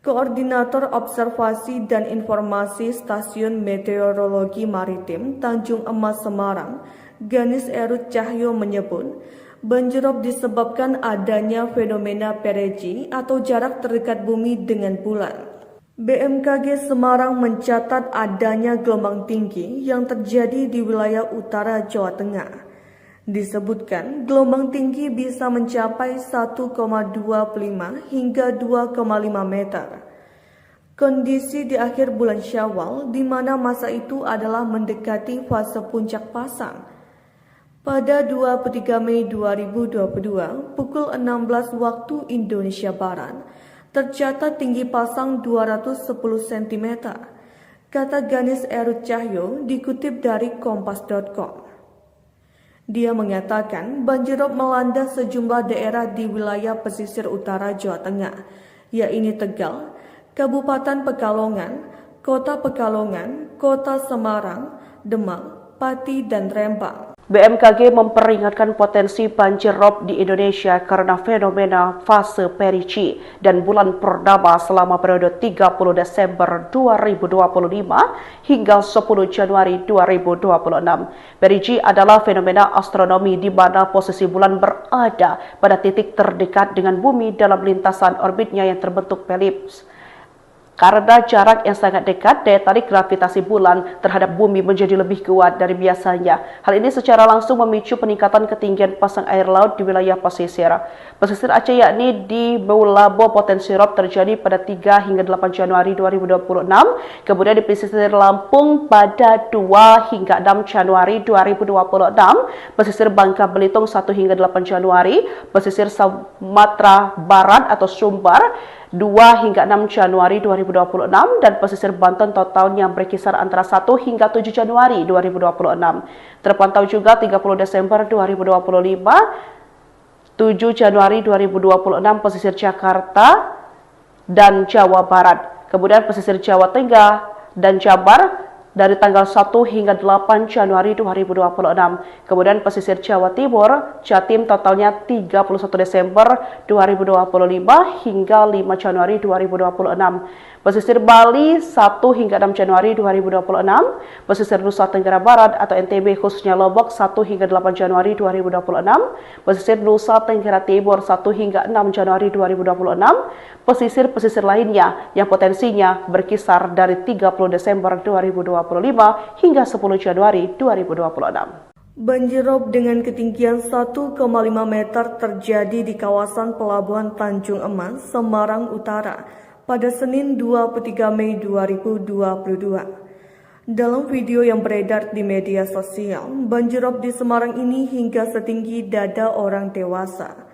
Koordinator Observasi dan Informasi Stasiun Meteorologi Maritim Tanjung Emas Semarang, Ganis Erut Cahyo menyebut banjirop disebabkan adanya fenomena perigee atau jarak terdekat bumi dengan bulan. BMKG Semarang mencatat adanya gelombang tinggi yang terjadi di wilayah utara Jawa Tengah. Disebutkan gelombang tinggi bisa mencapai 1,25 hingga 2,5 meter. Kondisi di akhir bulan Syawal di mana masa itu adalah mendekati fase puncak pasang. Pada 23 Mei 2022 pukul 16 waktu Indonesia Barat, tercatat tinggi pasang 210 cm, kata Ganis Erut Cahyo dikutip dari kompas.com. Dia mengatakan banjirop melanda sejumlah daerah di wilayah pesisir utara Jawa Tengah, yaitu Tegal, Kabupaten Pekalongan, Kota Pekalongan, Kota Semarang, Demak, Pati, dan Rembang. BMKG memperingatkan potensi banjir rob di Indonesia karena fenomena fase Perici dan bulan purnama selama periode 30 Desember 2025 hingga 10 Januari 2026. Perici adalah fenomena astronomi di mana posisi bulan berada pada titik terdekat dengan bumi dalam lintasan orbitnya yang terbentuk elips. Karena jarak yang sangat dekat, daya tarik gravitasi bulan terhadap bumi menjadi lebih kuat dari biasanya. Hal ini secara langsung memicu peningkatan ketinggian pasang air laut di wilayah pesisir. Pesisir Aceh yakni di Meulabo potensi rob terjadi pada 3 hingga 8 Januari 2026. Kemudian di pesisir Lampung pada 2 hingga 6 Januari 2026. Pesisir Bangka Belitung 1 hingga 8 Januari. Pesisir Sumatera Barat atau Sumbar 2 hingga 6 Januari 2026 dan pesisir Banten totalnya berkisar antara 1 hingga 7 Januari 2026. Terpantau juga 30 Desember 2025, 7 Januari 2026 pesisir Jakarta dan Jawa Barat. Kemudian pesisir Jawa Tengah dan Jabar dari tanggal 1 hingga 8 Januari 2026. Kemudian pesisir Jawa Timur, Jatim totalnya 31 Desember 2025 hingga 5 Januari 2026. Pesisir Bali 1 hingga 6 Januari 2026, pesisir Nusa Tenggara Barat atau NTB khususnya Lombok 1 hingga 8 Januari 2026, pesisir Nusa Tenggara Timur 1 hingga 6 Januari 2026, pesisir-pesisir lainnya yang potensinya berkisar dari 30 Desember 2025 hingga 10 Januari 2026. Banjir rob dengan ketinggian 1,5 meter terjadi di kawasan Pelabuhan Tanjung Emas, Semarang Utara pada Senin 23 Mei 2022. Dalam video yang beredar di media sosial, banjir rob di Semarang ini hingga setinggi dada orang dewasa.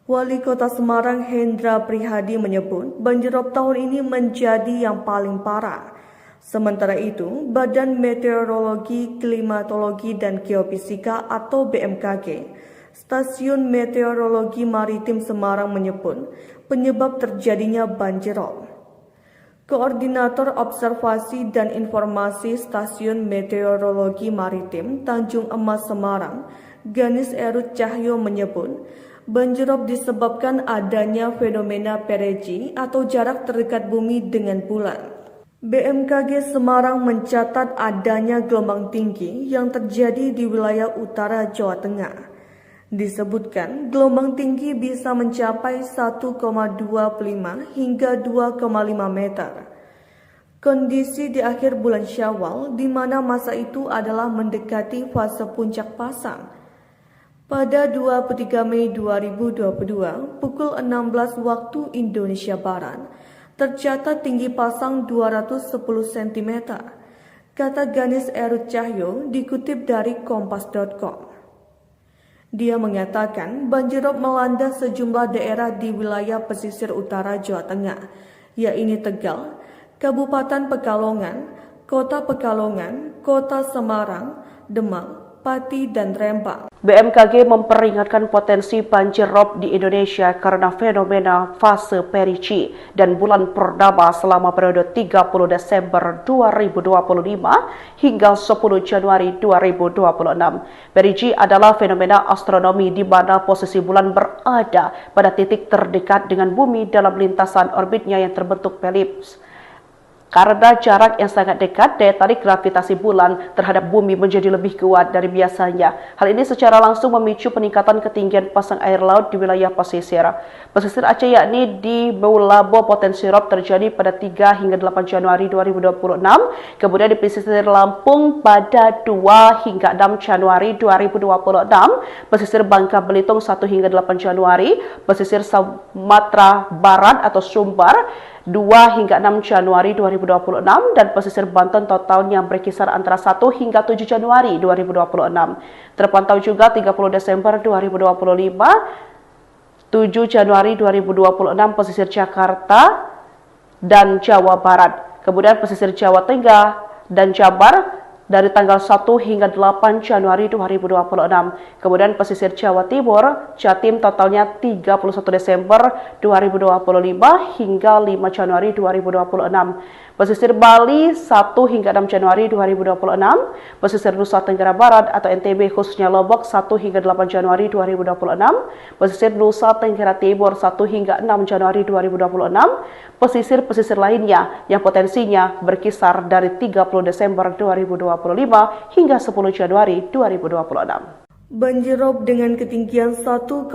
Wali Kota Semarang Hendra Prihadi menyebut banjir rob tahun ini menjadi yang paling parah. Sementara itu, Badan Meteorologi, Klimatologi, dan Geofisika atau BMKG, Stasiun Meteorologi Maritim Semarang menyebut penyebab terjadinya banjir rob. Koordinator Observasi dan Informasi Stasiun Meteorologi Maritim Tanjung Emas Semarang, Ganis Erut Cahyo menyebut banjir rob disebabkan adanya fenomena perigee atau jarak terdekat bumi dengan bulan. BMKG Semarang mencatat adanya gelombang tinggi yang terjadi di wilayah utara Jawa Tengah. Disebutkan gelombang tinggi bisa mencapai 1,25 hingga 2,5 meter. Kondisi di akhir bulan Syawal di mana masa itu adalah mendekati fase puncak pasang. Pada 23 Mei 2022 pukul 16 waktu Indonesia Barat, tercatat tinggi pasang 210 cm, kata Ganis Erut Cahyo dikutip dari kompas.com. Dia mengatakan banjir rob melanda sejumlah daerah di wilayah pesisir utara Jawa Tengah, yaitu Tegal, Kabupaten Pekalongan, Kota Pekalongan, Kota Semarang, Demak, Pati, dan Rembang. BMKG memperingatkan potensi banjir rob di Indonesia karena fenomena fase perigee dan bulan purnama selama periode 30 Desember 2025 hingga 10 Januari 2026. Perigee adalah fenomena astronomi di mana posisi bulan berada pada titik terdekat dengan bumi dalam lintasan orbitnya yang terbentuk elips. Karena jarak yang sangat dekat, daya tarik gravitasi bulan terhadap bumi menjadi lebih kuat dari biasanya. Hal ini secara langsung memicu peningkatan ketinggian pasang air laut di wilayah pesisir. Pesisir Aceh yakni di Meulabo potensi rob terjadi pada 3 hingga 8 Januari 2026. Kemudian di pesisir Lampung pada 2 hingga 6 Januari 2026. Pesisir Bangka Belitung 1 hingga 8 Januari. Pesisir Sumatera Barat atau Sumbar 2 hingga 6 Januari 2026 dan pesisir Banten totalnya berkisar antara 1 hingga 7 Januari 2026. Terpantau juga 30 Desember 2025, 7 Januari 2026 pesisir Jakarta dan Jawa Barat. Kemudian pesisir Jawa Tengah dan Jabar dari tanggal 1 hingga 8 Januari 2026. Kemudian pesisir Jawa Timur, Jatim totalnya 31 Desember 2025 hingga 5 Januari 2026. Pesisir Bali 1 hingga 6 Januari 2026, pesisir Nusa Tenggara Barat atau NTB khususnya Lombok 1 hingga 8 Januari 2026, pesisir Nusa Tenggara Timur 1 hingga 6 Januari 2026, pesisir-pesisir lainnya yang potensinya berkisar dari 30 Desember 2025 hingga 10 Januari 2026. Banjir rob dengan ketinggian 1,5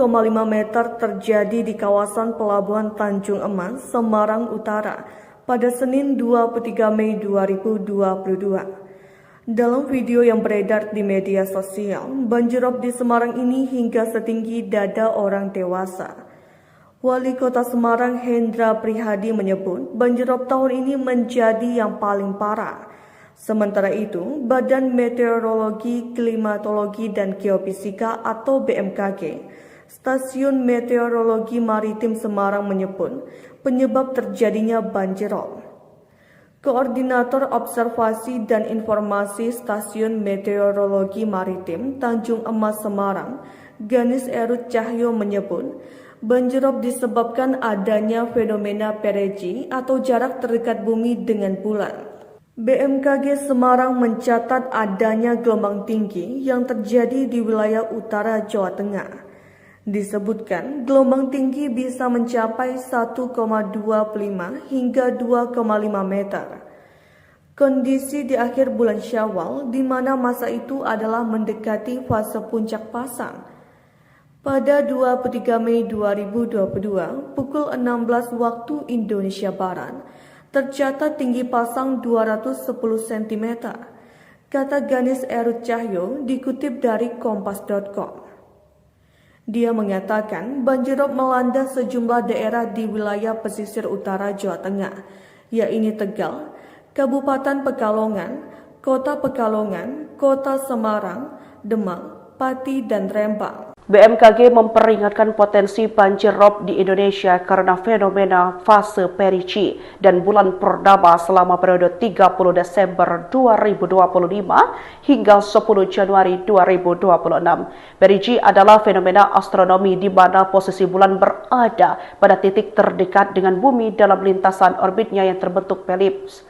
meter terjadi di kawasan Pelabuhan Tanjung Emas, Semarang Utara pada Senin 23 Mei 2022. Dalam video yang beredar di media sosial, banjir rob di Semarang ini hingga setinggi dada orang dewasa. Wali Kota Semarang Hendra Prihadi menyebut banjir rob tahun ini menjadi yang paling parah. Sementara itu, Badan Meteorologi, Klimatologi, dan Geofisika atau BMKG, Stasiun Meteorologi Maritim Semarang menyebut penyebab terjadinya banjir rob. Koordinator Observasi dan Informasi Stasiun Meteorologi Maritim Tanjung Emas Semarang, Ganis Erut Cahyo menyebut banjir rob disebabkan adanya fenomena perigee atau jarak terdekat bumi dengan bulan. BMKG Semarang mencatat adanya gelombang tinggi yang terjadi di wilayah utara Jawa Tengah. Disebutkan gelombang tinggi bisa mencapai 1,25 hingga 2,5 meter. Kondisi di akhir bulan Syawal di mana masa itu adalah mendekati fase puncak pasang. Pada 23 Mei 2022 pukul 16 waktu Indonesia Barat, tercatat tinggi pasang 210 cm, kata Ganis Erut Cahyo dikutip dari kompas.com. Dia mengatakan banjirop melanda sejumlah daerah di wilayah pesisir utara Jawa Tengah, yaitu Tegal, Kabupaten Pekalongan, Kota Pekalongan, Kota Semarang, Demak, Pati, dan Rembang. BMKG memperingatkan potensi banjir rob di Indonesia karena fenomena fase Perici dan bulan purnama selama periode 30 Desember 2025 hingga 10 Januari 2026. Perici adalah fenomena astronomi di mana posisi bulan berada pada titik terdekat dengan bumi dalam lintasan orbitnya yang terbentuk elips.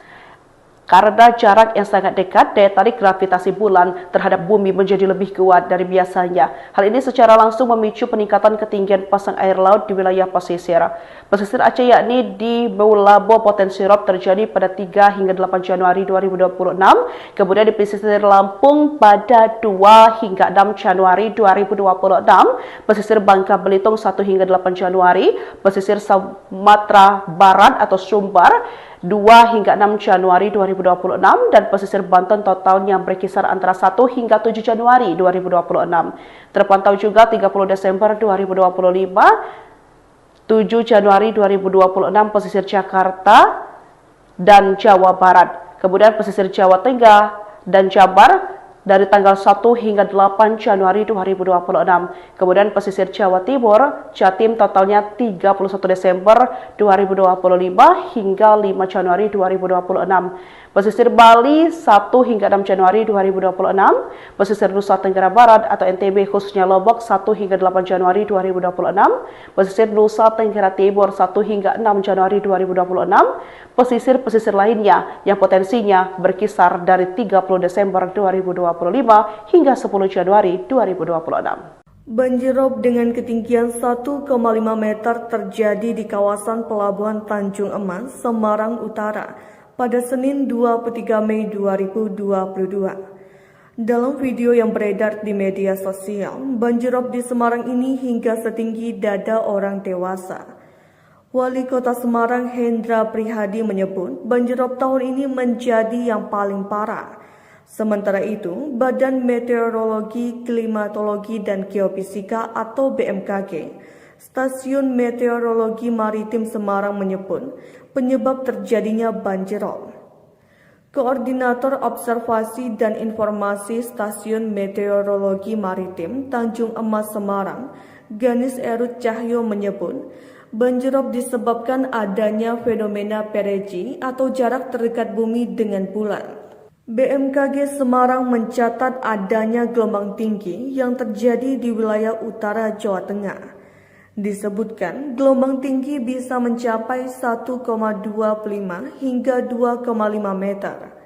Karena jarak yang sangat dekat, daya tarik gravitasi bulan terhadap bumi menjadi lebih kuat dari biasanya. Hal ini secara langsung memicu peningkatan ketinggian pasang air laut di wilayah pesisir. Pesisir Aceh yakni di Meulabo potensi rob terjadi pada 3 hingga 8 Januari 2026. Kemudian di pesisir Lampung pada 2 hingga 6 Januari 2026. Pesisir Bangka Belitung 1 hingga 8 Januari. Pesisir Sumatera Barat atau Sumbar 2 hingga 6 Januari 2026 dan pesisir Banten totalnya berkisar antara 1 hingga 7 Januari 2026. Terpantau juga 30 Desember 2025, 7 Januari 2026 pesisir Jakarta dan Jawa Barat. Kemudian pesisir Jawa Tengah dan Jabar dari tanggal 1 hingga 8 Januari 2026. Kemudian pesisir Jawa Timur, Jatim totalnya 31 Desember 2025 hingga 5 Januari 2026. Pesisir Bali 1 hingga 6 Januari 2026. Pesisir Nusa Tenggara Barat atau NTB khususnya Lombok 1 hingga 8 Januari 2026. Pesisir Nusa Tenggara Timur 1 hingga 6 Januari 2026. Pesisir-pesisir lainnya yang potensinya berkisar dari 30 Desember 2025 hingga 10 Januari 2026. Banjirop dengan ketinggian 1,5 meter terjadi di kawasan Pelabuhan Tanjung Emas, Semarang Utara pada Senin 23 Mei 2022. Dalam video yang beredar di media sosial, banjirop di Semarang ini hingga setinggi dada orang dewasa. Wali Kota Semarang Hendra Prihadi menyebut banjirop tahun ini menjadi yang paling parah. Sementara itu, Badan Meteorologi, Klimatologi, dan Geofisika atau BMKG, Stasiun Meteorologi Maritim Semarang menyebut penyebab terjadinya banjirop. Koordinator Observasi dan Informasi Stasiun Meteorologi Maritim Tanjung Emas Semarang, Ganis Erut Cahyo menyebut banjirop disebabkan adanya fenomena Perici atau jarak terdekat bumi dengan bulan. BMKG Semarang mencatat adanya gelombang tinggi yang terjadi di wilayah utara Jawa Tengah. Disebutkan gelombang tinggi bisa mencapai 1,25 hingga 2,5 meter.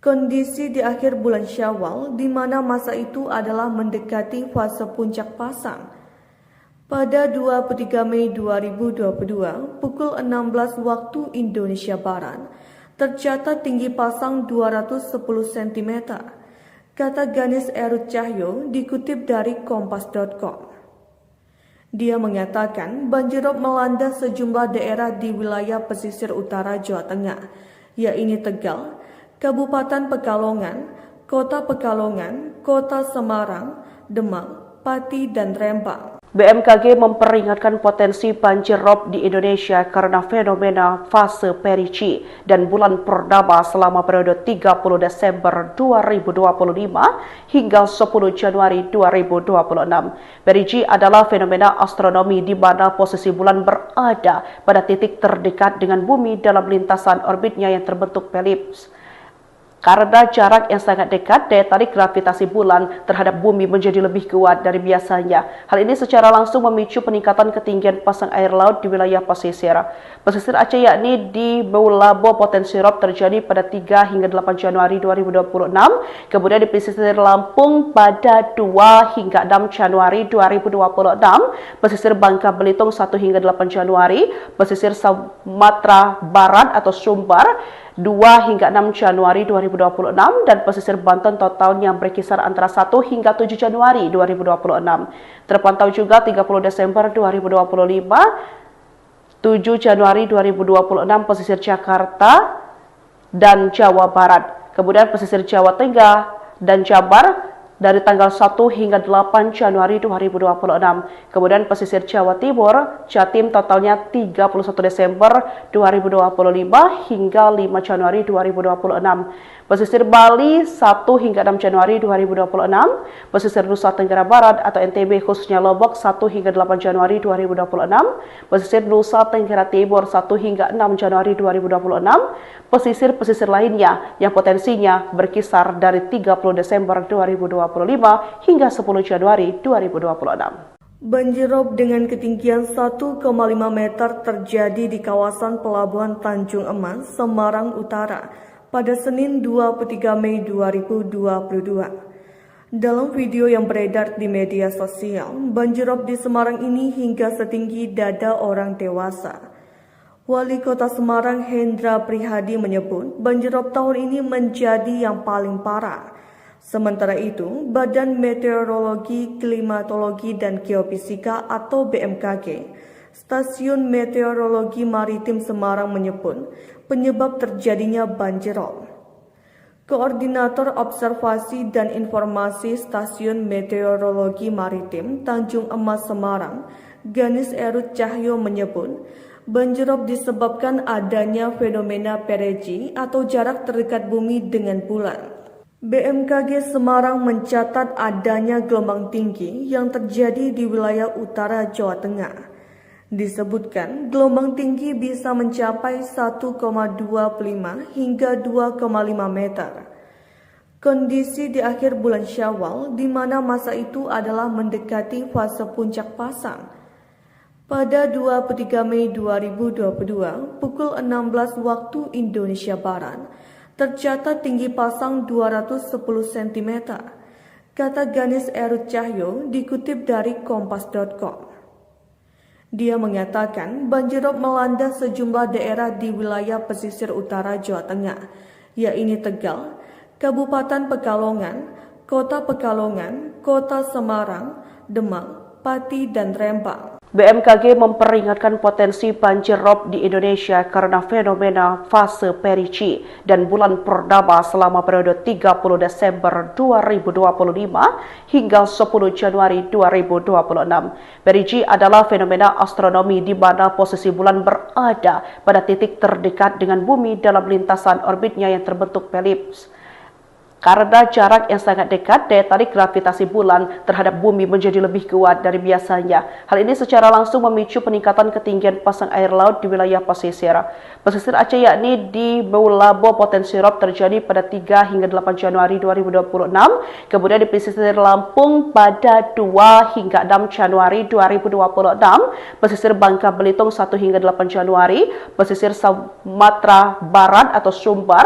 Kondisi di akhir bulan Syawal di mana masa itu adalah mendekati fase puncak pasang. Pada 23 Mei 2022 pukul 16 waktu Indonesia Barat, tercatat tinggi pasang 210 cm, kata Ganis Erut Cahyo dikutip dari kompas.com. Dia mengatakan banjirop melanda sejumlah daerah di wilayah pesisir utara Jawa Tengah, yaitu Tegal, Kabupaten Pekalongan, Kota Pekalongan, Kota Semarang, Demak, Pati, dan Rembang. BMKG memperingatkan potensi banjir rob di Indonesia karena fenomena fase Perici dan bulan purnama selama periode 30 Desember 2025 hingga 10 Januari 2026. Perici adalah fenomena astronomi di mana posisi bulan berada pada titik terdekat dengan bumi dalam lintasan orbitnya yang terbentuk elips. Karena jarak yang sangat dekat, daya tarik gravitasi bulan terhadap bumi menjadi lebih kuat dari biasanya. Hal ini secara langsung memicu peningkatan ketinggian pasang air laut di wilayah pesisir. Pesisir Aceh yakni di Meulabo potensi rob terjadi pada 3 hingga 8 Januari 2026. Kemudian di pesisir Lampung pada 2 hingga 6 Januari 2026. Pesisir Bangka Belitung 1 hingga 8 Januari. Pesisir Sumatera Barat atau Sumbar 2 hingga 6 Januari 2026 dan pesisir Banten totalnya berkisar antara 1 hingga 7 Januari 2026. Terpantau juga 30 Desember 2025, 7 Januari 2026 pesisir Jakarta dan Jawa Barat. Kemudian pesisir Jawa Tengah dan Jabar dari tanggal 1 hingga 8 Januari 2026. Kemudian pesisir Jawa Timur, Jatim totalnya 31 Desember 2025 hingga 5 Januari 2026. Pesisir Bali 1 hingga 6 Januari 2026. Pesisir Nusa Tenggara Barat atau NTB khususnya Lombok 1 hingga 8 Januari 2026. Pesisir Nusa Tenggara Timur 1 hingga 6 Januari 2026. Pesisir-pesisir lainnya yang potensinya berkisar dari 30 Desember 2025 hingga 10 Januari 2026. Banjir rob dengan ketinggian 1,5 meter terjadi di kawasan Pelabuhan Tanjung Emas, Semarang Utara pada Senin 23 Mei 2022. Dalam video yang beredar di media sosial, banjir rob di Semarang ini hingga setinggi dada orang dewasa. Wali Kota Semarang Hendra Prihadi menyebut banjir rob tahun ini menjadi yang paling parah. Sementara itu, Badan Meteorologi, Klimatologi, dan Geofisika atau BMKG, Stasiun Meteorologi Maritim Semarang menyebut penyebab terjadinya banjir rob. Koordinator Observasi dan Informasi Stasiun Meteorologi Maritim Tanjung Emas Semarang, Ganis Erut Cahyo menyebut banjir rob disebabkan adanya fenomena perigee atau jarak terdekat bumi dengan bulan. BMKG Semarang mencatat adanya gelombang tinggi yang terjadi di wilayah utara Jawa Tengah. Disebutkan gelombang tinggi bisa mencapai 1,25 hingga 2,5 meter. Kondisi di akhir bulan Syawal di mana masa itu adalah mendekati fase puncak pasang. Pada 23 Mei 2022 pukul 16 waktu Indonesia Barat, tercatat tinggi pasang 210 cm, kata Ganis Erut Cahyo dikutip dari kompas.com. Dia mengatakan banjir rob melanda sejumlah daerah di wilayah pesisir utara Jawa Tengah, yaitu Tegal, Kabupaten Pekalongan, Kota Pekalongan, Kota Semarang, Demak, Pati, dan Rembang. BMKG memperingatkan potensi banjir rob di Indonesia karena fenomena fase perigee dan bulan purnama selama periode 30 Desember 2025 hingga 10 Januari 2026. Perigee adalah fenomena astronomi di mana posisi bulan berada pada titik terdekat dengan bumi dalam lintasan orbitnya yang terbentuk elips. Karena jarak yang sangat dekat, daya tarik gravitasi bulan terhadap bumi menjadi lebih kuat dari biasanya. Hal ini secara langsung memicu peningkatan ketinggian pasang air laut di wilayah pesisir. Pesisir Aceh yakni di Meulabo potensi rob terjadi pada 3 hingga 8 Januari 2026. Kemudian di pesisir Lampung pada 2 hingga 6 Januari 2026. Pesisir Bangka Belitung 1 hingga 8 Januari. Pesisir Sumatera Barat atau Sumbar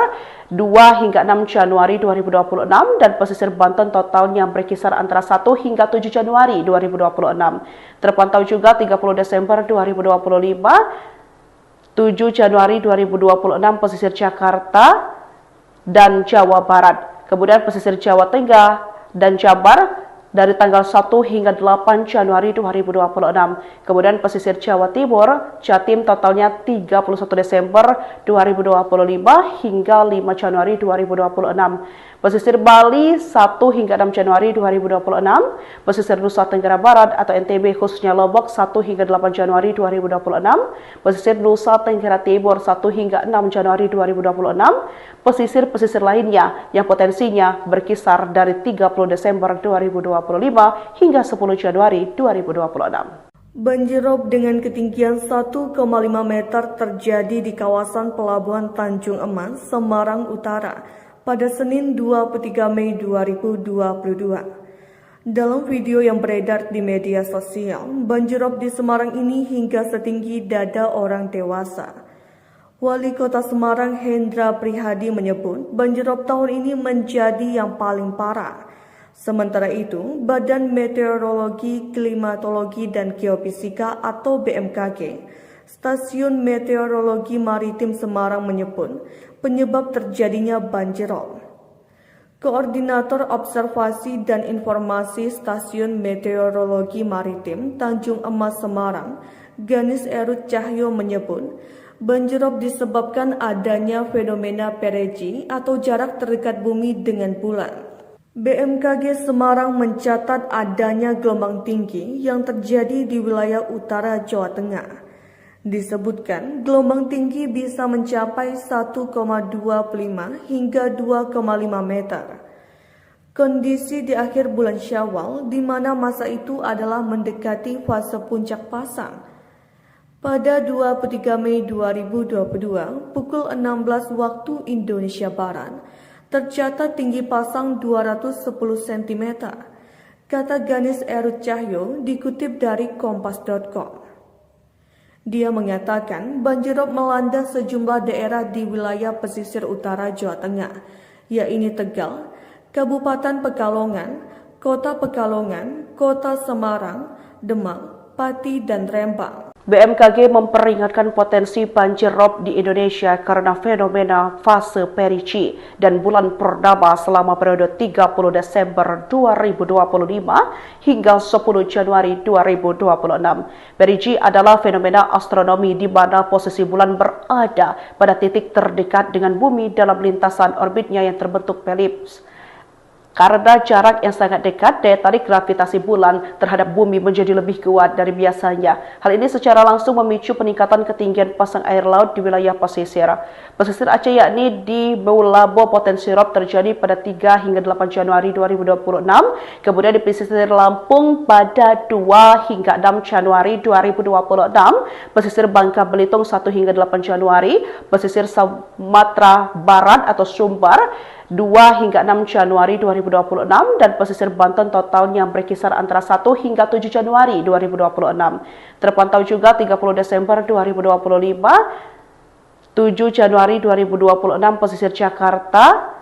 2 hingga 6 Januari 2026 dan pesisir Banten totalnya berkisar antara 1 hingga 7 Januari 2026. Terpantau juga 30 Desember 2025, 7 Januari 2026 pesisir Jakarta dan Jawa Barat. Kemudian pesisir Jawa Tengah dan Jabar dari tanggal 1 hingga 8 Januari 2026. Kemudian pesisir Jawa Timur, Jatim totalnya 31 Desember 2025 hingga 5 Januari 2026. Pesisir Bali 1 hingga 6 Januari 2026. Pesisir Nusa Tenggara Barat atau NTB khususnya Lombok 1 hingga 8 Januari 2026. Pesisir Nusa Tenggara Timur 1 hingga 6 Januari 2026. Pesisir-pesisir lainnya yang potensinya berkisar dari 30 Desember 2025 hingga 10 Januari 2026. Banjir rob dengan ketinggian 1,5 meter terjadi di kawasan Pelabuhan Tanjung Emas, Semarang Utara pada Senin 23 Mei 2022. Dalam video yang beredar di media sosial, banjirop di Semarang ini hingga setinggi dada orang dewasa. Wali Kota Semarang Hendra Prihadi menyebut banjirop tahun ini menjadi yang paling parah. Sementara itu, Badan Meteorologi, Klimatologi, dan Geofisika atau BMKG, Stasiun Meteorologi Maritim Semarang menyebut penyebab terjadinya banjirop. Koordinator Observasi dan Informasi Stasiun Meteorologi Maritim Tanjung Emas Semarang, Ganis Erut Cahyo menyebut, banjirop disebabkan adanya fenomena perigee atau jarak terdekat bumi dengan bulan. BMKG Semarang mencatat adanya gelombang tinggi yang terjadi di wilayah utara Jawa Tengah. Disebutkan gelombang tinggi bisa mencapai 1,25 hingga 2,5 meter. Kondisi di akhir bulan Syawal di mana masa itu adalah mendekati fase puncak pasang. Pada 23 Mei 2022 pukul 16 waktu Indonesia Barat tercatat tinggi pasang 210 cm. Kata Ganis Erut Cahyo dikutip dari kompas.com. Dia mengatakan banjirop melanda sejumlah daerah di wilayah pesisir utara Jawa Tengah, yaitu Tegal, Kabupaten Pekalongan, Kota Pekalongan, Kota Semarang, Demak, Pati, dan Rembang. BMKG memperingatkan potensi banjir rob di Indonesia karena fenomena fase perigee dan bulan purnama selama periode 30 Desember 2025 hingga 10 Januari 2026. Perigee adalah fenomena astronomi di mana posisi bulan berada pada titik terdekat dengan bumi dalam lintasan orbitnya yang terbentuk elips. Karena jarak yang sangat dekat, daya tarik gravitasi bulan terhadap bumi menjadi lebih kuat dari biasanya. Hal ini secara langsung memicu peningkatan ketinggian pasang air laut di wilayah pesisir. Pesisir Aceh yakni di Meulabo potensi rob terjadi pada 3 hingga 8 Januari 2026. Kemudian di pesisir Lampung pada 2 hingga 6 Januari 2026. Pesisir Bangka Belitung 1 hingga 8 Januari. Pesisir Sumatera Barat atau Sumbar 2 hingga 6 Januari 2026 dan pesisir Banten totalnya berkisar antara 1 hingga 7 Januari 2026. Terpantau juga 30 Desember 2025, 7 Januari 2026 pesisir Jakarta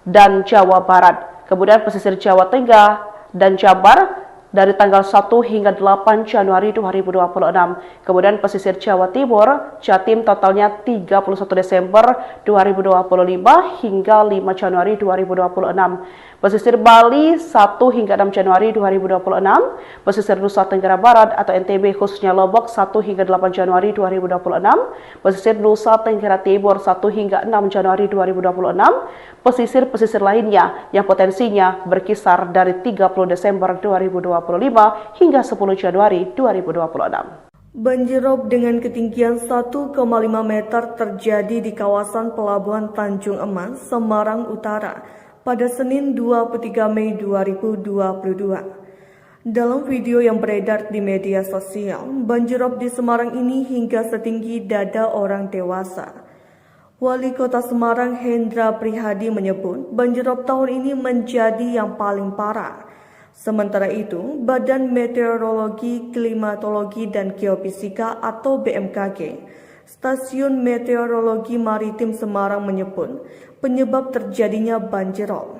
dan Jawa Barat. Kemudian pesisir Jawa Tengah dan Jabar dari tanggal 1 hingga 8 Januari 2026. Kemudian pesisir Jawa Timur, Jatim totalnya 31 Desember 2025 hingga 5 Januari 2026. Pesisir Bali 1 hingga 6 Januari 2026. Pesisir Nusa Tenggara Barat atau NTB khususnya Lombok 1 hingga 8 Januari 2026. Pesisir Nusa Tenggara Timur 1 hingga 6 Januari 2026. Pesisir-pesisir lainnya yang potensinya berkisar dari 30 Desember 2025 hingga 10 Januari 2026. Banjirop dengan ketinggian 1,5 meter terjadi di kawasan Pelabuhan Tanjung Emas, Semarang Utara pada Senin 23 Mei 2022. Dalam video yang beredar di media sosial, banjirop di Semarang ini hingga setinggi dada orang dewasa. Wali Kota Semarang Hendra Prihadi menyebut banjirop tahun ini menjadi yang paling parah. Sementara itu, Badan Meteorologi, Klimatologi, dan Geofisika atau BMKG, Stasiun Meteorologi Maritim Semarang menyebut penyebab terjadinya banjirop.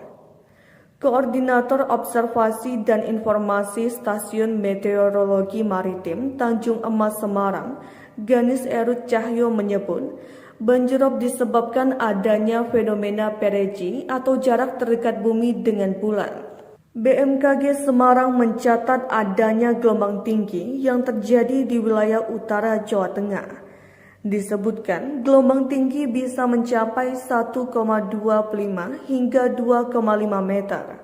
Koordinator Observasi dan Informasi Stasiun Meteorologi Maritim Tanjung Emas Semarang, Ganis Erut Cahyo menyebut banjirop disebabkan adanya fenomena perigee atau jarak terdekat bumi dengan bulan. BMKG Semarang mencatat adanya gelombang tinggi yang terjadi di wilayah utara Jawa Tengah. Disebutkan gelombang tinggi bisa mencapai 1,25 hingga 2,5 meter.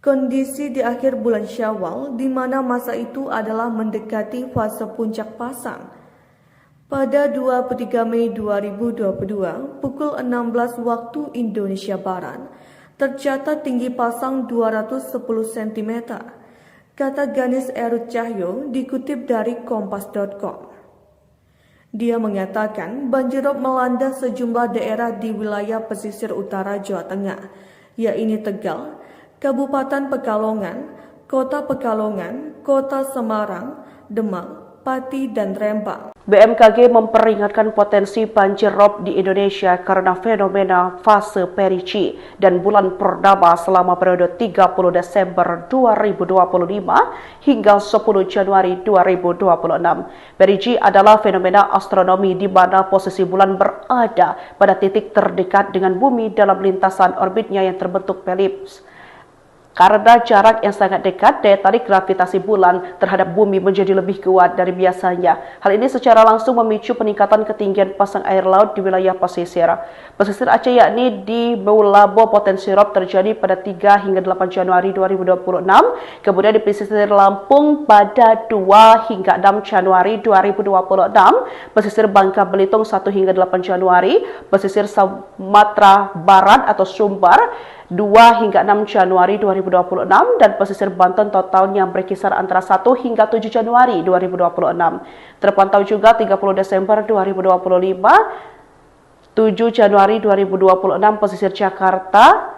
Kondisi di akhir bulan Syawal di mana masa itu adalah mendekati fase puncak pasang. Pada 23 Mei 2022 pukul 16 waktu Indonesia Barat tercatat tinggi pasang 210 cm. Kata Ganis Erut Cahyo dikutip dari kompas.com. Dia mengatakan banjirop melanda sejumlah daerah di wilayah pesisir utara Jawa Tengah, yaitu Tegal, Kabupaten Pekalongan, Kota Pekalongan, Kota Semarang, Demak, Pati, dan Rembang. BMKG memperingatkan potensi banjir rob di Indonesia karena fenomena fase Perici dan bulan purnama selama periode 30 Desember 2025 hingga 10 Januari 2026. Perici adalah fenomena astronomi di mana posisi bulan berada pada titik terdekat dengan bumi dalam lintasan orbitnya yang terbentuk elips. Karena jarak yang sangat dekat, daya tarik gravitasi bulan terhadap bumi menjadi lebih kuat dari biasanya. Hal ini secara langsung memicu peningkatan ketinggian pasang air laut di wilayah pesisir. Pesisir Aceh yakni di Meulabo potensi rob terjadi pada 3 hingga 8 Januari 2026. Kemudian di pesisir Lampung pada 2 hingga 6 Januari 2026. Pesisir Bangka Belitung 1 hingga 8 Januari. Pesisir Sumatera Barat atau Sumbar 2 hingga 6 Januari 2026 dan pesisir Banten totalnya berkisar antara 1 hingga 7 Januari 2026. Terpantau juga 30 Desember 2025, 7 Januari 2026 pesisir Jakarta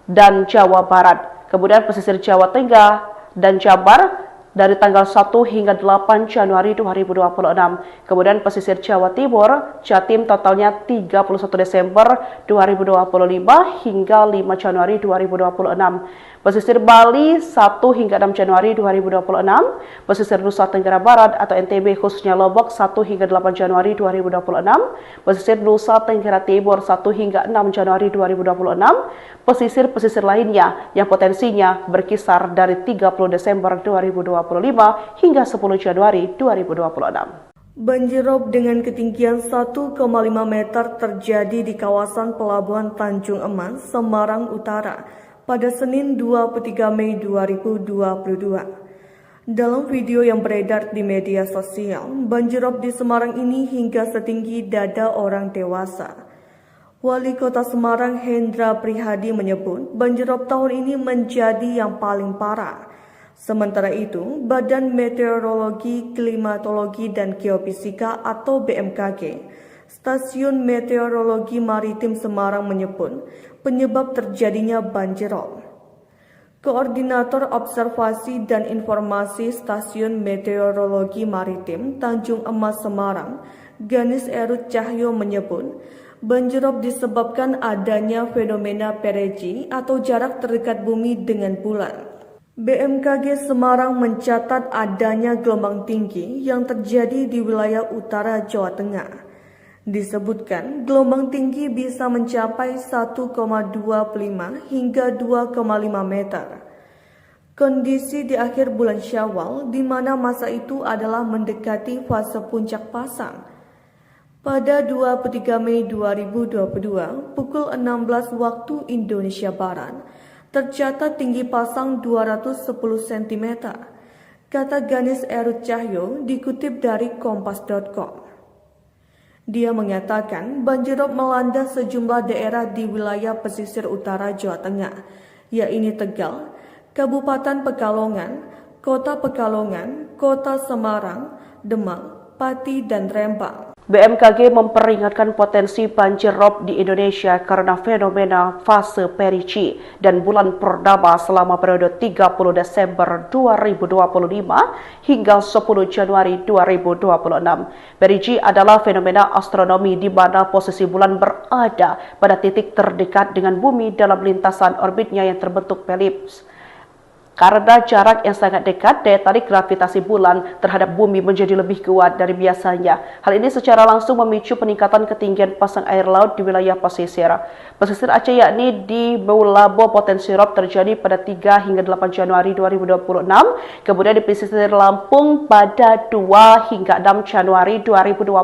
dan Jawa Barat. Kemudian pesisir Jawa Tengah dan Jabar dari tanggal 1 hingga 8 Januari 2026. Kemudian pesisir Jawa Timur, Jatim totalnya 31 Desember 2025 hingga 5 Januari 2026. Pesisir Bali 1 hingga 6 Januari 2026. Pesisir Nusa Tenggara Barat atau NTB khususnya Lombok 1 hingga 8 Januari 2026. Pesisir Nusa Tenggara Timur 1 hingga 6 Januari 2026. Pesisir-pesisir lainnya yang potensinya berkisar dari 30 Desember 2025 hingga 10 Januari 2026. Banjirop dengan ketinggian 1,5 meter terjadi di kawasan Pelabuhan Tanjung Emas, Semarang Utara pada Senin 23 Mei 2022. Dalam video yang beredar di media sosial, banjirop di Semarang ini hingga setinggi dada orang dewasa. Wali Kota Semarang Hendra Prihadi menyebut banjirop tahun ini menjadi yang paling parah. Sementara itu, Badan Meteorologi, Klimatologi, dan Geofisika atau BMKG, Stasiun Meteorologi Maritim Semarang menyebut penyebab terjadinya banjirop. Koordinator Observasi dan Informasi Stasiun Meteorologi Maritim Tanjung Emas Semarang, Ganis Erut Cahyo menyebut banjirop disebabkan adanya fenomena perigee atau jarak terdekat bumi dengan bulan. BMKG Semarang mencatat adanya gelombang tinggi yang terjadi di wilayah utara Jawa Tengah. Disebutkan gelombang tinggi bisa mencapai 1,25 hingga 2,5 meter. Kondisi di akhir bulan Syawal di mana masa itu adalah mendekati fase puncak pasang. Pada 23 Mei 2022 pukul 16 waktu Indonesia Barat, tercatat tinggi pasang 210 cm, kata Ganis Erut Cahyo dikutip dari kompas.com. Dia mengatakan banjirop melanda sejumlah daerah di wilayah pesisir utara Jawa Tengah, yaitu Tegal, Kabupaten Pekalongan, Kota Pekalongan, Kota Semarang, Demak, Pati, dan Rembang. BMKG memperingatkan potensi banjir rob di Indonesia karena fenomena fase Perici dan bulan purnama selama periode 30 Desember 2025 hingga 10 Januari 2026. Perici adalah fenomena astronomi di mana posisi bulan berada pada titik terdekat dengan bumi dalam lintasan orbitnya yang terbentuk elips. Karena jarak yang sangat dekat, daya tarik gravitasi bulan terhadap bumi menjadi lebih kuat dari biasanya. Hal ini secara langsung memicu peningkatan ketinggian pasang air laut di wilayah pesisir. Pesisir Aceh yakni di Meulabo potensi rob terjadi pada 3 hingga 8 Januari 2026. Kemudian di pesisir Lampung pada 2 hingga 6 Januari 2026.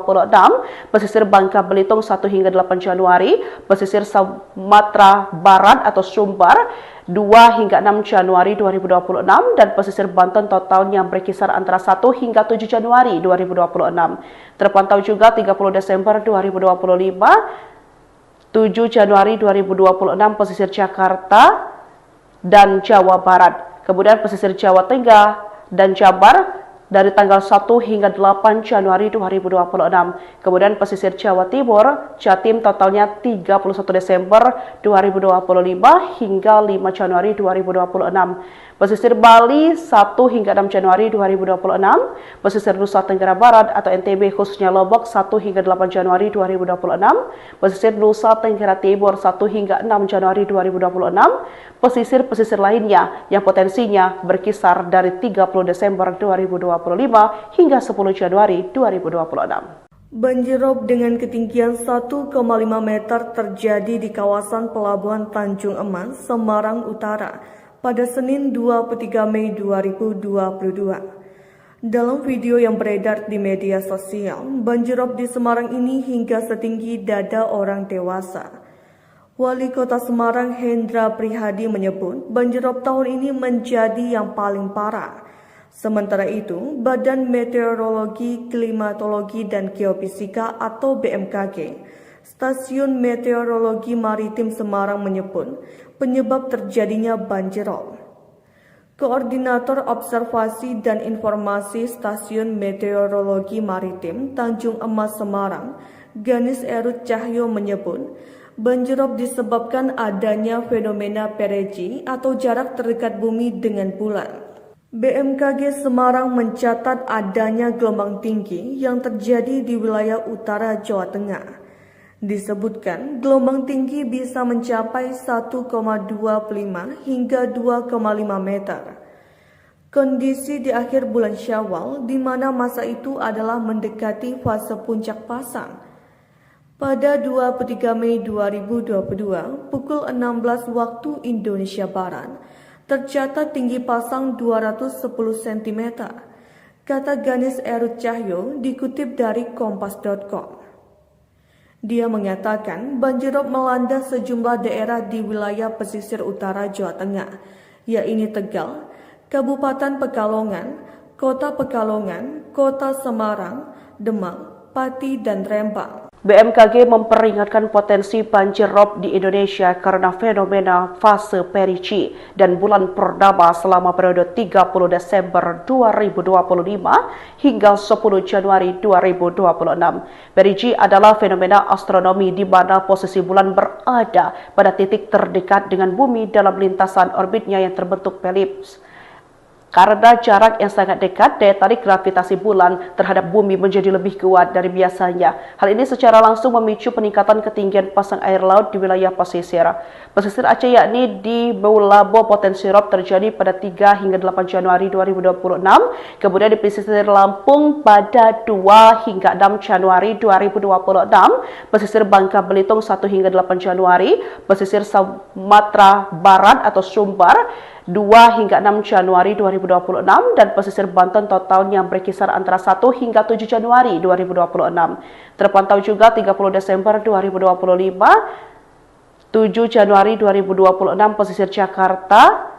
Pesisir Bangka Belitung 1 hingga 8 Januari. Pesisir Sumatera Barat atau Sumbar 2 hingga 6 Januari 2026 dan pesisir Banten totalnya berkisar antara 1 hingga 7 Januari 2026. Terpantau juga 30 Desember 2025, 7 Januari 2026 pesisir Jakarta dan Jawa Barat. Kemudian pesisir Jawa Tengah dan Jabar dari tanggal 1 hingga 8 Januari 2026. Kemudian pesisir Jawa Timur, Jatim totalnya 31 Desember 2025 hingga 5 Januari 2026. Pesisir Bali 1 hingga 6 Januari 2026, pesisir Nusa Tenggara Barat atau NTB khususnya Lombok 1 hingga 8 Januari 2026, pesisir Nusa Tenggara Timur 1 hingga 6 Januari 2026, pesisir-pesisir lainnya yang potensinya berkisar dari 30 Desember 2025 hingga 10 Januari 2026. Banjirop dengan ketinggian 1,5 meter terjadi di kawasan Pelabuhan Tanjung Emas, Semarang Utara pada Senin 23 Mei 2022. Dalam video yang beredar di media sosial, banjirop di Semarang ini hingga setinggi dada orang dewasa. Wali Kota Semarang Hendra Prihadi menyebut banjirop tahun ini menjadi yang paling parah. Sementara itu, Badan Meteorologi, Klimatologi, dan Geofisika atau BMKG, Stasiun Meteorologi Maritim Semarang menyebut penyebab terjadinya banjirop. Koordinator Observasi dan Informasi Stasiun Meteorologi Maritim Tanjung Emas Semarang, Ganis Erut Cahyo menyebut, banjirop disebabkan adanya fenomena perigi atau jarak terdekat bumi dengan bulan. BMKG Semarang mencatat adanya gelombang tinggi yang terjadi di wilayah utara Jawa Tengah. Disebutkan gelombang tinggi bisa mencapai 1,25 hingga 2,5 meter. Kondisi di akhir bulan Syawal di mana masa itu adalah mendekati fase puncak pasang. Pada 23 Mei 2022 pukul 16 waktu Indonesia Barat, tercatat tinggi pasang 210 cm, kata Ganis Erut Cahyo dikutip dari kompas.com. Dia mengatakan banjirop melanda sejumlah daerah di wilayah pesisir utara Jawa Tengah, yaitu Tegal, Kabupaten Pekalongan, Kota Pekalongan, Kota Semarang, Demak, Pati, dan Rembang. BMKG memperingatkan potensi banjir rob di Indonesia karena fenomena fase perigi dan bulan purnama selama periode 30 Desember 2025 hingga 10 Januari 2026. Perigi adalah fenomena astronomi di mana posisi bulan berada pada titik terdekat dengan bumi dalam lintasan orbitnya yang terbentuk elips. Karena jarak yang sangat dekat, daya tarik gravitasi bulan terhadap bumi menjadi lebih kuat dari biasanya. Hal ini secara langsung memicu peningkatan ketinggian pasang air laut di wilayah pesisir. Pesisir Aceh yakni di Meulabo potensi rob terjadi pada 3 hingga 8 Januari 2026. Kemudian di pesisir Lampung pada 2 hingga 6 Januari 2026. Pesisir Bangka Belitung 1 hingga 8 Januari. Pesisir Sumatera Barat atau Sumbar 2 hingga 6 Januari 2026 dan pesisir Banten totalnya berkisar antara 1 hingga 7 Januari 2026. Terpantau juga 30 Desember 2025, 7 Januari 2026 pesisir Jakarta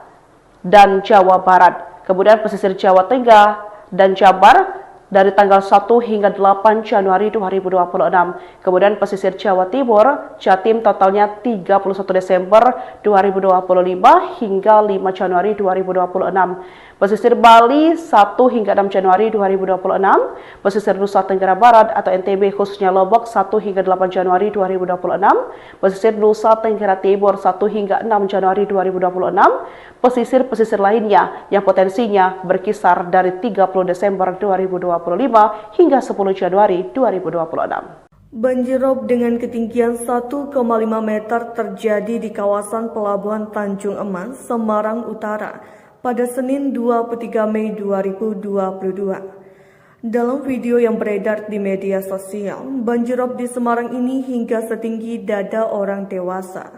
dan Jawa Barat. Kemudian pesisir Jawa Tengah dan Jabar dari tanggal 1 hingga 8 Januari 2026. Kemudian pesisir Jawa Timur, Jatim totalnya 31 Desember 2025 hingga 5 Januari 2026. Pesisir Bali 1 hingga 6 Januari 2026, pesisir Nusa Tenggara Barat atau NTB khususnya Lombok 1 hingga 8 Januari 2026, pesisir Nusa Tenggara Timur 1 hingga 6 Januari 2026, pesisir-pesisir lainnya yang potensinya berkisar dari 30 Desember 2025 hingga 10 Januari 2026. Banjirop dengan ketinggian 1,5 meter terjadi di kawasan Pelabuhan Tanjung Emas, Semarang Utara pada Senin 23 Mei 2022. Dalam video yang beredar di media sosial, banjirop di Semarang ini hingga setinggi dada orang dewasa.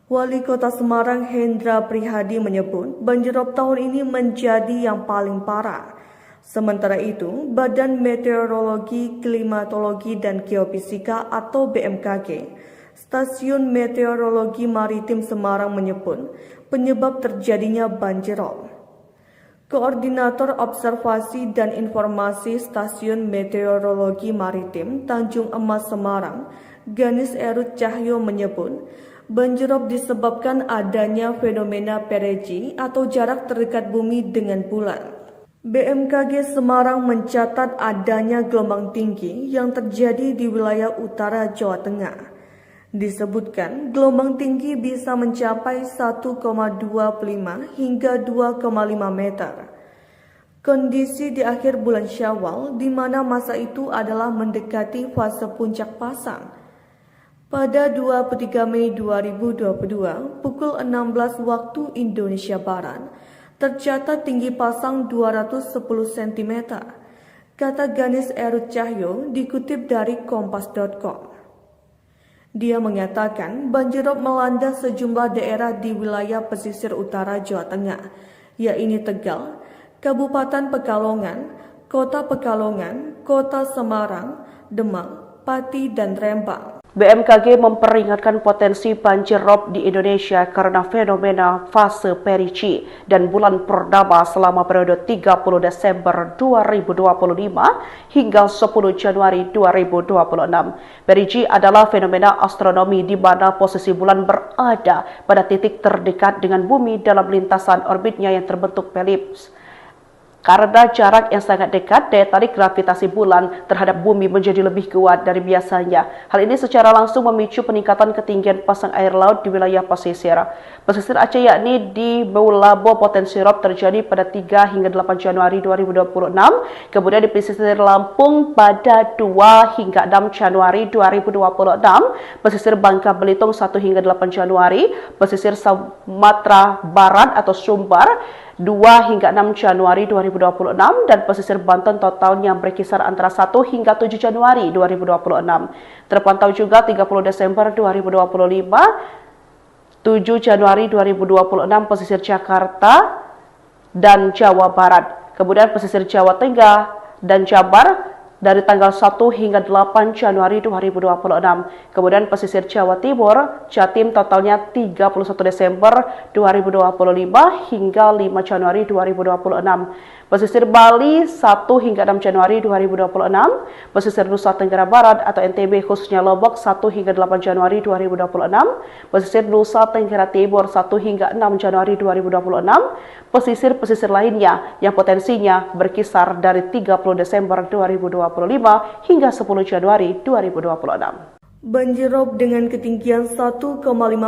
Wali Kota Semarang Hendra Prihadi menyebut banjirop tahun ini menjadi yang paling parah. Sementara itu, Badan Meteorologi, Klimatologi, dan Geofisika atau BMKG, Stasiun Meteorologi Maritim Semarang menyebut penyebab terjadinya banjirop. Koordinator Observasi dan Informasi Stasiun Meteorologi Maritim Tanjung Emas Semarang, Ganis Erut Cahyo menyebut banjirop disebabkan adanya fenomena perigi atau jarak terdekat bumi dengan bulan. BMKG Semarang mencatat adanya gelombang tinggi yang terjadi di wilayah utara Jawa Tengah. Disebutkan gelombang tinggi bisa mencapai 1,25 hingga 2,5 meter. Kondisi di akhir bulan Syawal di mana masa itu adalah mendekati fase puncak pasang. Pada 23 Mei 2022 pukul 16 waktu Indonesia Barat, tercatat tinggi pasang 210 cm, kata Ganis Erut Cahyo dikutip dari kompas.com. Dia mengatakan banjirop melanda sejumlah daerah di wilayah pesisir utara Jawa Tengah, yaitu Tegal, Kabupaten Pekalongan, Kota Semarang, Demak, Pati, dan Rembang. BMKG memperingatkan potensi banjir rob di Indonesia karena fenomena fase Perici dan bulan purnama selama periode 30 Desember 2025 hingga 10 Januari 2026. Perici adalah fenomena astronomi di mana posisi bulan berada pada titik terdekat dengan bumi dalam lintasan orbitnya yang terbentuk elips. Karena jarak yang sangat dekat, daya tarik gravitasi bulan terhadap bumi menjadi lebih kuat dari biasanya. Hal ini secara langsung memicu peningkatan ketinggian pasang air laut di wilayah pesisir. Pesisir Aceh yakni di Meulabo potensi rob terjadi pada 3 hingga 8 Januari 2026. Kemudian di pesisir Lampung pada 2 hingga 6 Januari 2026. Pesisir Bangka Belitung 1 hingga 8 Januari. Pesisir Sumatera Barat atau Sumbar 2 hingga 6 Januari 2026 dan pesisir Banten totalnya berkisar antara 1 hingga 7 Januari 2026. Terpantau juga 30 Desember 2025, 7 Januari 2026 pesisir Jakarta dan Jawa Barat. Kemudian pesisir Jawa Tengah dan Jabar dari tanggal 1 hingga 8 Januari 2026. Kemudian pesisir Jawa Timur, Jatim totalnya 31 Desember 2025 hingga 5 Januari 2026. Pesisir Bali 1 hingga 6 Januari 2026. Pesisir Nusa Tenggara Barat atau NTB khususnya Lombok 1 hingga 8 Januari 2026. Pesisir Nusa Tenggara Timur 1 hingga 6 Januari 2026. Pesisir-pesisir lainnya yang potensinya berkisar dari 30 Desember 2025 hingga 10 Januari 2026. Banjirop dengan ketinggian 1,5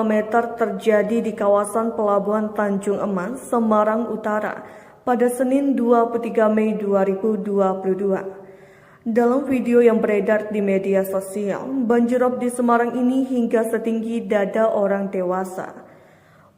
meter terjadi di kawasan Pelabuhan Tanjung Emas, Semarang Utara pada Senin 23 Mei 2022. Dalam video yang beredar di media sosial, banjirop di Semarang ini hingga setinggi dada orang dewasa.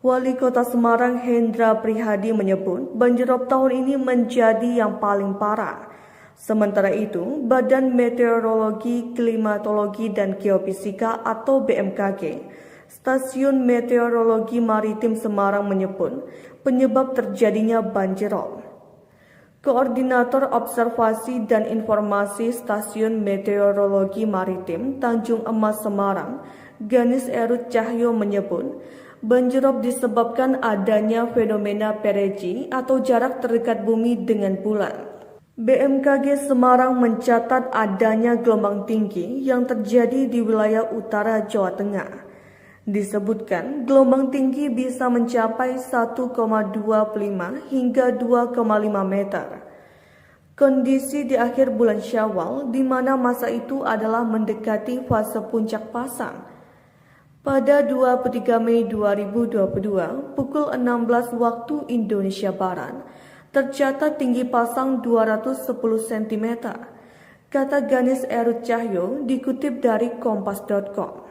Wali Kota Semarang Hendra Prihadi menyebut banjirop tahun ini menjadi yang paling parah. Sementara itu, Badan Meteorologi, Klimatologi, dan Geofisika atau BMKG, Stasiun Meteorologi Maritim Semarang menyebut penyebab terjadinya banjirop. Koordinator Observasi dan Informasi Stasiun Meteorologi Maritim Tanjung Emas Semarang, Ganis Erut Cahyo menyebut banjirop disebabkan adanya fenomena Perici atau jarak terdekat bumi dengan bulan. BMKG Semarang mencatat adanya gelombang tinggi yang terjadi di wilayah utara Jawa Tengah. Disebutkan gelombang tinggi bisa mencapai 1,25 hingga 2,5 meter. Kondisi di akhir bulan Syawal di mana masa itu adalah mendekati fase puncak pasang. Pada 23 Mei 2022 pukul 16 waktu Indonesia Barat, tercatat tinggi pasang 210 cm, kata Ganis Erut Cahyo dikutip dari kompas.com.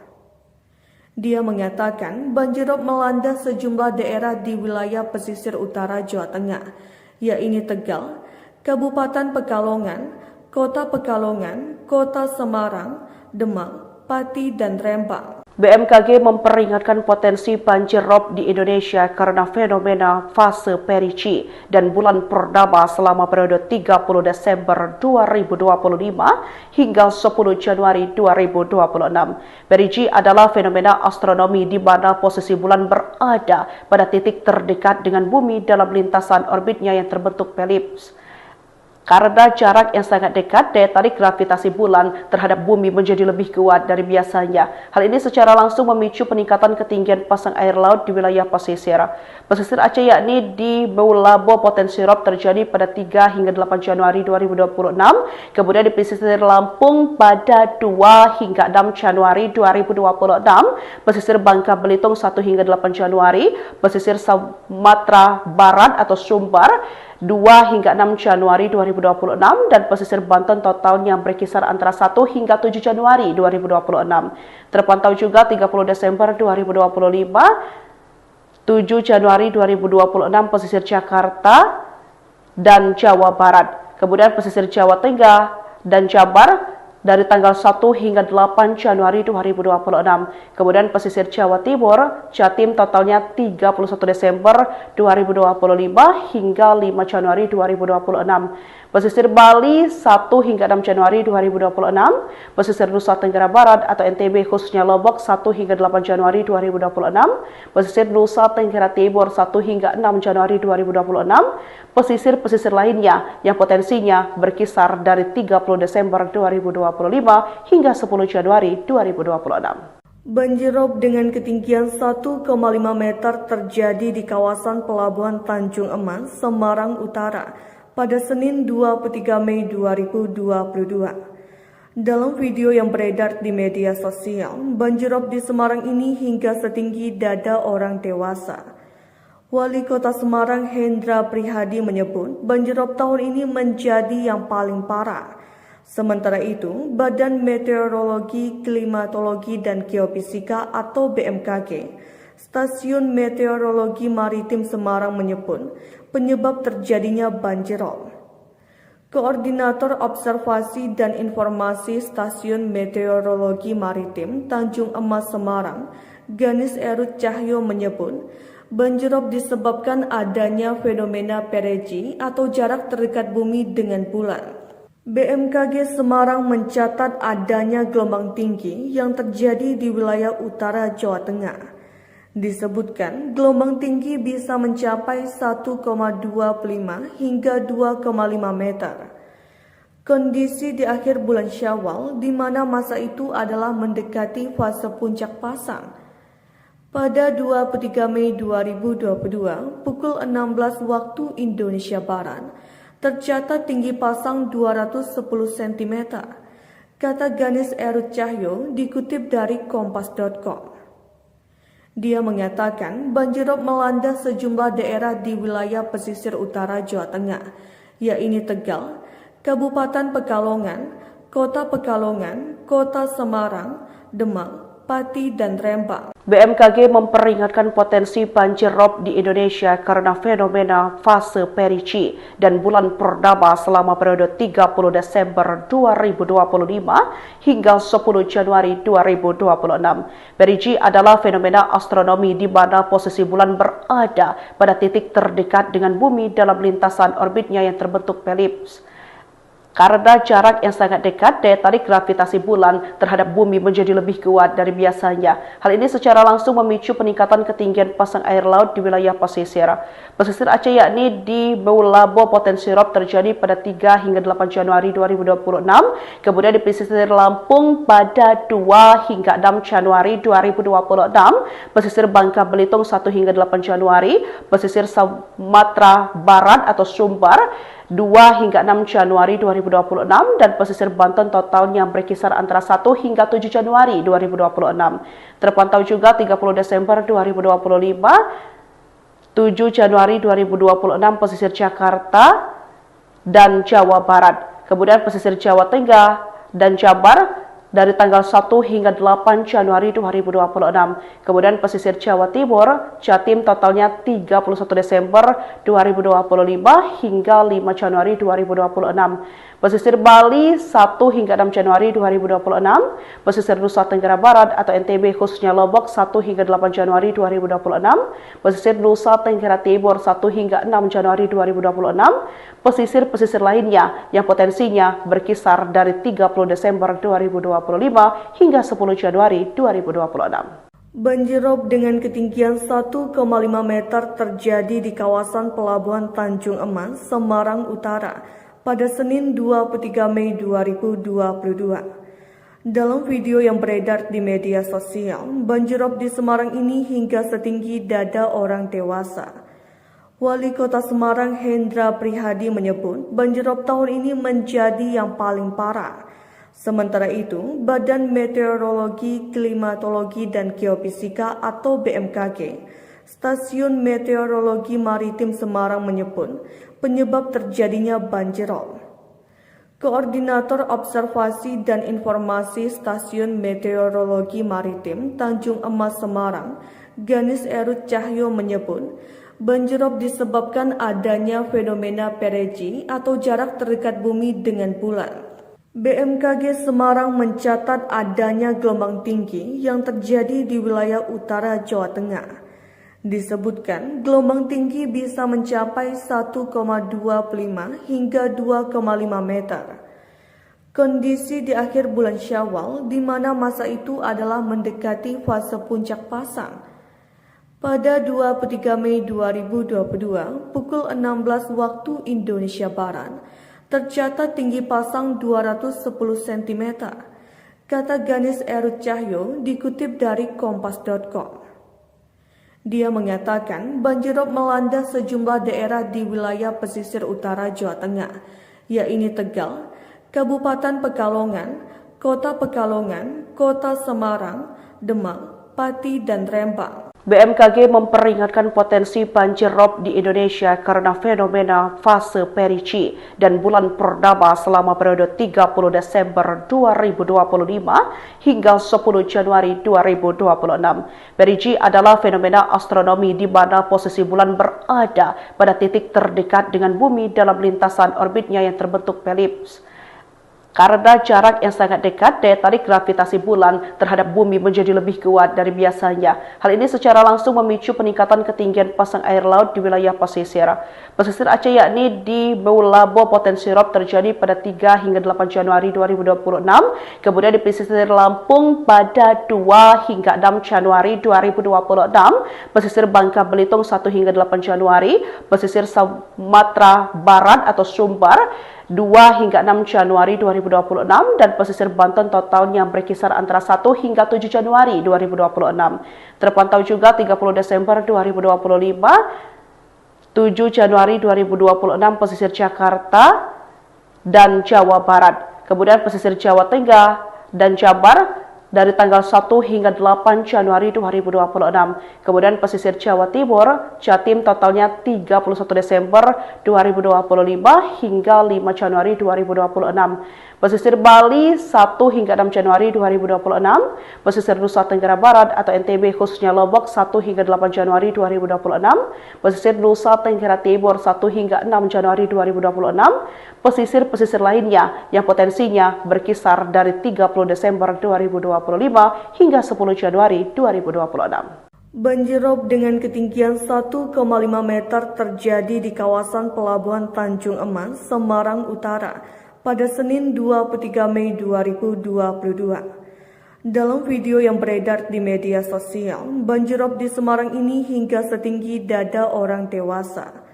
Dia mengatakan banjirop melanda sejumlah daerah di wilayah pesisir utara Jawa Tengah, yaitu Tegal, Kabupaten Pekalongan, Kota Semarang, Demak, Pati, dan Rembang. BMKG memperingatkan potensi banjir rob di Indonesia karena fenomena fase Perici dan bulan purnama selama periode 30 Desember 2025 hingga 10 Januari 2026. Perici adalah fenomena astronomi di mana posisi bulan berada pada titik terdekat dengan bumi dalam lintasan orbitnya yang terbentuk elips. Karena jarak yang sangat dekat, daya tarik gravitasi bulan terhadap bumi menjadi lebih kuat dari biasanya. Hal ini secara langsung memicu peningkatan ketinggian pasang air laut di wilayah pesisir. Pesisir Aceh yakni di Meulabo potensi rob terjadi pada 3 hingga 8 Januari 2026. Kemudian di pesisir Lampung pada 2 hingga 6 Januari 2026. Pesisir Bangka Belitung 1 hingga 8 Januari. Pesisir Sumatera Barat atau Sumbar 2 hingga 6 Januari 2026 dan pesisir Banten totalnya berkisar antara 1 hingga 7 Januari 2026. Terpantau juga 30 Desember 2025, 7 Januari 2026 pesisir Jakarta dan Jawa Barat. Kemudian pesisir Jawa Tengah dan Jabar dari tanggal 1 hingga 8 Januari 2026. Kemudian pesisir Jawa Timur, Jatim totalnya 31 Desember 2025 hingga 5 Januari 2026. Pesisir Bali 1 hingga 6 Januari 2026. Pesisir Nusa Tenggara Barat atau NTB khususnya Lombok 1 hingga 8 Januari 2026. Pesisir Nusa Tenggara Timur 1 hingga 6 Januari 2026. Pesisir-pesisir lainnya yang potensinya berkisar dari 30 Desember 2025 hingga 10 Januari 2026. Banjir rob dengan ketinggian 1,5 meter terjadi di kawasan Pelabuhan Tanjung Emas, Semarang Utara pada Senin 23 Mei 2022. Dalam video yang beredar di media sosial, banjir rob di Semarang ini hingga setinggi dada orang dewasa. Wali Kota Semarang Hendra Prihadi menyebut banjir rob tahun ini menjadi yang paling parah. Sementara itu, Badan Meteorologi, Klimatologi, dan Geofisika atau BMKG, Stasiun Meteorologi Maritim Semarang menyebut penyebab terjadinya banjir rob. Koordinator Observasi dan Informasi Stasiun Meteorologi Maritim Tanjung Emas Semarang, Ganis Erut Cahyo menyebut, banjir rob disebabkan adanya fenomena perigee atau jarak terdekat bumi dengan bulan. BMKG Semarang mencatat adanya gelombang tinggi yang terjadi di wilayah utara Jawa Tengah. Disebutkan gelombang tinggi bisa mencapai 1,25 hingga 2,5 meter. Kondisi di akhir bulan Syawal di mana masa itu adalah mendekati fase puncak pasang. Pada 23 Mei 2022 pukul 16 waktu Indonesia Barat, tercatat tinggi pasang 210 cm, kata Ganis Erut Cahyo dikutip dari kompas.com. Dia mengatakan banjir rob melanda sejumlah daerah di wilayah pesisir utara Jawa Tengah, yaitu Tegal, Kabupaten Pekalongan, Kota Semarang, Demak, Pati, dan Rembang. BMKG memperingatkan potensi banjir rob di Indonesia karena fenomena fase perigee dan bulan purnama selama periode 30 Desember 2025 hingga 10 Januari 2026. Perigee adalah fenomena astronomi di mana posisi bulan berada pada titik terdekat dengan bumi dalam lintasan orbitnya yang terbentuk elips. Karena jarak yang sangat dekat, daya tarik gravitasi bulan terhadap bumi menjadi lebih kuat dari biasanya. Hal ini secara langsung memicu peningkatan ketinggian pasang air laut di wilayah pesisir. Pesisir Aceh yakni di Meulabo potensi rob terjadi pada 3 hingga 8 Januari 2026. Kemudian di pesisir Lampung pada 2 hingga 6 Januari 2026. Pesisir Bangka Belitung 1 hingga 8 Januari. Pesisir Sumatera Barat atau Sumbar 2 hingga 6 Januari 2026 dan pesisir Banten totalnya berkisar antara 1 hingga 7 Januari 2026. Terpantau juga 30 Desember 2025, 7 Januari 2026 pesisir Jakarta dan Jawa Barat. Kemudian pesisir Jawa Tengah dan Jabar dari tanggal 1 hingga 8 Januari 2026. Kemudian pesisir Jawa Timur, Jatim totalnya 31 Desember 2025 hingga 5 Januari 2026. Pesisir Bali 1 hingga 6 Januari 2026. Pesisir Nusa Tenggara Barat atau NTB khususnya Lombok 1 hingga 8 Januari 2026. Pesisir Nusa Tenggara Timur 1 hingga 6 Januari 2026. Pesisir-pesisir lainnya yang potensinya berkisar dari 30 Desember 2025 hingga 10 Januari 2026. Banjir rob dengan ketinggian 1,5 meter terjadi di kawasan Pelabuhan Tanjung Emas, Semarang Utara pada Senin 23 Mei 2022. Dalam video yang beredar di media sosial, banjirop di Semarang ini hingga setinggi dada orang dewasa. Wali Kota Semarang Hendra Prihadi menyebut banjirop tahun ini menjadi yang paling parah. Sementara itu, Badan Meteorologi, Klimatologi, dan Geofisika atau BMKG, Stasiun Meteorologi Maritim Semarang menyebut penyebab terjadinya banjirop. Koordinator Observasi dan Informasi Stasiun Meteorologi Maritim Tanjung Emas Semarang, Ganis Erut Cahyo menyebut, banjirop disebabkan adanya fenomena perigee atau jarak terdekat bumi dengan bulan. BMKG Semarang mencatat adanya gelombang tinggi yang terjadi di wilayah utara Jawa Tengah. Disebutkan gelombang tinggi bisa mencapai 1,25 hingga 2,5 meter. Kondisi di akhir bulan Syawal di mana masa itu adalah mendekati fase puncak pasang. Pada 23 Mei 2022 pukul 16 waktu Indonesia Barat tercatat tinggi pasang 210 cm. Kata Ganis Erut Cahyo dikutip dari kompas.com. Dia mengatakan banjirop melanda sejumlah daerah di wilayah pesisir utara Jawa Tengah, yaitu Tegal, Kabupaten Pekalongan, Kota Pekalongan, Kota Semarang, Demak, Pati, dan Rembang. BMKG memperingatkan potensi banjir rob di Indonesia karena fenomena fase perigee dan bulan purnama selama periode 30 Desember 2025 hingga 10 Januari 2026. Perigee adalah fenomena astronomi di mana posisi bulan berada pada titik terdekat dengan bumi dalam lintasan orbitnya yang terbentuk elips. Karena jarak yang sangat dekat, daya tarik gravitasi bulan terhadap bumi menjadi lebih kuat dari biasanya. Hal ini secara langsung memicu peningkatan ketinggian pasang air laut di wilayah pesisir. Pesisir Aceh yakni di Meulabo potensi rob terjadi pada 3 hingga 8 Januari 2026. Kemudian di pesisir Lampung pada 2 hingga 6 Januari 2026. Pesisir Bangka Belitung 1 hingga 8 Januari. Pesisir Sumatera Barat atau Sumbar 2 hingga 6 Januari 2026 dan pesisir Banten totalnya berkisar antara 1 hingga 7 Januari 2026. Terpantau juga 30 Desember 2025, 7 Januari 2026 pesisir Jakarta dan Jawa Barat. Kemudian pesisir Jawa Tengah dan Jabar dari tanggal 1 hingga 8 Januari 2026. Kemudian pesisir Jawa Timur, Jatim totalnya 31 Desember 2025 hingga 5 Januari 2026. Pesisir Bali 1 hingga 6 Januari 2026. Pesisir Nusa Tenggara Barat atau NTB khususnya Lombok 1 hingga 8 Januari 2026. Pesisir Nusa Tenggara Timur 1 hingga 6 Januari 2026. Pesisir-pesisir lainnya yang potensinya berkisar dari 30 Desember 2025 hingga 10 Januari 2026. Banjirop dengan ketinggian 1,5 meter terjadi di kawasan Pelabuhan Tanjung Emas, Semarang Utara pada Senin 23 Mei 2022. Dalam video yang beredar di media sosial, banjirop di Semarang ini hingga setinggi dada orang dewasa.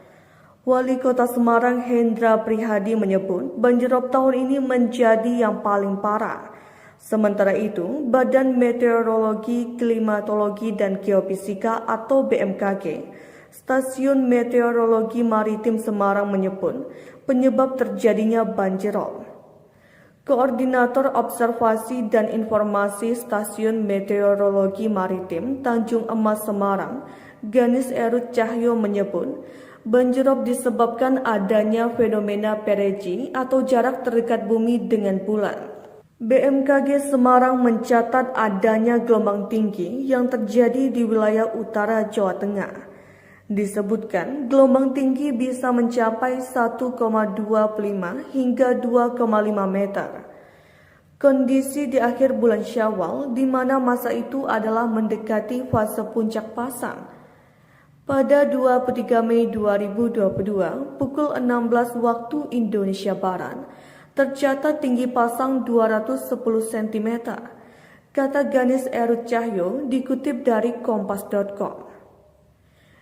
Wali Kota Semarang Hendra Prihadi menyebut banjirop tahun ini menjadi yang paling parah. Sementara itu, Badan Meteorologi, Klimatologi, dan Geofisika atau BMKG, Stasiun Meteorologi Maritim Semarang menyebut penyebab terjadinya banjirop. Koordinator Observasi dan Informasi Stasiun Meteorologi Maritim Tanjung Emas Semarang, Ganis Erut Cahyo menyebut banjirop disebabkan adanya fenomena perigee atau jarak terdekat bumi dengan bulan. BMKG Semarang mencatat adanya gelombang tinggi yang terjadi di wilayah utara Jawa Tengah. Disebutkan gelombang tinggi bisa mencapai 1,25 hingga 2,5 meter. Kondisi di akhir bulan Syawal di mana masa itu adalah mendekati fase puncak pasang. Pada 23 Mei 2022 pukul 16 waktu Indonesia Barat tercatat tinggi pasang 210 cm. Kata Ganis Erut Cahyo dikutip dari kompas.com.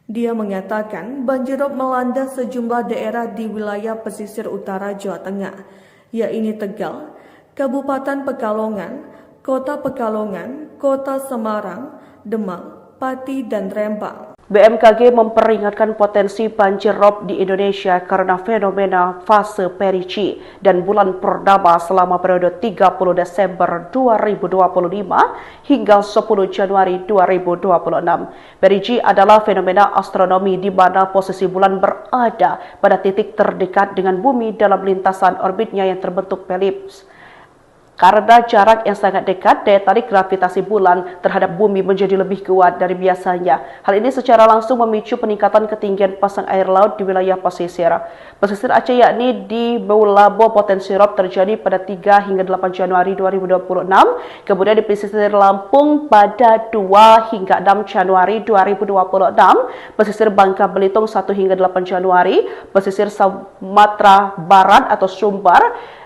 Dia mengatakan banjirop melanda sejumlah daerah di wilayah pesisir utara Jawa Tengah, yaitu Tegal, Kabupaten Pekalongan, Kota Pekalongan, Kota Semarang, Demak, Pati, dan Rembang. BMKG memperingatkan potensi banjir rob di Indonesia karena fenomena fase Perici dan bulan purnama selama periode 30 Desember 2025 hingga 10 Januari 2026. Perici adalah fenomena astronomi di mana posisi bulan berada pada titik terdekat dengan bumi dalam lintasan orbitnya yang terbentuk elips. Karena jarak yang sangat dekat, daya tarik gravitasi bulan terhadap bumi menjadi lebih kuat dari biasanya. Hal ini secara langsung memicu peningkatan ketinggian pasang air laut di wilayah pesisir. Pesisir Aceh yakni di Meulabo potensi rob terjadi pada 3 hingga 8 Januari 2026. Kemudian di pesisir Lampung pada 2 hingga 6 Januari 2026. Pesisir Bangka Belitung 1 hingga 8 Januari. Pesisir Sumatera Barat atau Sumbar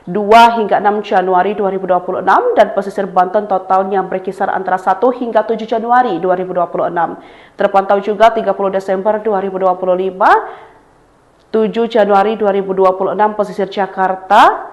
2 hingga 6 Januari 2026 dan pesisir Banten totalnya berkisar antara 1 hingga 7 Januari 2026. Terpantau juga 30 Desember 2025, 7 Januari 2026 pesisir Jakarta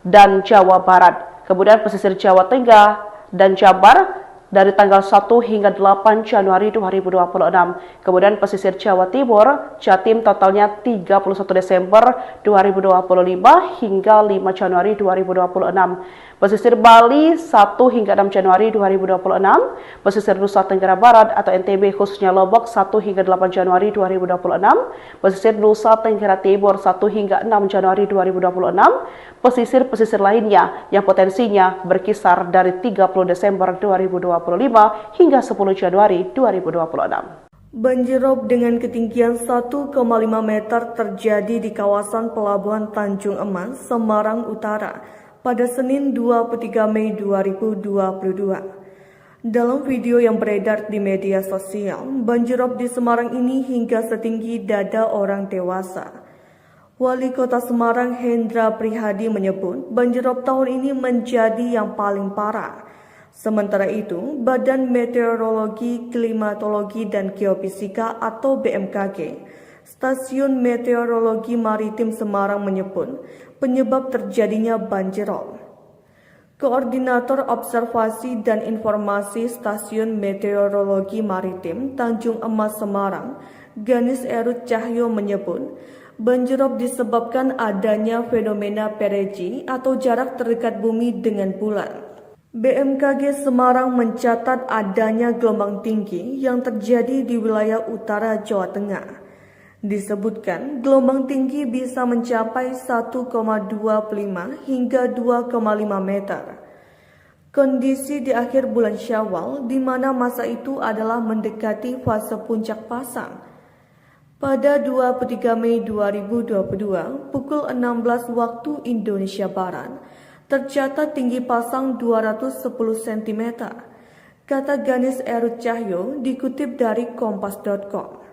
dan Jawa Barat. Kemudian pesisir Jawa Tengah dan Jabar dari tanggal 1 hingga 8 Januari 2026. Kemudian pesisir Jawa Timur, Jatim totalnya 31 Desember 2025 hingga 5 Januari 2026. Pesisir Bali 1 hingga 6 Januari 2026. Pesisir Nusa Tenggara Barat atau NTB khususnya Lombok 1 hingga 8 Januari 2026. Pesisir Nusa Tenggara Timur 1 hingga 6 Januari 2026. Pesisir-pesisir lainnya yang potensinya berkisar dari 30 Desember 2025 hingga 10 Januari 2026. Banjirop dengan ketinggian 1,5 meter terjadi di kawasan Pelabuhan Tanjung Emas, Semarang Utara pada Senin 23 Mei 2022. Dalam video yang beredar di media sosial, banjirop di Semarang ini hingga setinggi dada orang dewasa. Wali Kota Semarang Hendra Prihadi menyebut banjirop tahun ini menjadi yang paling parah. Sementara itu, Badan Meteorologi, Klimatologi, dan Geofisika atau BMKG, Stasiun Meteorologi Maritim Semarang menyebut penyebab terjadinya banjirop. Koordinator Observasi dan Informasi Stasiun Meteorologi Maritim Tanjung Emas Semarang, Ganis Erut Cahyo menyebut banjirop disebabkan adanya fenomena perigee atau jarak terdekat bumi dengan bulan. BMKG Semarang mencatat adanya gelombang tinggi yang terjadi di wilayah utara Jawa Tengah. Disebutkan gelombang tinggi bisa mencapai 1,25 hingga 2,5 meter. Kondisi di akhir bulan Syawal di mana masa itu adalah mendekati fase puncak pasang. Pada 23 Mei 2022 pukul 16 waktu Indonesia Barat, tercatat tinggi pasang 210 cm, kata Ganis Erut Cahyo dikutip dari kompas.com.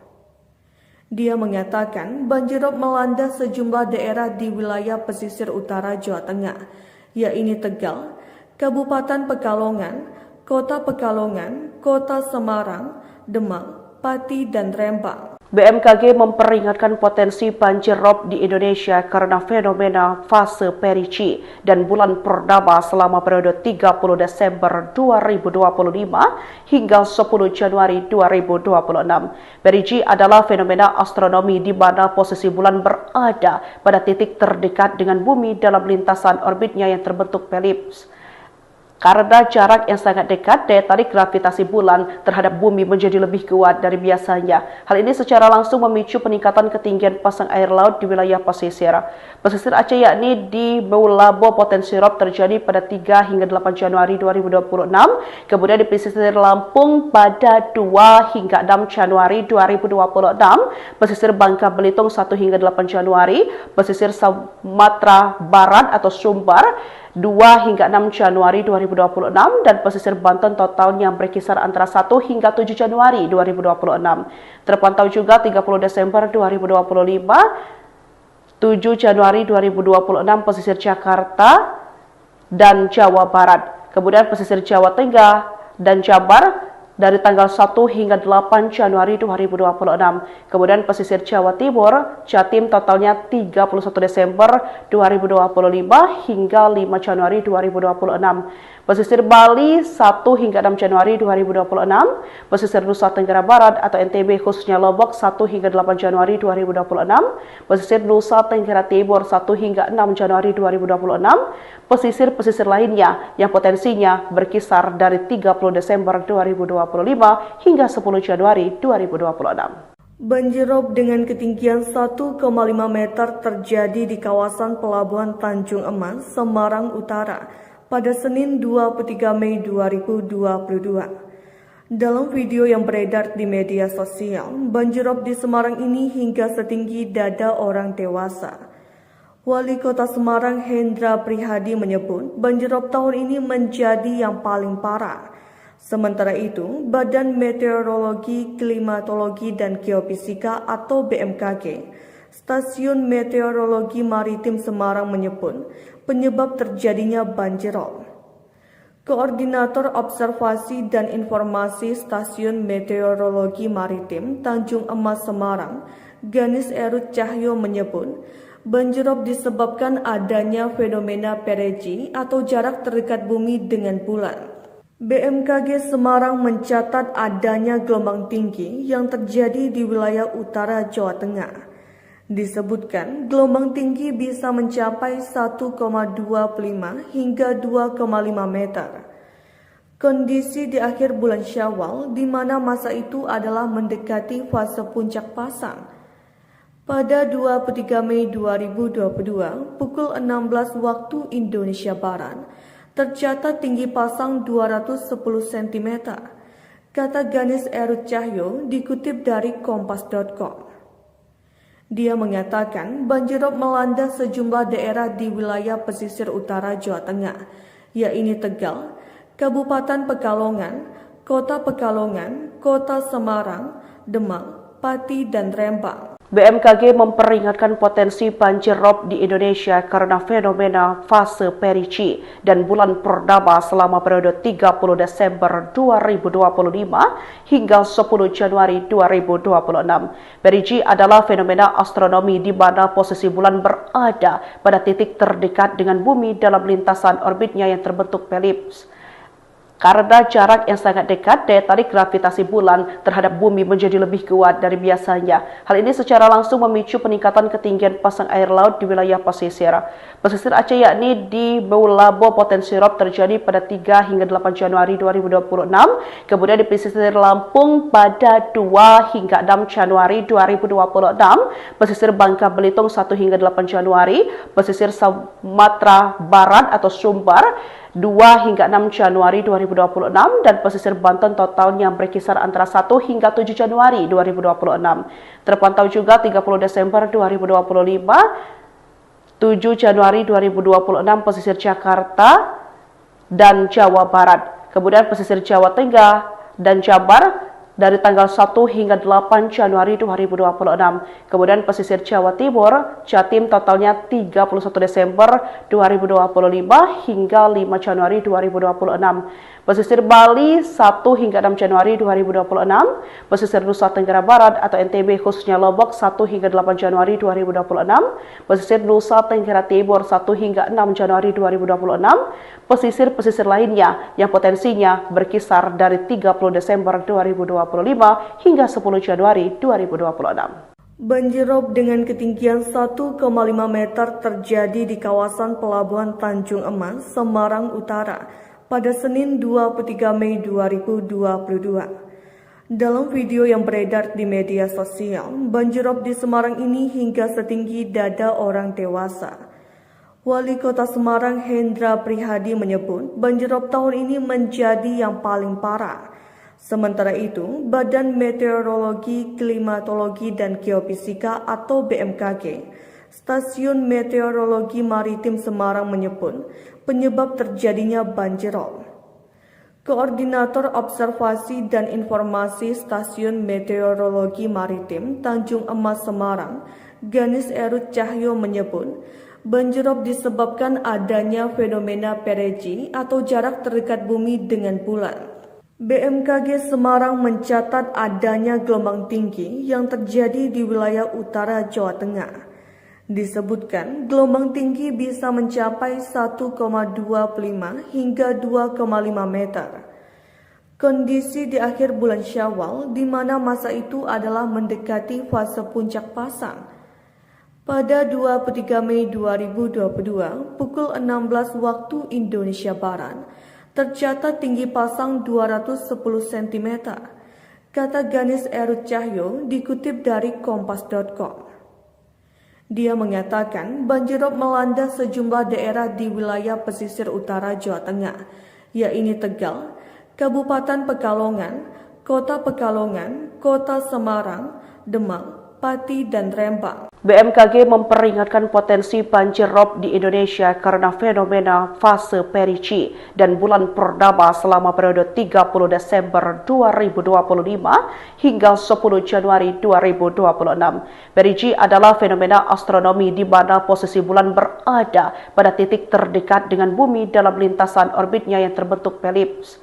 Dia mengatakan banjirop melanda sejumlah daerah di wilayah pesisir utara Jawa Tengah, yaitu Tegal, Kabupaten Pekalongan, Kota Pekalongan, Kota Semarang, Demak, Pati, dan Rembang. BMKG memperingatkan potensi banjir rob di Indonesia karena fenomena fase Perici dan bulan purnama selama periode 30 Desember 2025 hingga 10 Januari 2026. Perici adalah fenomena astronomi di mana posisi bulan berada pada titik terdekat dengan bumi dalam lintasan orbitnya yang terbentuk elips. Karena jarak yang sangat dekat, daya tarik gravitasi bulan terhadap bumi menjadi lebih kuat dari biasanya. Hal ini secara langsung memicu peningkatan ketinggian pasang air laut di wilayah pesisir. Pesisir Aceh yakni di Meulabo potensi rob terjadi pada 3 hingga 8 Januari 2026. Kemudian di pesisir Lampung pada 2 hingga 6 Januari 2026. Pesisir Bangka Belitung 1 hingga 8 Januari. Pesisir Sumatera Barat atau Sumbar 2 hingga 6 Januari 2026 dan pesisir Banten totalnya berkisar antara 1 hingga 7 Januari 2026. Terpantau juga 30 Desember 2025, 7 Januari 2026 pesisir Jakarta dan Jawa Barat. Kemudian pesisir Jawa Tengah dan Jabar dari tanggal 1 hingga 8 Januari 2026. Kemudian pesisir Jawa Timur, Jatim totalnya 31 Desember 2025 hingga 5 Januari 2026. Pesisir Bali 1 hingga 6 Januari 2026, pesisir Nusa Tenggara Barat atau NTB khususnya Lombok 1 hingga 8 Januari 2026, pesisir Nusa Tenggara Timur 1 hingga 6 Januari 2026, pesisir-pesisir lainnya yang potensinya berkisar dari 30 Desember 2025 hingga 10 Januari 2026. Banjir rob dengan ketinggian 1,5 meter terjadi di kawasan Pelabuhan Tanjung Emas, Semarang Utara pada Senin 23 Mei 2022. Dalam video yang beredar di media sosial, banjir rob di Semarang ini hingga setinggi dada orang dewasa. Wali Kota Semarang Hendra Prihadi menyebut banjir rob tahun ini menjadi yang paling parah. Sementara itu, Badan Meteorologi, Klimatologi, dan Geofisika atau BMKG, Stasiun Meteorologi Maritim Semarang menyebut penyebab terjadinya banjir rob. Koordinator Observasi dan Informasi Stasiun Meteorologi Maritim Tanjung Emas Semarang, Ganis Erut Cahyo menyebut banjir rob disebabkan adanya fenomena perigee atau jarak terdekat bumi dengan bulan. BMKG Semarang mencatat adanya gelombang tinggi yang terjadi di wilayah utara Jawa Tengah. Disebutkan gelombang tinggi bisa mencapai 1,25 hingga 2,5 meter. Kondisi di akhir bulan Syawal di mana masa itu adalah mendekati fase puncak pasang. Pada 23 Mei 2022 pukul 16 waktu Indonesia Barat, tercatat tinggi pasang 210 cm, kata Ganis Erut Cahyo dikutip dari kompas.com. Dia mengatakan banjir rob melanda sejumlah daerah di wilayah pesisir utara Jawa Tengah, yaitu Tegal, Kabupaten Pekalongan, Kota Pekalongan, Kota Semarang, Demak, Pati, dan Rembang. BMKG memperingatkan potensi banjir rob di Indonesia karena fenomena fase perigee dan bulan purnama selama periode 30 Desember 2025 hingga 10 Januari 2026. Perigee adalah fenomena astronomi di mana posisi bulan berada pada titik terdekat dengan bumi dalam lintasan orbitnya yang terbentuk elips. Karena jarak yang sangat dekat, daya tarik gravitasi bulan terhadap bumi menjadi lebih kuat dari biasanya. Hal ini secara langsung memicu peningkatan ketinggian pasang air laut di wilayah pesisir. Pesisir Aceh yakni di Meulabo potensi rob terjadi pada 3 hingga 8 Januari 2026. Kemudian di pesisir Lampung pada 2 hingga 6 Januari 2026. Pesisir Bangka Belitung 1 hingga 8 Januari. Pesisir Sumatera Barat atau Sumbar 2 hingga 6 Januari 2026 dan pesisir Banten totalnya berkisar antara 1 hingga 7 Januari 2026. Terpantau juga 30 Desember 2025, 7 Januari 2026 pesisir Jakarta dan Jawa Barat. Kemudian pesisir Jawa Tengah dan Jabar dari tanggal 1 hingga 8 Januari 2026. Kemudian pesisir Jawa Timur, Jatim totalnya 31 Desember 2025 hingga 5 Januari 2026. Pesisir Bali 1 hingga 6 Januari 2026, pesisir Nusa Tenggara Barat atau NTB khususnya Lombok 1 hingga 8 Januari 2026, pesisir Nusa Tenggara Timur 1 hingga 6 Januari 2026, pesisir-pesisir lainnya yang potensinya berkisar dari 30 Desember 2025 hingga 10 Januari 2026. Banjir rob dengan ketinggian 1,5 meter terjadi di kawasan Pelabuhan Tanjung Emas, Semarang Utara pada Senin 23 Mei 2022. Dalam video yang beredar di media sosial, banjir rob di Semarang ini hingga setinggi dada orang dewasa. Wali Kota Semarang Hendra Prihadi menyebut banjir rob tahun ini menjadi yang paling parah. Sementara itu, Badan Meteorologi, Klimatologi, dan Geofisika atau BMKG, Stasiun Meteorologi Maritim Semarang menyebut penyebab terjadinya banjir rob. Koordinator Observasi dan Informasi Stasiun Meteorologi Maritim Tanjung Emas Semarang, Ganis Erut Cahyo menyebut banjir rob disebabkan adanya fenomena perigee atau jarak terdekat bumi dengan bulan. BMKG Semarang mencatat adanya gelombang tinggi yang terjadi di wilayah utara Jawa Tengah. Disebutkan gelombang tinggi bisa mencapai 1,25 hingga 2,5 meter. Kondisi di akhir bulan Syawal di mana masa itu adalah mendekati fase puncak pasang. Pada 23 Mei 2022 pukul 16 waktu Indonesia Barat, tercatat tinggi pasang 210 cm, kata Ganis Erut Cahyo dikutip dari kompas.com. Dia mengatakan banjirop melanda sejumlah daerah di wilayah pesisir utara Jawa Tengah, yaitu Tegal, Kabupaten Pekalongan, Kota Pekalongan, Kota Semarang, Demak, Pati, dan Rembang. BMKG memperingatkan potensi banjir rob di Indonesia karena fenomena fase Perici dan bulan purnama selama periode 30 Desember 2025 hingga 10 Januari 2026. Perici adalah fenomena astronomi di mana posisi bulan berada pada titik terdekat dengan bumi dalam lintasan orbitnya yang terbentuk elips.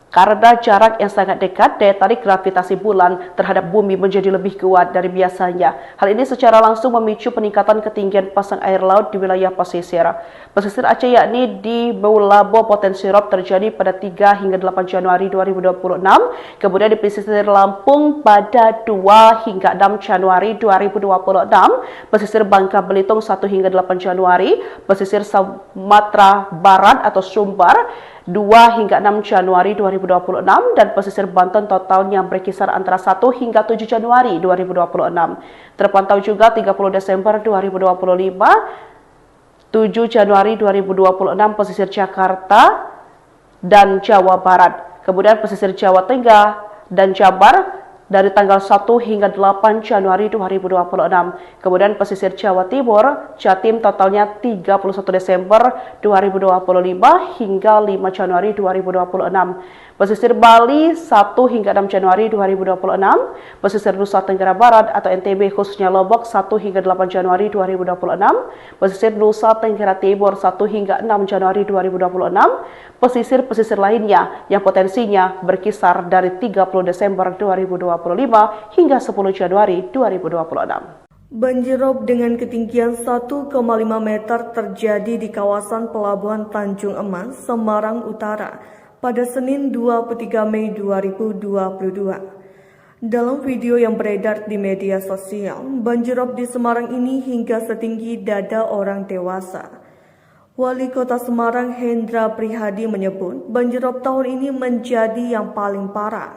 Karena jarak yang sangat dekat, daya tarik gravitasi bulan terhadap bumi menjadi lebih kuat dari biasanya. Hal ini secara langsung memicu peningkatan ketinggian pasang air laut di wilayah pesisir. Pesisir Aceh yakni di Meulabo potensi rob terjadi pada 3 hingga 8 Januari 2026. Kemudian di pesisir Lampung pada 2 hingga 6 Januari 2026. Pesisir Bangka Belitung 1 hingga 8 Januari. Pesisir Sumatera Barat atau Sumbar 2 hingga 6 Januari 2026 dan pesisir Banten totalnya berkisar antara 1 hingga 7 Januari 2026. Terpantau juga 30 Desember 2025, 7 Januari 2026 pesisir Jakarta dan Jawa Barat. Kemudian pesisir Jawa Tengah dan Jabar dari tanggal 1 hingga 8 Januari 2026. Kemudian pesisir Jawa Timur, Jatim totalnya 31 Desember 2025 hingga 5 Januari 2026. Pesisir Bali 1 hingga 6 Januari 2026. Pesisir Nusa Tenggara Barat atau NTB khususnya Lombok 1 hingga 8 Januari 2026. Pesisir Nusa Tenggara Timur 1 hingga 6 Januari 2026. Pesisir-pesisir lainnya yang potensinya berkisar dari 30 Desember 2025 hingga 10 Januari 2026. Banjirop dengan ketinggian 1,5 meter terjadi di kawasan Pelabuhan Tanjung Emas, Semarang Utara pada Senin 23 Mei 2022. Dalam video yang beredar di media sosial, banjirop di Semarang ini hingga setinggi dada orang dewasa. Wali Kota Semarang Hendra Prihadi menyebut banjirop tahun ini menjadi yang paling parah.